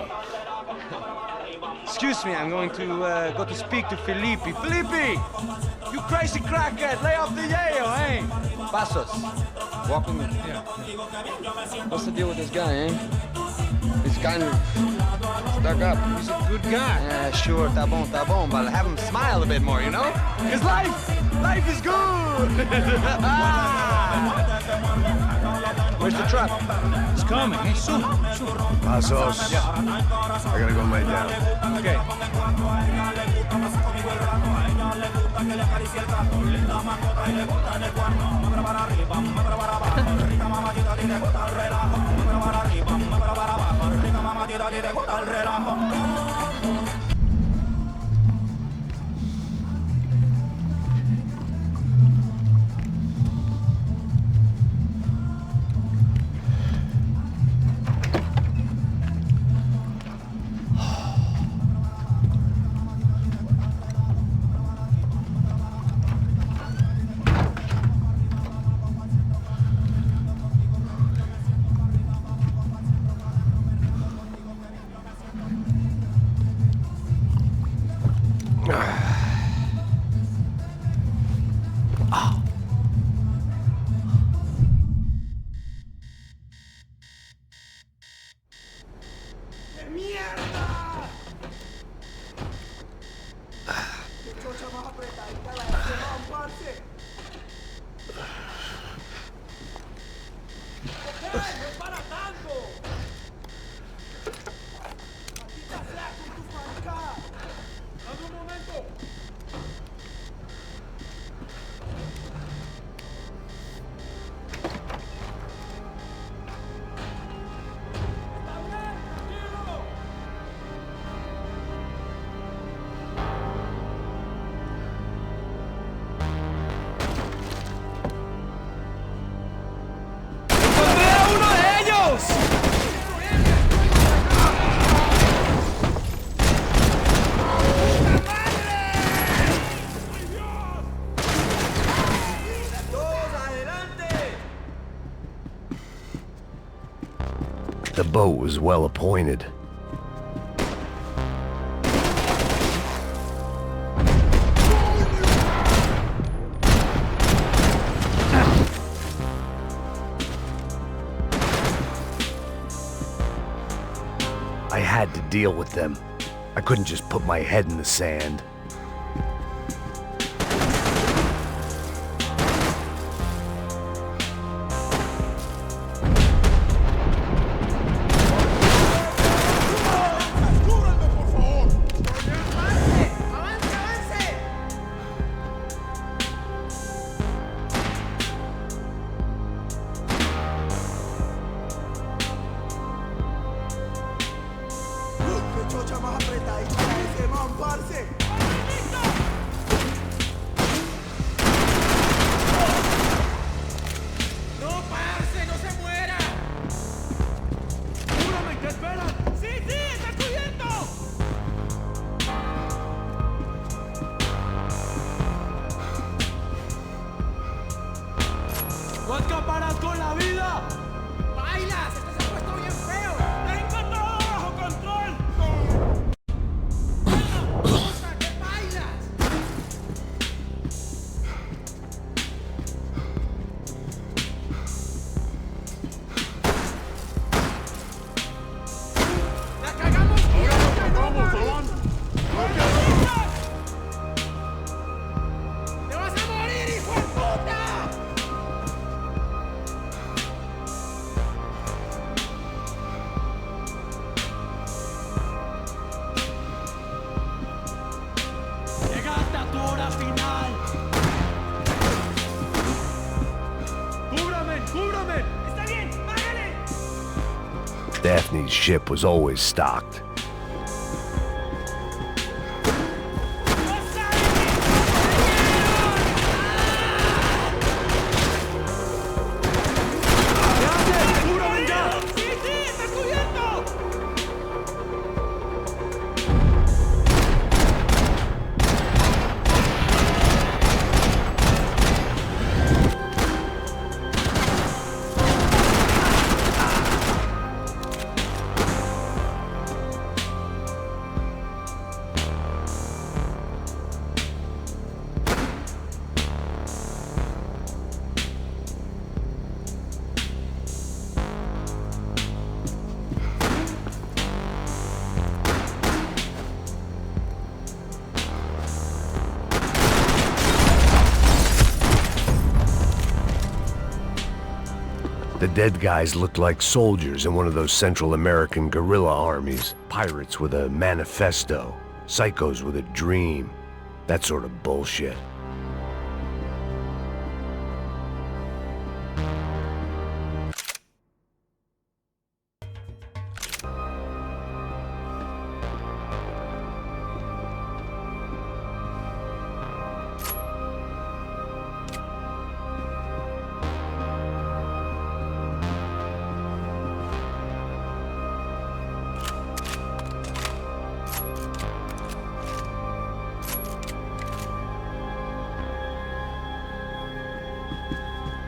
Excuse me, I'm going to go to speak to Felipe. Felipe! You crazy crackhead, lay off the yayo, eh? Passos, walk with me. Yeah. What's the deal with this guy, eh? He's kind of stuck up. He's a good guy. Yeah, sure, tá bom, but have him smile a bit more, you know? Because life is good! Where's the truck? It's coming. Hey, soon. Passos. Yeah. I gotta go lay down. Okay. The boat was well appointed. I had to deal with them. I couldn't just put my head in the sand. ¡No escaparás con la vida! ¡Bailas! ¡Esto se ha puesto bien feo! ¡Tengo todo bajo control! ¡Cosa, que bailas! ¡La cagamos! ¡Te vas a morir, hijo de puta! ¡Llegaste a tu hora final! ¡Cúbrame! ¡Cúbrame! ¡Está bien! ¡Bájale! Daphne's ship was always stocked. ¡Cúbrame ya! ¡Sí, sí! ¡Está cubierto! The dead guys looked like soldiers in one of those Central American guerrilla armies. Pirates with a manifesto. Psychos with a dream. That sort of bullshit.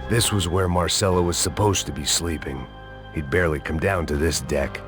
This was where Marcelo was supposed to be sleeping. He'd barely come down to this deck.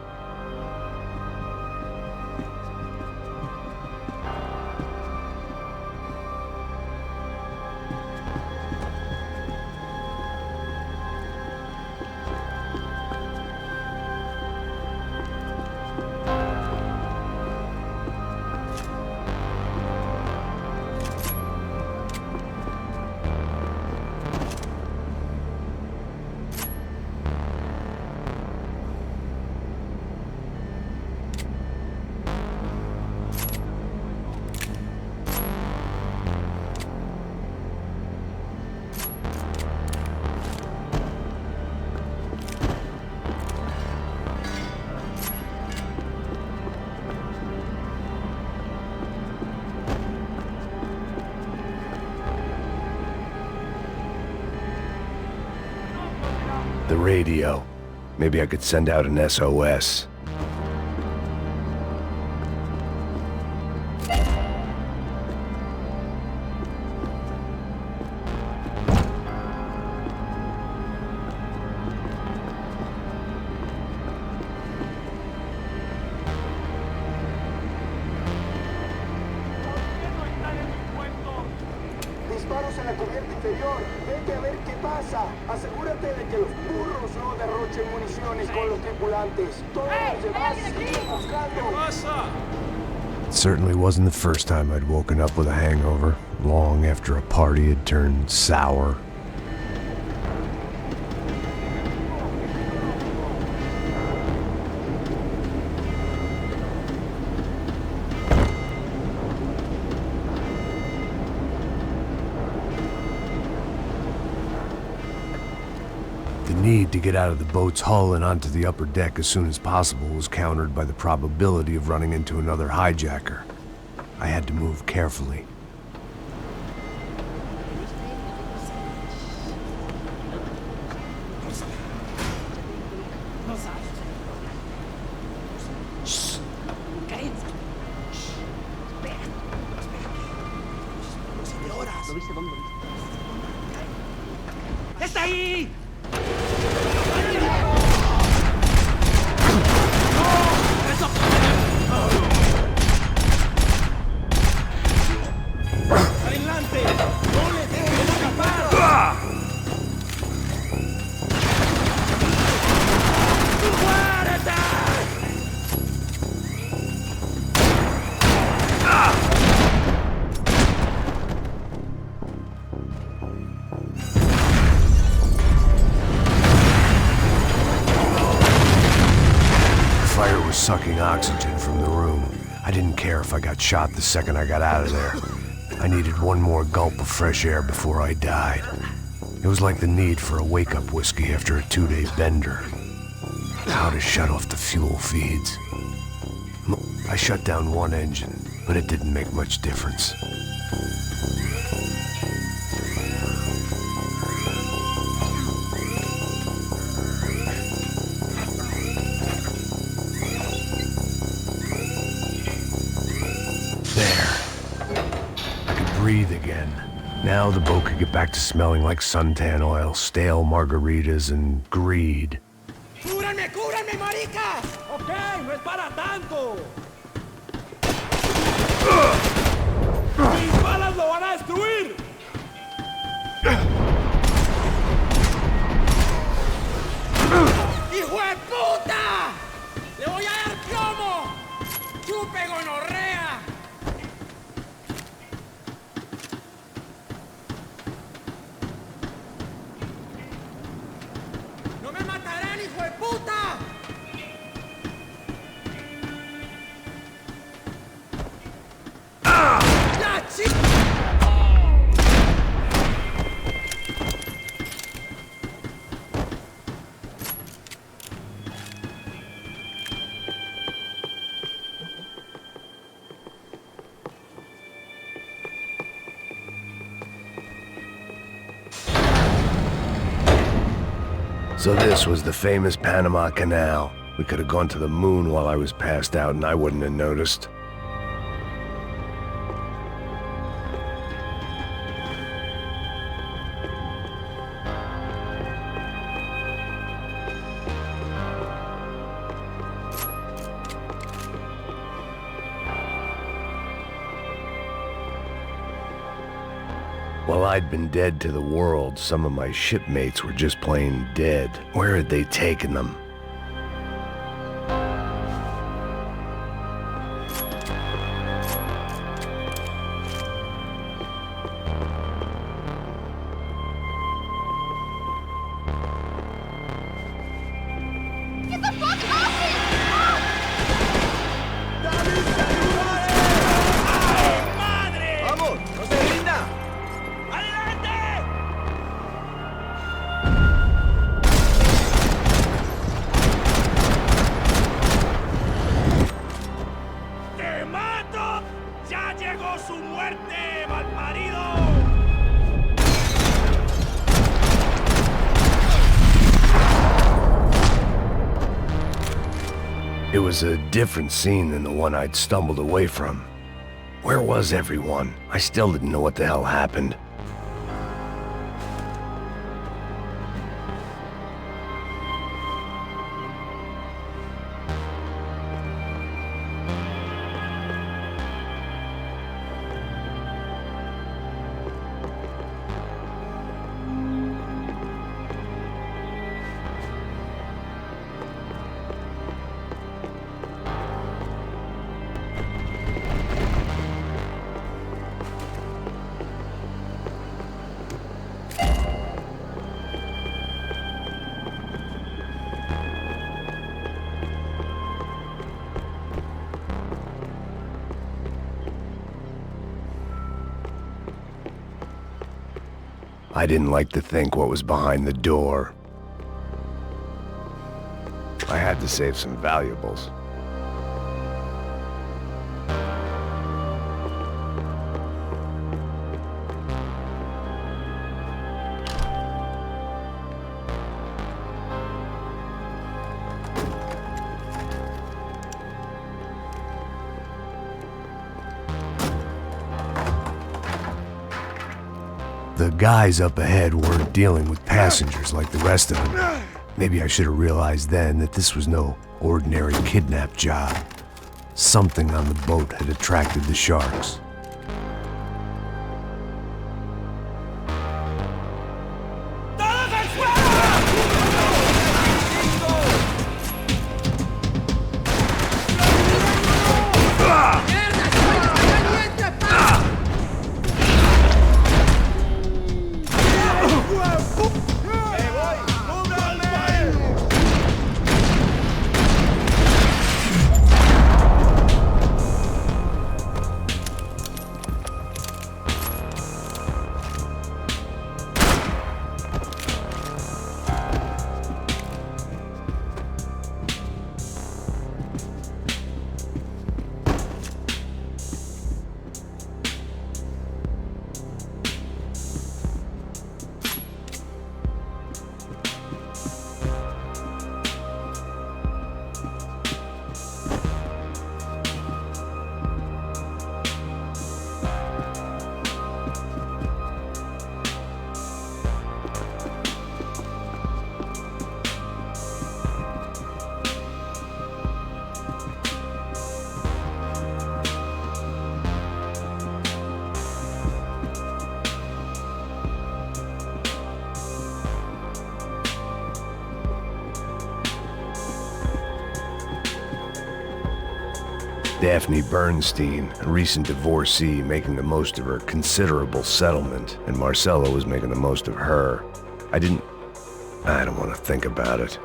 The radio. Maybe I could send out an SOS. Asegúrate de que los burros no derrochen municiones con los tripulantes. Todos los demás siguen buscando. It certainly wasn't the first time I'd woken up with a hangover, long after a party had turned sour. The need to get out of the boat's hull and onto the upper deck as soon as possible was countered by the probability of running into another hijacker. I had to move carefully. ¡Está ahí! ¡Adelante! ¡No le dejes escapar! The fire was sucking oxygen from the room. I didn't care if I got shot the second I got out of there. I needed one more gulp of fresh air before I died. It was like the need for a wake-up whiskey after a 2-day bender. How to shut off the fuel feeds. I shut down one engine, but it didn't make much difference. Breathe again. Now the boat could get back to smelling like suntan oil, stale margaritas, and greed. ¡Cúbranme, cúbranme, maricas! Ok, no es para tanto. ¡Mis balas lo van a destruir! ¡Hijo de puta! ¡Le voy a dar plomo! ¡Chupe gonorrea! ¡No me matarán, hijo de puta! ¡La chica! So this was the famous Panama Canal. We could have gone to the moon while I was passed out and I wouldn't have noticed. While I'd been dead to the world, some of my shipmates were just plain dead. Where had they taken them? Get the fuck off me! ¡Vamos! ¡No se rinda! ¡Te mato! ¡Ya llegó su muerte, malparido! It was a different scene than the one I'd stumbled away from. Where was everyone? I still didn't know what the hell happened. I didn't like to think what was behind the door. I had to save some valuables. The guys up ahead weren't dealing with passengers like the rest of them. Maybe I should have realized then that this was no ordinary kidnap job. Something on the boat had attracted the sharks. Daphne Bernstein, a recent divorcee, making the most of her considerable settlement, and Marcella was making the most of her. I don't want to think about it.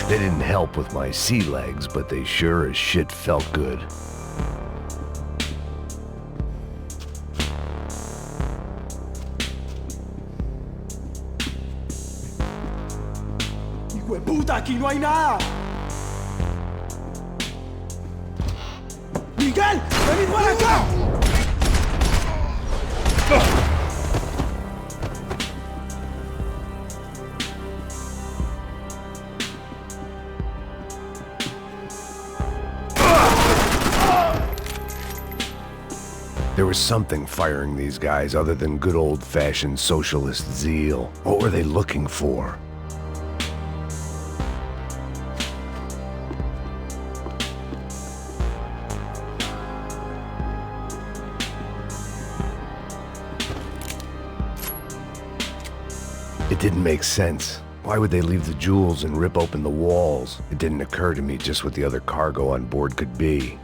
They didn't help with my sea legs, but they sure as shit felt good. Puta, aquí no hay nada. Miguel, vení para acá. There was something firing these guys other than good old-fashioned socialist zeal. What were they looking for? It didn't make sense. Why would they leave the jewels and rip open the walls? It didn't occur to me just what the other cargo on board could be.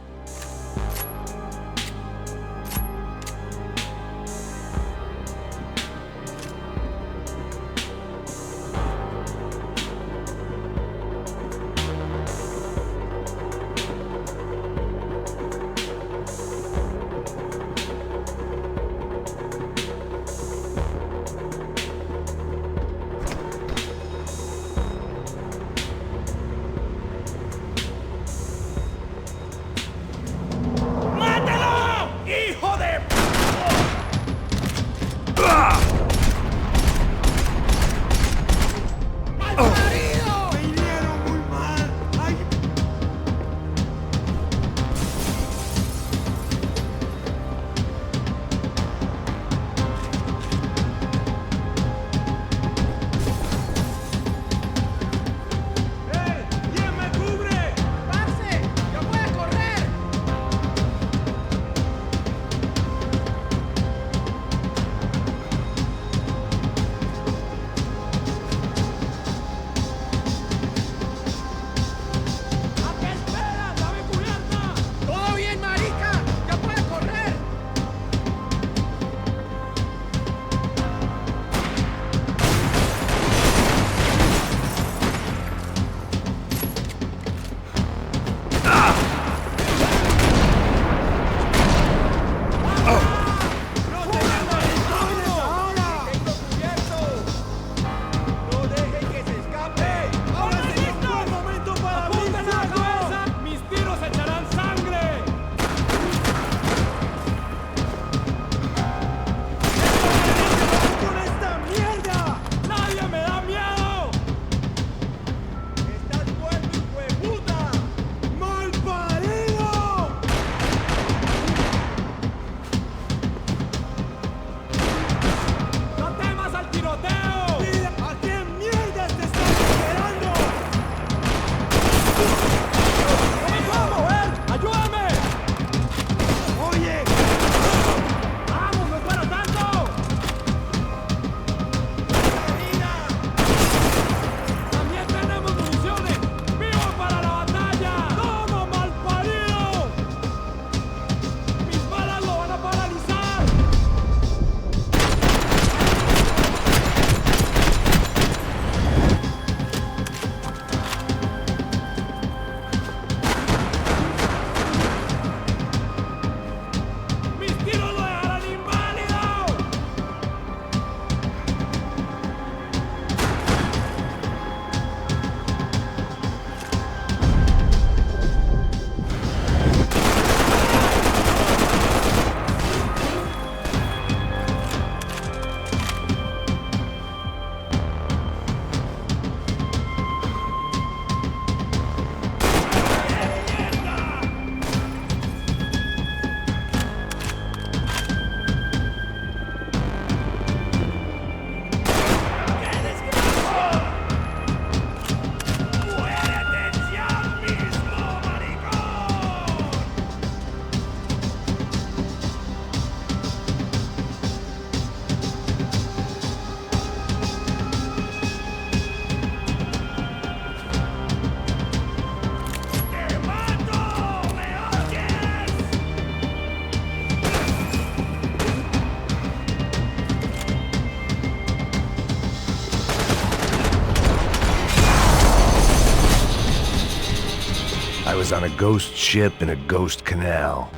was on a ghost ship in a ghost canal.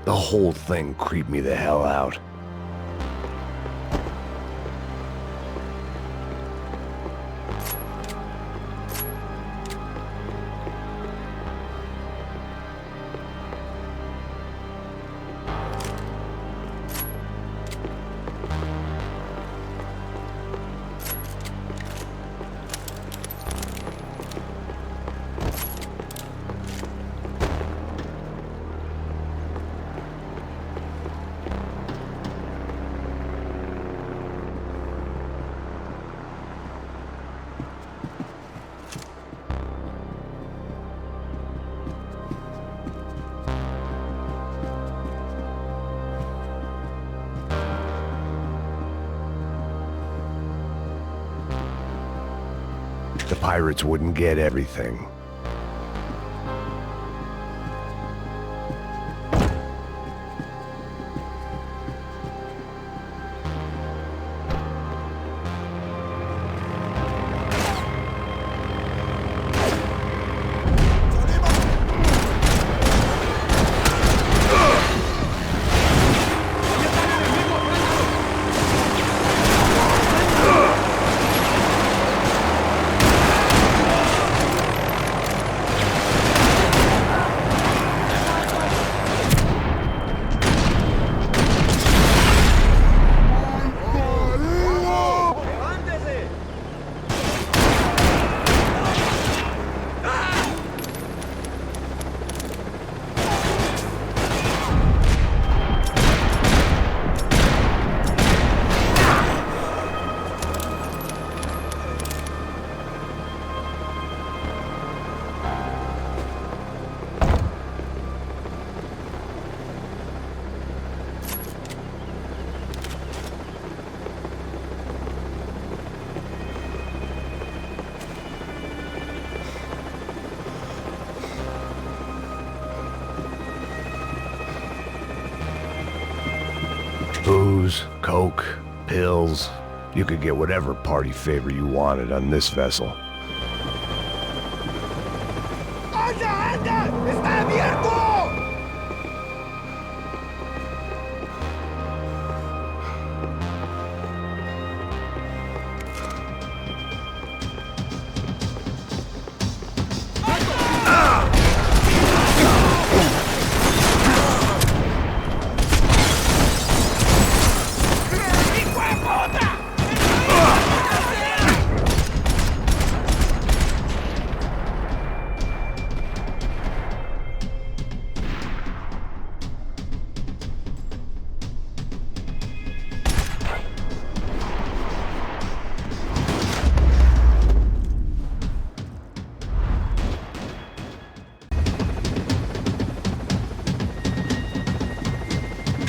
The whole thing creeped me the hell out. The pirates wouldn't get everything. Booze, coke, pills. You could get whatever party favor you wanted on this vessel. ¡Anda, anda! ¡Está abierto!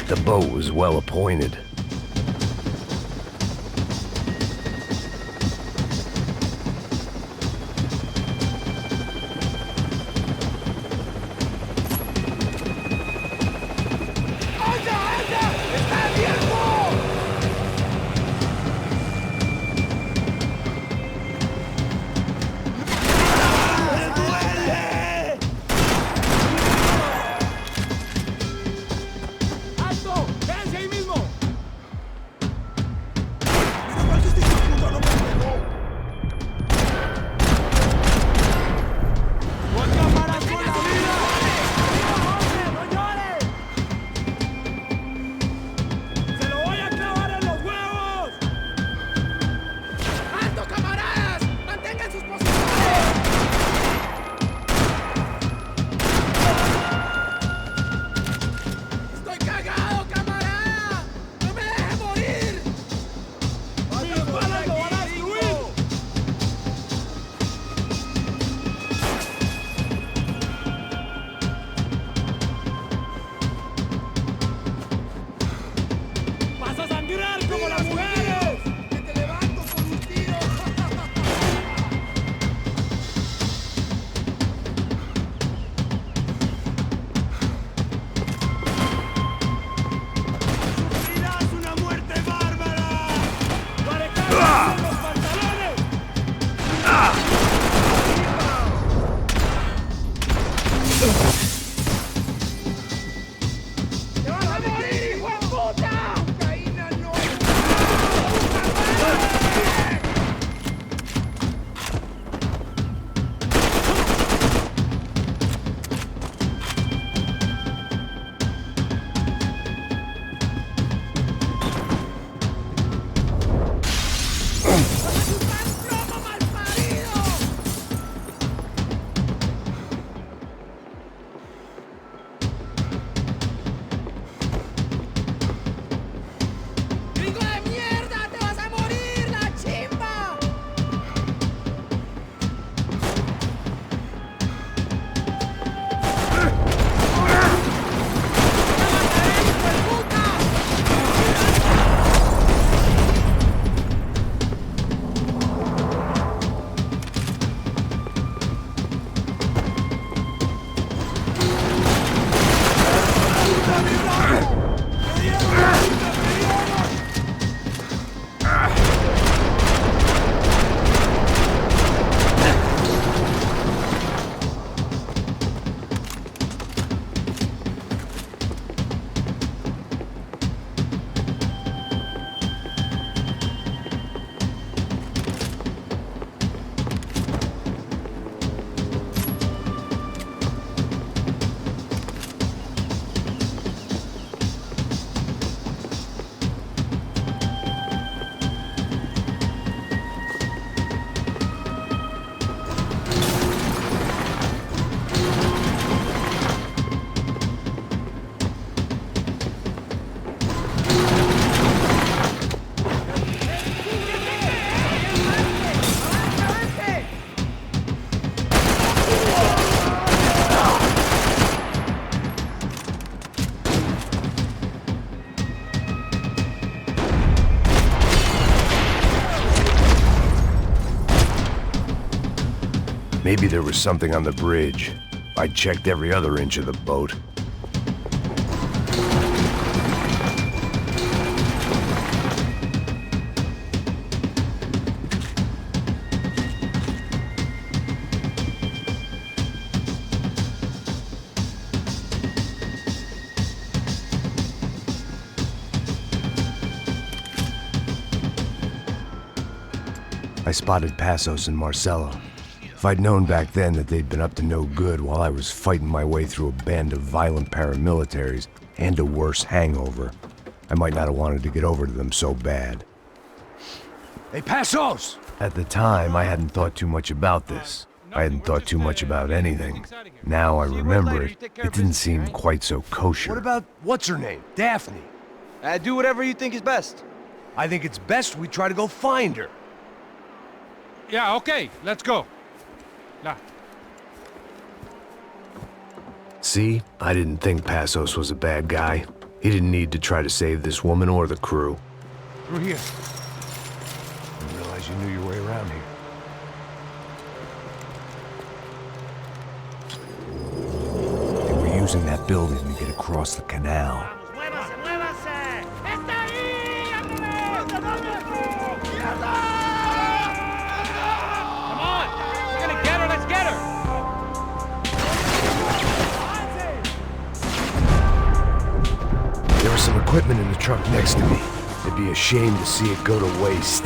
The boat was well appointed. Maybe there was something on the bridge. I checked every other inch of the boat. I spotted Passos and Marcelo. If I'd known back then that they'd been up to no good while I was fighting my way through a band of violent paramilitaries and a worse hangover, I might not have wanted to get over to them so bad. Hey, Passos! At the time, I hadn't thought too much about this. I hadn't thought too much about anything. Now I remember it, it didn't seem quite so kosher. What about, what's her name? Daphne? Do whatever you think is best. I think it's best we try to go find her. Yeah, okay, let's go. Nah. See? I didn't think Passos was a bad guy. He didn't need to try to save this woman or the crew. Through here. I didn't realize you knew your way around here. They were using that building to get across the canal. There was some equipment in the truck next to me. It'd be a shame to see it go to waste.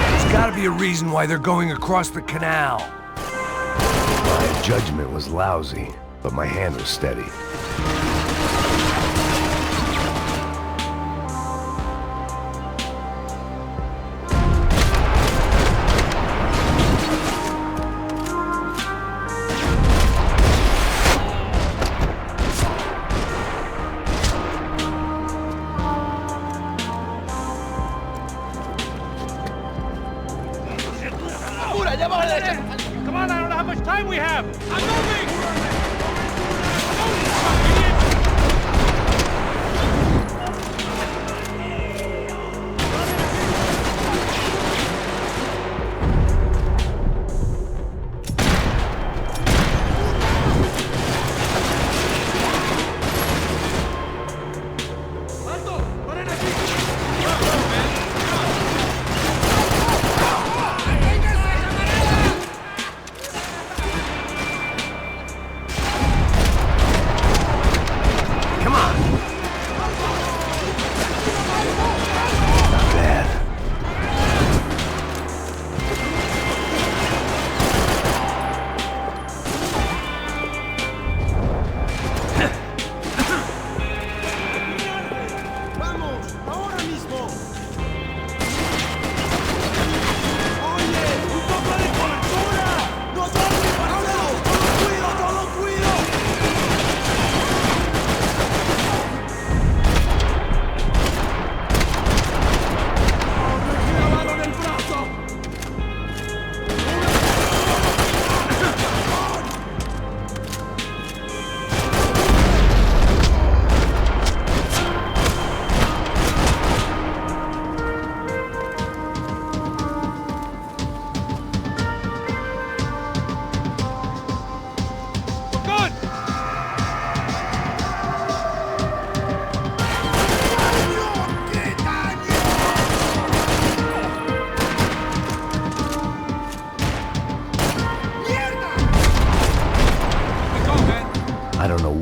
There's gotta be a reason why they're going across the canal. My judgment was lousy, but my hand was steady. Come on, I don't know how much time we have! I'm moving!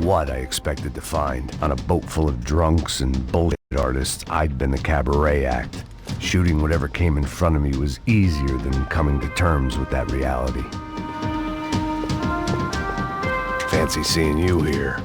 What I expected to find. On a boat full of drunks and bullshit artists, I'd been the cabaret act. Shooting whatever came in front of me was easier than coming to terms with that reality. Fancy seeing you here.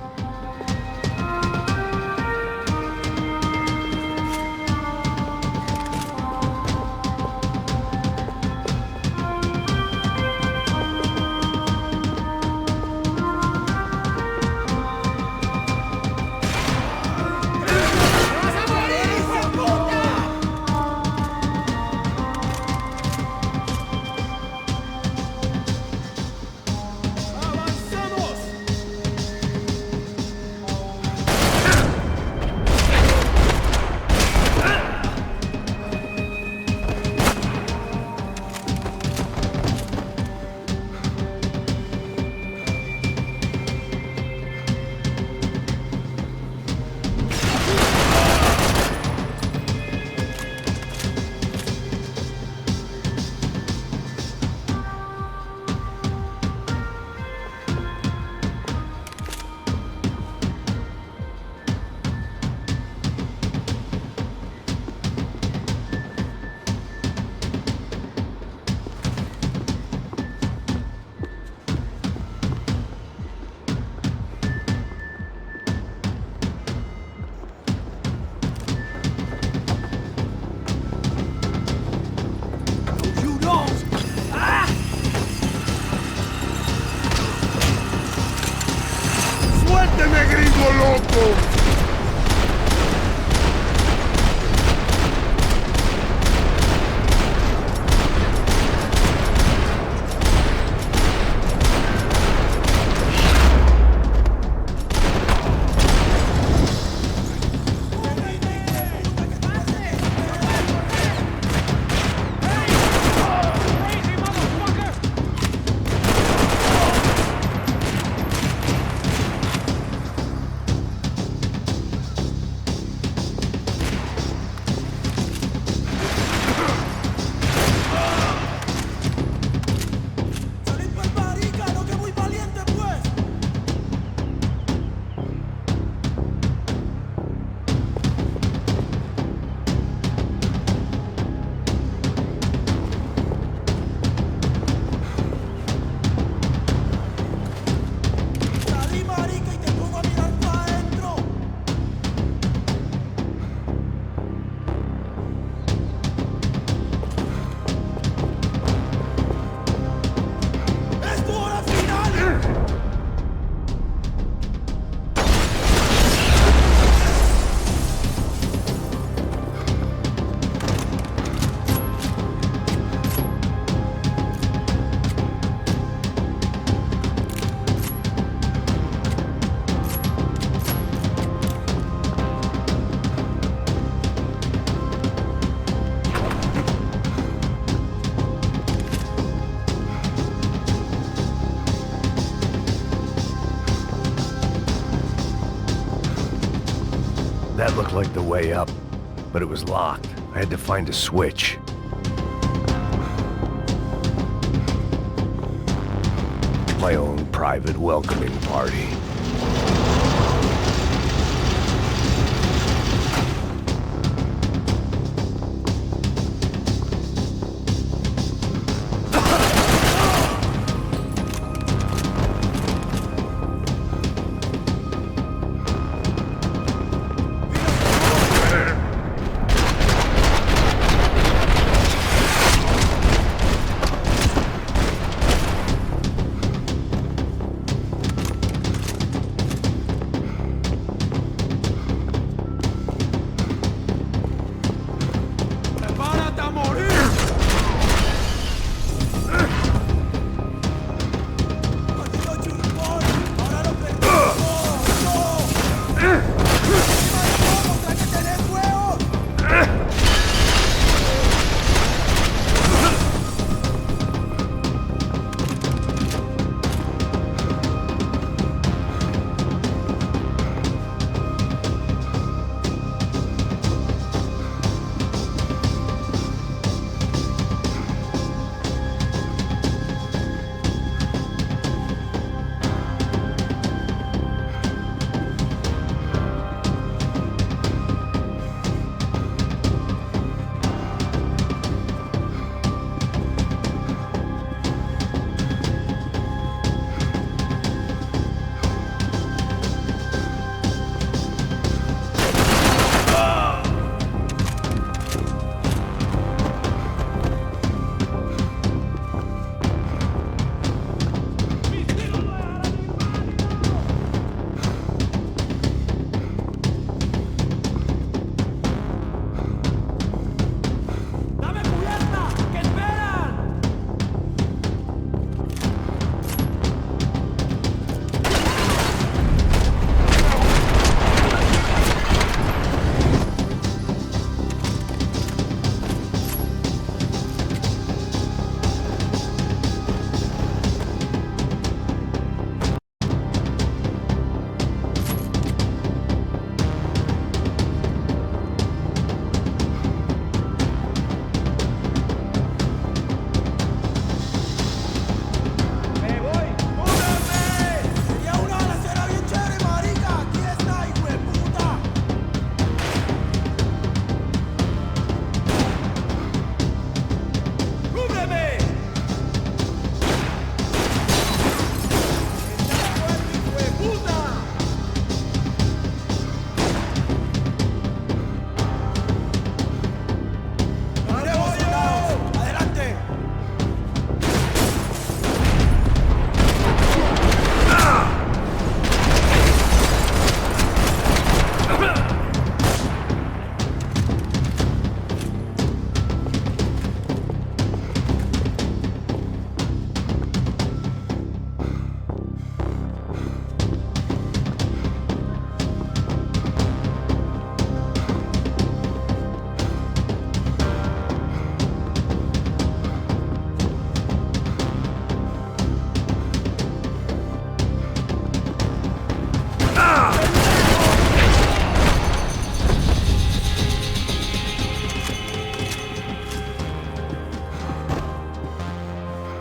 That looked like the way up, but it was locked. I had to find a switch. My own private welcoming party.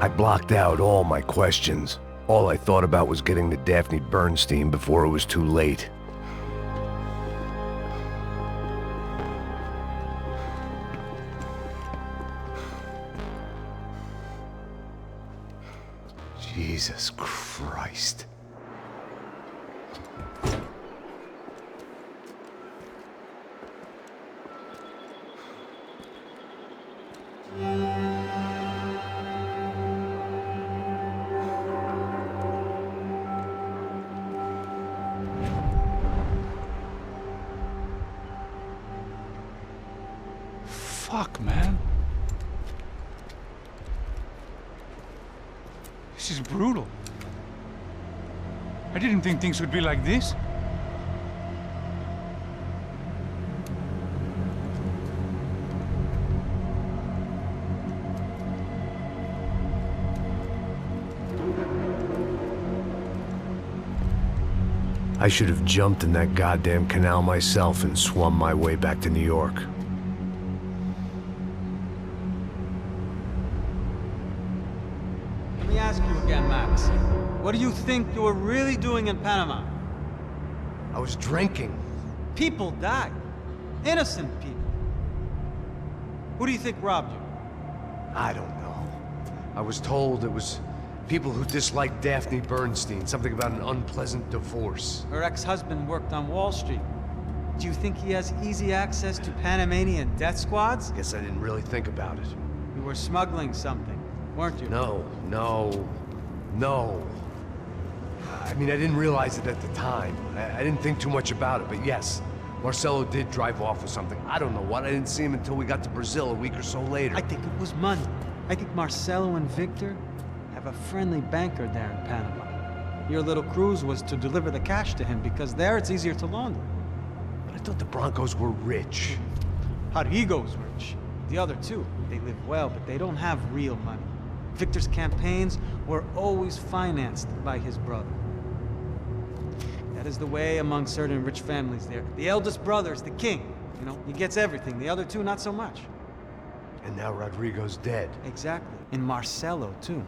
I blocked out all my questions. All I thought about was getting to Daphne Bernstein before it was too late. Jesus Christ. Fuck, man. This is brutal. I didn't think things would be like this. I should have jumped in that goddamn canal myself and swum my way back to New York. Let me ask you again, Max. What do you think you were really doing in Panama? I was drinking. People died. Innocent people. Who do you think robbed you? I don't know. I was told it was people who disliked Daphne Bernstein, something about an unpleasant divorce. Her ex-husband worked on Wall Street. Do you think he has easy access to Panamanian death squads? Guess I didn't really think about it. You were smuggling something, weren't you? No. I mean, I didn't realize it at the time. I didn't think too much about it, but yes, Marcelo did drive off with something. I don't know what. I didn't see him until we got to Brazil a week or so later. I think it was money. I think Marcelo and Victor have a friendly banker there in Panama. Your little cruise was to deliver the cash to him because there it's easier to launder. But I thought the Broncos were rich. Rodrigo's rich. The other two, they live well, but they don't have real money. Victor's campaigns were always financed by his brother. That is the way among certain rich families there. The eldest brother is the king. You know, he gets everything. The other two, not so much. And now Rodrigo's dead. Exactly. And Marcelo, too.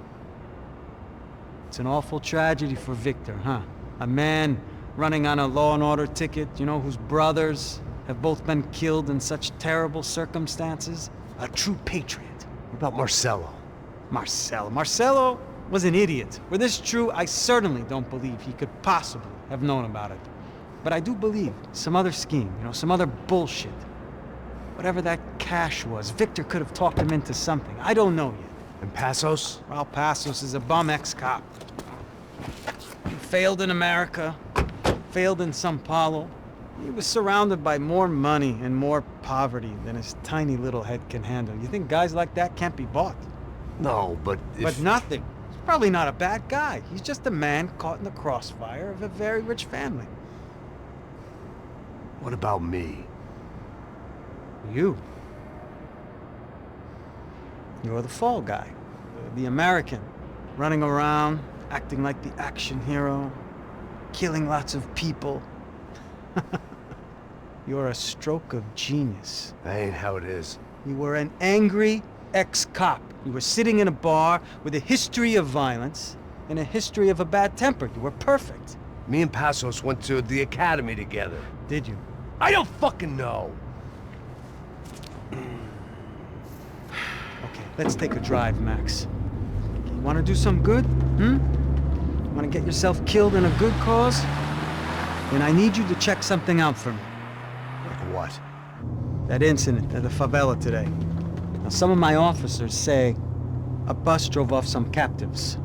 It's an awful tragedy for Victor, huh? A man running on a law and order ticket, you know, whose brothers have both been killed in such terrible circumstances. A true patriot. What about Marcelo? Marcelo was an idiot. Were this true, I certainly don't believe he could possibly have known about it. But I do believe some other scheme, you know, some other bullshit. Whatever that cash was, Victor could have talked him into something. I don't know yet. And Passos? Well, Passos is a bum ex-cop. He failed in America, failed in Sao Paulo. He was surrounded by more money and more poverty than his tiny little head can handle. You think guys like that can't be bought? No, but But nothing. He's probably not a bad guy. He's just a man caught in the crossfire of a very rich family. What about me? You. You're the fall guy. The American. Running around, acting like the action hero. Killing lots of people. You're a stroke of genius. That ain't how it is. You were an angry ex-cop. You were sitting in a bar with a history of violence and a history of a bad temper. You were perfect. Me and Passos went to the academy together. Did you? I don't fucking know. Okay, let's take a drive, Max. You want to do some good? You want to get yourself killed in a good cause? Then I need you to check something out for me. Like what? That incident at the favela today. Now, some of my officers say a bus drove off some captives.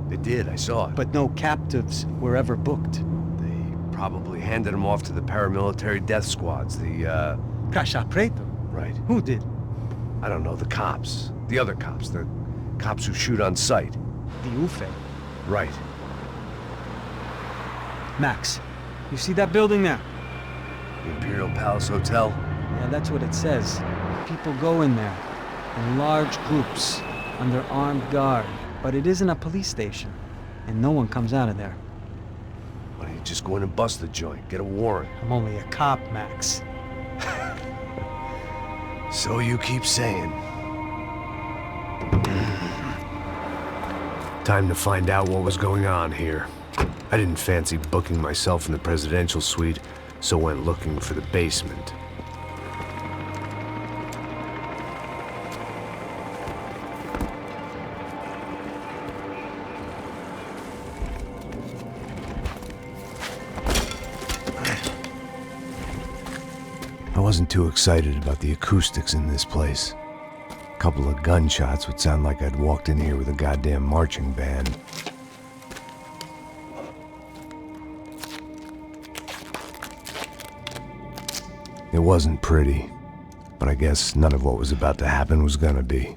They did, I saw it. But no captives were ever booked. They probably handed them off to the paramilitary death squads, the, Caixa Preto? Right. Who did? I don't know, the cops. The other cops, the cops who shoot on sight. The UFE. Right. Max, you see that building there? The Imperial Palace Hotel? Yeah, that's what it says. People go in there, in large groups, under armed guard. But it isn't a police station, and no one comes out of there. Why don't you just go in and bust the joint, get a warrant? I'm only a cop, Max. So you keep saying. Time to find out what was going on here. I didn't fancy booking myself in the presidential suite, so went looking for the basement. I wasn't too excited about the acoustics in this place. A couple of gunshots would sound like I'd walked in here with a goddamn marching band. It wasn't pretty, but I guess none of what was about to happen was gonna be.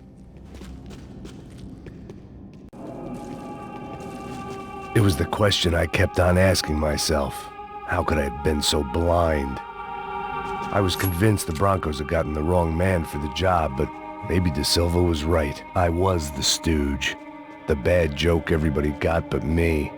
It was the question I kept on asking myself. How could I have been so blind? I was convinced the Broncos had gotten the wrong man for the job, but maybe De Silva was right. I was the stooge. The bad joke everybody got but me.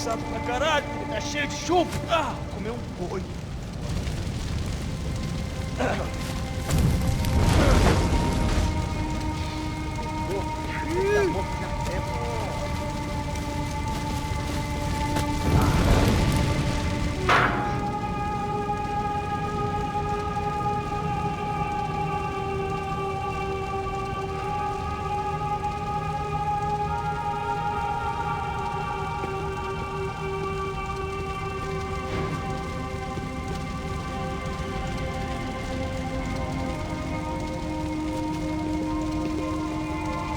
cansado pra caralho, tá cheio de chumbo. Ah, comer um boi.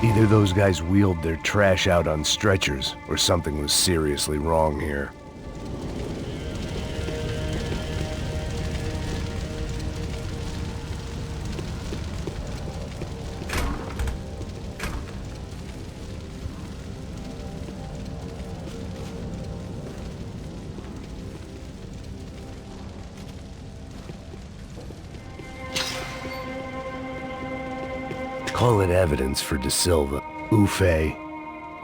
Either those guys wheeled their trash out on stretchers, or something was seriously wrong here. Call it evidence for De Silva. Ufé.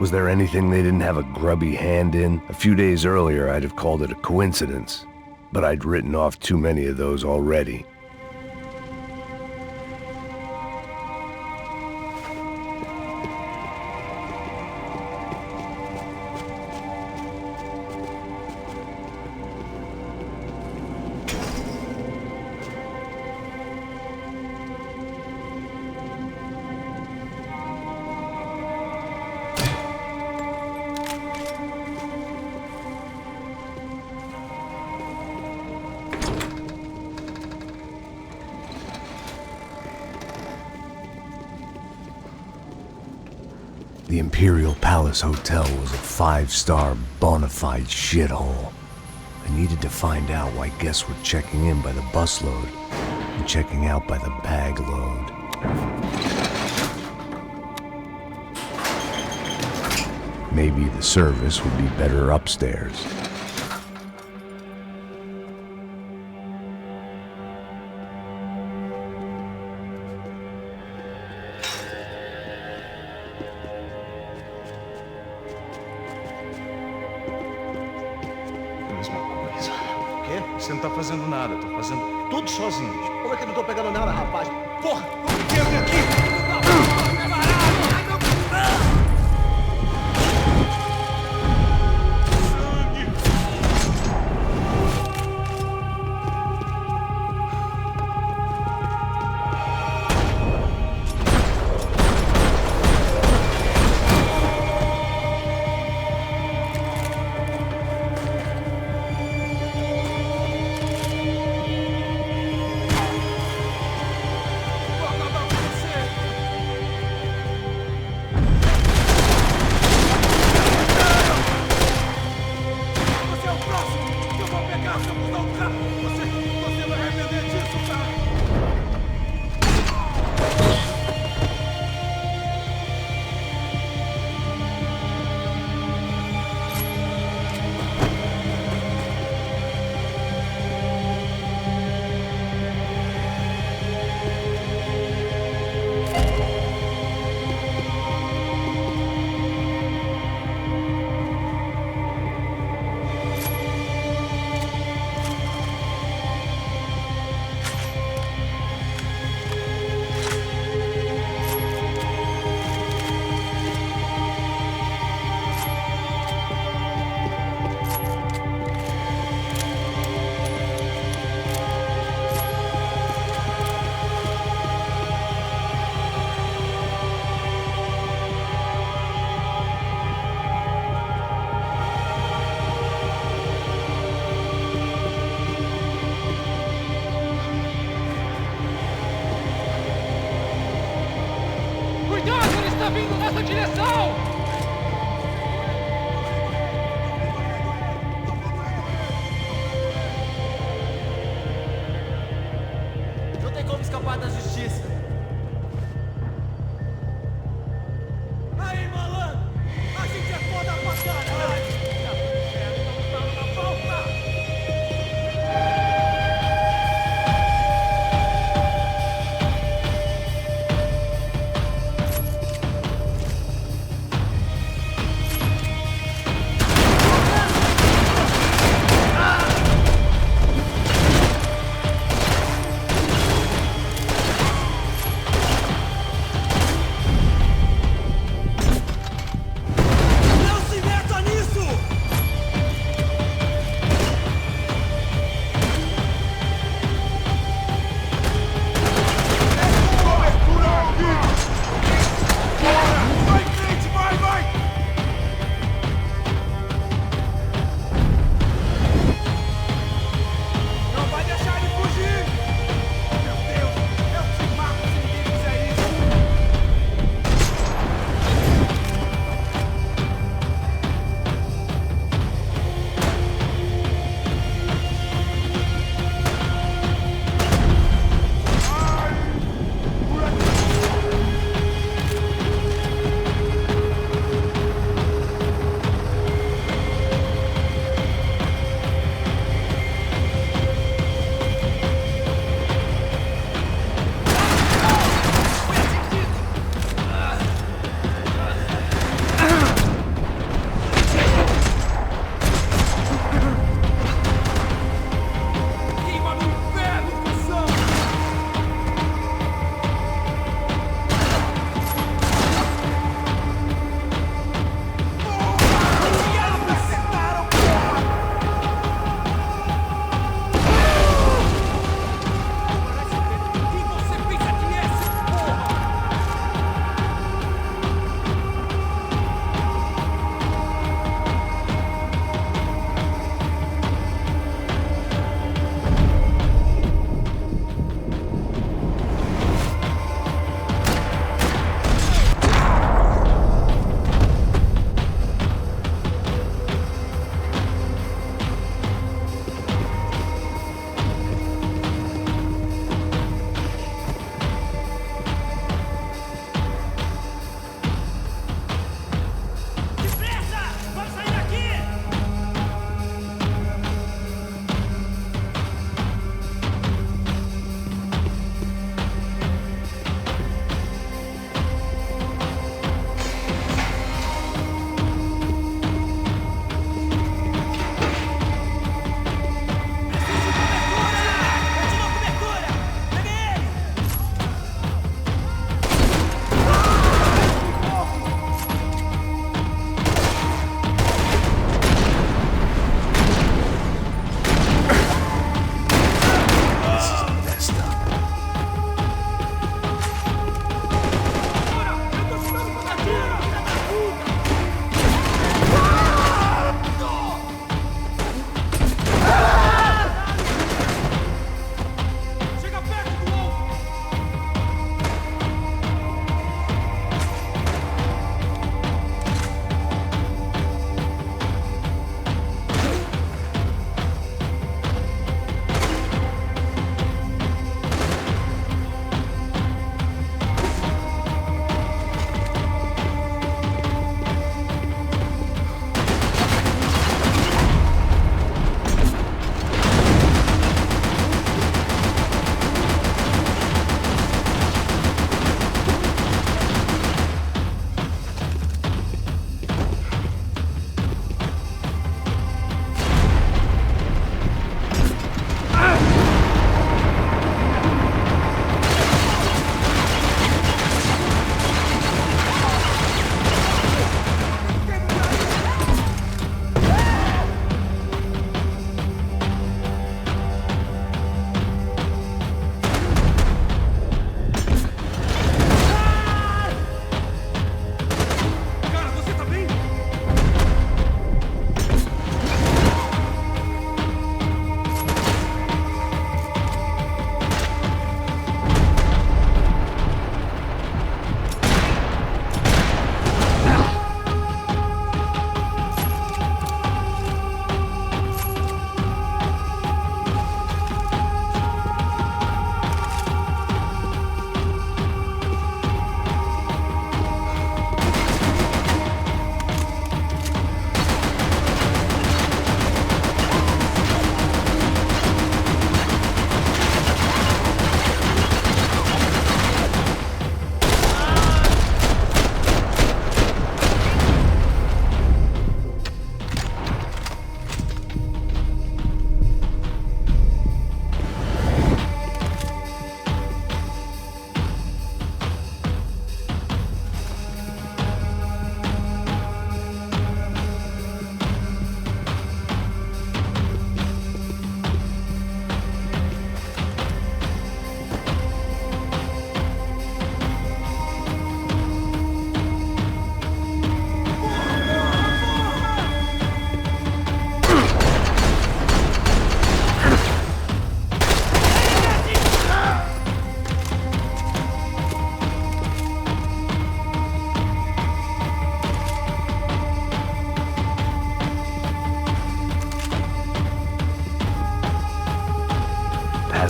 Was there anything they didn't have a grubby hand in? A few days earlier, I'd have called it a coincidence, but I'd written off too many of those already. The Imperial Palace Hotel was a 5-star bona fide shithole. I needed to find out why guests were checking in by the busload and checking out by the bag load. Maybe the service would be better upstairs. Você não tá fazendo nada, tô fazendo tudo sozinho. Como é que eu não tô pegando nada, rapaz? Porra! Eu vim aqui!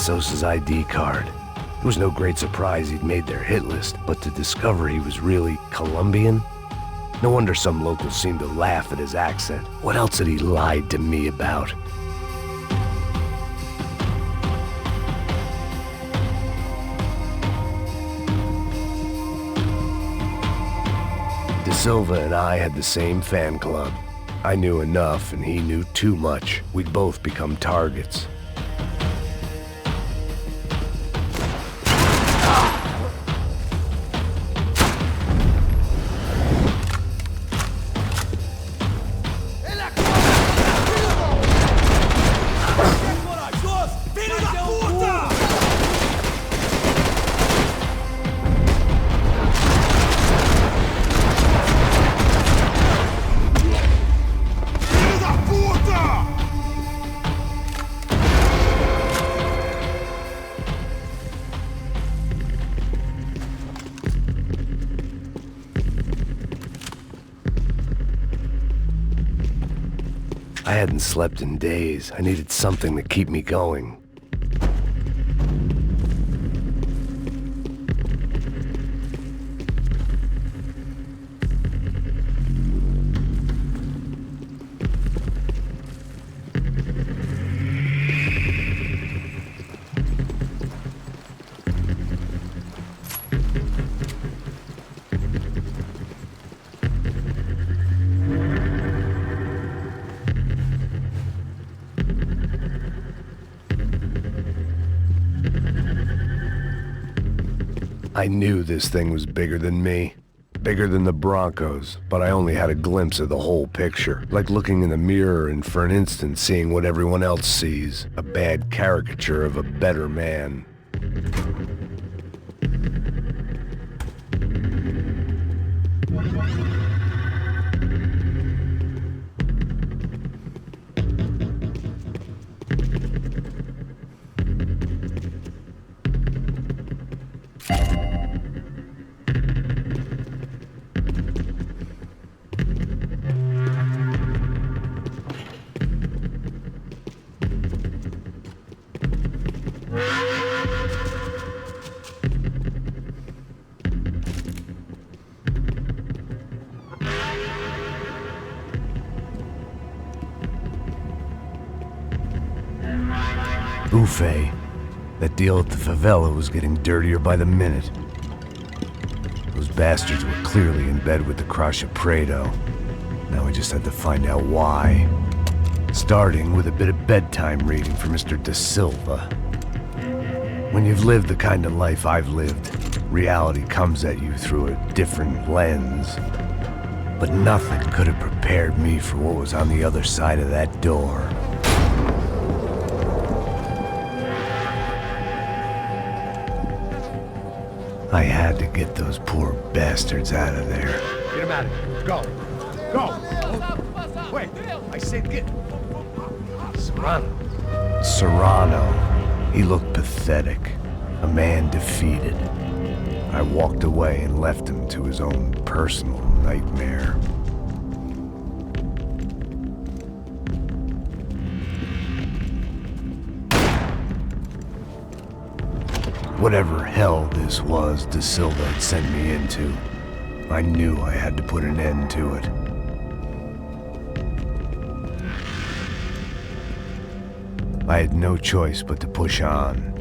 Passos' ID card. It was no great surprise he'd made their hit list, but to discover he was really Colombian? No wonder some locals seemed to laugh at his accent. What else had he lied to me about? De Silva and I had the same fan club. I knew enough and he knew too much. We'd both become targets. I hadn't slept in days. I needed something to keep me going. I knew this thing was bigger than me, bigger than the Broncos, but I only had a glimpse of the whole picture, like looking in the mirror and for an instant seeing what everyone else sees, a bad caricature of a better man. Buffet. That deal at the favela was getting dirtier by the minute. Those bastards were clearly in bed with the Crusher Prado. Now we just had to find out why. Starting with a bit of bedtime reading for Mr. De Silva. When you've lived the kind of life I've lived, reality comes at you through a different lens. But nothing could have prepared me for what was on the other side of that door. I had to get those poor bastards out of there. Get him out of here. Go. Go. Wait. I said get... Serrano. Serrano. He looked pathetic. A man defeated. I walked away and left him to his own personal nightmare. Whatever hell this was De Silva had sent me into, I knew I had to put an end to it. I had no choice but to push on.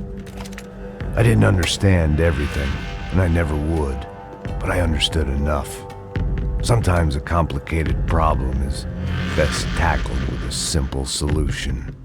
I didn't understand everything, and I never would, but I understood enough. Sometimes a complicated problem is best tackled with a simple solution.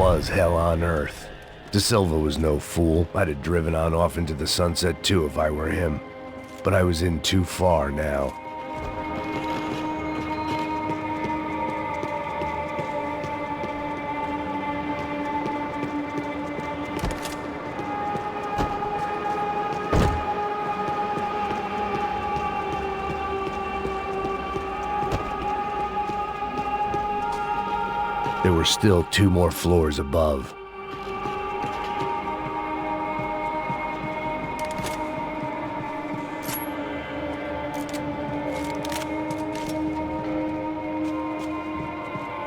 was hell on earth. De Silva was no fool. I'd have driven on off into the sunset too if I were him. But I was in too far now. There were still 2 more floors above.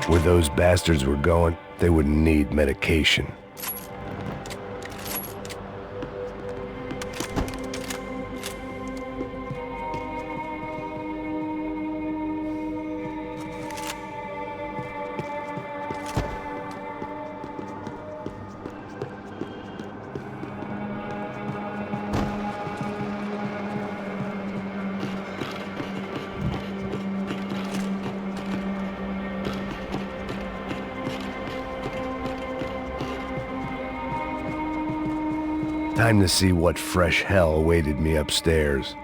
Where those bastards were going, they wouldn't need medication. Time to see what fresh hell awaited me upstairs.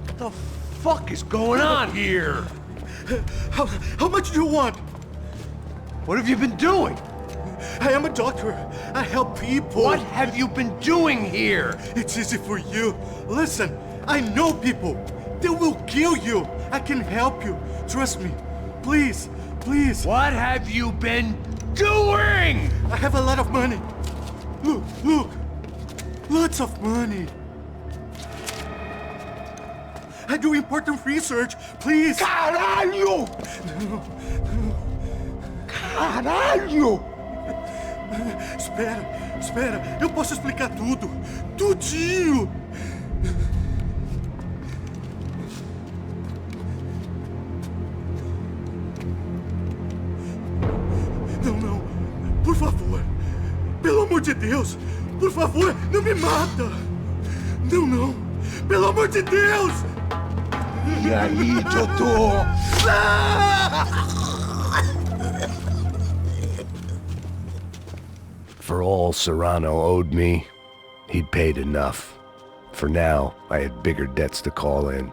What the fuck is going on here? How much do you want? What have you been doing? I am a doctor. I help people. What have you been doing here? It's easy for you. Listen, I know people. They will kill you. I can help you. Trust me. Please, please. What have you been doing? I have a lot of money. Look, look. Lots of money. I do important research. Please. Caralho! Caralho! Espera, espera. Eu posso explicar tudo. Tudinho. Não, não. Por favor. Pelo amor de Deus. Por favor, não me mata. Não, não. Pelo amor de Deus. E aí, doutor? For all Serrano owed me, he'd paid enough. For now, I had bigger debts to call in.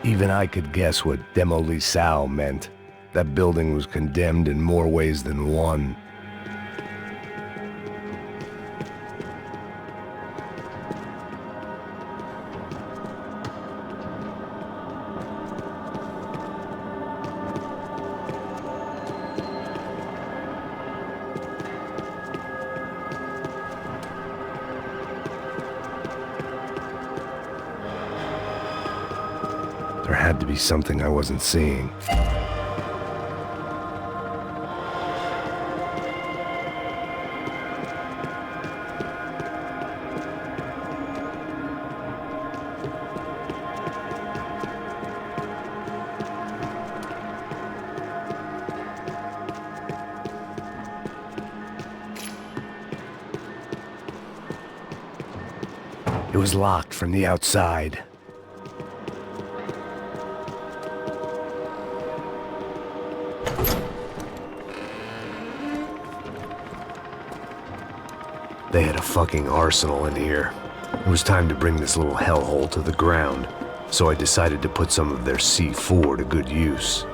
Even I could guess what Demolissao meant. That building was condemned in more ways than one. There had to be something I wasn't seeing. It was locked from the outside. They had a fucking arsenal in here. It was time to bring this little hellhole to the ground, so I decided to put some of their C4 to good use.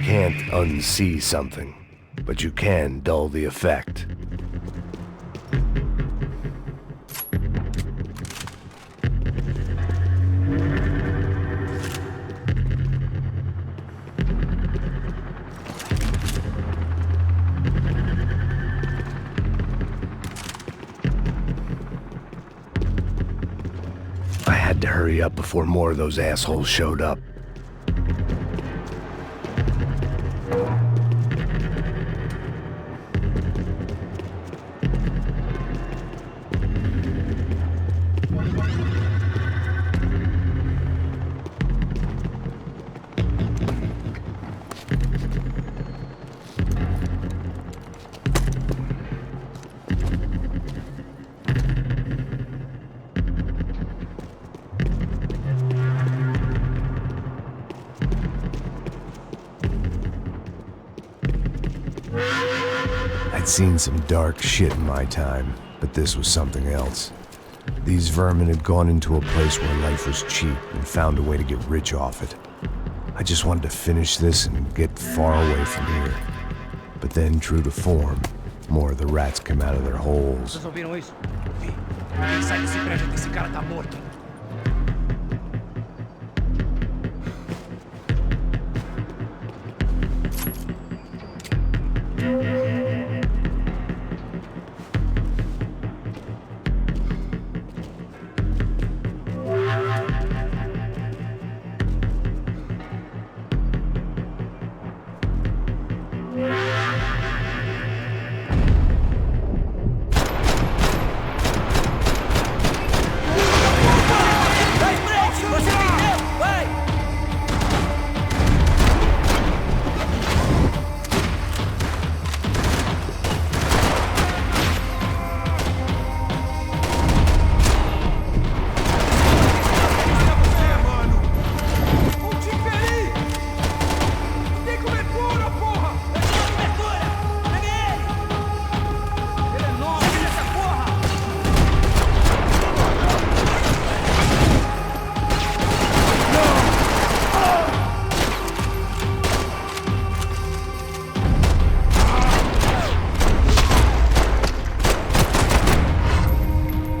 can't unsee something, but you can dull the effect. I had to hurry up before more of those assholes showed up. I'd seen some dark shit in my time, but this was something else. These vermin had gone into a place where life was cheap and found a way to get rich off it. I just wanted to finish this and get far away from here. But then, true to form, more of the rats came out of their holes. Vocês ouviram isso? Vi. Ninguém sai desse prédio que esse cara tá morto.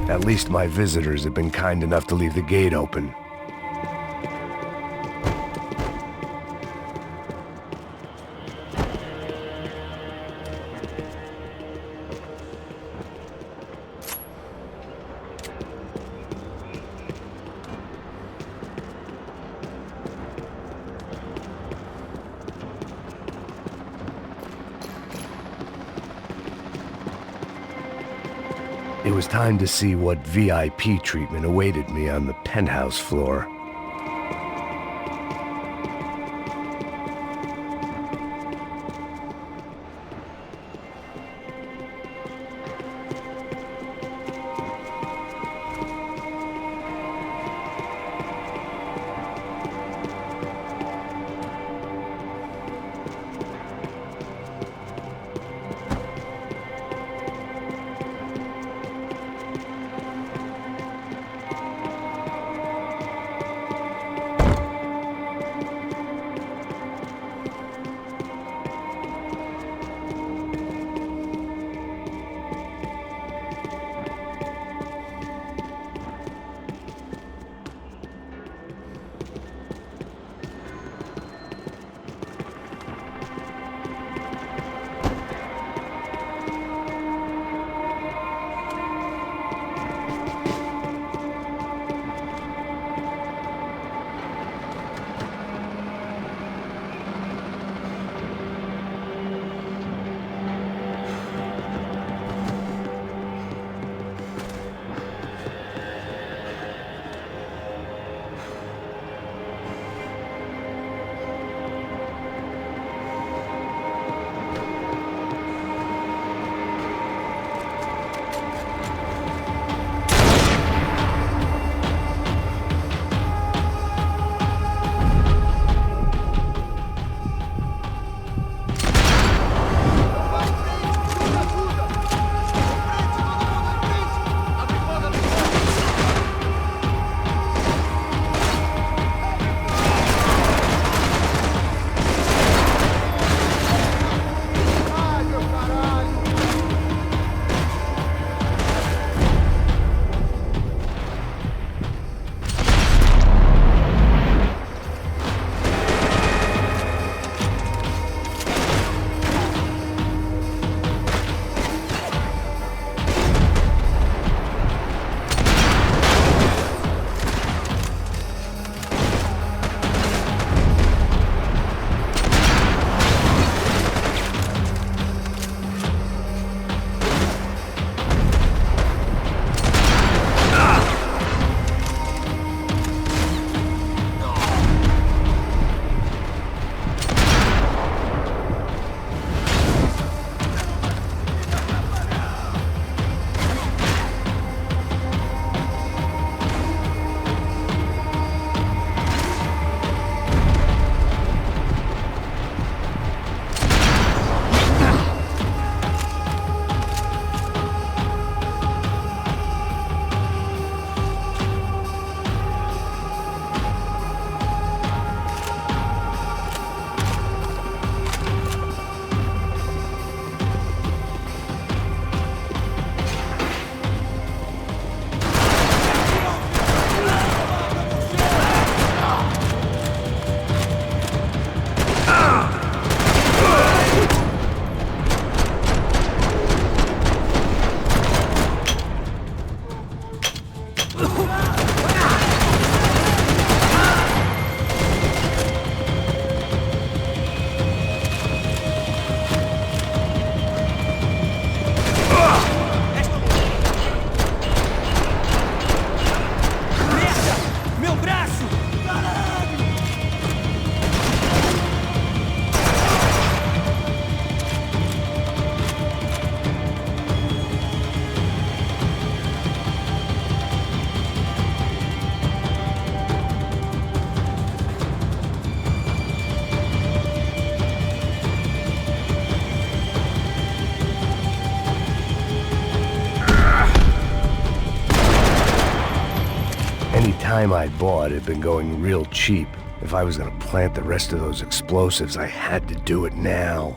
At least my visitors had been kind enough to leave the gate open. It was time to see what VIP treatment awaited me on the penthouse floor. Any time I'd bought had been going real cheap. If I was gonna plant the rest of those explosives, I had to do it now.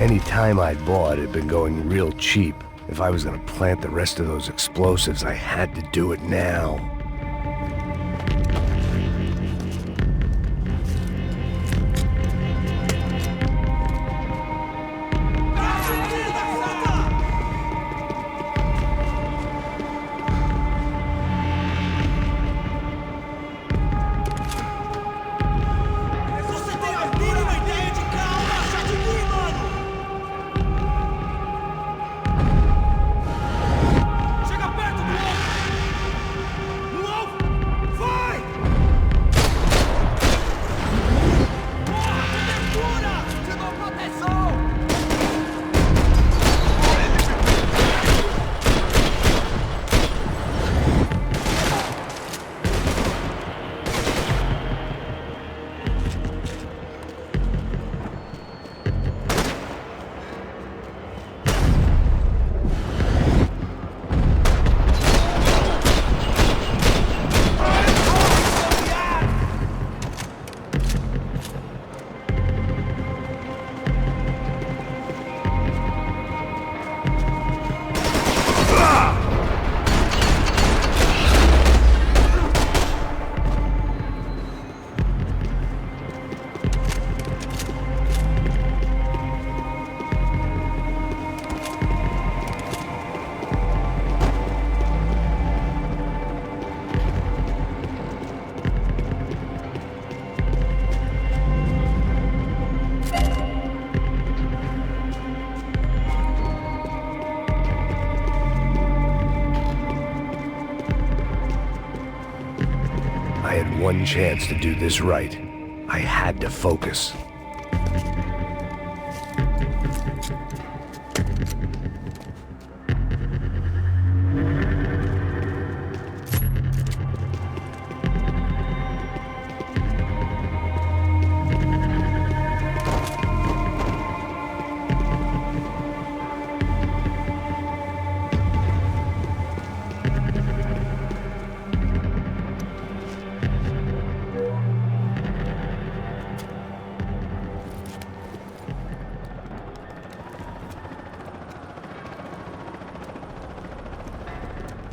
Any time I'd bought had been going real cheap. If I was gonna plant the rest of those explosives, I had to do it now. Fire! I had one chance to do this right. I had to focus.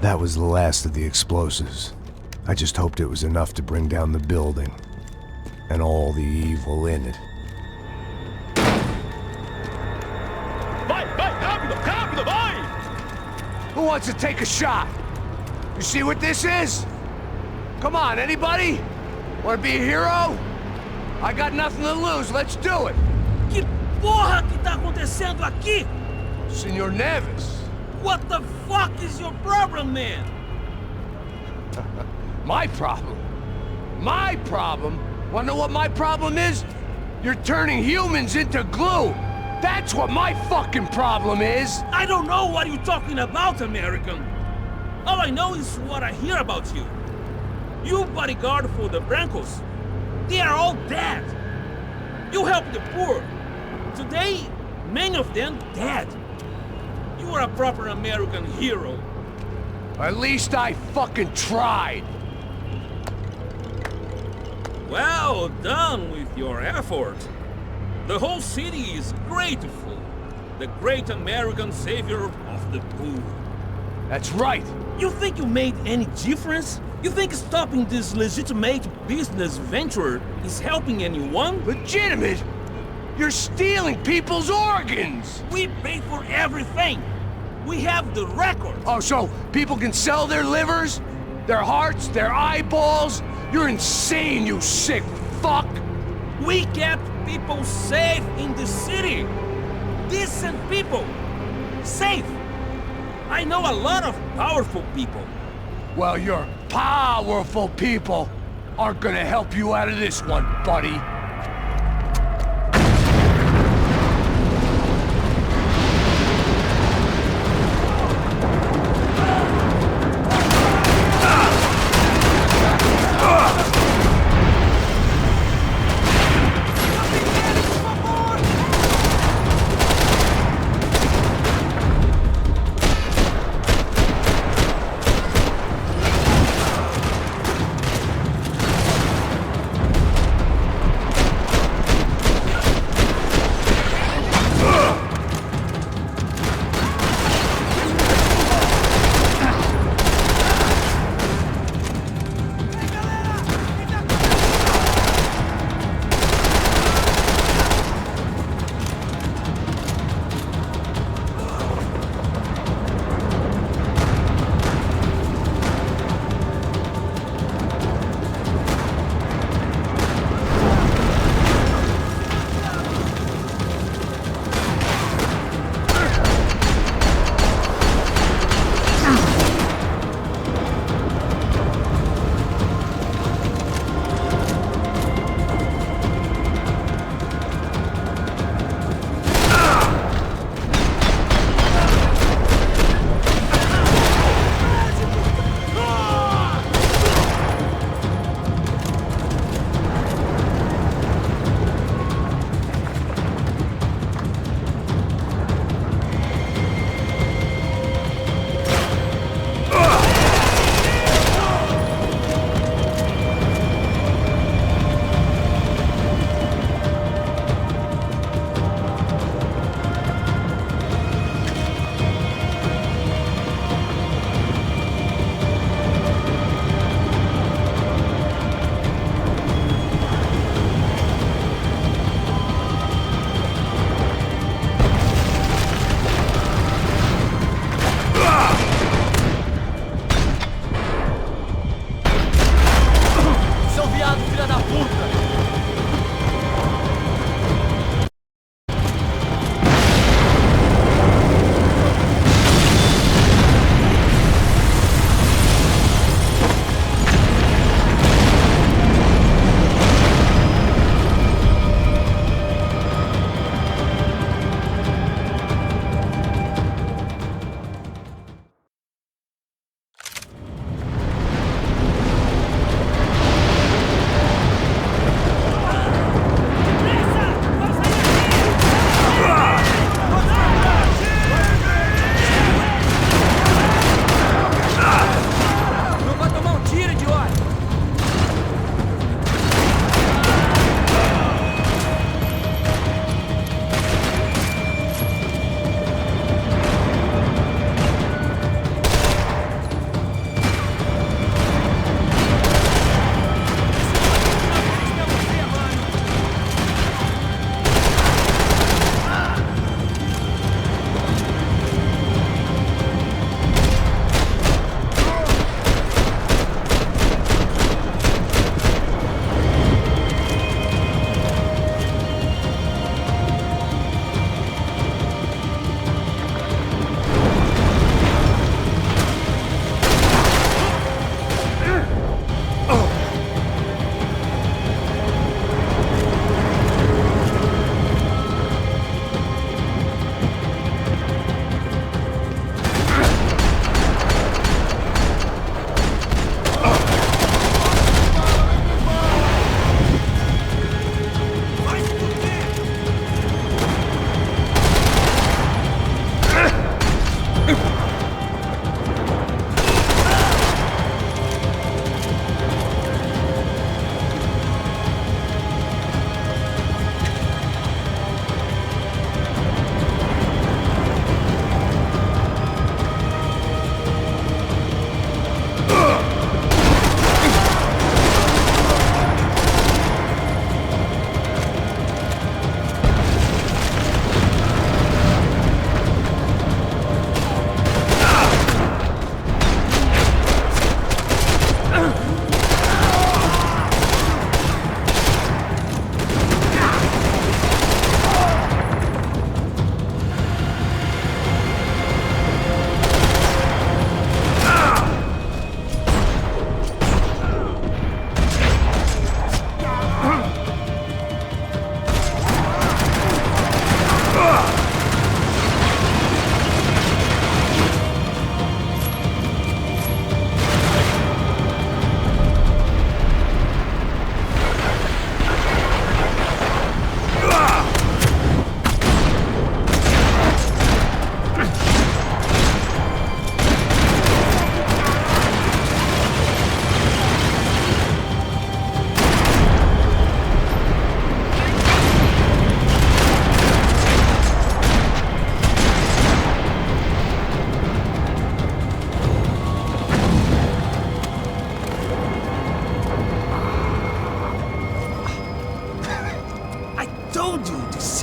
That was the last of the explosives. I just hoped it was enough to bring down the building and all the evil in it. Who wants to take a shot? You see what this is? Come on, anybody? Want to be a hero? I got nothing to lose, let's do it! Que porra que tá acontecendo aqui? Senor Neves. What the fuck is your problem, man? My problem? My problem? Wanna know what my problem is? You're turning humans into glue! That's what my fucking problem is! I don't know what you're talking about, American. All I know is what I hear about you. You bodyguard for the Brancos. They are all dead. You help the poor. Today, many of them dead. You are a proper American hero. At least I fucking tried. Well done with your effort. The whole city is grateful. The great American savior of the poor. That's right. You think you made any difference? You think stopping this legitimate business venture is helping anyone? Legitimate? You're stealing people's organs! We pay for everything! We have the record! Oh, so people can sell their livers? Their hearts? Their eyeballs? You're insane, you sick fuck! We kept people safe in the city! Decent people! Safe! I know a lot of powerful people. Well, your powerful people aren't gonna help you out of this one, buddy.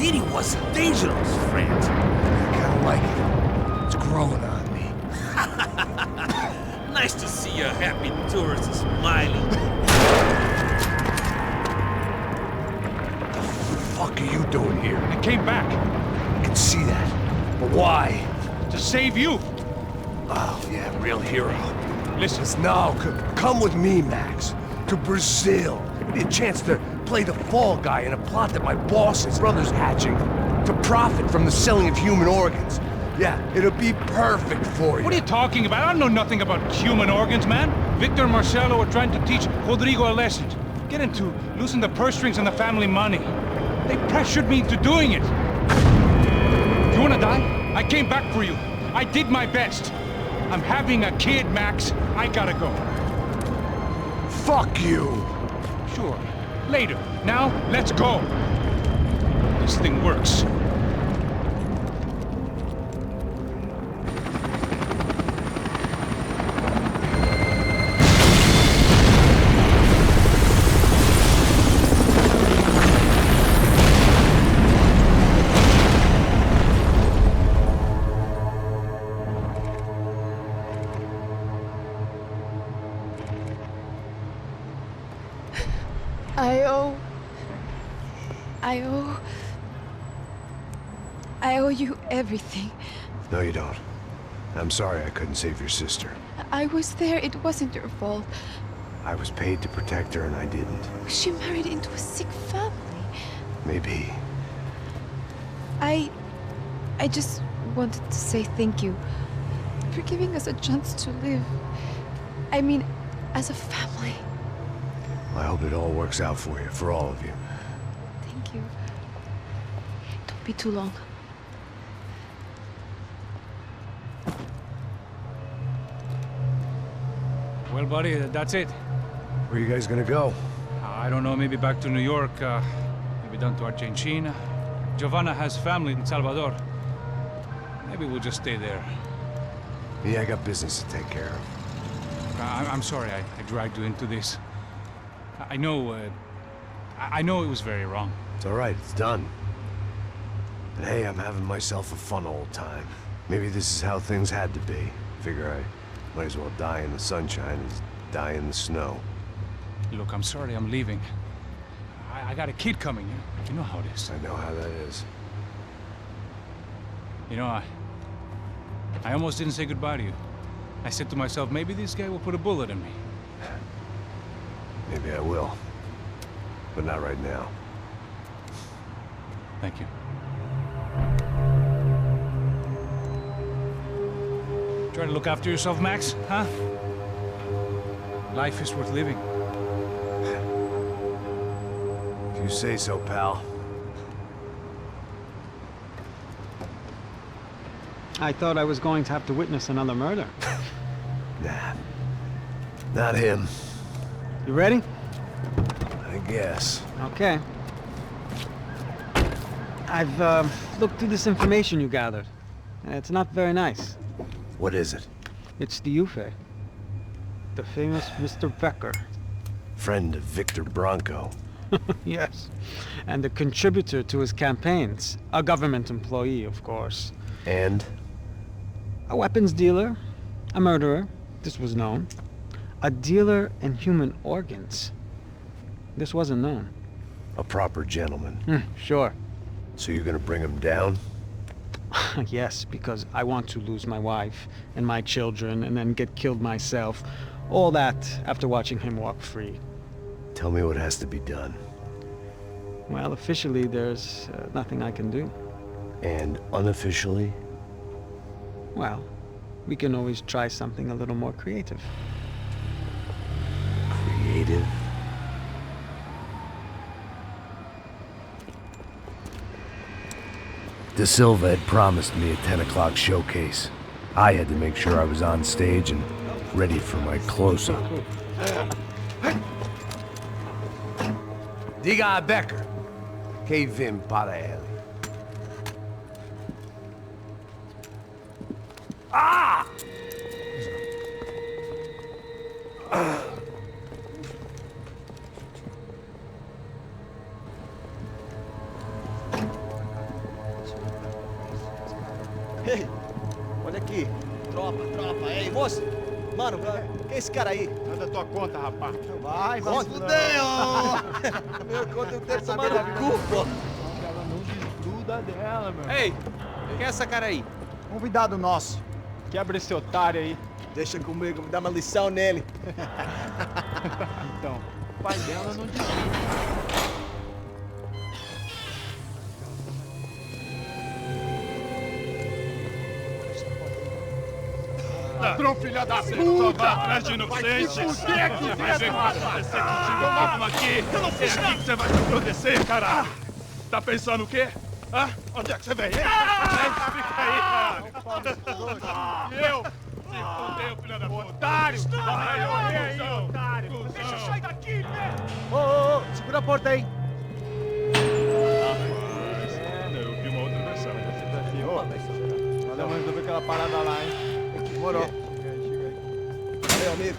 city was dangerous, friend. I kinda like it. It's growing on me. Nice to see a happy tourist smiling. What the fuck are you doing here? I came back. I can see that. But why? To save you. Oh, yeah, real hero. Listen. Now, come with me, Max. To Brazil. Give me a chance to play the fall guy in a plot that my boss and his brother's hatching. To profit from the selling of human organs. Yeah, it'll be perfect for you. What are you talking about? I don't know nothing about human organs, man. Victor and Marcelo are trying to teach Rodrigo a lesson. Get him to loosen the purse strings on the family money. They pressured me into doing it. You wanna die? I came back for you. I did my best. I'm having a kid, Max. I gotta go. Fuck you! Sure. Later. Now, let's go. This thing works. I owe you everything. No, you don't. I'm sorry I couldn't save your sister. I was there. It wasn't your fault. I was paid to protect her and I didn't. She married into a sick family. Maybe. I just wanted to say thank you for giving us a chance to live. I mean, as a family. I hope it all works out for you, for all of you. Thank you. Don't be too long. Well, buddy, that's it. Where are you guys gonna go? I don't know, maybe back to New York, maybe down to Argentina. Giovanna has family in Salvador. Maybe we'll just stay there. Yeah, I got business to take care of. I'm sorry I dragged you into this. I know it was very wrong. It's all right, it's done. And hey, I'm having myself a fun old time. Maybe this is how things had to be. Figure I might as well die in the sunshine as die in the snow. Look, I'm sorry I'm leaving. I got a kid coming. You know how it is. I know how that is. You know, I almost didn't say goodbye to you. I said to myself, maybe this guy will put a bullet in me. Maybe I will. But not right now. Thank you. Try to look after yourself, Max, huh? Life is worth living. If you say so, pal. I thought I was going to have to witness another murder. Nah. Not him. You ready? I guess. Okay. I've looked through this information you gathered. It's not very nice. What is it? It's the Ufe. The famous Mr. Becker. Friend of Victor Bronco. Yes. And a contributor to his campaigns. A government employee, of course. And? A weapons dealer. A murderer. This was known. A dealer in human organs. This wasn't known. A proper gentleman. Sure. So you're gonna bring him down? Yes, because I want to lose my wife and my children and then get killed myself. All that after watching him walk free. Tell me what has to be done. Well, officially, there's nothing I can do. And unofficially? Well, we can always try something a little more creative. Creative? De Silva had promised me a 10 o'clock showcase. I had to make sure I was on stage and ready for my close-up. Diga a Becker. Que vim para ele. Ah! Mano, quem é esse cara aí? Manda tua conta, rapaz. Vai, fudeu! Meu conta eu quero tomar no cu, pô. Ela não desgruda dela, meu. Ei, quem é essa cara aí? Convidado nosso. Quebra esse otário aí. Deixa comigo, me dá uma lição nele. Então, o pai dela não desgruda. Ladrão, filha da puta! Atrás de inocentes! Vai ver o que vai acontecer contigo mesmo aqui! É aqui que você vai se acontecer, cara! Tá pensando o quê? Hã? Onde é que você vem, hein? Fica aí, caralho! E eu? Se fudeu, filha da puta! Otário! Vai morrer aí, otário! Deixa eu sair daqui, né? Ô, segura a porta aí! Eu vi uma outra versão. Valeu, mano, resolver aquela parada lá, hein? Demorou. Chega aí. Valeu, amigo.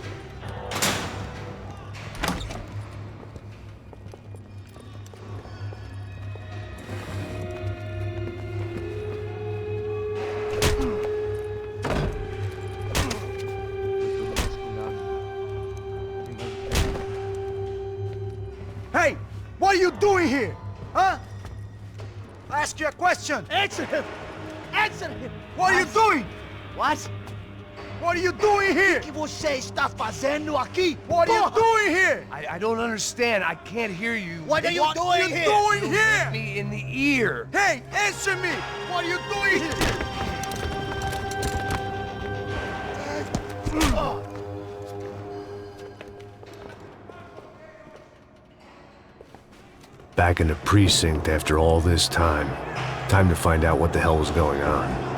Hey! What are you doing here? Huh? I ask you a question. Answer him! Answer him! What are you doing? What? What are you doing here? O que você está fazendo aqui? What are you doing here? I don't understand. I can't hear you. What are you doing here? Doing You here? hit me in the ear. Hey, answer me! What are you doing here? Back in the precinct after all this time. Time to find out what the hell was going on.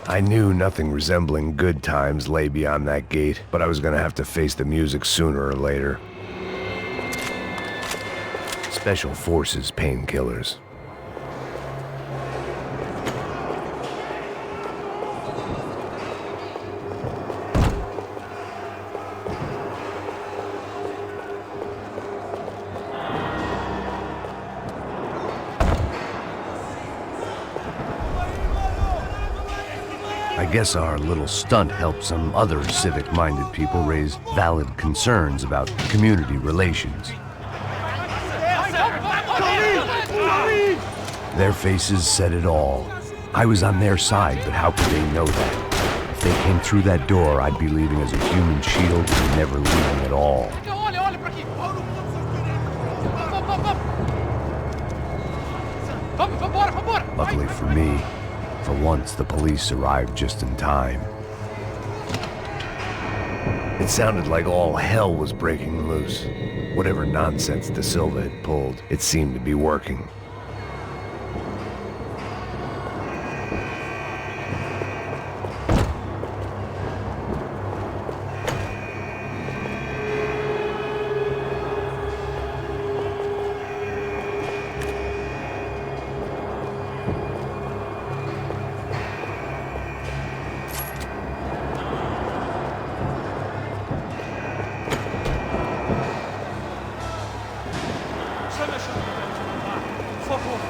I knew nothing resembling good times lay beyond that gate, but I was gonna have to face the music sooner or later. Special Forces painkillers. I guess our little stunt helped some other civic-minded people raise valid concerns about community relations. Their faces said it all. I was on their side, but how could they know that? If they came through that door, I'd be leaving as a human shield and never leaving at all. Luckily for me, for once the police arrived just in time. It sounded like all hell was breaking loose. Whatever nonsense De Silva had pulled, it seemed to be working.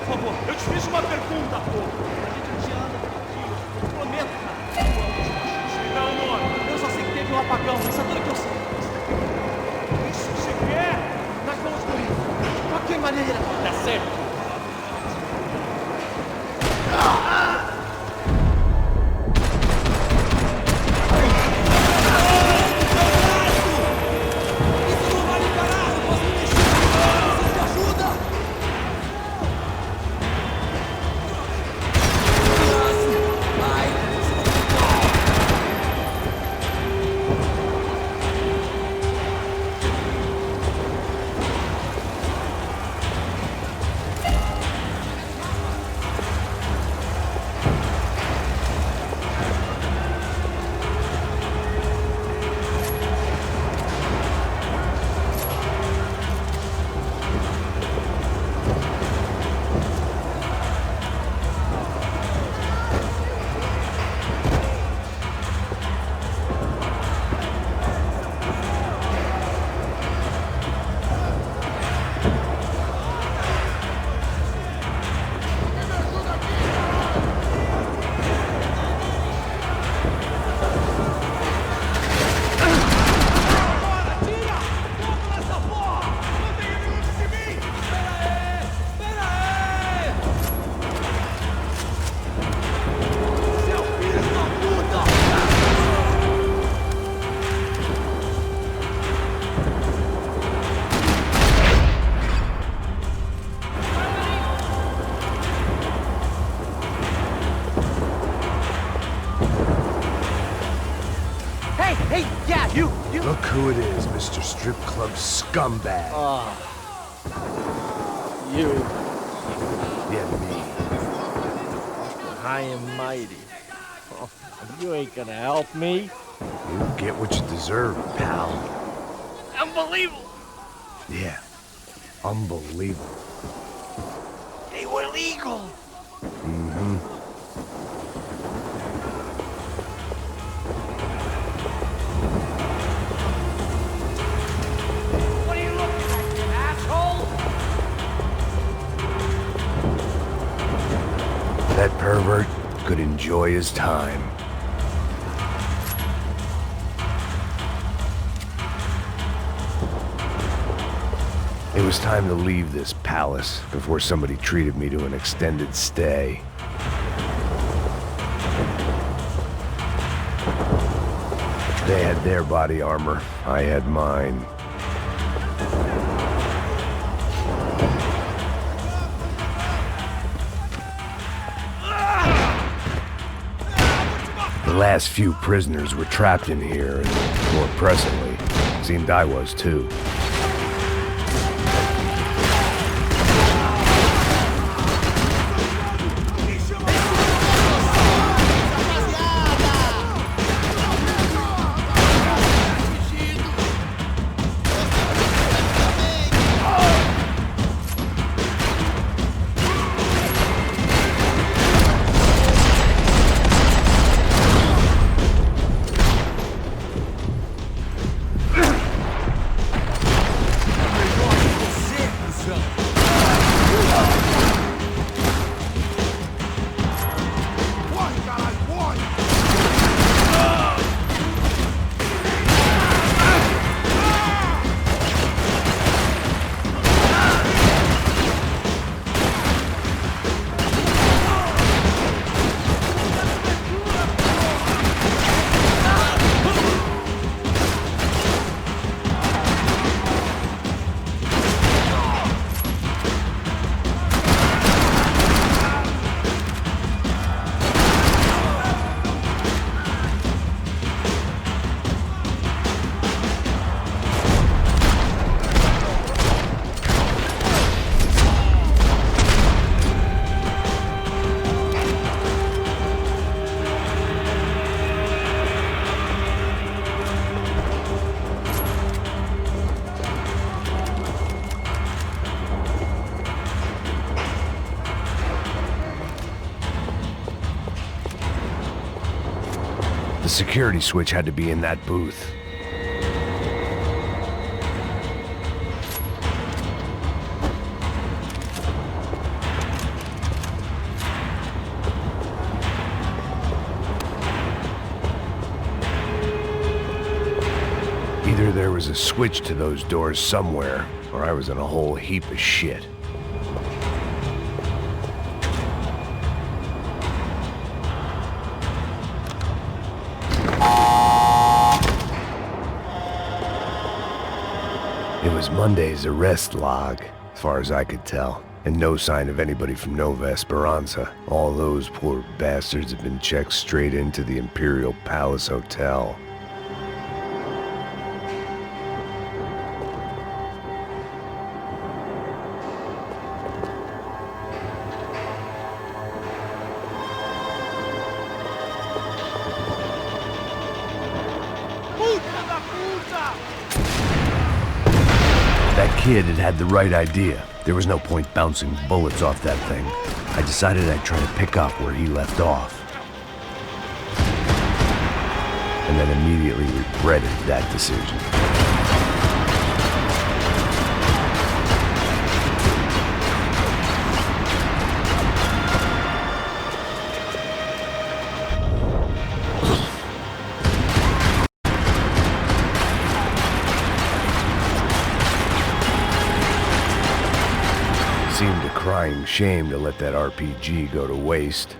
Por favor, eu te fiz uma pergunta, pô. A gente te anda aqui, eu prometo, cara. Não, eu só sei que teve um apagão, isso é tudo que eu sei. Isso você quer? Nós vamos por isso. De qualquer maneira, dá certo. Look who it is, Mr. Strip Club Scumbag. You. Yeah, me. I am mighty. Oh, you ain't gonna help me. You get what you deserve, pal. Unbelievable! Yeah, unbelievable. They were legal! Mm-hmm. What are you looking at, you asshole? That pervert could enjoy his time. It was time to leave this palace before somebody treated me to an extended stay. They had their body armor, I had mine. The last few prisoners were trapped in here, and more pressingly, seemed I was too. The security switch had to be in that booth. Either there was a switch to those doors somewhere, or I was in a whole heap of shit. It was Monday's arrest log, as far as I could tell, and no sign of anybody from Nova Esperanza. All those poor bastards had been checked straight into the Imperial Palace Hotel. That kid had the right idea. There was no point bouncing bullets off that thing. I decided I'd try to pick up where he left off. And then immediately regretted that decision. Seemed a crying shame to let that RPG go to waste.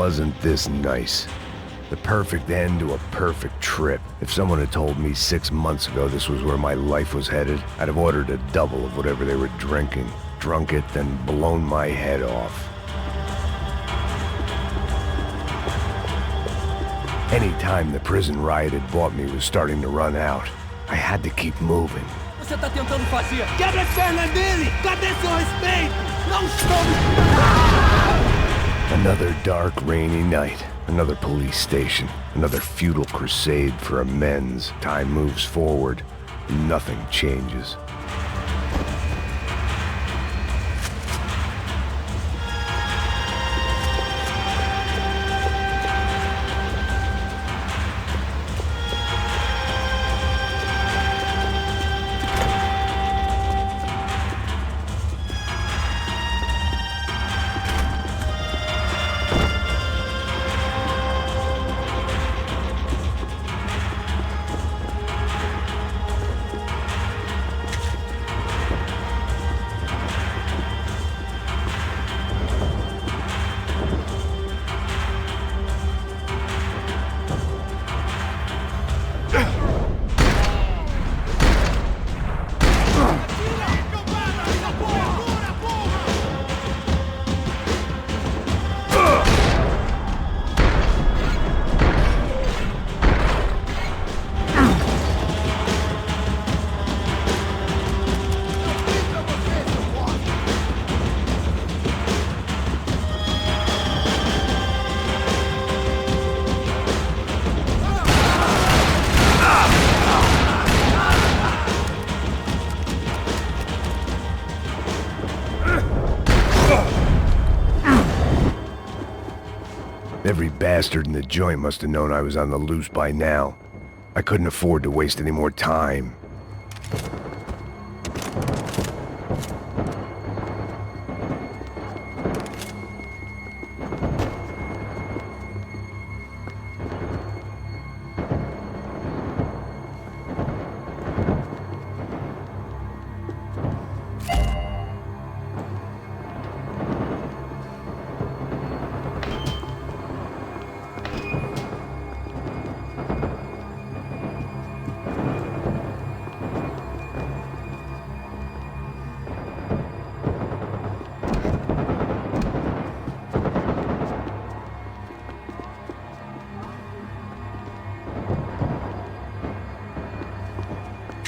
wasn't this nice. The perfect end to a perfect trip. If someone had told me 6 months ago this was where my life was headed, I'd have ordered a double of whatever they were drinking, drunk it, then blown my head off. Any time the prison riot had bought me was starting to run out, I had to keep moving. Você tá tentando fazer? Quebra as pernas dele! Cadê seu respeito? Não estamos... Another dark, rainy night. Another police station. Another futile crusade for amends. Time moves forward. Nothing changes. Every bastard in the joint must have known I was on the loose by now. I couldn't afford to waste any more time.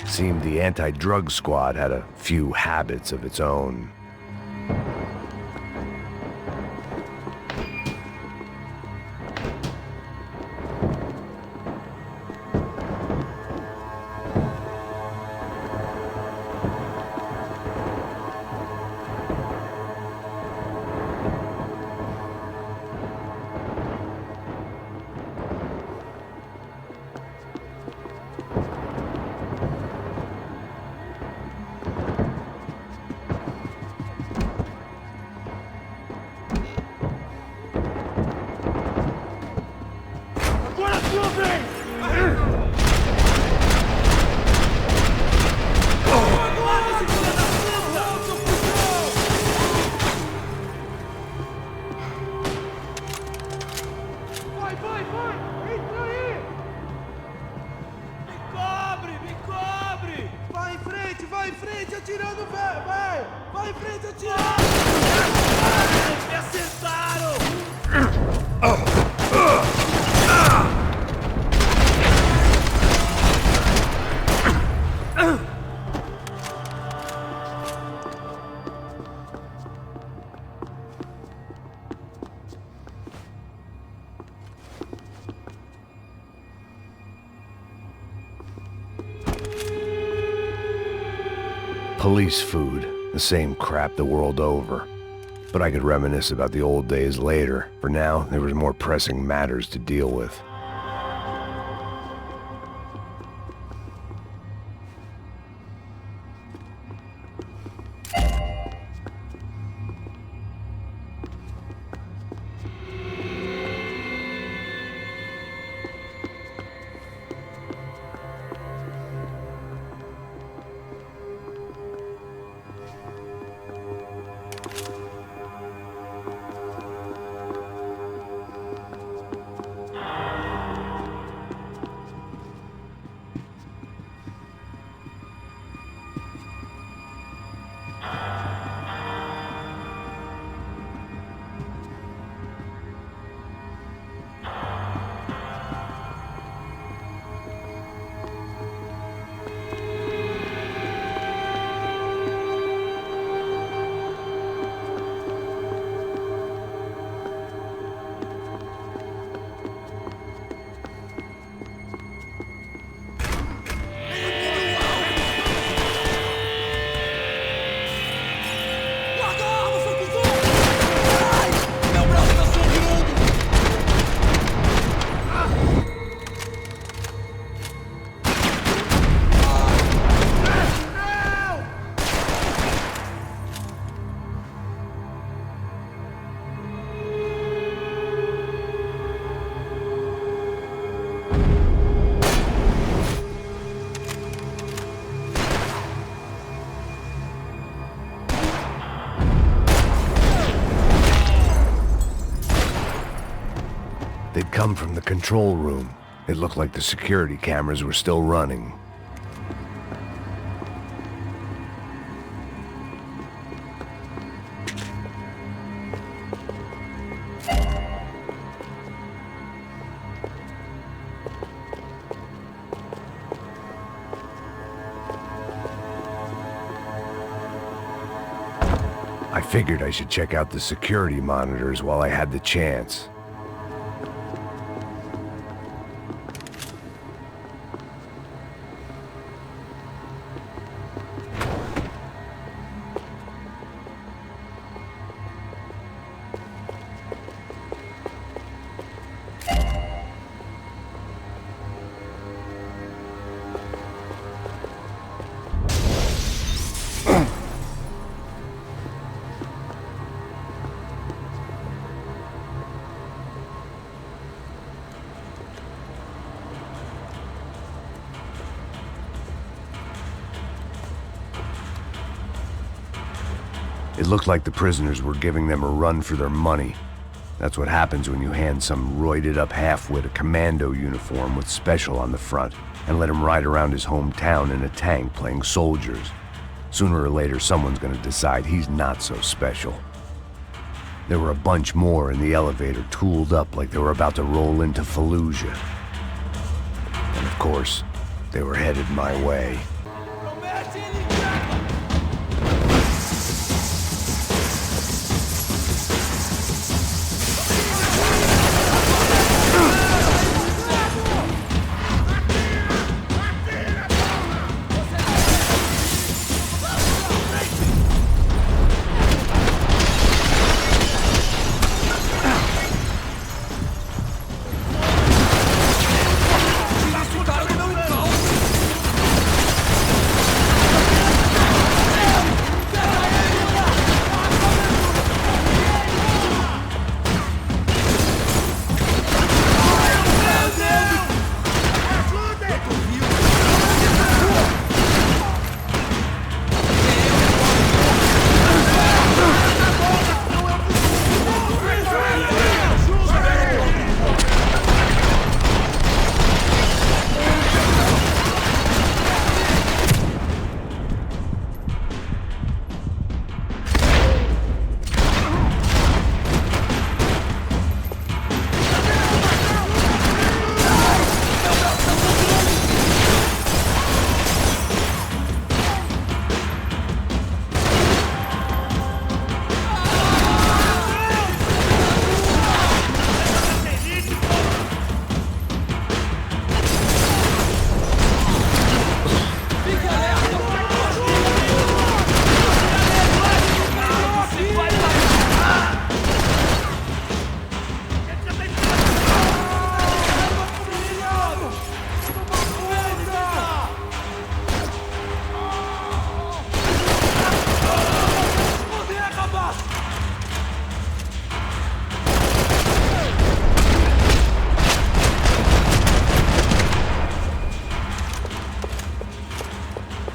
Seemed the anti-drug squad had a few habits of its own. Police food, the same crap the world over. But I could reminisce about the old days later. For now, there was more pressing matters to deal with. come from the control room. It looked like the security cameras were still running. I figured I should check out the security monitors while I had the chance. It looked like the prisoners were giving them a run for their money. That's what happens when you hand some roided-up halfwit a commando uniform with special on the front and let him ride around his hometown in a tank playing soldiers. Sooner or later, someone's gonna decide he's not so special. There were a bunch more in the elevator, tooled up like they were about to roll into Fallujah. And of course, they were headed my way.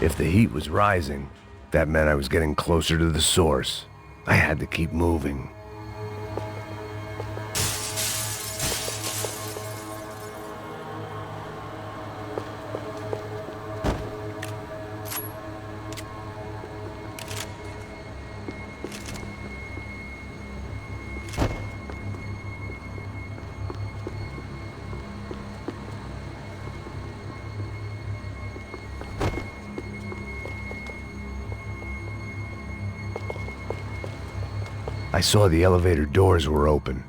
If the heat was rising, that meant I was getting closer to the source. I had to keep moving. I saw the elevator doors were open.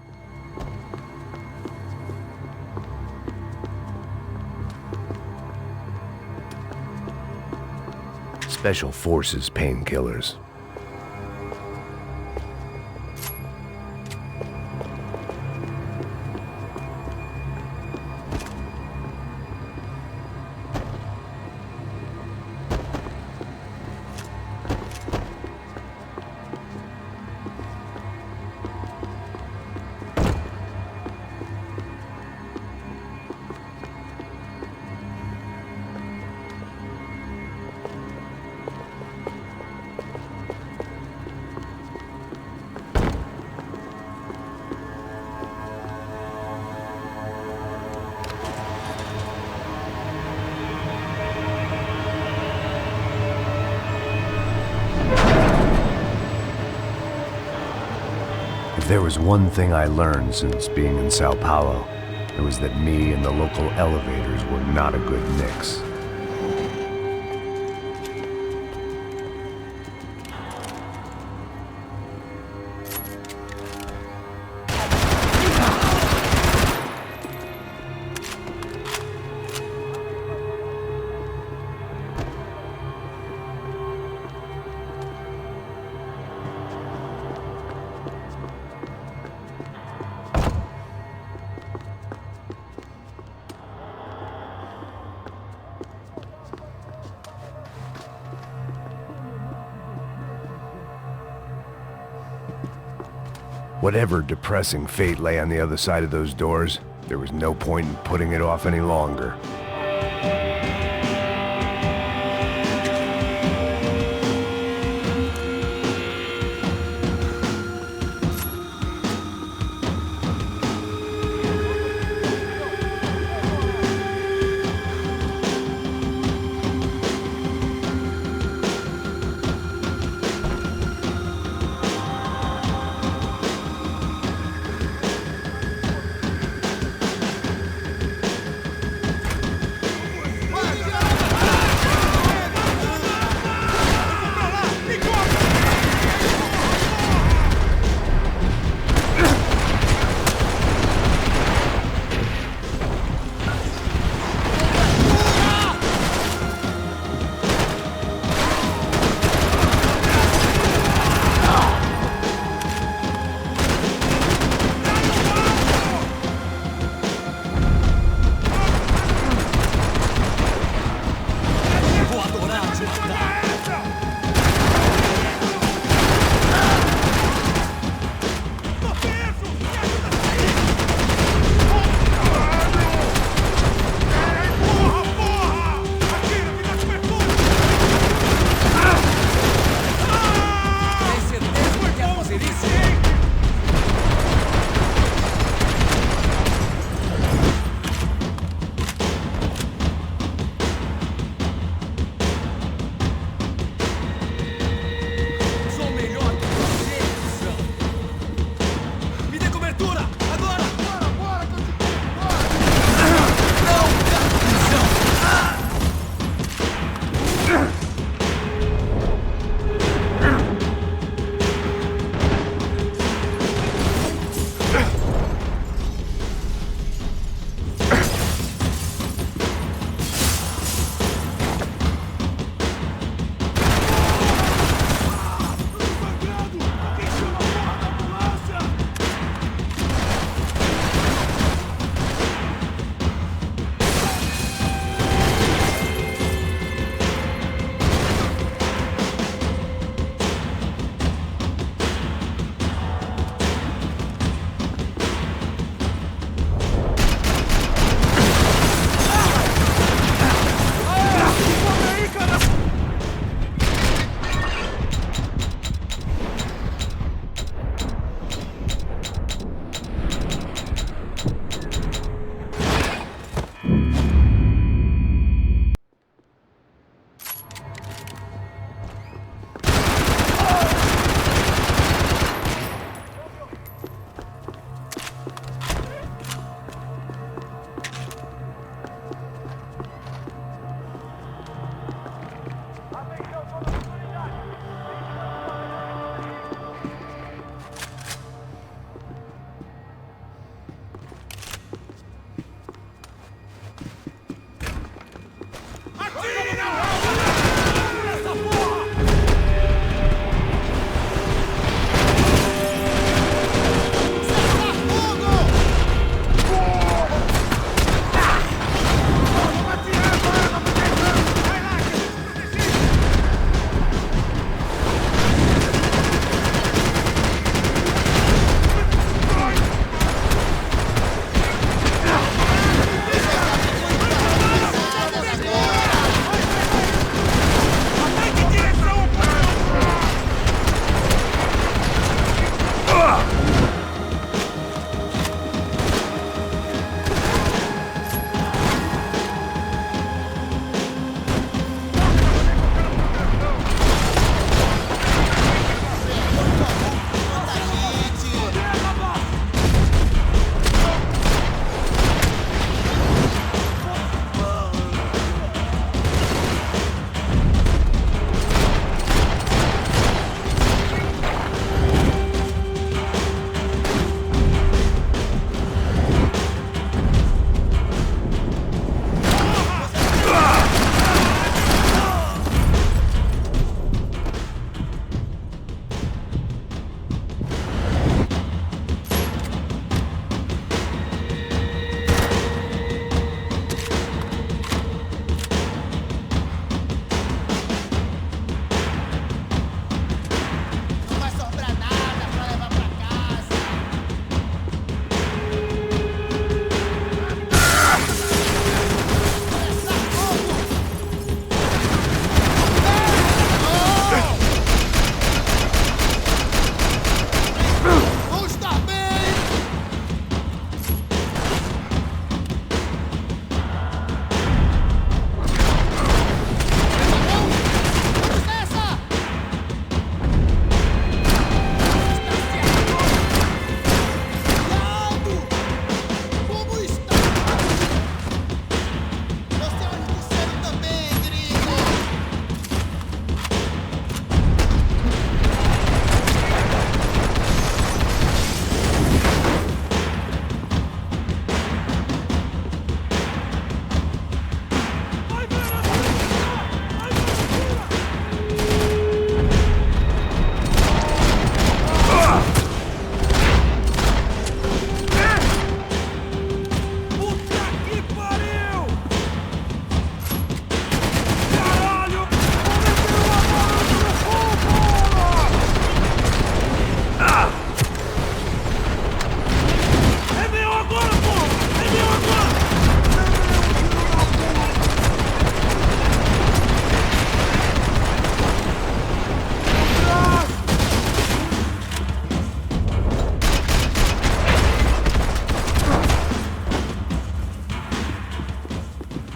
Special Forces painkillers. If there was one thing I learned since being in Sao Paulo, it was that me and the local elevators were not a good mix. Whatever depressing fate lay on the other side of those doors, there was no point in putting it off any longer.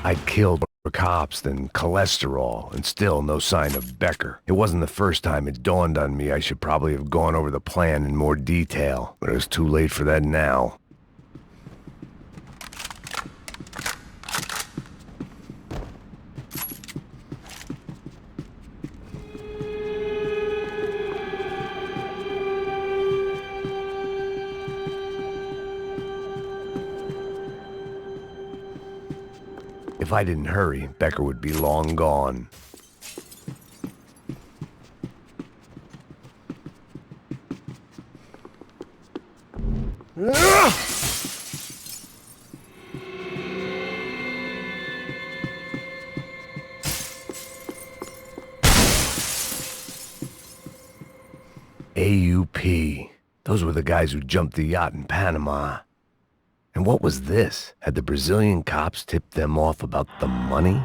I'd killed more cops than cholesterol, and still no sign of Becker. It wasn't the first time it dawned on me I should probably have gone over the plan in more detail, but it was too late for that now. If I didn't hurry, Becker would be long gone. AUP. Those were the guys who jumped the yacht in Panama. And what was this? Had the Brazilian cops tipped them off about the money?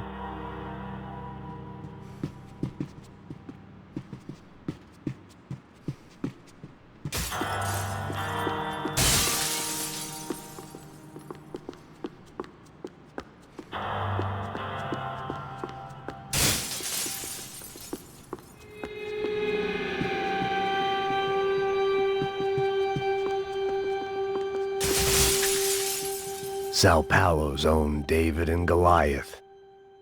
Sao Paulo's own David and Goliath.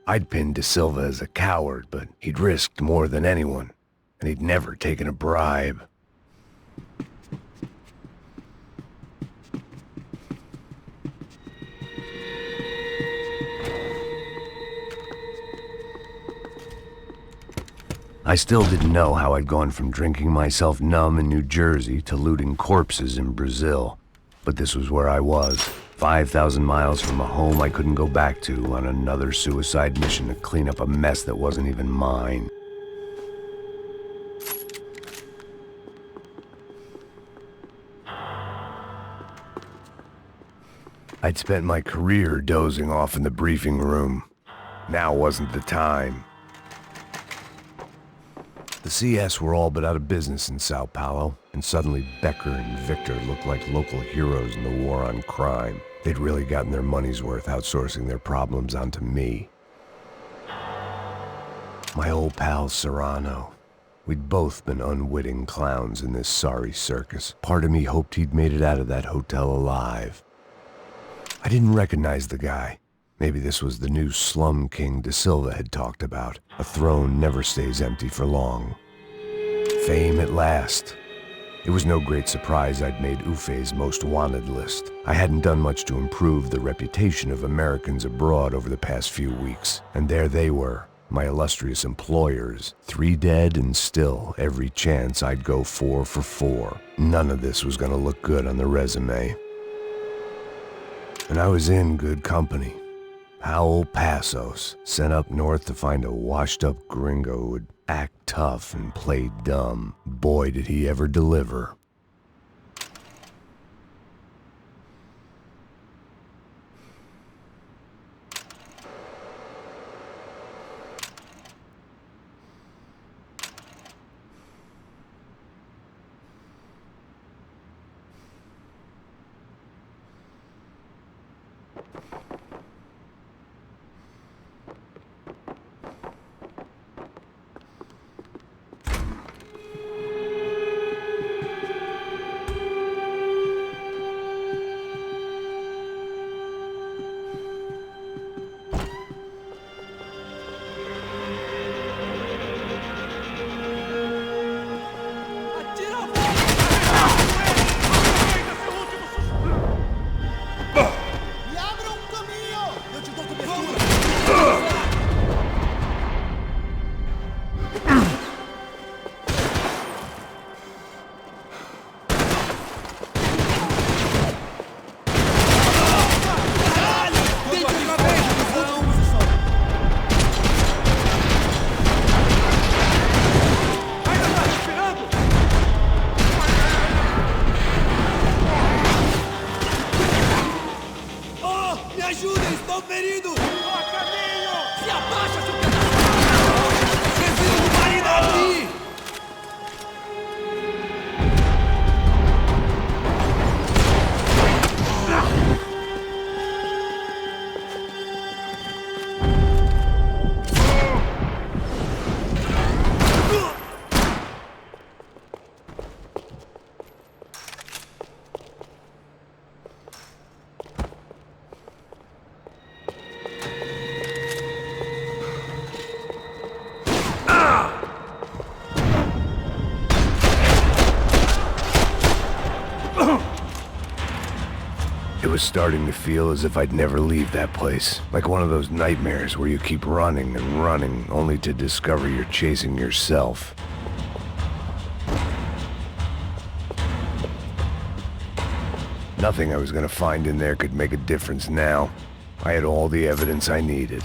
I'd pinned De Silva as a coward, but he'd risked more than anyone, and he'd never taken a bribe. I still didn't know how I'd gone from drinking myself numb in New Jersey to looting corpses in Brazil, but this was where I was. 5,000 miles from a home I couldn't go back to, on another suicide mission to clean up a mess that wasn't even mine. I'd spent my career dozing off in the briefing room. Now wasn't the time. The CS were all but out of business in Sao Paulo, and suddenly Becker and Victor looked like local heroes in the war on crime. They'd really gotten their money's worth outsourcing their problems onto me. My old pal Serrano. We'd both been unwitting clowns in this sorry circus. Part of me hoped he'd made it out of that hotel alive. I didn't recognize the guy. Maybe this was the new slum king De Silva had talked about. A throne never stays empty for long. Fame at last. It was no great surprise I'd made Ufe's most wanted list. I hadn't done much to improve the reputation of Americans abroad over the past few weeks, and there they were, my illustrious employers, 3 dead and still every chance I'd go 4 for 4. None of this was gonna look good on the resume. And I was in good company. Howell Passos, sent up north to find a washed-up gringo who would act tough and play dumb. Boy, did he ever deliver. was starting to feel as if I'd never leave that place. Like one of those nightmares where you keep running and running, only to discover you're chasing yourself. Nothing I was gonna find in there could make a difference now. I had all the evidence I needed.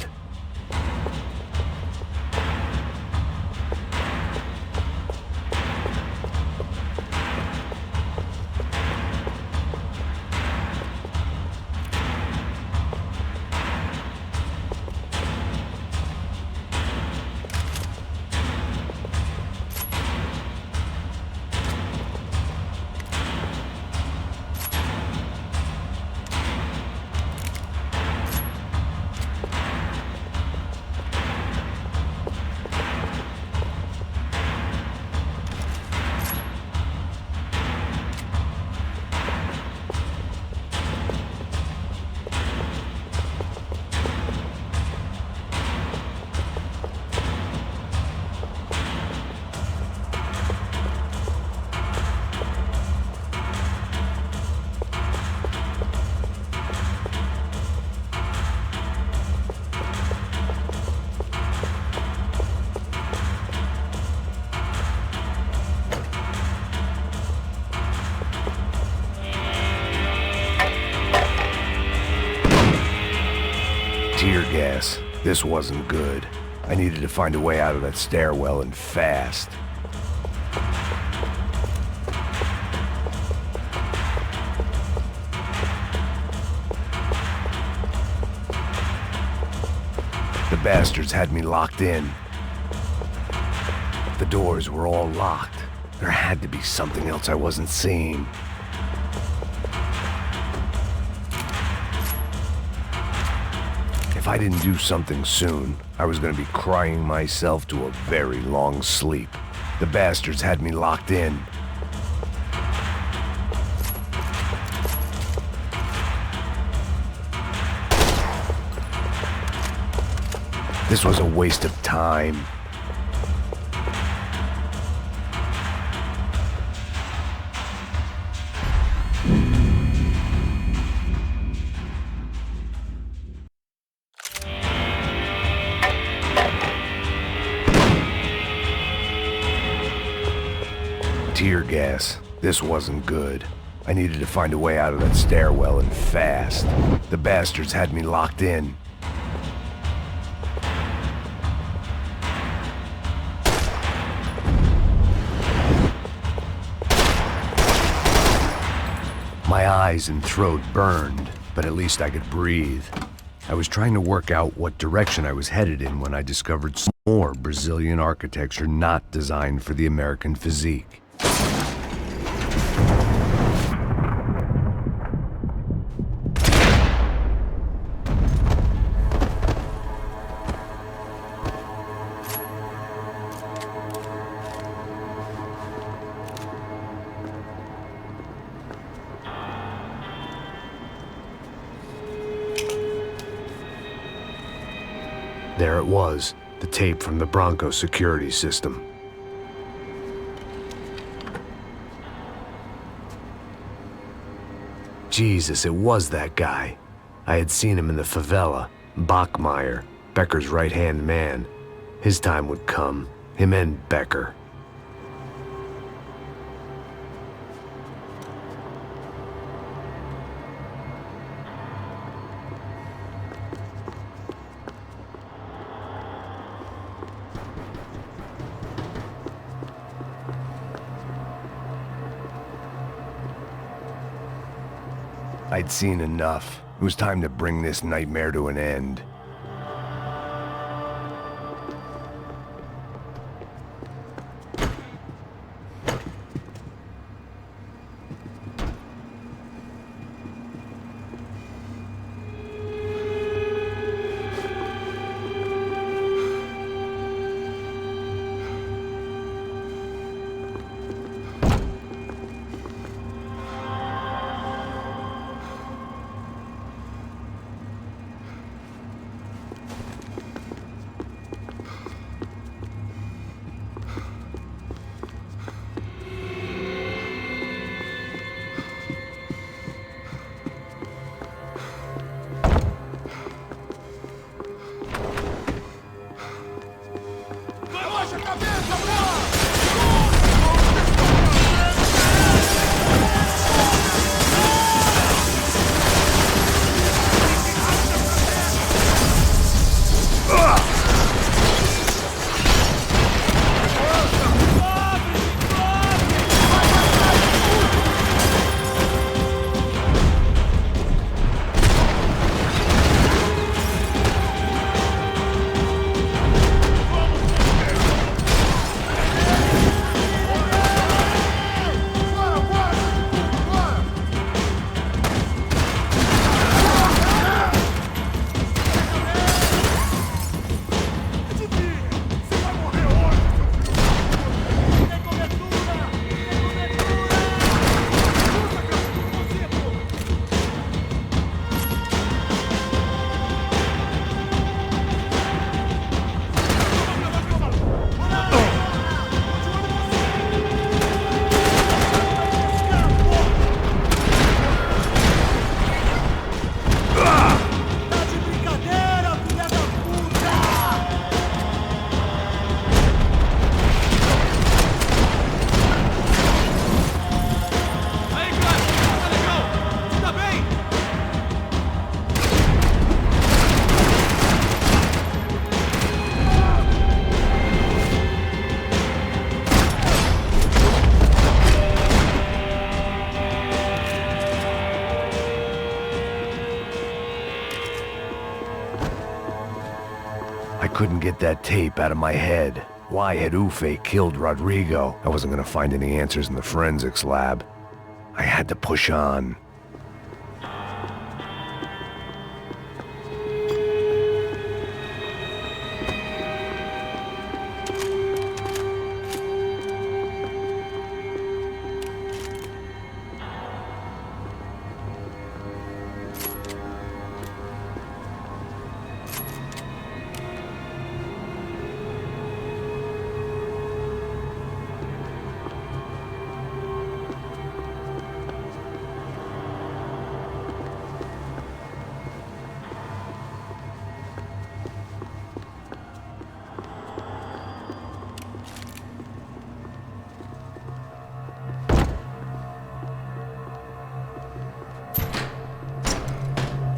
Tear gas. This wasn't good. I needed to find a way out of that stairwell, and fast. The bastards had me locked in. The doors were all locked. There had to be something else I wasn't seeing. If I didn't do something soon, I was gonna be crying myself to a very long sleep. The bastards had me locked in. This was a waste of time. Tear gas. This wasn't good. I needed to find a way out of that stairwell, and fast. The bastards had me locked in. My eyes and throat burned, but at least I could breathe. I was trying to work out what direction I was headed in when I discovered some more Brazilian architecture not designed for the American physique. There it was, the tape from the Bronco security system. Jesus, it was that guy. I had seen him in the favela, Bachmeyer, Becker's right-hand man. His time would come, him and Becker. I'd seen enough. It was time to bring this nightmare to an end. couldn't get that tape out of my head. Why had Ufe killed Rodrigo? I wasn't gonna find any answers in the forensics lab. I had to push on.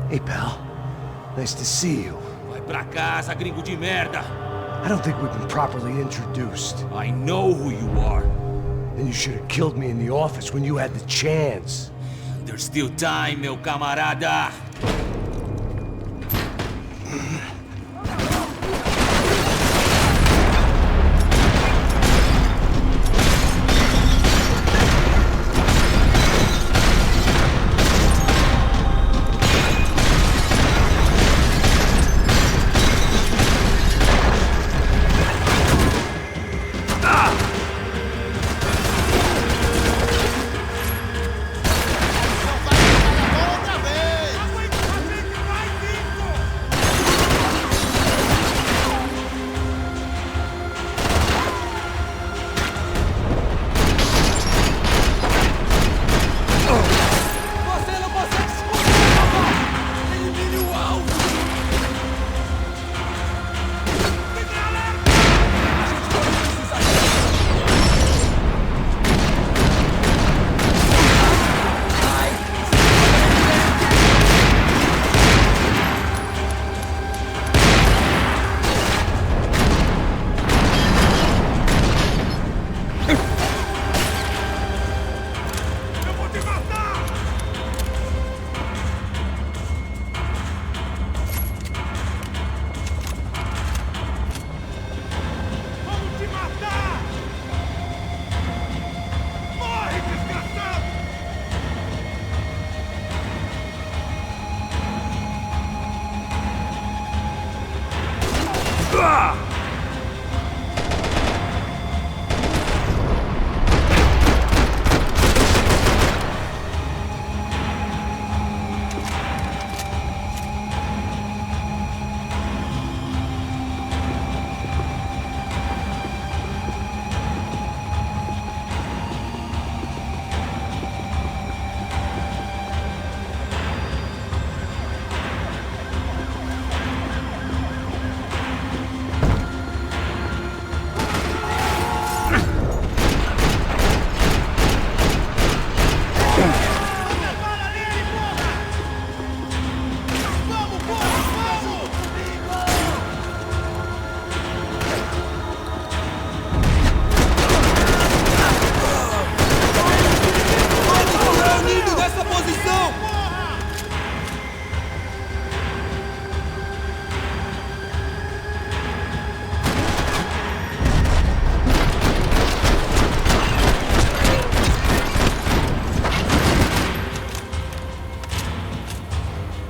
Hey, pal. Nice to see you. Vai pra casa, gringo de merda. I don't think we've been properly introduced. I know who you are. Then you should have killed me in the office when you had the chance. There's still time, meu camarada.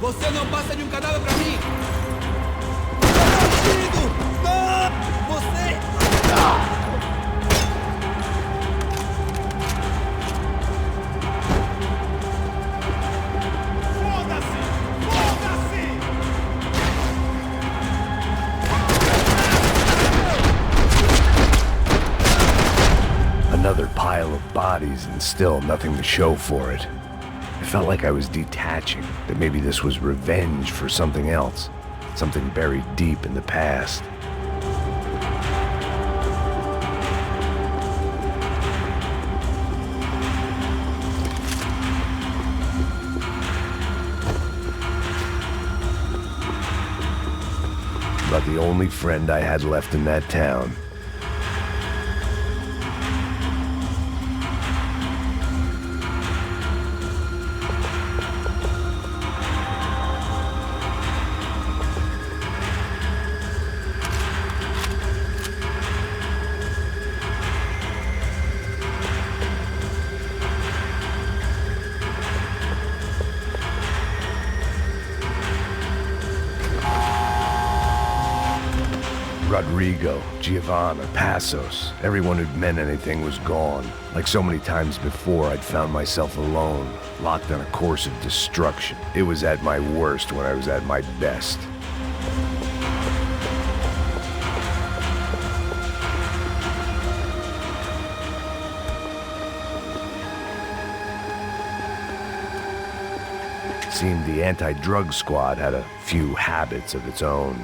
Você não passa de um cadáver pra mim! Bandido! Não! Você! Foda-se! Foda-se! Another pile of bodies and still nothing to show for it. I felt like I was detaching, that maybe this was revenge for something else, something buried deep in the past. About the only friend I had left in that town. Rodrigo, Giovanna, Passos, everyone who'd meant anything was gone. Like so many times before, I'd found myself alone, locked on a course of destruction. It was at my worst when I was at my best. Seemed the anti-drug squad had a few habits of its own.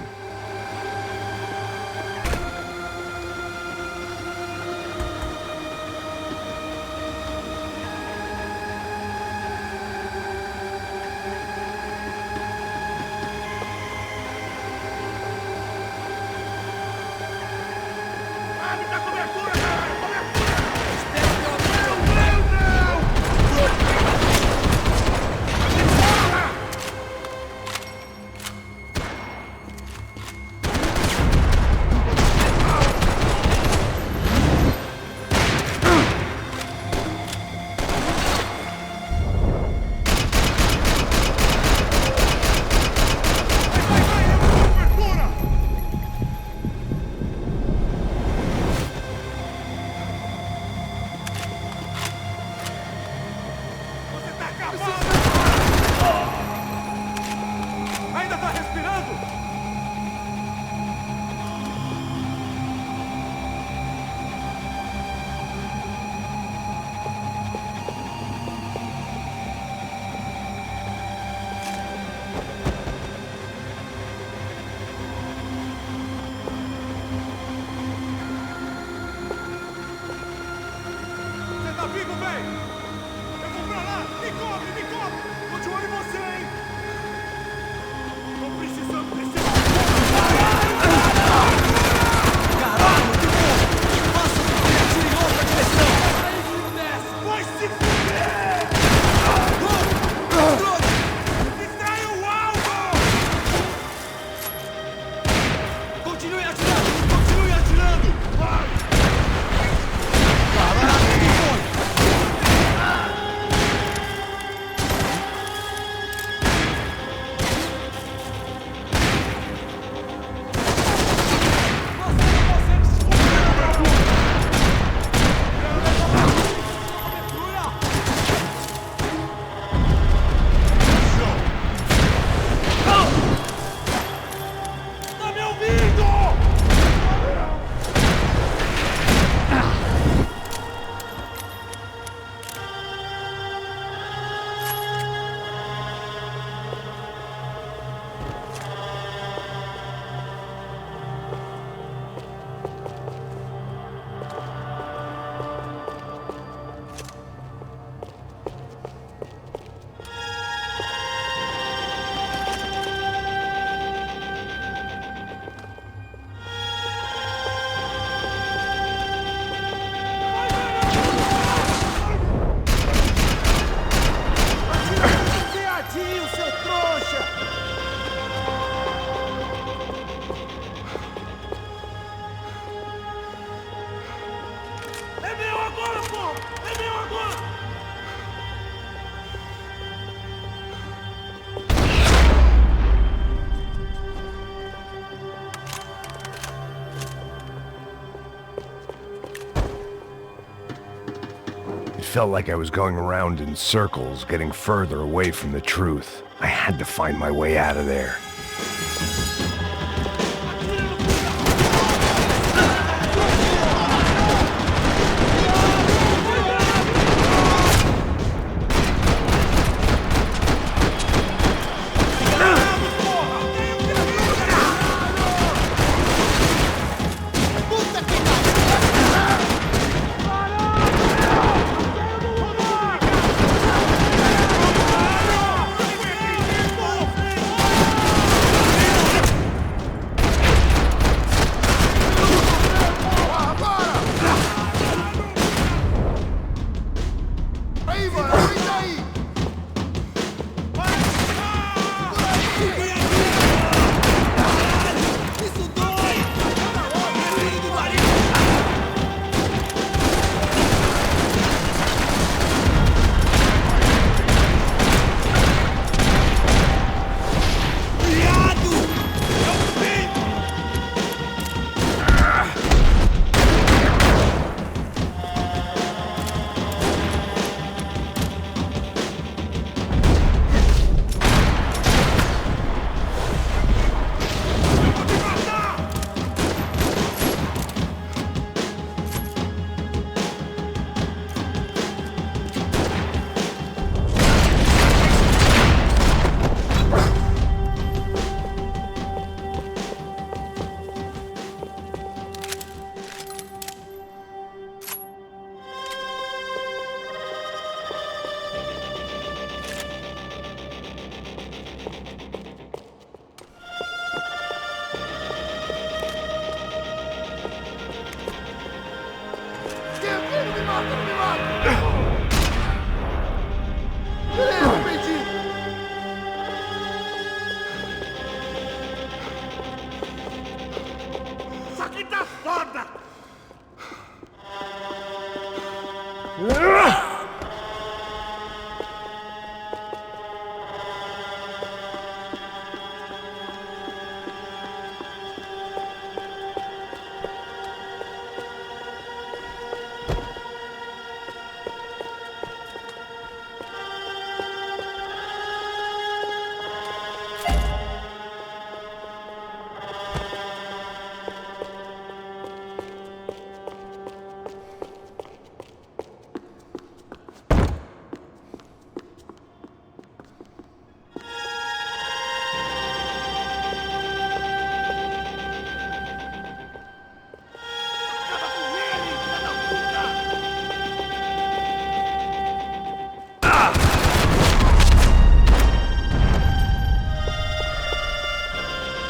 Felt like I was going around in circles, getting further away from the truth. I had to find my way out of there.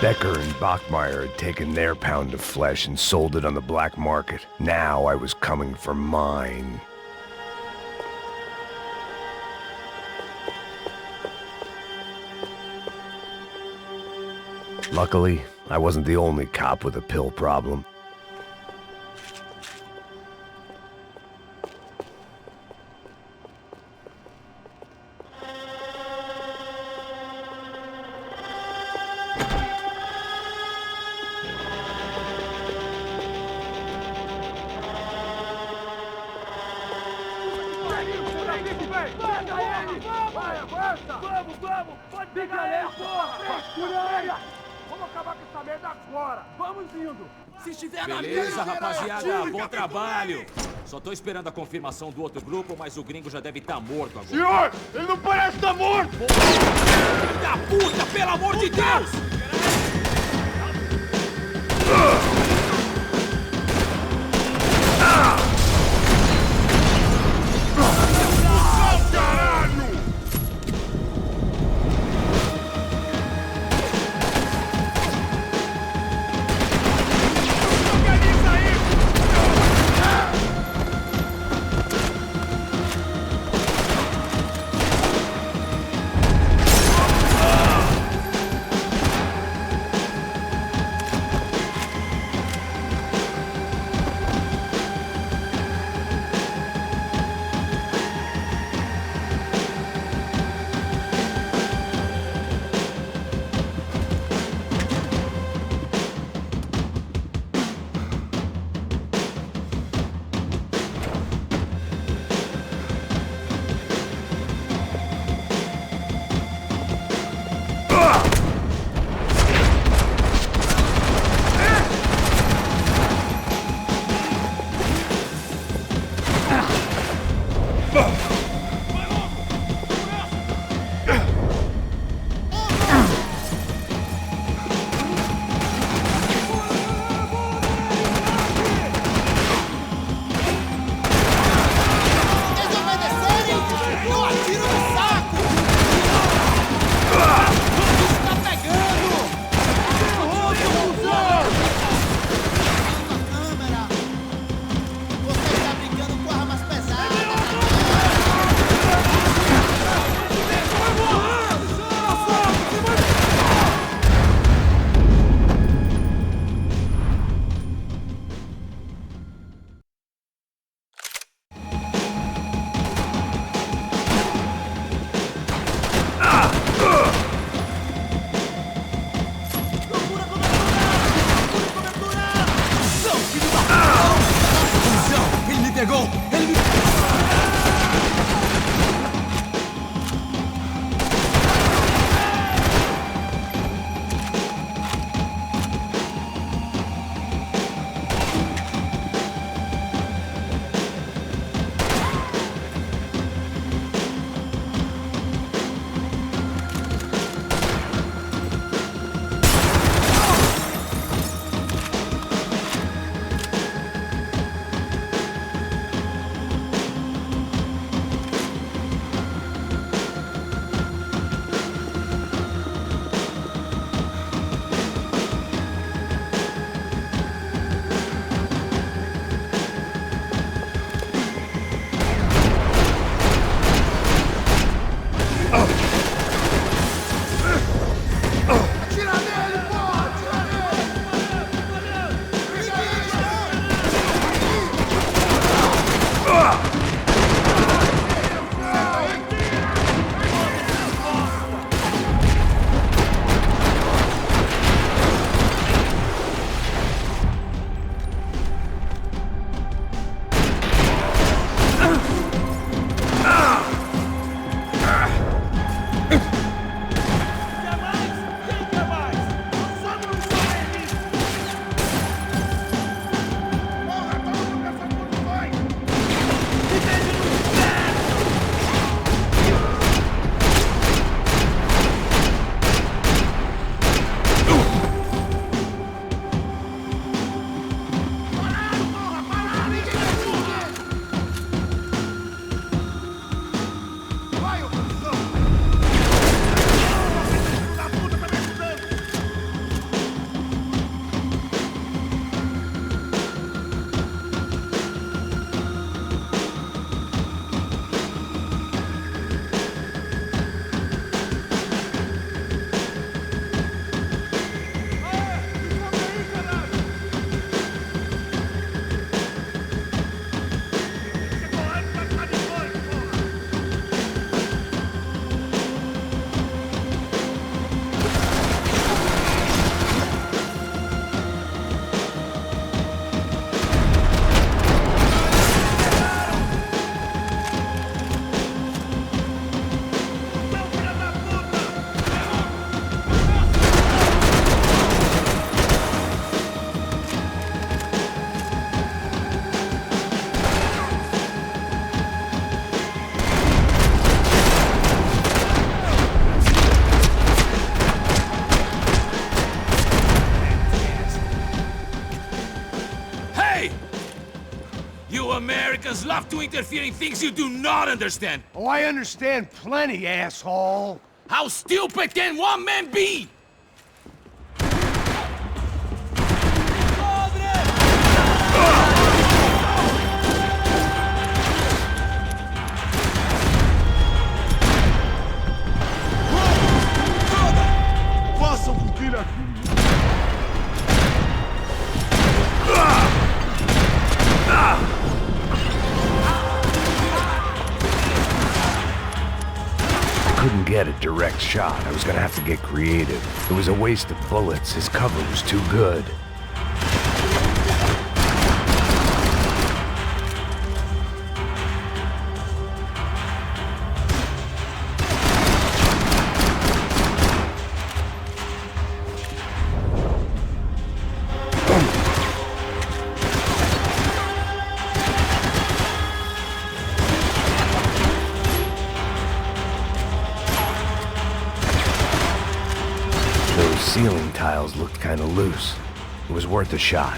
Becker and Bachmeyer had taken their pound of flesh and sold it on the black market. Now I was coming for mine. Luckily, I wasn't the only cop with a pill problem. Beleza, rapaziada, bom trabalho. Só tô esperando a confirmação do outro grupo, mas o gringo já deve estar morto agora. Senhor, ele não parece estar morto! Filho da puta, pelo amor de Deus! Americans love to interfere in things you do not understand. Oh, I understand plenty, asshole. How stupid can one man be? Façam com que ele aqui. I couldn't get a direct shot. I was gonna have to get creative. It was a waste of bullets. His cover was too good. Those ceiling tiles looked kind of loose. It was worth a shot.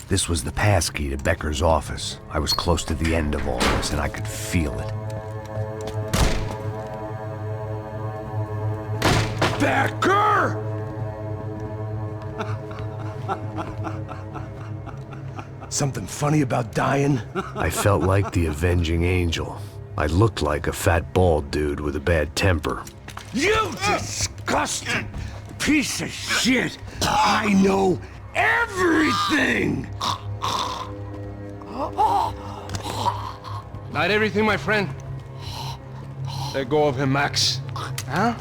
This was the passkey to Becker's office. I was close to the end of all this, and I could feel it. Becker! Something funny about dying? I felt like the avenging angel. I looked like a fat bald dude with a bad temper. You disgusting piece of shit! I know everything! Not everything, my friend. Let go of him, Max. Huh?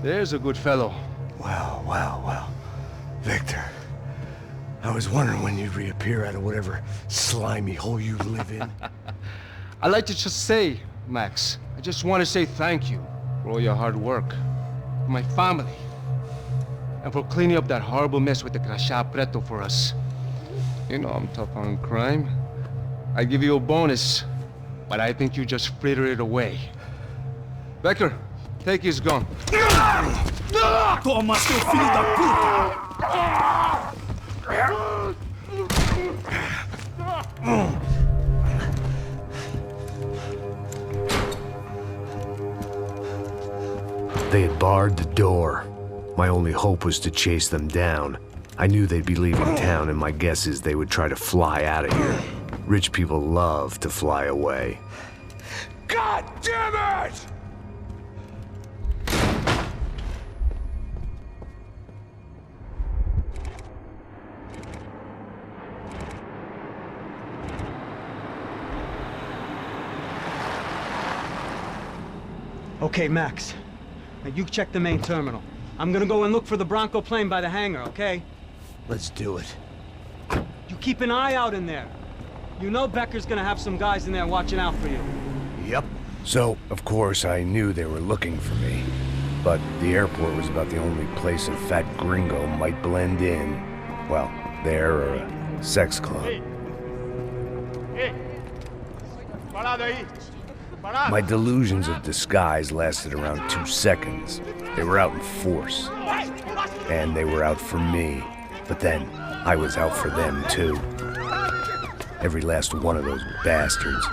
There's a good fellow. Well, well, well. Victor, I was wondering when you'd reappear out of whatever slimy hole you live in. I'd like to just say, Max, I just want to say thank you for all your hard work, for my family, and for cleaning up that horrible mess with the Crachá Preto for us. You know I'm tough on crime. I give you a bonus, but I think you just fritter it away. Becker, take his gun. Toma, seu filho da They had barred the door. My only hope was to chase them down. I knew they'd be leaving town, and my guess is they would try to fly out of here. Rich people love to fly away. God damn it! Okay, Max. Now you check the main terminal. I'm gonna go and look for the Bronco plane by the hangar, okay? Let's do it. You keep an eye out in there. You know Becker's gonna have some guys in there watching out for you. Yep. So, of course, I knew they were looking for me. But the airport was about the only place a fat gringo might blend in. Well, there or a sex club. My delusions of disguise lasted around 2 seconds. They were out in force. And they were out for me. But then, I was out for them too. Every last one of those bastards.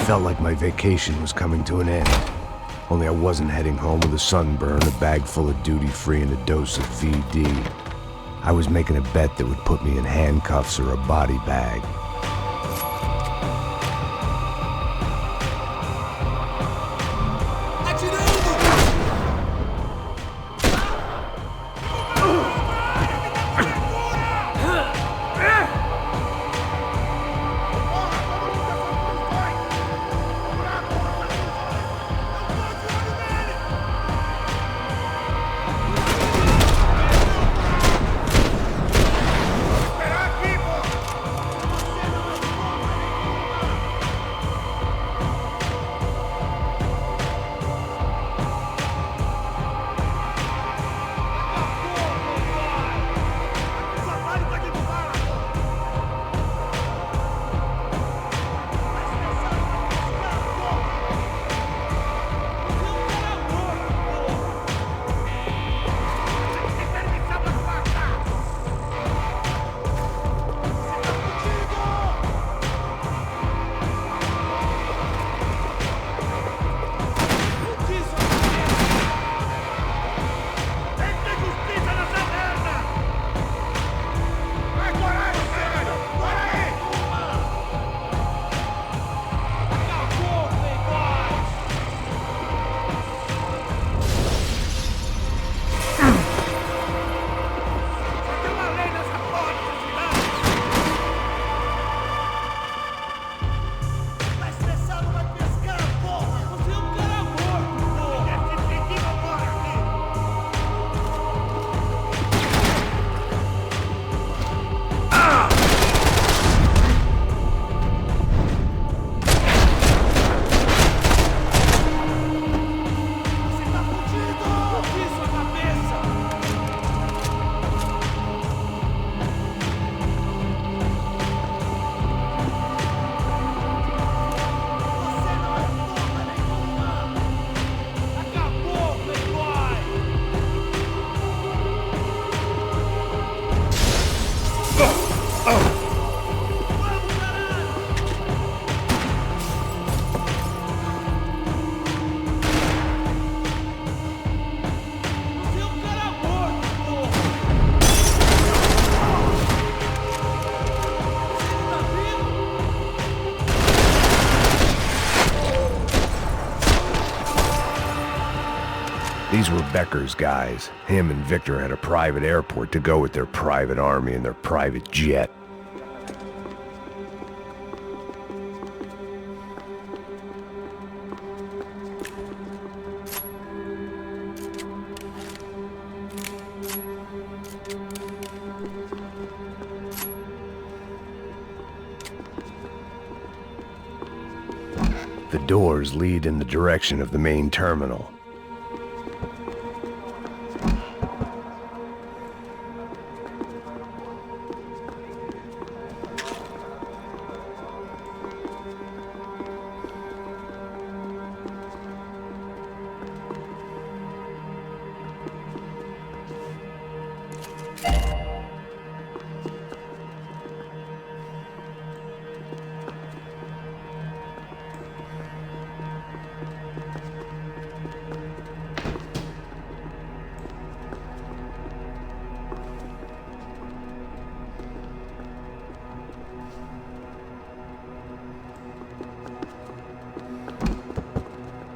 felt like my vacation was coming to an end. Only I wasn't heading home with a sunburn, a bag full of duty-free, and a dose of VD. I was making a bet that would put me in handcuffs or a body bag. These were Becker's guys. Him and Victor had a private airport to go with their private army and their private jet. The doors lead in the direction of the main terminal.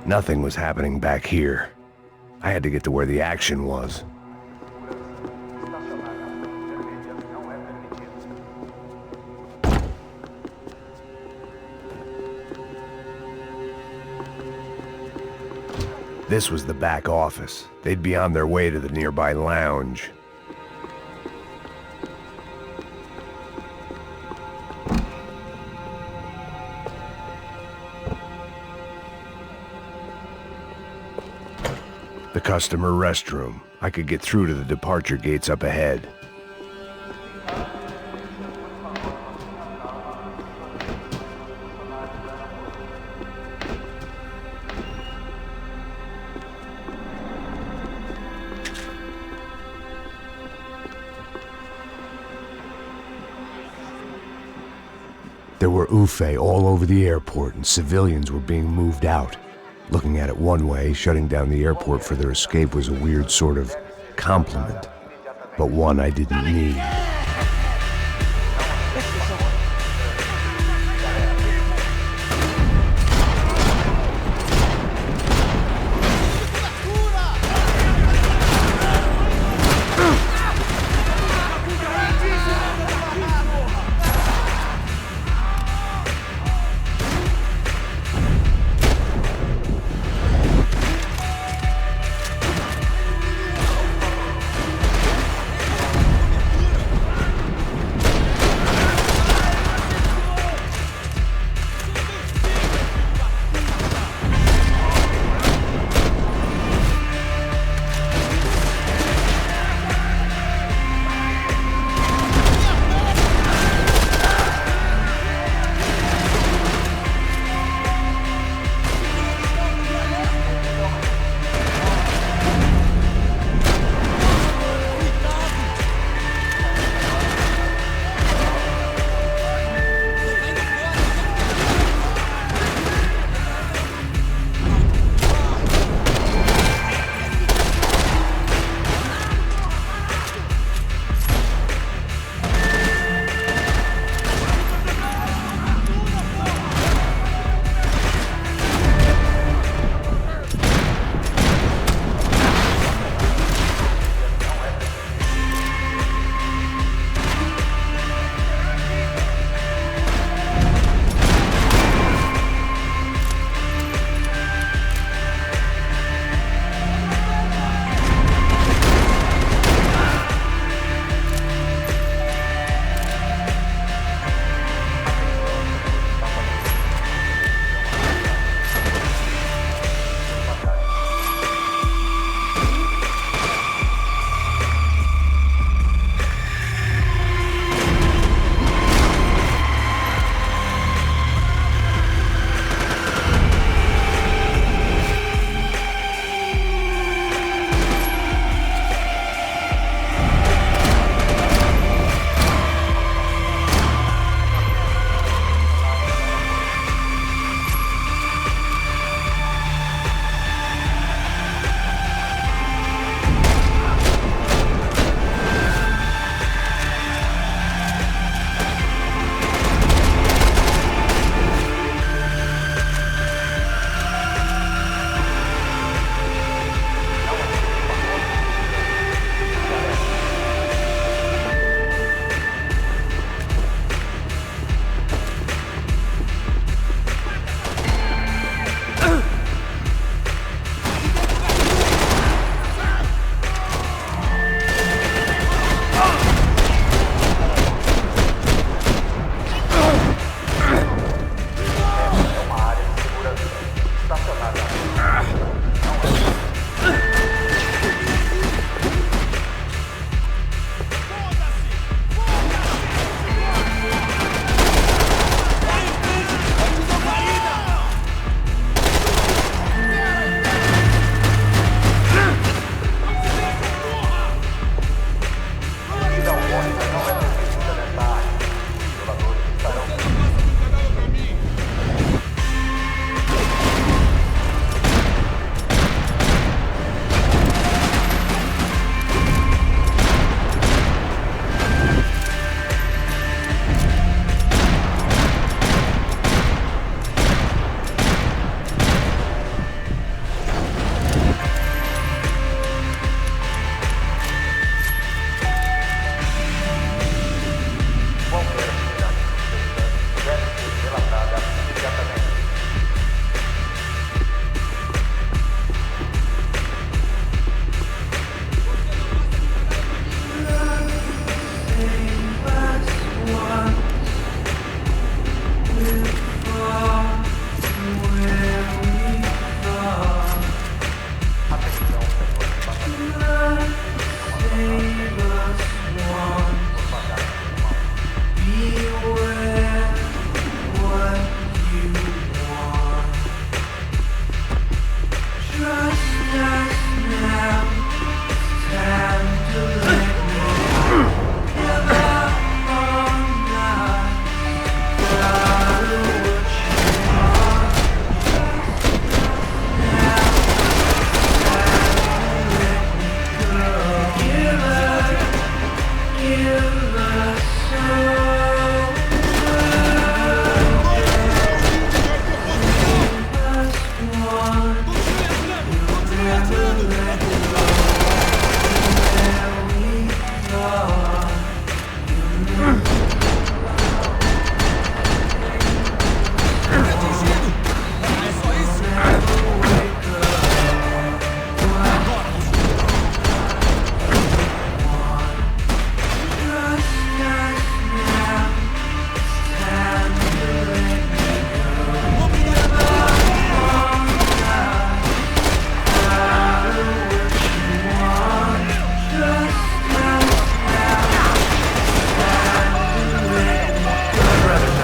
Nothing was happening back here. I had to get to where the action was. This was the back office. They'd be on their way to the nearby lounge. The customer restroom. I could get through to the departure gates up ahead. There were Ufe all over the airport, and civilians were being moved out. Looking at it one way, shutting down the airport for their escape was a weird sort of compliment, but one I didn't need.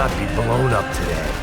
not be blown up today.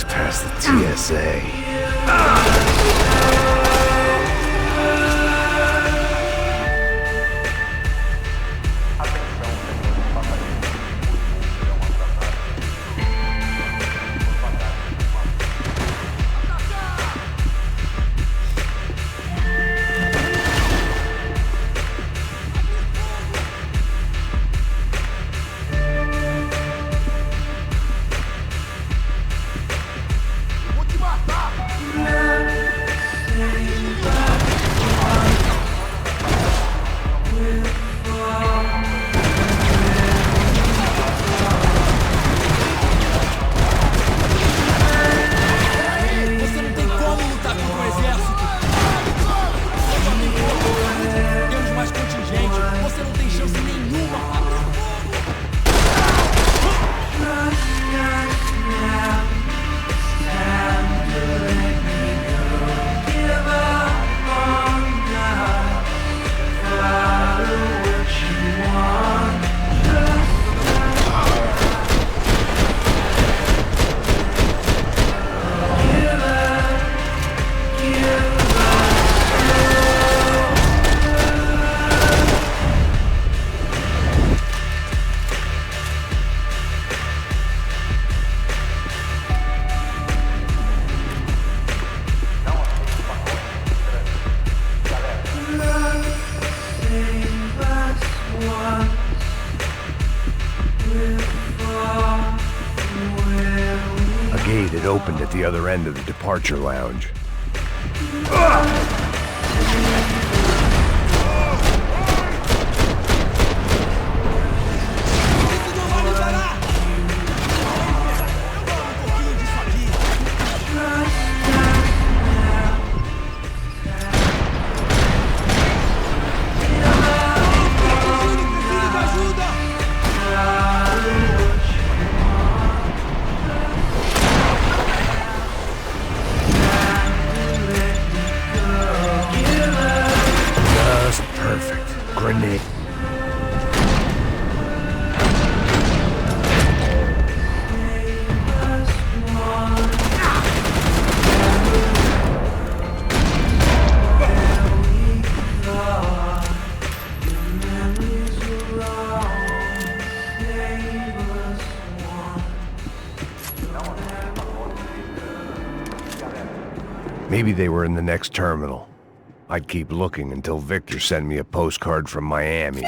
Past the TSA. A gate had opened at the other end of the departure lounge. Grenade. Maybe they were in the next terminal. I'd keep looking until Victor sent me a postcard from Miami.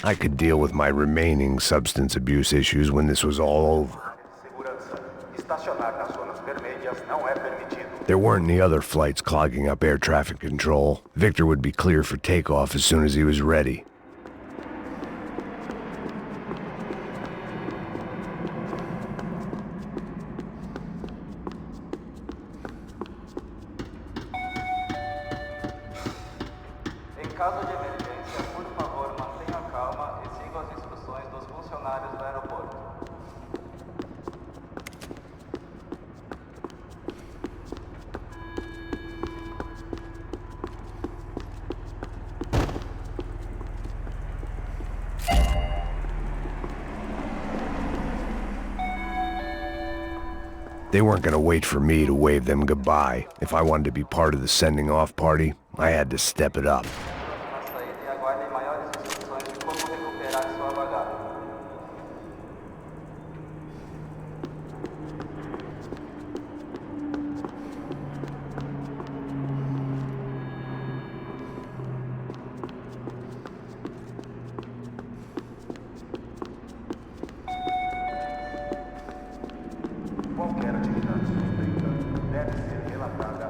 I could deal with my remaining substance abuse issues when this was all over. There weren't any other flights clogging up air traffic control. Victor would be clear for takeoff as soon as he was ready. They weren't gonna wait for me to wave them goodbye. If I wanted to be part of the sending off party, I had to step it up.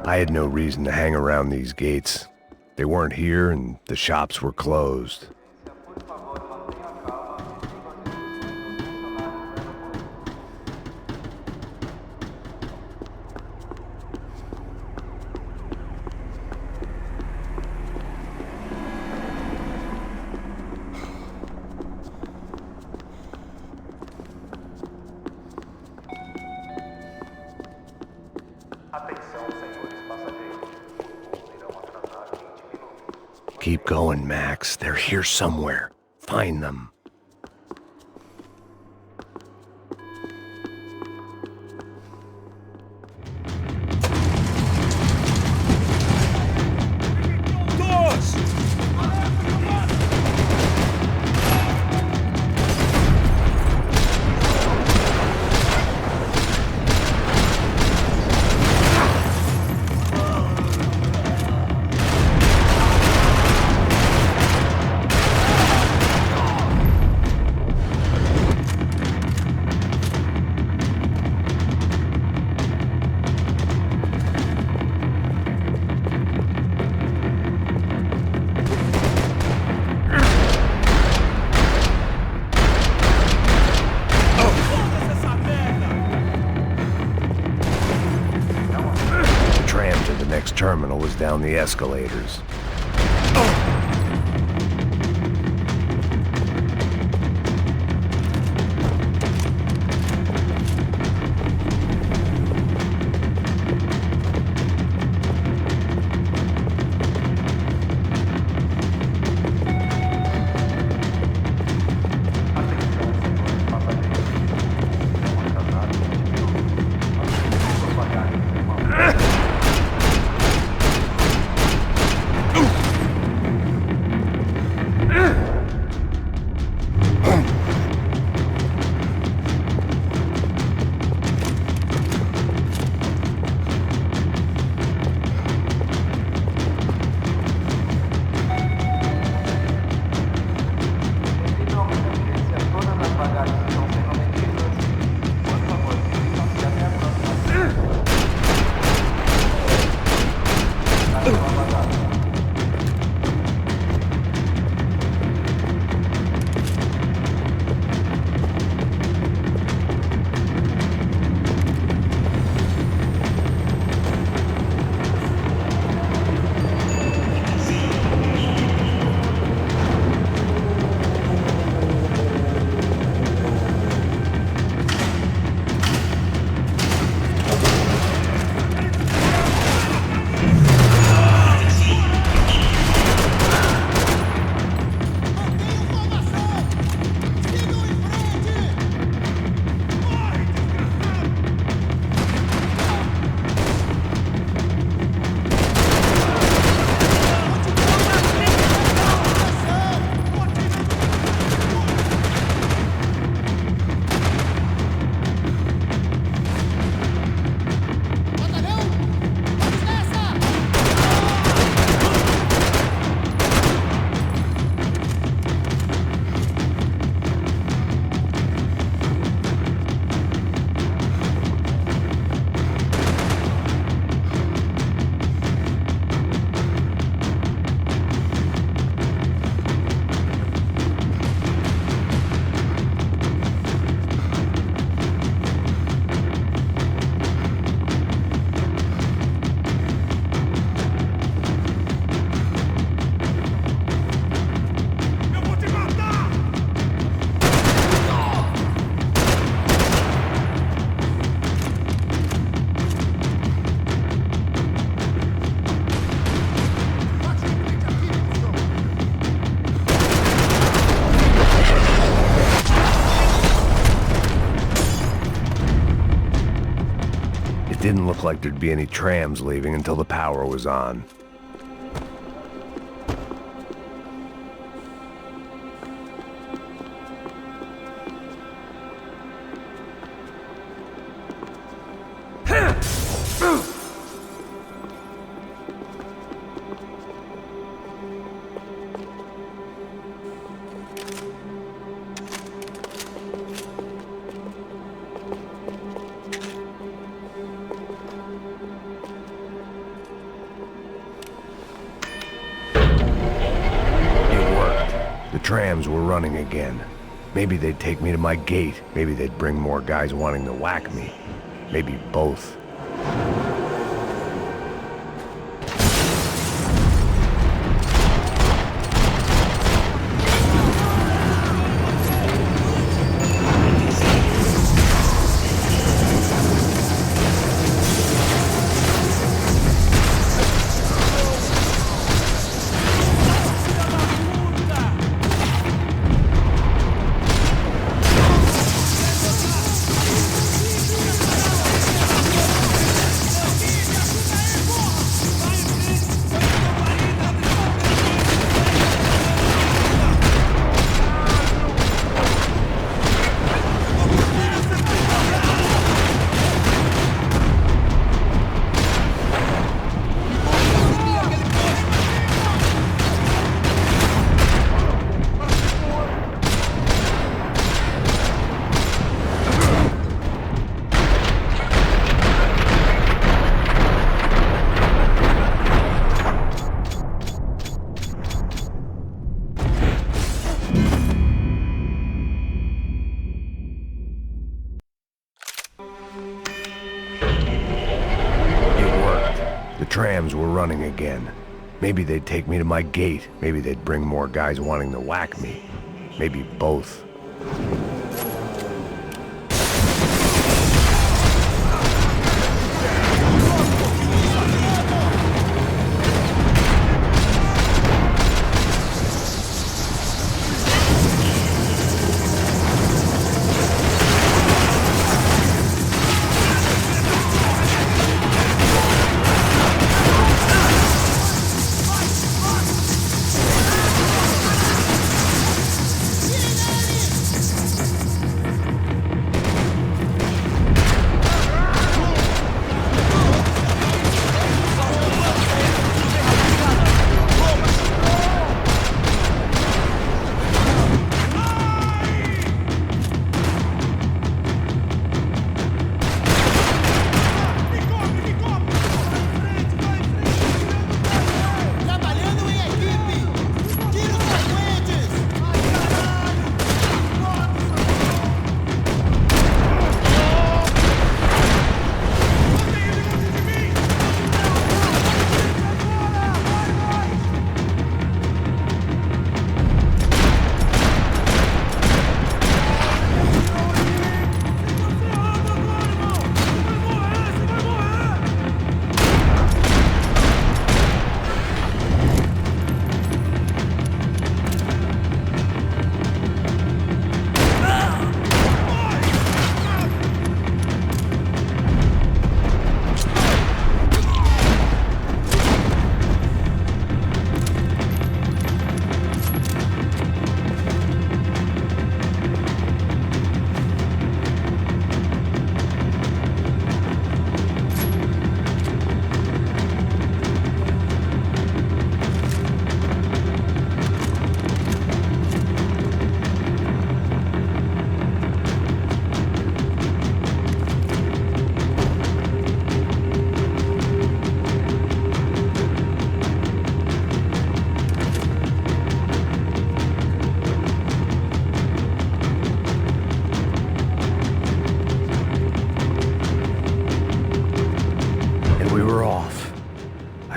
I had no reason to hang around these gates. They weren't here and the shops were closed. Keep going, Max. They're here somewhere. Find them. Terminal was down the escalators. didn't look like there'd be any trams leaving until the power was on. Trams were running again. Maybe they'd take me to my gate. Maybe they'd bring more guys wanting to whack me. Maybe both. Trams were running again. Maybe they'd take me to my gate. Maybe they'd bring more guys wanting to whack me. Maybe both.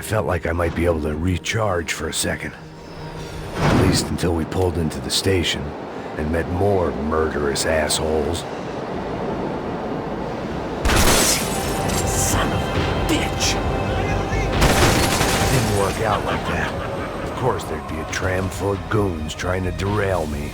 Felt like I might be able to recharge for a second. At least until we pulled into the station and met more murderous assholes. Son of a bitch! Didn't work out like that. Of course there'd be a tram full of goons trying to derail me.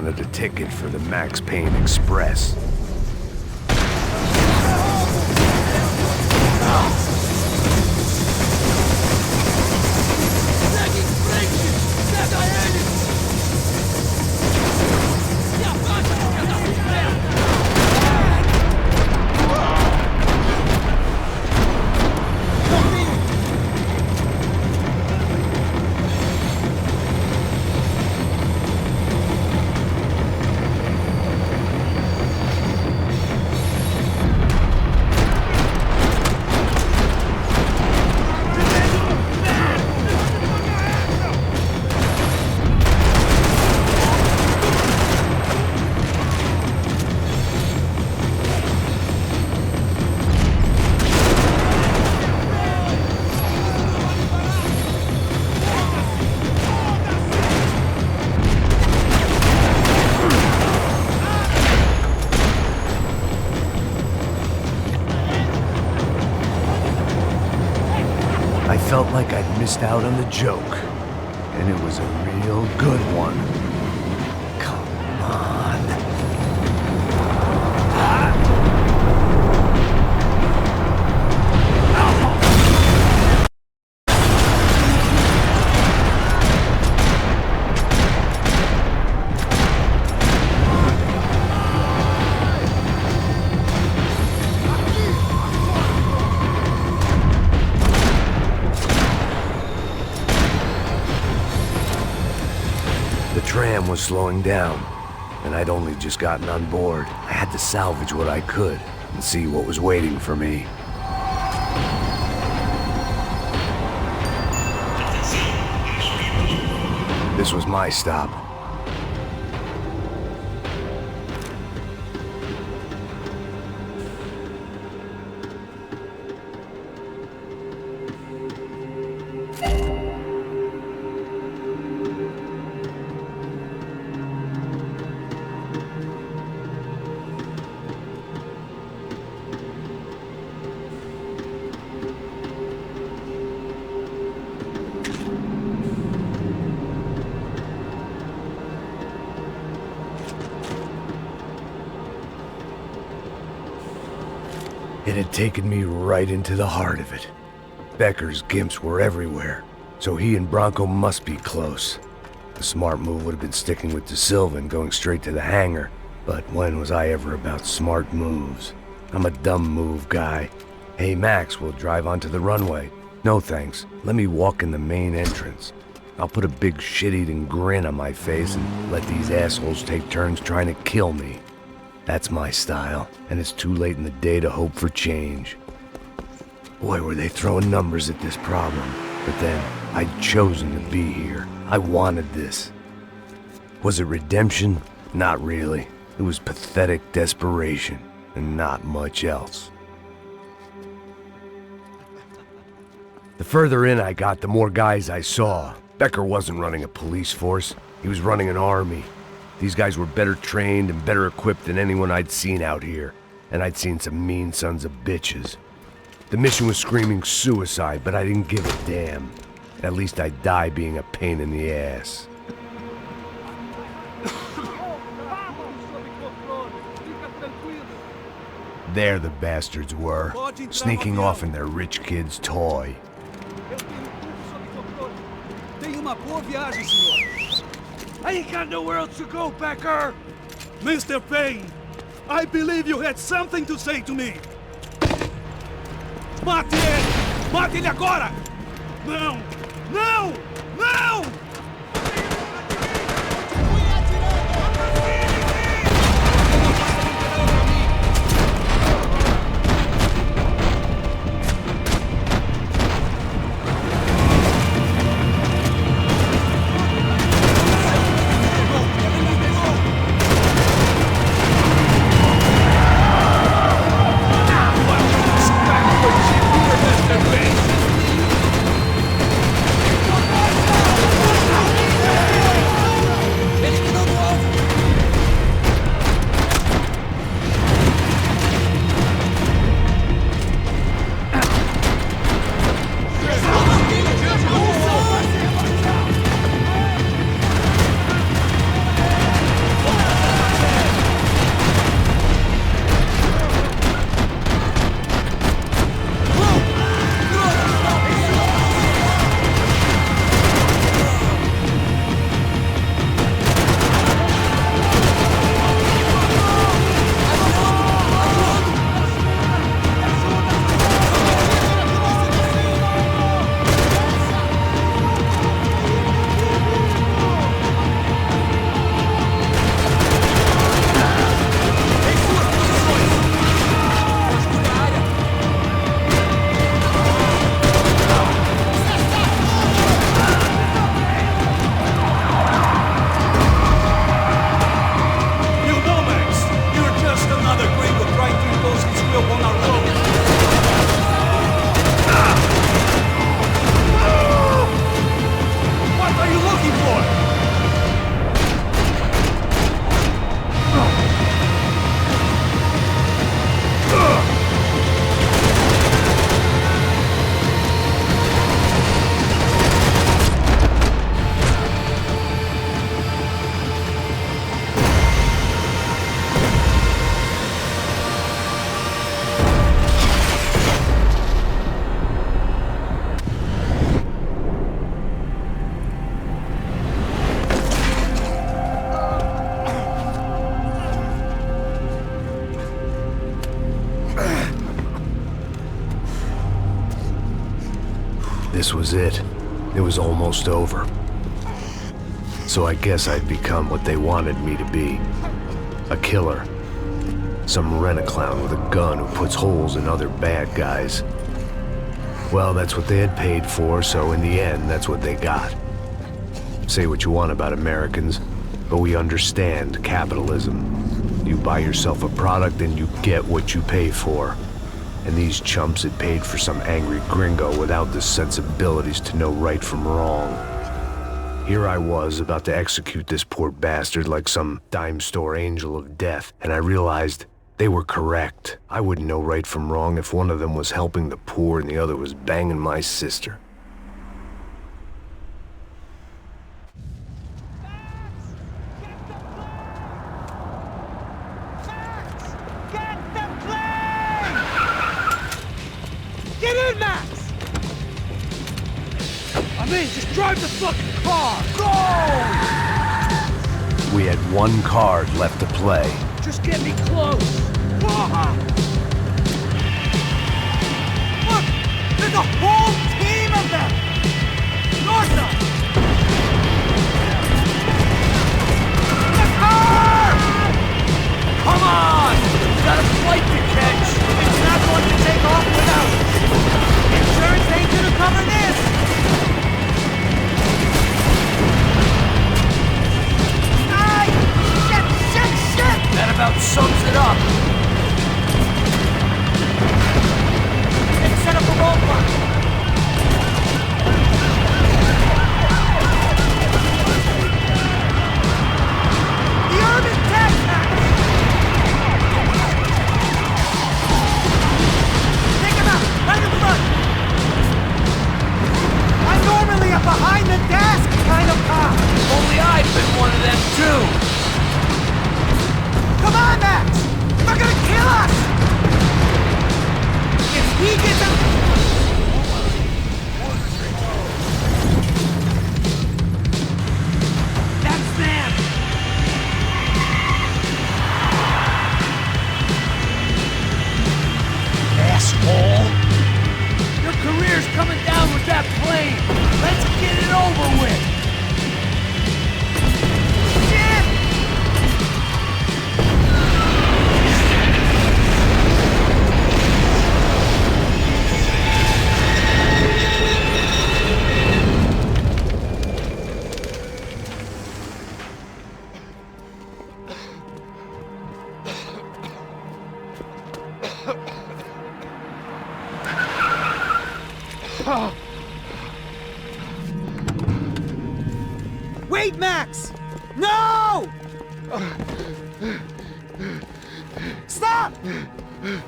wanted a ticket for the Max Payne Express. I felt like I'd missed out on the joke, and it was a real good one. Come on. The tram was slowing down, and I'd only just gotten on board. I had to salvage what I could and see what was waiting for me. This was my stop. It had taken me right into the heart of it. Becker's gimps were everywhere, so he and Bronco must be close. The smart move would have been sticking with De Silva and going straight to the hangar, but when was I ever about smart moves? I'm a dumb move guy. Hey Max, we'll drive onto the runway. No thanks, let me walk in the main entrance. I'll put a big shit-eating grin on my face and let these assholes take turns trying to kill me. That's my style, and it's too late in the day to hope for change. Boy, were they throwing numbers at this problem. But then, I'd chosen to be here. I wanted this. Was it redemption? Not really. It was pathetic desperation, and not much else. The further in I got, the more guys I saw. Becker wasn't running a police force. He was running an army. These guys were better trained and better equipped than anyone I'd seen out here, and I'd seen some mean sons of bitches. The mission was screaming suicide, but I didn't give a damn. At least I'd die being a pain in the ass. There the bastards were, sneaking off in their rich kid's toy. Tenha uma boa viagem, senhor. I ain't got nowhere else to go, Becker! Mr. Payne, I believe you had something to say to me. Mate ele! Mate ele agora! Não! Não! Não! this was it. It was almost over. So I guess I'd become what they wanted me to be. A killer. Some rent-a-clown with a gun who puts holes in other bad guys. Well, that's what they had paid for, so in the end, that's what they got. Say what you want about Americans, but we understand capitalism. You buy yourself a product and you get what you pay for. And these chumps had paid for some angry gringo without the sensibilities to know right from wrong. Here I was, about to execute this poor bastard like some dime store angel of death, and I realized they were correct. I wouldn't know right from wrong if one of them was helping the poor and the other was banging my sister. Get in, Max! I mean, just drive the fucking car! Go! We had one card left to play. Just get me close! Look! There's a whole team of them! North side! The car! Come on! We got a flight to catch! It's not going to take off without us! Insurance ain't gonna cover this! Ay! Shit! That about sums it up. And set up a roadblock! The urban tax map! Take him out! Right in front! I'm normally a behind-the-desk kind of cop! Only I've been one of them, too! Come on, Max! They're gonna kill us! If he gets out... That's them! Asshole! Your career's coming down with that plane! Let's get it over with! Wait, Max! No! Stop!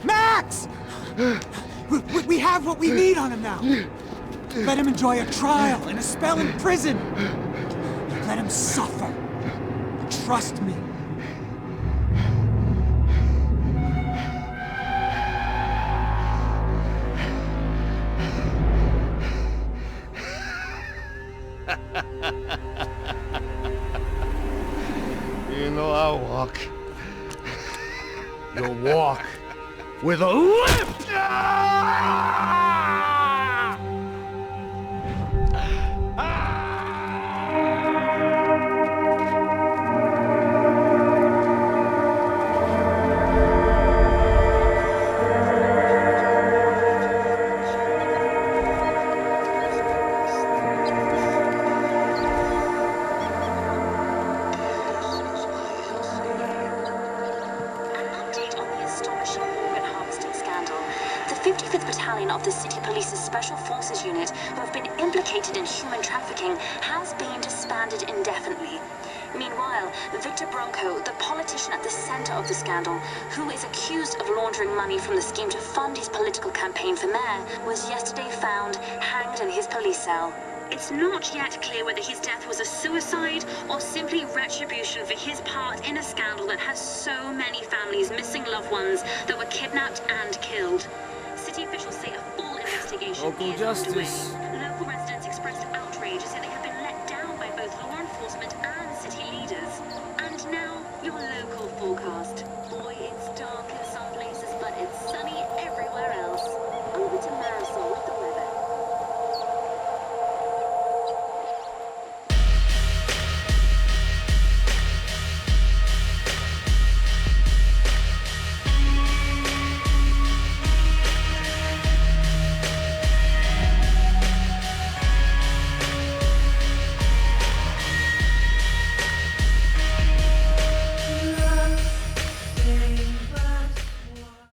Max! We have what we need on him now. Let him enjoy a trial and a spell in prison. Let him suffer. Trust me. You know I walk. You'll walk with a limp! Of the City Police's Special Forces Unit, who have been implicated in human trafficking, has been disbanded indefinitely. Meanwhile, Victor Bronco, the politician at the center of the scandal, who is accused of laundering money from the scheme to fund his political campaign for mayor, was yesterday found hanged in his police cell. It's not yet clear whether his death was a suicide or simply retribution for his part in a scandal that has so many families missing loved ones that were kidnapped and killed. City officials say a full investigation Local is justice. underway.